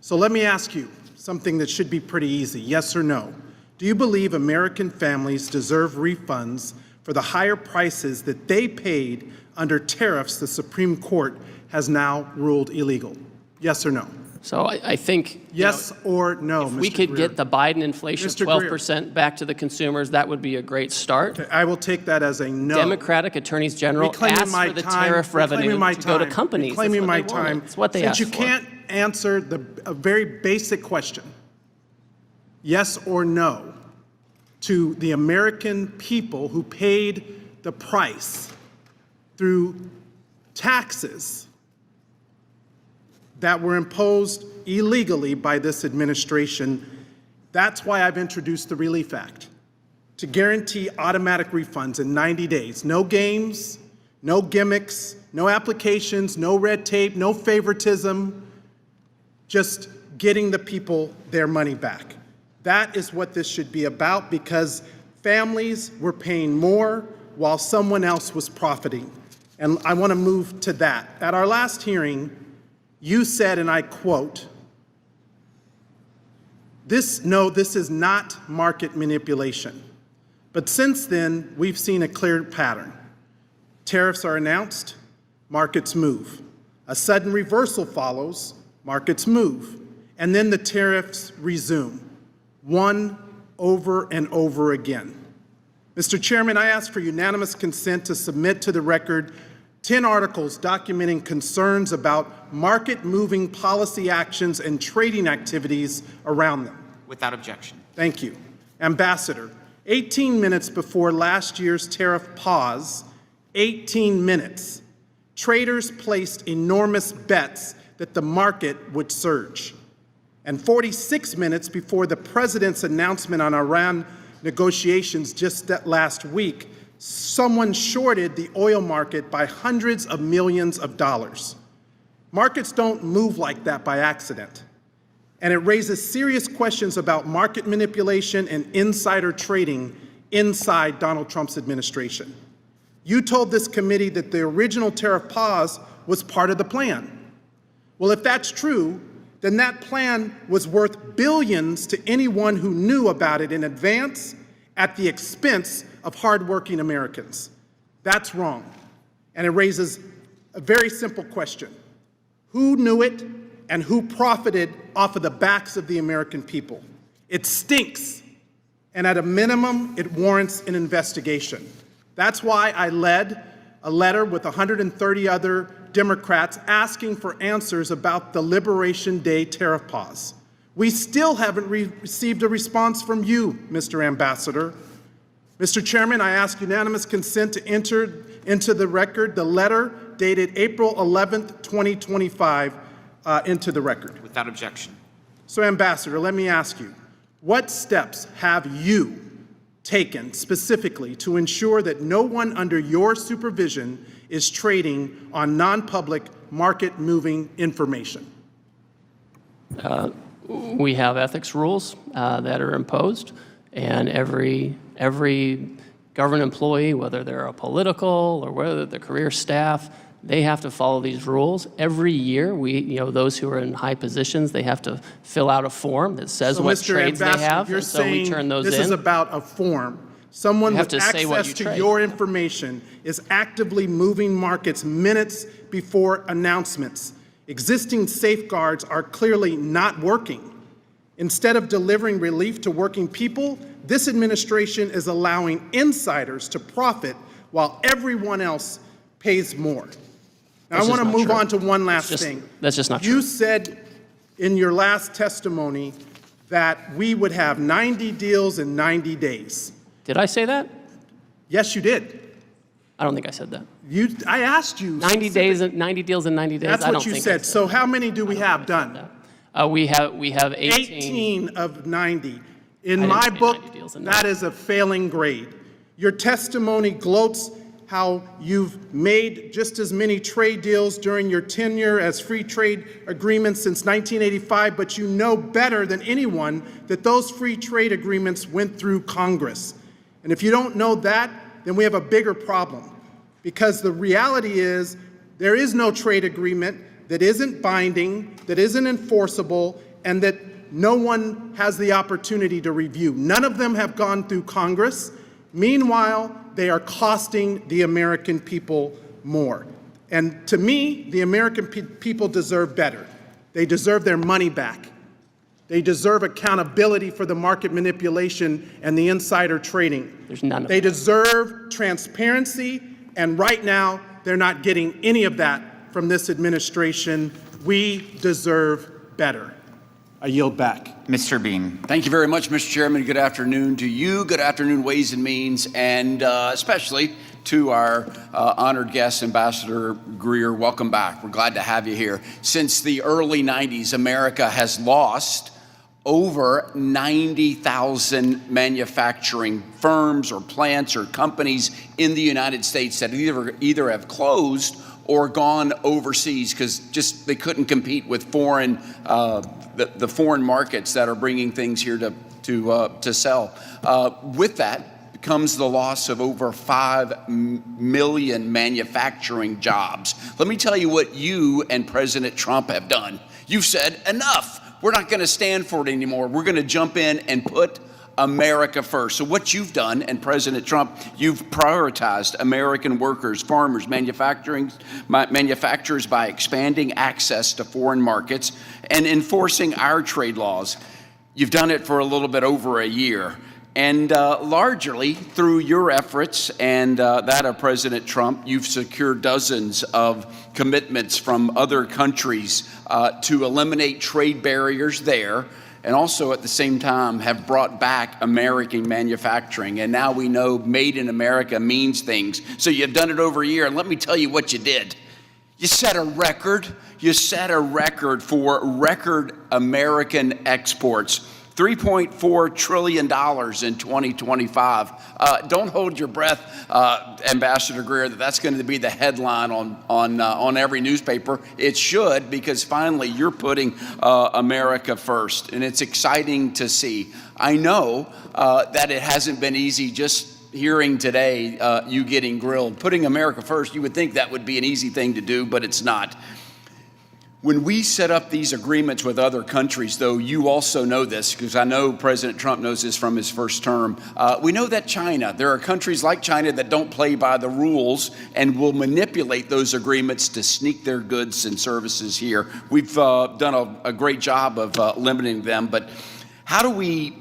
[SPEAKER 9] So let me ask you something that should be pretty easy, yes or no. Do you believe American families deserve refunds for the higher prices that they paid under tariffs the Supreme Court has now ruled illegal? Yes or no?
[SPEAKER 4] So I think
[SPEAKER 9] yes or no,
[SPEAKER 4] if
[SPEAKER 9] Mr.
[SPEAKER 4] we could
[SPEAKER 9] Greer.
[SPEAKER 4] get the Biden inflation of
[SPEAKER 9] Mr. Greer.
[SPEAKER 4] 12% back to the consumers, that would be a great start.
[SPEAKER 9] Okay, I will take that as a no.
[SPEAKER 4] Democratic attorneys general ask for the tariff revenue to go to companies.
[SPEAKER 9] Reclaiming my
[SPEAKER 4] That's what they
[SPEAKER 9] time.
[SPEAKER 4] want. It's what they
[SPEAKER 9] Since
[SPEAKER 4] asked
[SPEAKER 9] you
[SPEAKER 4] for.
[SPEAKER 9] can't answer a very basic question, yes or no, to the American people who paid the price through taxes that were imposed illegally by this administration. That's why I've introduced the Relief Act, to guarantee automatic refunds in 90 days. No games, no gimmicks, no applications, no red tape, no favoritism, just getting the people their money back. That is what this should be about, because families were paying more while someone else was profiting. And I want to move to that. At our last hearing, you said, and I quote, this is not market manipulation. But since then, we've seen a clear pattern. Tariffs are announced, markets move. A sudden reversal follows, markets move. And then the tariffs resume, one over and over again. Mr. Chairman, I ask for unanimous consent to submit to the record 10 articles documenting concerns about market-moving policy actions and trading activities around them.
[SPEAKER 2] Without objection.
[SPEAKER 9] Thank you. Ambassador, 18 minutes before last year's tariff pause, 18 minutes, traders placed enormous bets that the market would surge. And 46 minutes before the president's announcement on Iran negotiations just last week, someone shorted the oil market by hundreds of millions of dollars. Markets don't move like that by accident. And it raises serious questions about market manipulation and insider trading inside Donald Trump's administration. You told this committee that the original tariff pause was part of the plan. Well, if that's true, then that plan was worth billions to anyone who knew about it in advance at the expense of hardworking Americans. That's wrong. And it raises a very simple question. Who knew it and who profited off of the backs of the American people? It stinks. And at a minimum, it warrants an investigation. That's why I led a letter with 130 other Democrats asking for answers about the Liberation Day tariff pause. We still haven't received a response from you, Mr. Ambassador. Mr. Chairman, I ask unanimous consent to enter into the record the letter dated April 11th, 2025, into the record.
[SPEAKER 2] Without objection.
[SPEAKER 9] So, Ambassador, let me ask you, what steps have you taken specifically to ensure that no one under your supervision is trading on non-public market-moving information?
[SPEAKER 4] We have ethics rules that are imposed, and every government employee, whether they're a political or whether they're career staff, they have to follow these rules. Every year, those who are in high positions, they have to fill out a form that says what trades they have,
[SPEAKER 9] you're
[SPEAKER 4] and so we turn those in.
[SPEAKER 9] This is about a form. Someone with access to your information is actively moving markets minutes before announcements. Existing safeguards are clearly not working. Instead of delivering relief to working people, this administration is allowing insiders to profit while everyone else pays more. Now, I want to move on to one last thing.
[SPEAKER 4] That's just not true.
[SPEAKER 9] You said in your last testimony that we would have 90 deals in 90 days.
[SPEAKER 4] Did I say that?
[SPEAKER 9] Yes, you did.
[SPEAKER 4] I don't think I said that.
[SPEAKER 9] I asked you.
[SPEAKER 4] 90 days, 90 deals in 90 days.
[SPEAKER 9] That's
[SPEAKER 4] I
[SPEAKER 9] what
[SPEAKER 4] don't
[SPEAKER 9] you
[SPEAKER 4] think
[SPEAKER 9] said. So how many do we have done?
[SPEAKER 4] We have 18.
[SPEAKER 9] 18 of 90. In my book, that is a failing grade. Your testimony gloats how you've made just as many trade deals during your tenure as free trade agreements since 1985, but you know better than anyone that those free trade agreements went through Congress. And if you don't know that, then we have a bigger problem. Because the reality is there is no trade agreement that isn't binding, that isn't enforceable, and that no one has the opportunity to review. None of them have gone through Congress. Meanwhile, they are costing the American people more. And to me, the American people deserve better. They deserve their money back. They deserve accountability for the market manipulation and the insider trading.
[SPEAKER 4] There's none of
[SPEAKER 9] They deserve transparency, and right now, they're not getting any of that from this administration. We deserve better. I yield back.
[SPEAKER 2] Mr. Bean.
[SPEAKER 5] Thank you very much, Mr. Chairman. Good afternoon to you. Good afternoon, Ways and Means, and especially to our honored guest, Ambassador Greer. Welcome back. We're glad to have you here. Since the early 90s, America has lost over 90,000 manufacturing firms or plants or companies in the United States that either have closed or gone overseas because just they couldn't compete with foreign the foreign markets that are bringing things here to sell. With that comes the loss of over 5 million manufacturing jobs. Let me tell you what you and President Trump have done. You've said, enough. We're not going to stand for it anymore. We're going to jump in and put America first. So what you've done, and President Trump, you've prioritized American workers, farmers, manufacturers by expanding access to foreign markets and enforcing our trade laws. You've done it for a little bit over a year. And largely through your efforts and that of President Trump, you've secured dozens of commitments from other countries to eliminate trade barriers there, and also at the same time have brought back American manufacturing. And now we know made in America means things. So you've done it over a year, and let me tell you what you did. You set a record. You set a record for record American exports. $3.4 trillion in 2025. Don't hold your breath, Ambassador Greer, that's going to be the headline on every newspaper. It should, because finally you're putting America first, and it's exciting to see. I know that it hasn't been easy just hearing today you getting grilled. Putting America first, you would think that would be an easy thing to do, but it's not. When we set up these agreements with other countries, though, you also know this, because I know President Trump knows this from his first term. We know that there are countries like China that don't play by the rules and will manipulate those agreements to sneak their goods and services here. We've done a great job of limiting them, but how do we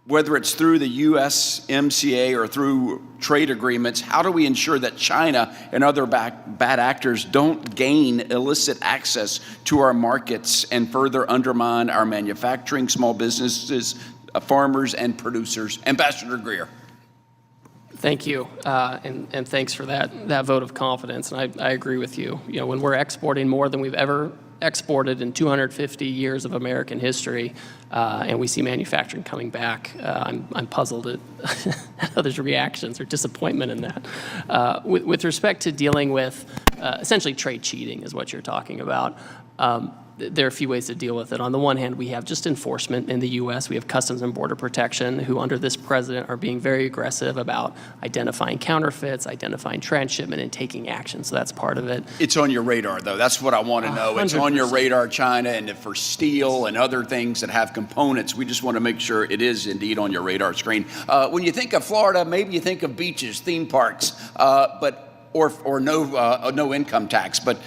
[SPEAKER 5] whether it's through the USMCA or through trade agreements, how do we ensure that China and other bad actors don't gain illicit access to our markets and further undermine our manufacturing, small businesses, farmers, and producers? Ambassador Greer.
[SPEAKER 4] Thank you, and thanks for that vote of confidence. And I agree with you. You know, when we're exporting more than we've ever exported in 250 years of American history, and we see manufacturing coming back, I'm puzzled at others' reactions or disappointment in that. With respect to dealing with essentially trade cheating is what you're talking about. There are a few ways to deal with it. On the one hand, we have just enforcement in the U.S. We have Customs and Border Protection, who under this president are being very aggressive about identifying counterfeits, identifying transshipment, and taking action. So that's part of it.
[SPEAKER 5] It's on your radar, though. That's what I want to know. It's on your radar, China, and for steel and other things that have components, we just want to make sure it is indeed on your radar screen. When you think of Florida, maybe you think of beaches, theme parks, or no income tax. But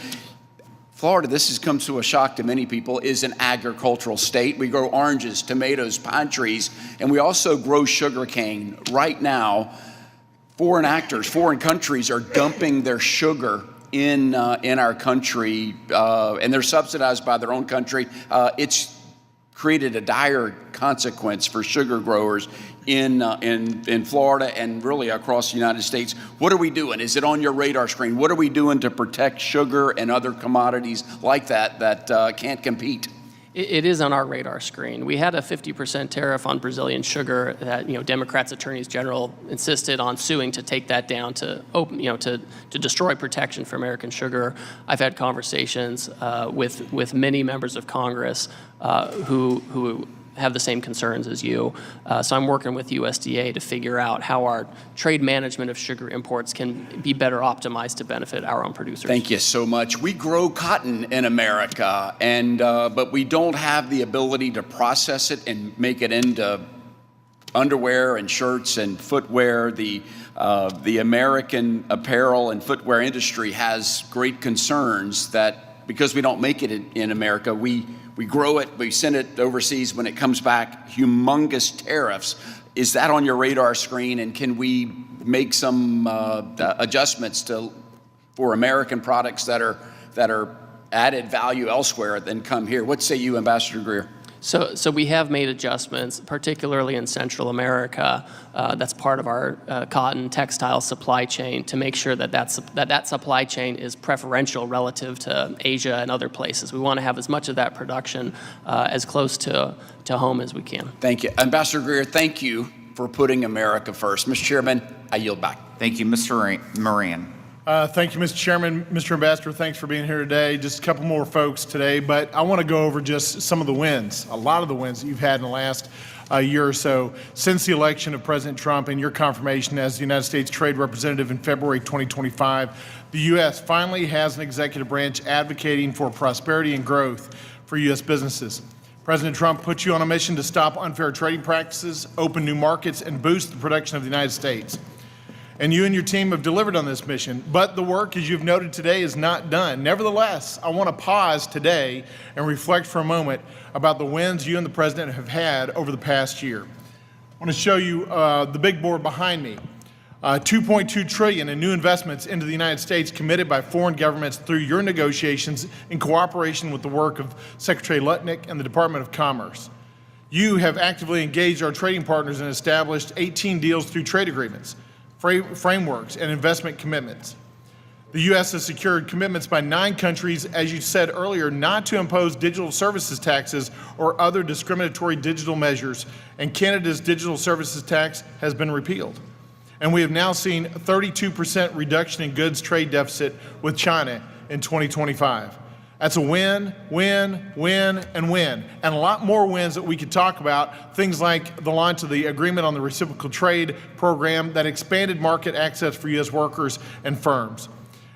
[SPEAKER 5] Florida, this has come to a shock to many people, is an agricultural state. We grow oranges, tomatoes, pine trees, and we also grow sugarcane. Right now, foreign countries are dumping their sugar in our country, and they're subsidized by their own country. It's created a dire consequence for sugar growers in Florida and really across the United States. What are we doing? Is it on your radar screen? What are we doing to protect sugar and other commodities like that can't compete?
[SPEAKER 4] It is on our radar screen. We had a 50% tariff on Brazilian sugar that Democrats' attorneys general insisted on suing to take that down to destroy protection for American sugar. I've had conversations with many members of Congress who have the same concerns as you. So I'm working with USDA to figure out how our trade management of sugar imports can be better optimized to benefit our own producers.
[SPEAKER 5] Thank you so much. We grow cotton in America, but we don't have the ability to process it and make it into underwear and shirts and footwear. The American apparel and footwear industry has great concerns that because we don't make it in America, we grow it, we send it overseas. When it comes back, humongous tariffs. Is that on your radar screen? And can we make some adjustments for American products that are added value elsewhere than come here? What say you, Ambassador Greer?
[SPEAKER 4] So we have made adjustments, particularly in Central America. That's part of our cotton textile supply chain to make sure that supply chain is preferential relative to Asia and other places. We want to have as much of that production as close to home as we can.
[SPEAKER 5] Thank you. Ambassador Greer, thank you for putting America first. Mr. Chairman, I yield back.
[SPEAKER 2] Thank you, Mr. Moran.
[SPEAKER 20] Thank you, Mr. Chairman. Mr. Ambassador, thanks for being here today. Just a couple more folks today, but I want to go over just some of the wins, a lot of the wins that you've had in the last year or so since the election of President Trump and your confirmation as the United States Trade Representative in February 2025. The U.S. finally has an executive branch advocating for prosperity and growth for U.S. businesses. President Trump put you on a mission to stop unfair trading practices, open new markets, and boost the production of the United States. And you and your team have delivered on this mission. But the work, as you've noted today, is not done. Nevertheless, I want to pause today and reflect for a moment about the wins you and the President have had over the past year. I want to show you the big board behind me. $2.2 trillion in new investments into the United States committed by foreign governments through your negotiations in cooperation with the work of Secretary Lutnick and the Department of Commerce. You have actively engaged our trading partners and established 18 deals through trade agreements, frameworks, and investment commitments. The U.S. has secured commitments by 9 countries, as you said earlier, not to impose digital services taxes or other discriminatory digital measures, and Canada's digital services tax has been repealed. And we have now seen a 32% reduction in goods trade deficit with China in 2025. That's a win, win, win, and win. And a lot more wins that we could talk about, things like the launch of the agreement on the reciprocal trade program that expanded market access for U.S. workers and firms.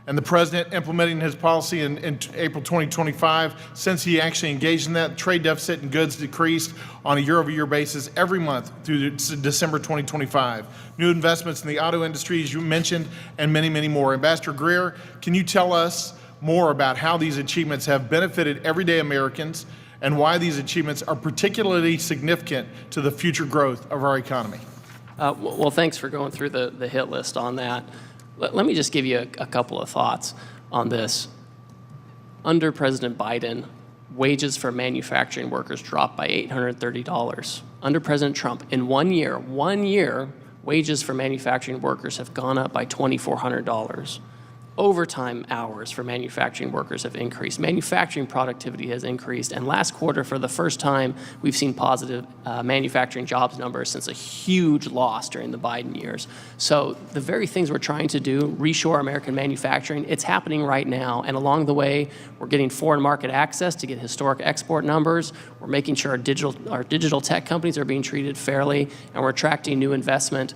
[SPEAKER 20] And the President implementing his policy in April 2025, since he actually engaged in that, trade deficit and goods decreased on a year-over-year basis every month through December 2025. New investments in the auto industry, as you mentioned, and many, many more. Ambassador Greer, can you tell us more about how these achievements have benefited everyday Americans and why these achievements are particularly significant to the future growth of our economy.
[SPEAKER 4] Well, thanks for going through the hit list on that. Let me just give you a couple of thoughts on this. Under President Biden, wages for manufacturing workers dropped by $830. Under President Trump, in 1 year, wages for manufacturing workers have gone up by $2,400. Overtime hours for manufacturing workers have increased. Manufacturing productivity has increased. And last quarter, for the first time, we've seen positive manufacturing jobs numbers since a huge loss during the Biden years. So the very things we're trying to do, reshore American manufacturing, it's happening right now. And along the way, we're getting foreign market access to get historic export numbers. We're making sure our digital tech companies are being treated fairly. And we're attracting new investment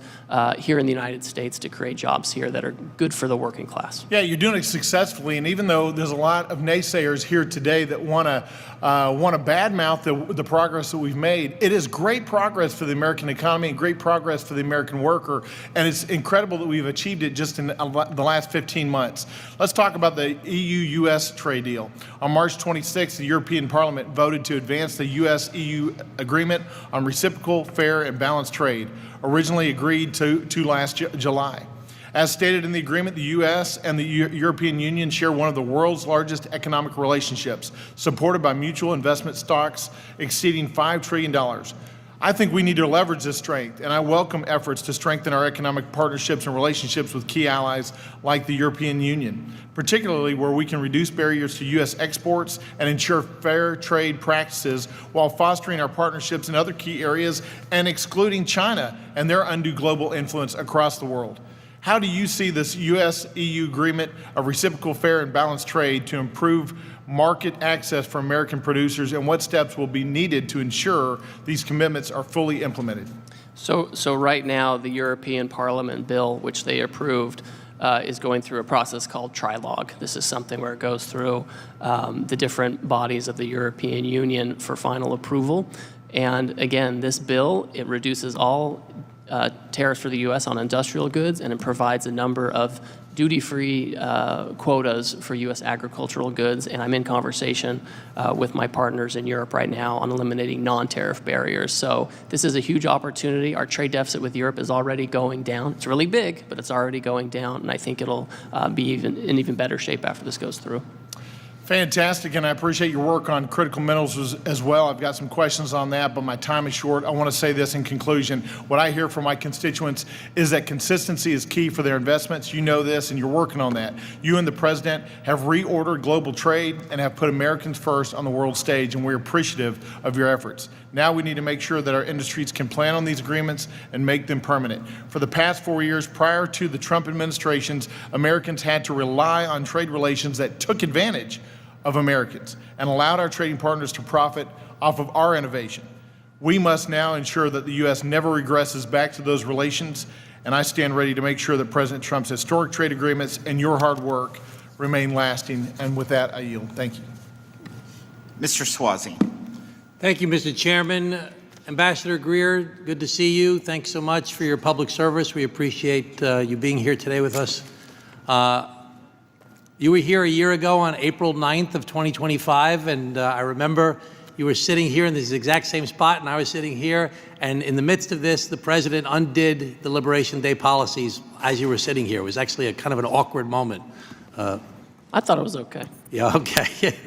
[SPEAKER 4] here in the United States to create jobs here that are good for the working class.
[SPEAKER 20] Yeah, you're doing it successfully, and even though there's a lot of naysayers here today that want to badmouth the progress that we've made, it is great progress for the American economy and great progress for the American worker, and it's incredible that we've achieved it just in the last 15 months. Let's talk about the EU-U.S. trade deal. On March 26th, the European Parliament voted to advance the U.S.-EU agreement on reciprocal, fair, and balanced trade, originally agreed to last July. As stated in the agreement, the U.S. and the European Union share one of the world's largest economic relationships, supported by mutual investment stocks exceeding $5 trillion. I think we need to leverage this strength, and I welcome efforts to strengthen our economic partnerships and relationships with key allies like the European Union, particularly where we can reduce barriers to U.S. exports and ensure fair trade practices while fostering our partnerships in other key areas and excluding China and their undue global influence across the world. How do you see this U.S.-EU agreement of reciprocal, fair, and balanced trade to improve market access for American producers, and what steps will be needed to ensure these commitments are fully implemented?
[SPEAKER 4] So right now, the European Parliament bill, which they approved, is going through a process called trilogue. This is something where it goes through the different bodies of the European Union for final approval. And again, this bill, it reduces all tariffs for the U.S. on industrial goods, and it provides a number of duty-free quotas for U.S. agricultural goods. And I'm in conversation with my partners in Europe right now on eliminating non-tariff barriers. So this is a huge opportunity. Our trade deficit with Europe is already going down. It's really big, but it's already going down, and I think it'll be in even better shape after this goes through.
[SPEAKER 20] Fantastic, and I appreciate your work on critical minerals as well. I've got some questions on that, but my time is short. I want to say this in conclusion. What I hear from my constituents is that consistency is key for their investments. You know this, and you're working on that. You and the President have reordered global trade and have put Americans first on the world stage, and we're appreciative of your efforts. Now we need to make sure that our industries can plan on these agreements and make them permanent. For the past 4 years prior to the Trump administrations, Americans had to rely on trade relations that took advantage of Americans and allowed our trading partners to profit off of our innovation. We must now ensure that the U.S. never regresses back to those relations, and I stand ready to make sure that President Trump's historic trade agreements and your hard work remain lasting. And with that, I yield. Thank you.
[SPEAKER 2] Mr. Swazi.
[SPEAKER 21] Thank you, Mr. Chairman. Ambassador Greer, good to see you. Thanks so much for your public service. We appreciate you being here today with us. You were here a year ago on April 9th of 2025, and I remember you were sitting here in this exact same spot, and I was sitting here, and in the midst of this, the President undid the Liberation Day policies as you were sitting here. It was actually a kind of an awkward moment.
[SPEAKER 4] I thought it was okay.
[SPEAKER 21] Yeah, okay.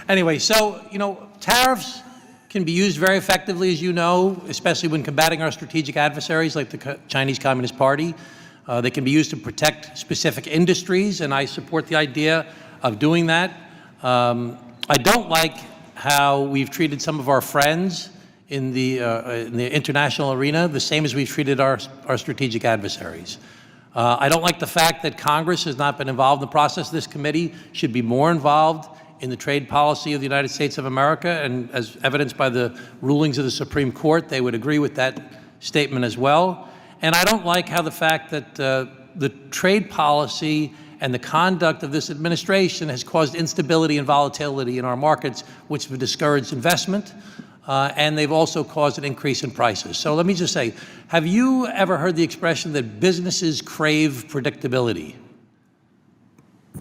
[SPEAKER 21] Anyway, so, you know, tariffs can be used very effectively, as you know, especially when combating our strategic adversaries like the Chinese Communist Party. They can be used to protect specific industries, and I support the idea of doing that. I don't like how we've treated some of our friends in the international arena, the same as we've treated our strategic adversaries. I don't like the fact that Congress has not been involved in the process. This committee should be more involved in the trade policy of the United States of America, and as evidenced by the rulings of the Supreme Court, they would agree with that statement as well. And I don't like how the fact that the trade policy and the conduct of this administration has caused instability and volatility in our markets, which have discouraged investment, and they've also caused an increase in prices. So let me just say, have you ever heard the expression that businesses crave predictability?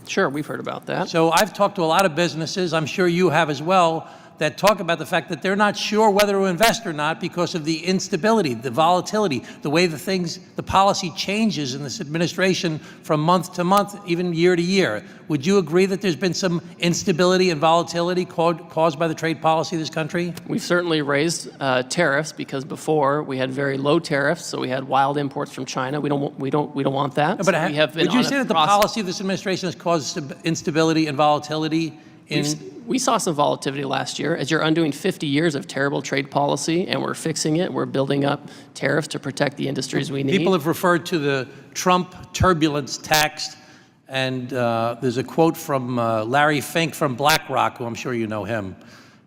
[SPEAKER 4] Sure, we've heard about that.
[SPEAKER 21] So I've talked to a lot of businesses, I'm sure you have as well, that talk about the fact that they're not sure whether to invest or not because of the instability, the volatility, the way the policy changes in this administration from month to month, even year to year. Would you agree that there's been some instability and volatility caused by the trade policy of this country?
[SPEAKER 4] We've certainly raised tariffs because before we had very low tariffs, so we had wild imports from China. We don't want that.
[SPEAKER 21] But
[SPEAKER 4] So we have been
[SPEAKER 21] would you
[SPEAKER 4] on
[SPEAKER 21] say
[SPEAKER 4] a
[SPEAKER 21] that the
[SPEAKER 4] process.
[SPEAKER 21] policy of this administration has caused instability and volatility?
[SPEAKER 4] We saw some volatility last year. As you're undoing 50 years of terrible trade policy, and we're fixing it, we're building up tariffs to protect the industries we need.
[SPEAKER 21] People have referred to the Trump turbulence tax, and there's a quote from Larry Fink from BlackRock, who I'm sure you know him,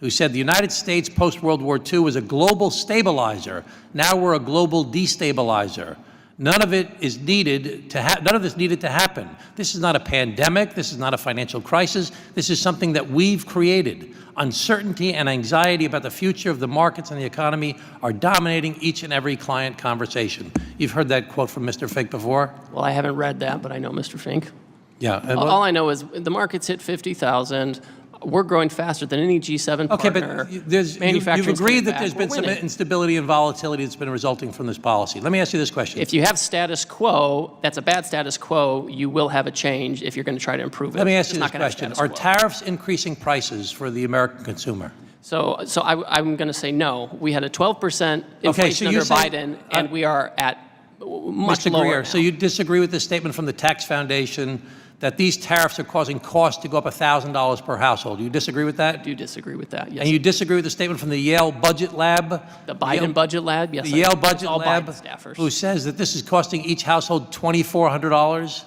[SPEAKER 21] who said, "The United States post-World War II was a global stabilizer. Now we're a global destabilizer. None of it is needed to none of this needed to happen. This is not a pandemic. This is not a financial crisis. This is something that we've created. Uncertainty and anxiety about the future of the markets and the economy are dominating each and every client conversation." You've heard that quote from Mr. Fink before?
[SPEAKER 4] Well, I haven't read that, but I know Mr. Fink.
[SPEAKER 21] Yeah.
[SPEAKER 4] All I know is the market's hit 50,000. We're growing faster than any G7
[SPEAKER 21] Okay,
[SPEAKER 4] partner.
[SPEAKER 21] but you've
[SPEAKER 4] Manufacturing's
[SPEAKER 21] agreed
[SPEAKER 4] coming
[SPEAKER 21] that
[SPEAKER 4] back.
[SPEAKER 21] there's been
[SPEAKER 4] We're
[SPEAKER 21] some
[SPEAKER 4] winning.
[SPEAKER 21] instability and volatility that's been resulting from this policy. Let me ask you this question.
[SPEAKER 4] If you have status quo, that's a bad status quo. You will have a change if you're going to try to improve it.
[SPEAKER 21] Let me ask
[SPEAKER 4] It's
[SPEAKER 21] you
[SPEAKER 4] not
[SPEAKER 21] this
[SPEAKER 4] gonna have
[SPEAKER 21] question.
[SPEAKER 4] status
[SPEAKER 21] Are
[SPEAKER 4] quo.
[SPEAKER 21] tariffs increasing prices for the American consumer?
[SPEAKER 4] So I'm going to say no. We had a 12% inflation
[SPEAKER 21] you
[SPEAKER 4] under
[SPEAKER 21] say-
[SPEAKER 4] Biden, and we are at much
[SPEAKER 21] Mr.
[SPEAKER 4] lower
[SPEAKER 21] Greer,
[SPEAKER 4] now.
[SPEAKER 21] so you disagree with the statement from the Tax Foundation that these tariffs are causing costs to go up $1,000 per household? You disagree with that?
[SPEAKER 4] I do disagree with that, yes.
[SPEAKER 21] And you disagree with the statement from the Yale Budget Lab?
[SPEAKER 4] The Biden Budget Lab, yes.
[SPEAKER 21] The
[SPEAKER 4] I
[SPEAKER 21] Yale
[SPEAKER 4] do. It's
[SPEAKER 21] Budget
[SPEAKER 4] all
[SPEAKER 21] Lab,
[SPEAKER 4] Biden staffers.
[SPEAKER 21] who says that this is costing each household $2,400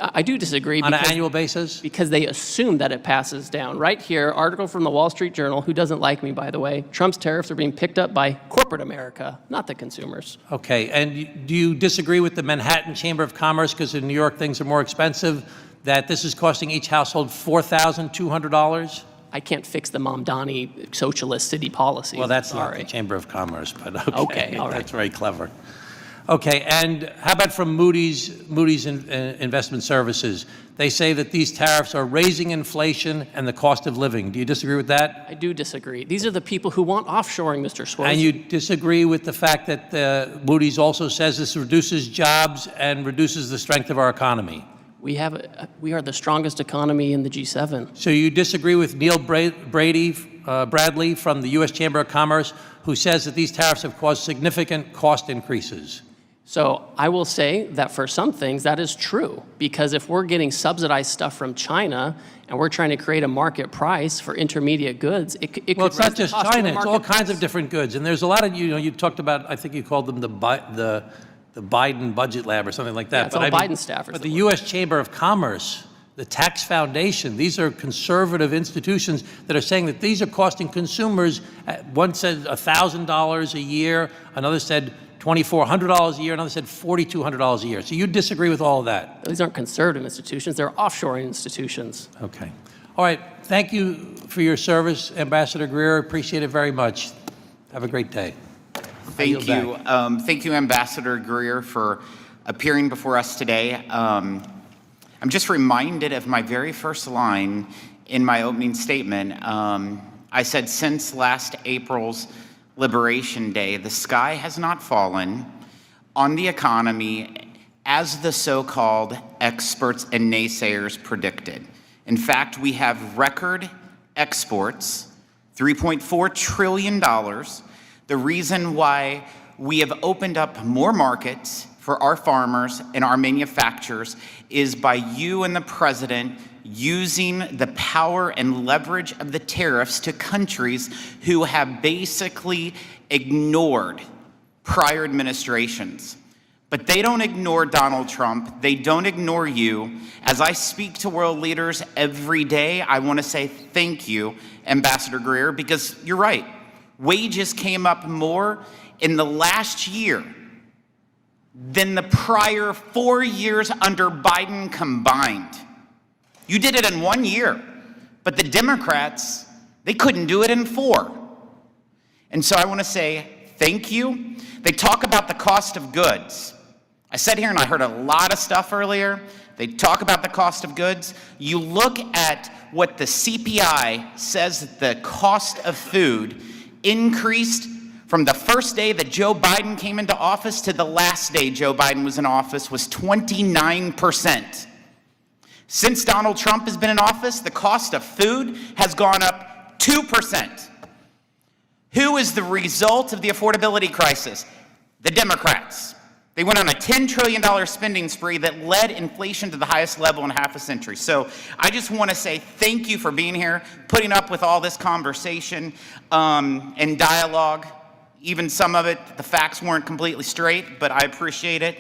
[SPEAKER 4] I do disagree.
[SPEAKER 21] on an
[SPEAKER 4] because-
[SPEAKER 21] annual basis?
[SPEAKER 4] Because they assume that it passes down. Right here, article from the Wall Street Journal, who doesn't like me, by the way, Trump's tariffs are being picked up by corporate America, not the consumers.
[SPEAKER 21] Okay, and do you disagree with the Manhattan Chamber of Commerce, because in New York things are more expensive, that this is costing each household $4,200?
[SPEAKER 4] I can't fix the Mamdani socialist city policy.
[SPEAKER 21] Well, that's not
[SPEAKER 4] Sorry.
[SPEAKER 21] the Chamber of Commerce, but okay.
[SPEAKER 4] Okay, all right.
[SPEAKER 21] That's very clever. Okay, and how about from Moody's Investment Services? They say that these tariffs are raising inflation and the cost of living. Do you disagree with that?
[SPEAKER 4] I do disagree. These are the people who want offshoring, Mr. Schwartz.
[SPEAKER 21] And you disagree with the fact that Moody's also says this reduces jobs and reduces the strength of our economy?
[SPEAKER 4] We are the strongest economy in the G7.
[SPEAKER 21] So you disagree with Neil Bradley from the U.S. Chamber of Commerce, who says that these tariffs have caused significant cost increases?
[SPEAKER 4] So I will say that for some things that is true, because if we're getting subsidized stuff from China and we're trying to create a market price for intermediate goods, it could
[SPEAKER 21] Well, it's
[SPEAKER 4] raise
[SPEAKER 21] not
[SPEAKER 4] the
[SPEAKER 21] just
[SPEAKER 4] cost to
[SPEAKER 21] China,
[SPEAKER 4] the
[SPEAKER 21] it's all
[SPEAKER 4] market
[SPEAKER 21] kinds
[SPEAKER 4] price.
[SPEAKER 21] of different goods. And there's a lot of, you talked about, I think you called them the Biden Budget Lab or something like that.
[SPEAKER 4] Yeah, it's all Biden staffers
[SPEAKER 21] But
[SPEAKER 4] that
[SPEAKER 21] the U.S. Chamber of Commerce, the Tax Foundation, these are conservative institutions that are saying that these are costing consumers, one said $1,000 a year, another said $2,400 a year, another said $4,200 a year. So you disagree with all of that?
[SPEAKER 4] These aren't conservative institutions, they're offshoring institutions.
[SPEAKER 21] Okay. All right. Thank you for your service, Ambassador Greer. Appreciate it very much. Have a great day.
[SPEAKER 2] Thank you. Thank you, Ambassador Greer, for appearing before us today. I'm just reminded of my very first line in my opening statement. I said, since last April's Liberation Day, the sky has not fallen on the economy as the so-called experts and naysayers predicted. In fact, we have record exports, $3.4 trillion. The reason why we have opened up more markets for our farmers and our manufacturers is by you and the president using the power and leverage of the tariffs to countries who have basically ignored prior administrations. But they don't ignore Donald Trump. They don't ignore you. As I speak to world leaders every day, I want to say thank you, Ambassador Greer, because you're right. Wages came up more in the last year than the prior 4 years under Biden combined. You did it in 1 year, but the Democrats, they couldn't do it in 4. And so I want to say thank you. They talk about the cost of goods. I sat here and I heard a lot of stuff earlier, They talk about the cost of goods. You look at what the CPI says that the cost of food increased from the first day that Joe Biden came into office to the last day Joe Biden was in office was 29%. Since Donald Trump has been in office, the cost of food has gone up 2%. Who is the result of the affordability crisis? The Democrats. They went on a $10 trillion spending spree that led inflation to the highest level in half a century. So I just want to say thank you for being here, putting up with all this conversation and dialogue. Even some of it, the facts weren't completely straight, but I appreciate it.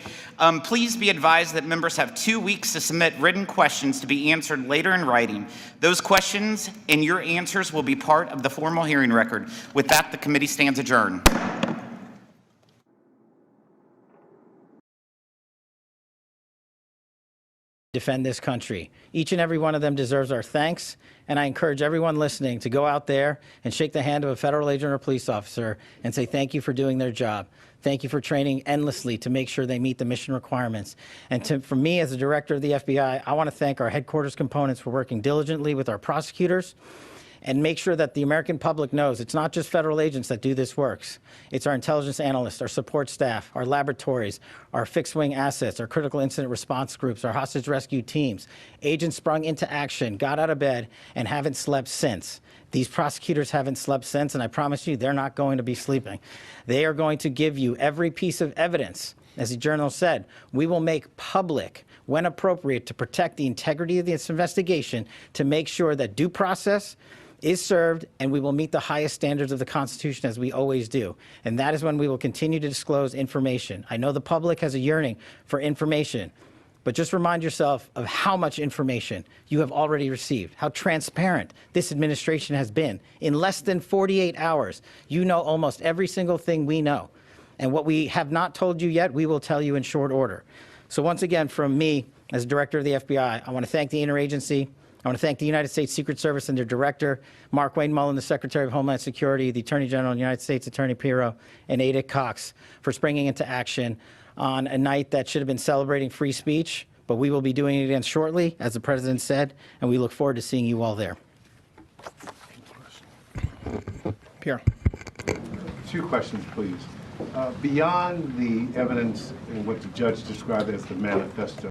[SPEAKER 2] Please be advised that members have 2 weeks to submit written questions to be answered later in writing. Those questions and your answers will be part of the formal hearing record. With that, the committee stands adjourned.
[SPEAKER 3] Defend this country. Each and every one of them deserves our thanks, and I encourage everyone listening to go out there and shake the hand of a federal agent or police officer and say thank you for doing their job. Thank you for training endlessly to make sure they meet the mission requirements. And for me, as the director of the FBI, I want to thank our headquarters components for working diligently with our prosecutors and make sure that the American public knows it's not just federal agents that do this work. It's our intelligence analysts, our support staff, our laboratories, our fixed-wing assets, our critical incident response groups, our hostage rescue teams. Agents sprung into action, got out of bed, and haven't slept since. These prosecutors haven't slept since, and I promise you they're not going to be sleeping. They are going to give you every piece of evidence. As the journal said, we will make public, when appropriate, to protect the integrity of this investigation, to make sure that due process is served, and we will meet the highest standards of the Constitution as we always do. And that is when we will continue to disclose information. I know the public has a yearning for information, but just remind yourself of how much information you have already received, how transparent this administration has been. In less than 48 hours, you know almost every single thing we know. And what we have not told you yet, we will tell you in short order. So once again, from me, as director of the FBI, I want to thank the interagency. I want to thank the United States Secret Service and their director, Mark Wayne Mullen, the Secretary of Homeland Security, the Attorney General of the United States, Attorney Pirro, and Ada Cox for springing into action on a night that should have been celebrating free speech, but we will be doing it again shortly, as the President said, and we look forward to seeing you all there.
[SPEAKER 22] Pierre. 2 questions, please. Beyond the evidence and what the judge described as the manifesto,